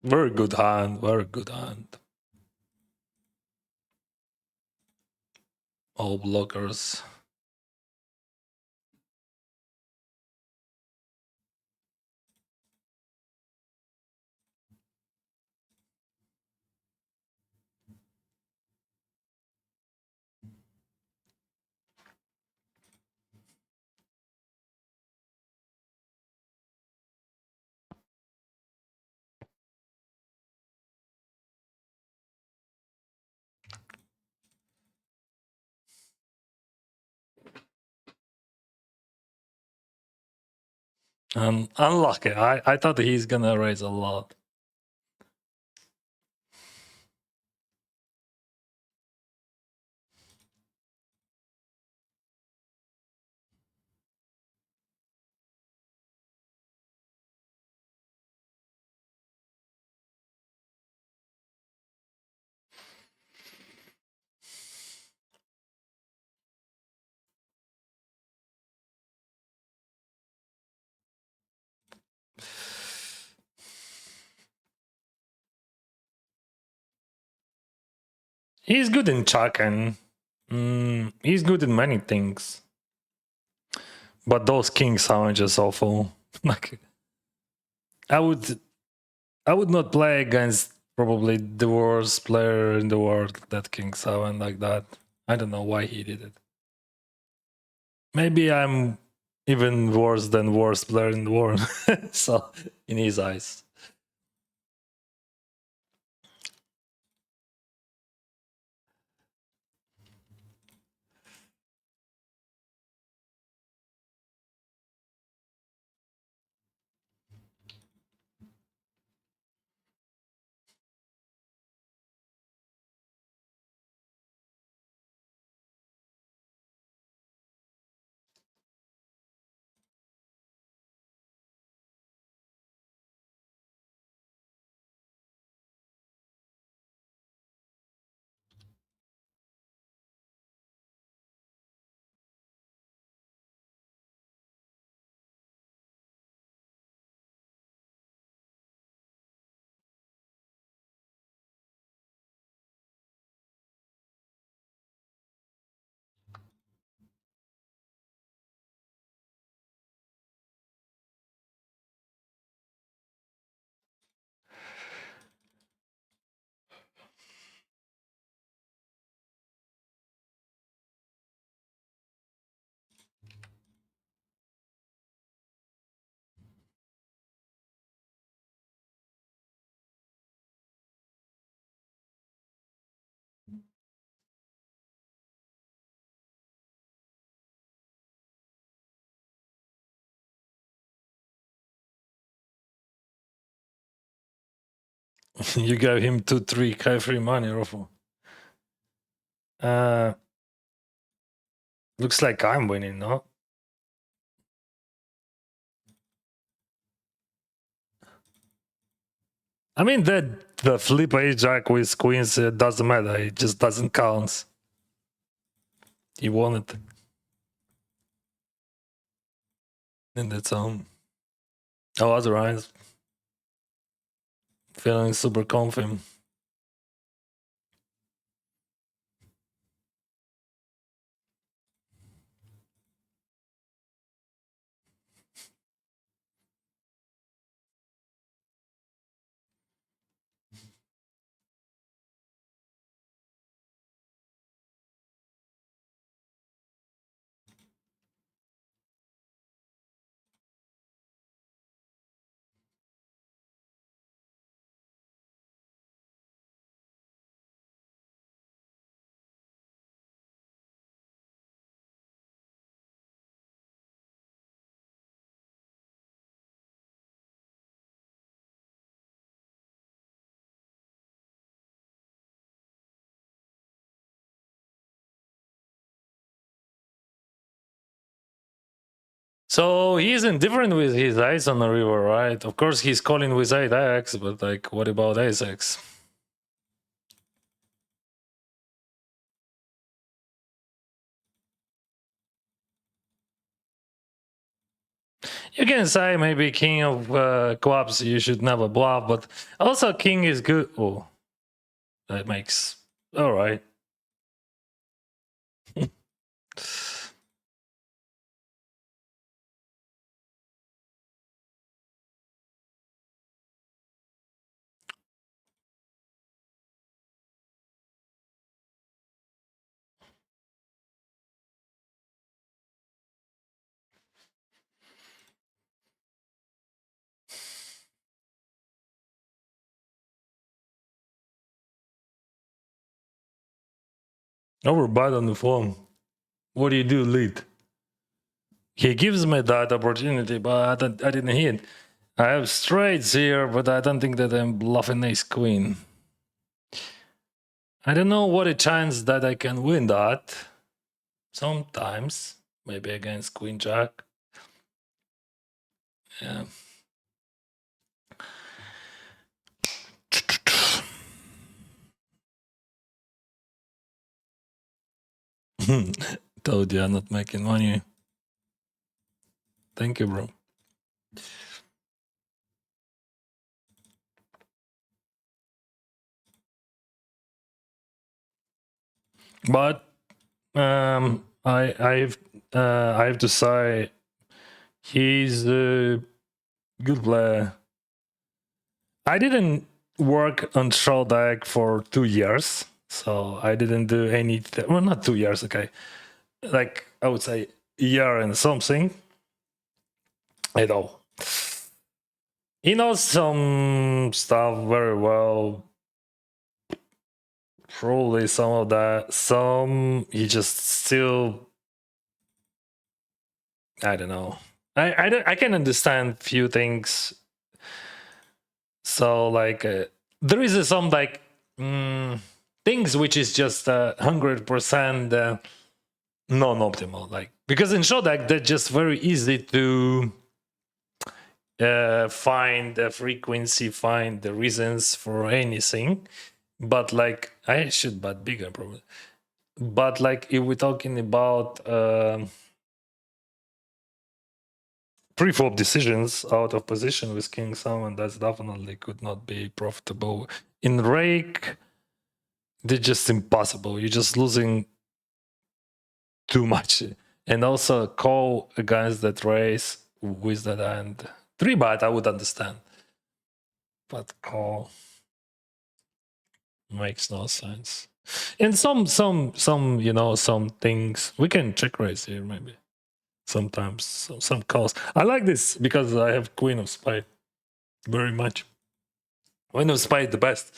Very good hand, very good hand. All blockers. And unlucky. I thought he's gonna raise a lot. He's good in checking. He's good in many things. But those kings are just awful. Like I would not play against probably the worst player in the world, that King 7 like that. I don't know why he did it. Maybe I'm even worse than worst player in the world. So in his eyes. You gave him 2-3 free money, Ruffle. Looks like I'm winning, no? I mean, that the flip ace jack with queens doesn't matter. It just doesn't count. He won it. And that's Oh, otherwise, feeling super confident. So he's indifferent with his eyes on the river, right? Of course, he's calling with 8x, but like, what about ace-x? You can say maybe king of clubs, you should never bluff, but also king is good. Oh, that makes all right. Overbad on the phone. What do you do, lead? He gives me that opportunity, but I didn't hit. I have straights here, but I don't think that I'm bluffing ace queen. I don't know what a chance that I can win that. Sometimes, maybe against queen jack. Yeah. Told you I'm not making money. Thank you, bro. But I have to say he's a good player. I didn't work on Shortdeck for 2 years, so I didn't do anything. Well, not 2 years, okay. Like I would say a year and something. At all. He knows some stuff very well. Probably some of that. Some he just still. I don't know. I can understand few things. So like there is some like things which is just 100% non-optimal. Like because in Shortdeck they're just very easy to find the frequency, find the reasons for anything. But like I should bet bigger probably. But like if we're talking about pre-flop decisions out of position with king summon, that's definitely could not be profitable. In rake, they're just impossible. You're just losing too much. And also call against that race with that hand. 3-bet I would understand. But call makes no sense. And some you know, some things we can check raise here maybe. Sometimes some calls. I like this because I have Queen of Spade very much. Queen of Spade the best.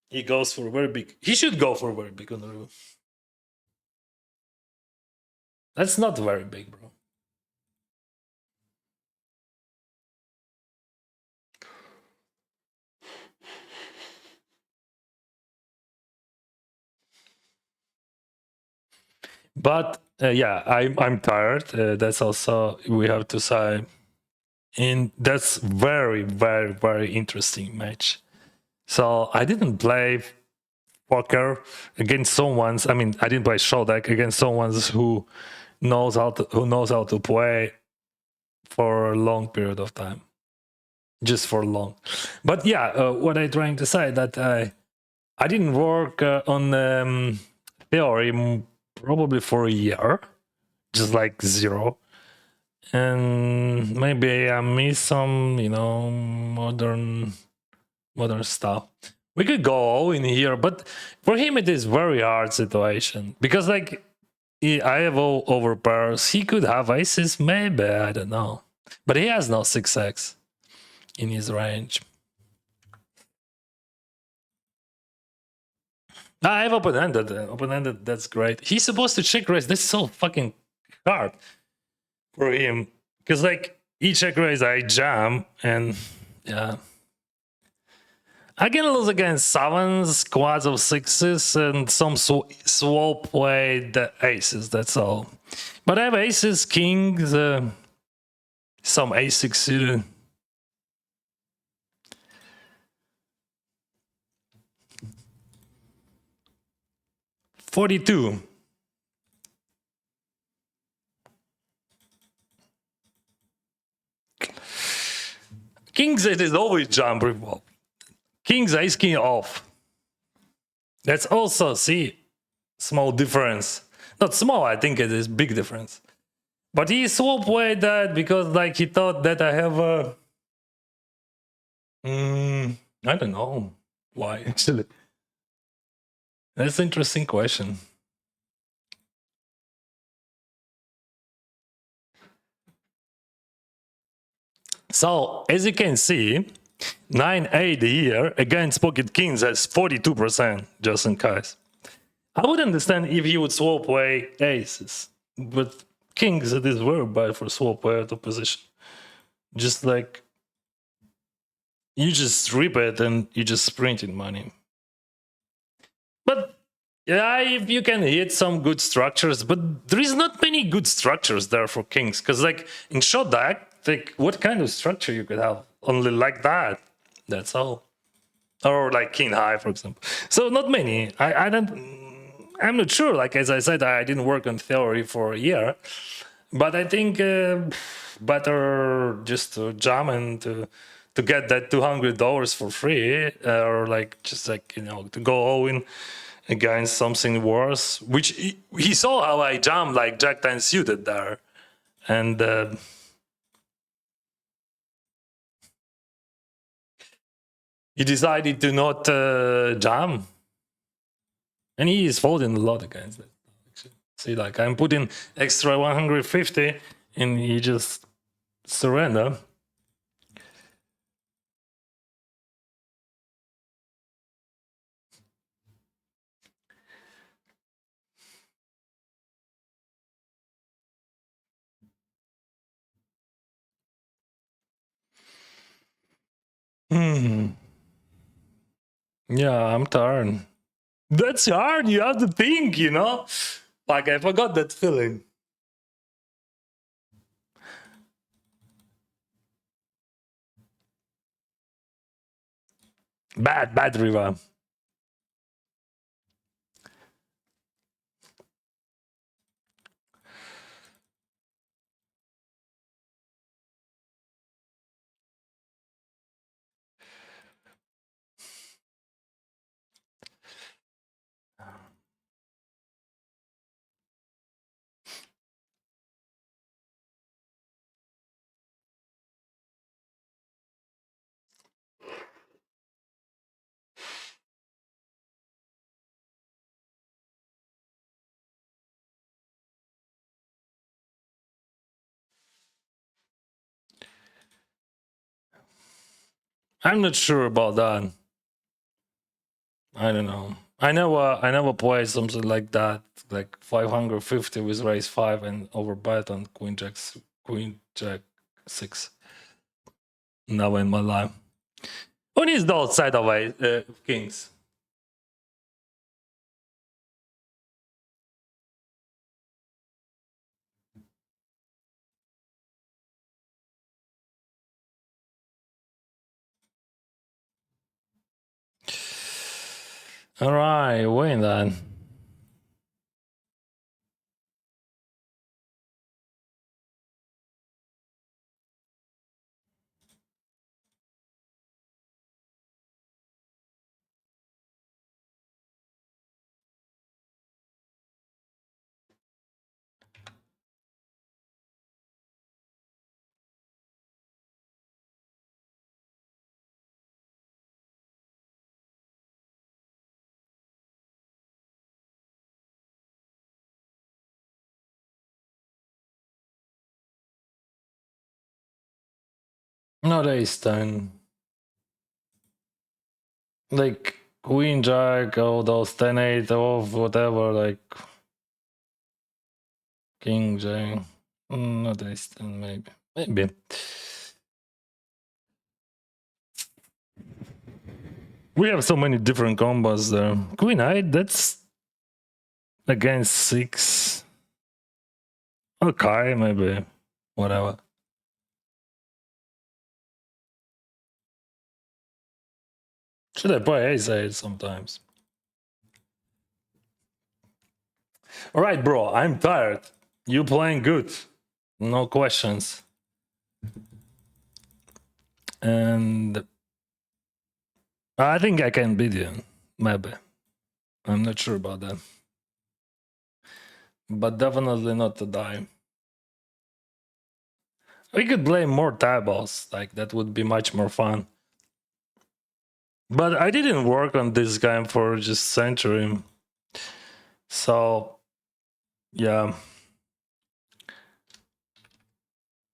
He goes for very big. He should go for very big on the river. That's not very big, bro. But yeah, I'm tired. That's also we have to say, and that's very interesting match. So I didn't play poker against someone's. I mean, I didn't play Shortdeck against someone's who knows how to play for a long period of time, just for long. But yeah, what I'm trying to say that I didn't work on theory probably for a year, just like zero. And maybe I miss some, modern stuff. We could go all in here, but for him it is very hard situation because like I have all over pairs. He could have aces, maybe I don't know, but he has no 6x in his range. I have open-ended. Open-ended, that's great. He's supposed to check raise. That's so fucking hard for him because like he check raise, I jam, and yeah. I can lose against sevens, quads of sixes, and some swap played aces. That's all. But I have aces, kings, some a6 suited. 42. Kings it is always jump revolve. Kings ace king off. That's also see small difference. Not small, I think it is big difference. But he swap played that because like he thought that I have a I don't know why actually. That's an interesting question. So as you can see, 9-8 here against pocket kings has 42%, just in case. I would understand if you would swap away aces, but kings it is very bad for swap away out of position. Just like you just rip it and you just sprint in money. But yeah, if you can hit some good structures, but there is not many good structures there for kings. Because like in Shortdeck, like what kind of structure you could have? Only like that. That's all. Or like king high, for example. So not many. I'm not sure. Like as I said, I didn't work on theory for a year, but I think better just to jam and to get that $200 for free, or like just like to go all in against something worse. Which he saw how I jammed like Jack 10 suited there, and he decided to not jam, and he is folding a lot against it. See, like I'm putting extra 150, and he just surrender. Hmm. Yeah, I'm tired. That's hard. You have to think, Like I forgot that feeling. Bad river. I'm not sure about that. I don't know. I never played something like that, like 550 with race 5 and overbet on queen jack 6. Never in my life. Who needs the outside of kings? All right, win then. Not ace 10. Like queen jack, all those 10-8 off, whatever, like king jack. Not ace 10, maybe. Maybe. We have so many different combos there. Queen 8, that's against 6. Okay, maybe. Whatever. Should I play ace 8 sometimes? Alright, bro, I'm tired. You playing good. No questions. And I think I can beat you. Maybe. I'm not sure about that. But definitely not to die. We could play more tables. Like, that would be much more fun. But I didn't work on this game for just century. So, yeah.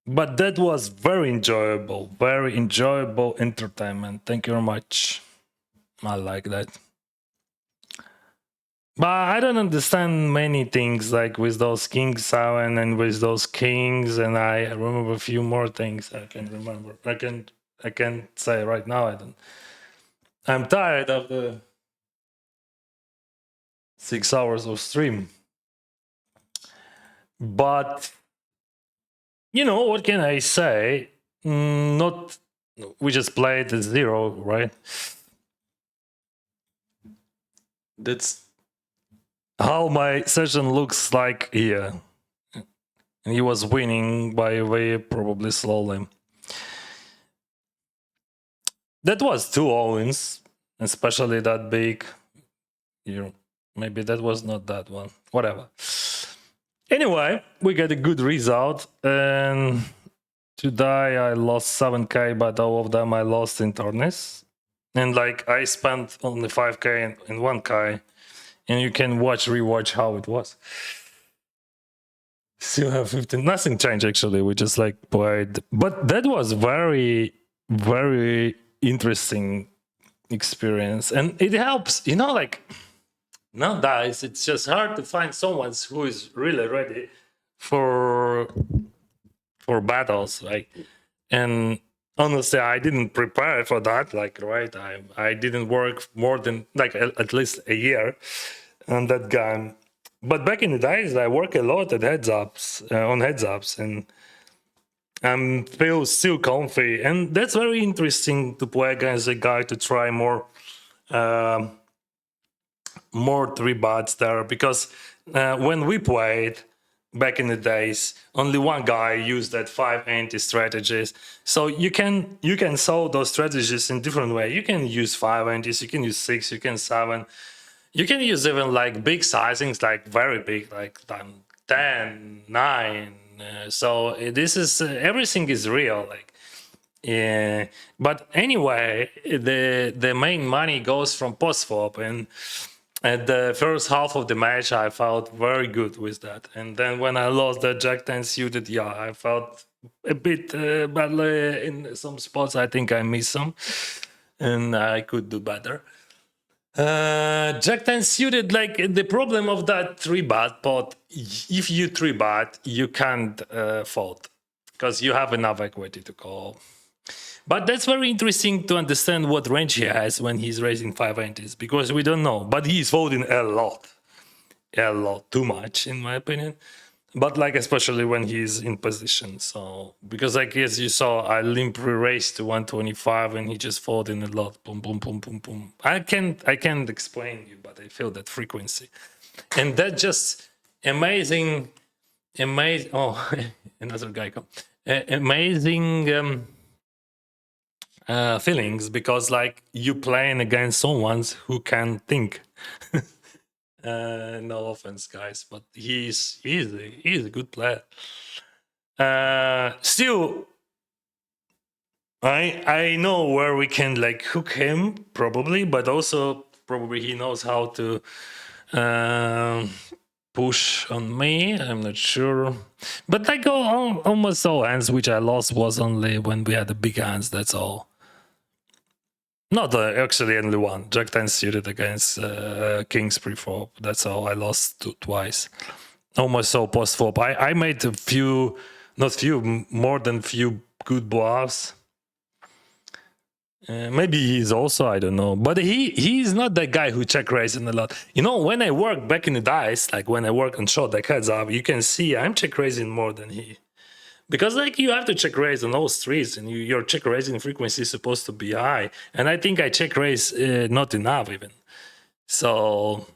But that was very enjoyable entertainment. Thank you very much. I like that. But I don't understand many things, like with those King 7 and with those kings, and I remember a few more things I can remember. I can say right now I don't. I'm tired of the 6 hours of stream. But you know, what can I say? Not we just played at 0, right? That's how my session looks like here. And he was winning by way probably slowly. That was 2 all-ins, especially that big. You know, maybe that was not that one. Whatever. Anyway, we got a good result, and today I lost 7k, but all of them I lost in tourneys. And like I spent only 5k and 1k, and you can rewatch how it was. Still have 15. Nothing changed actually. We just like played, but that was very, very interesting experience, and it helps. You know, like nowadays it's just hard to find someone who is really ready for battles. Like, and honestly, I didn't prepare for that. Like, right, I didn't work more than like at least a year on that game. But back in the days, I work a lot at heads ups on heads ups, and I'm feel still comfy, and that's very interesting to play against a guy to try more 3 bots there, because when we played back in the days, only one guy used that 5 anti strategies. So you can solve those strategies in different way. You can use 5 antis, you can use 6, you can 7. You can use even like big sizings, like very big, like 10, 9. So this is everything is real. Like, yeah. But anyway, the main money goes from post swap, and at the first half of the match, I felt very good with that. And then when I lost the Jack 10 suited, yeah, I felt a bit badly in some spots. I think I missed some, and I could do better. Jack 10 suited, like the problem of that 3-bot pot, if you 3-bot, you can't fold because you have enough equity to call. But that's very interesting to understand what range he has when he's raising 5 antis, because we don't know. But he's folding a lot, too much, in my opinion. But like especially when he's in position. So because like as you saw, I limp race to 125 and he just fought in a lot. Boom, boom, boom, boom, boom. I can't explain you, but I feel that frequency. And that just amazing. Oh, another guy come. Amazing feelings because like you playing against someone who can think. No offense, guys, but he's a good player. Still, I know where we can like hook him probably, but also probably he knows how to push on me. I'm not sure, but like almost all hands which I lost was only when we had the big hands. That's all. Not actually only one. Jack 10 suited against King's pre-flop. That's all. I lost twice. Almost all post-flop. I made a few, not few, more than few good bluffs. Maybe he's also, I don't know. But he's not that guy who check raising a lot. You know, when I work back in the dice, like when I work on Shortdeck heads up, you can see I'm check raising more than he. Because like you have to check raise on all streets and your check raising frequency is supposed to be high. And I think I check raise not enough even. So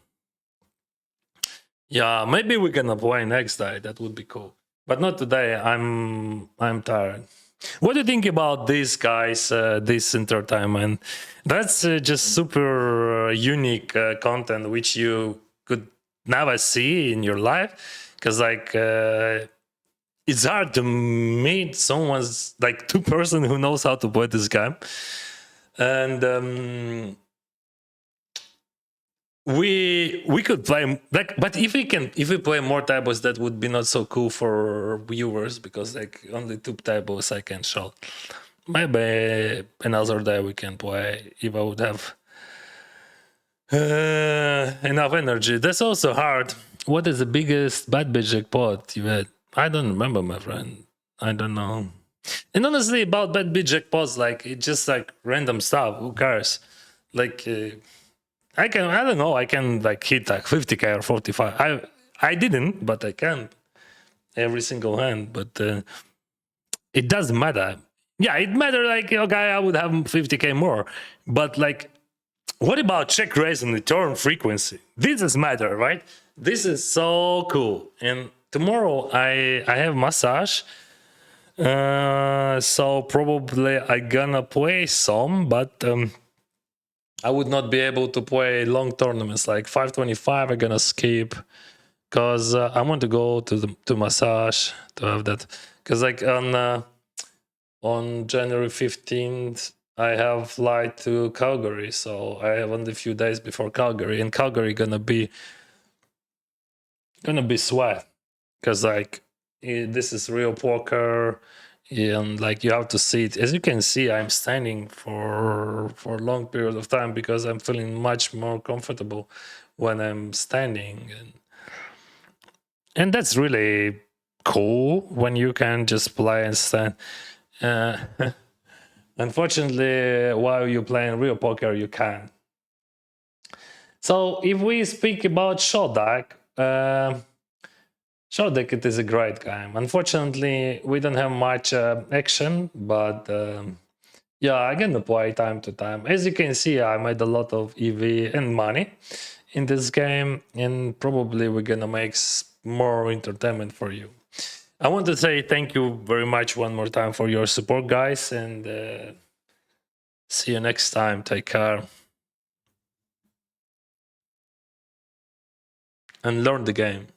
yeah, maybe we're gonna play next day. That would be cool. But not today. I'm tired. What do you think about these guys, this entertainment? That's just super unique content which you could never see in your life. Because like it's hard to meet someone's like two person who knows how to play this game, and we could play like, but if we play more tables, that would be not so cool for viewers because like only two tables I can show. Maybe another day we can play if I would have enough energy. That's also hard. What is the biggest bad bitch jackpot you had? I don't remember, my friend. I don't know. And honestly, about bad bitch jackpots, like it's just like random stuff. Who cares? Like I don't know. I can like hit like 50k or 45. I didn't, but I can every single hand. But it doesn't matter. Yeah, it matter. Like okay, I would have 50k more, but like what about check raise and return frequency? This does matter, right? This is so cool. And tomorrow I have massage. So probably I gonna play some, but I would not be able to play long tournaments like 525. I'm gonna skip because I want to go to massage to have that. Because like on January 15th, I have flight to Calgary, so I have only a few days before Calgary, and Calgary gonna be sweat because like this is real poker, and like you have to see it. As you can see, I'm standing for a long period of time because I'm feeling much more comfortable when I'm standing, and that's really cool when you can just play and stand. Unfortunately, while you're playing real poker, you can. So if we speak about Shortdeck, Shortdeck, it is a great game. Unfortunately, we don't have much action, but yeah, I can play time to time. As you can see, I made a lot of EV and money in this game, and probably we're gonna make more entertainment for you. I want to say thank you very much one more time for your support, guys, and see you next time. Take care and learn the game.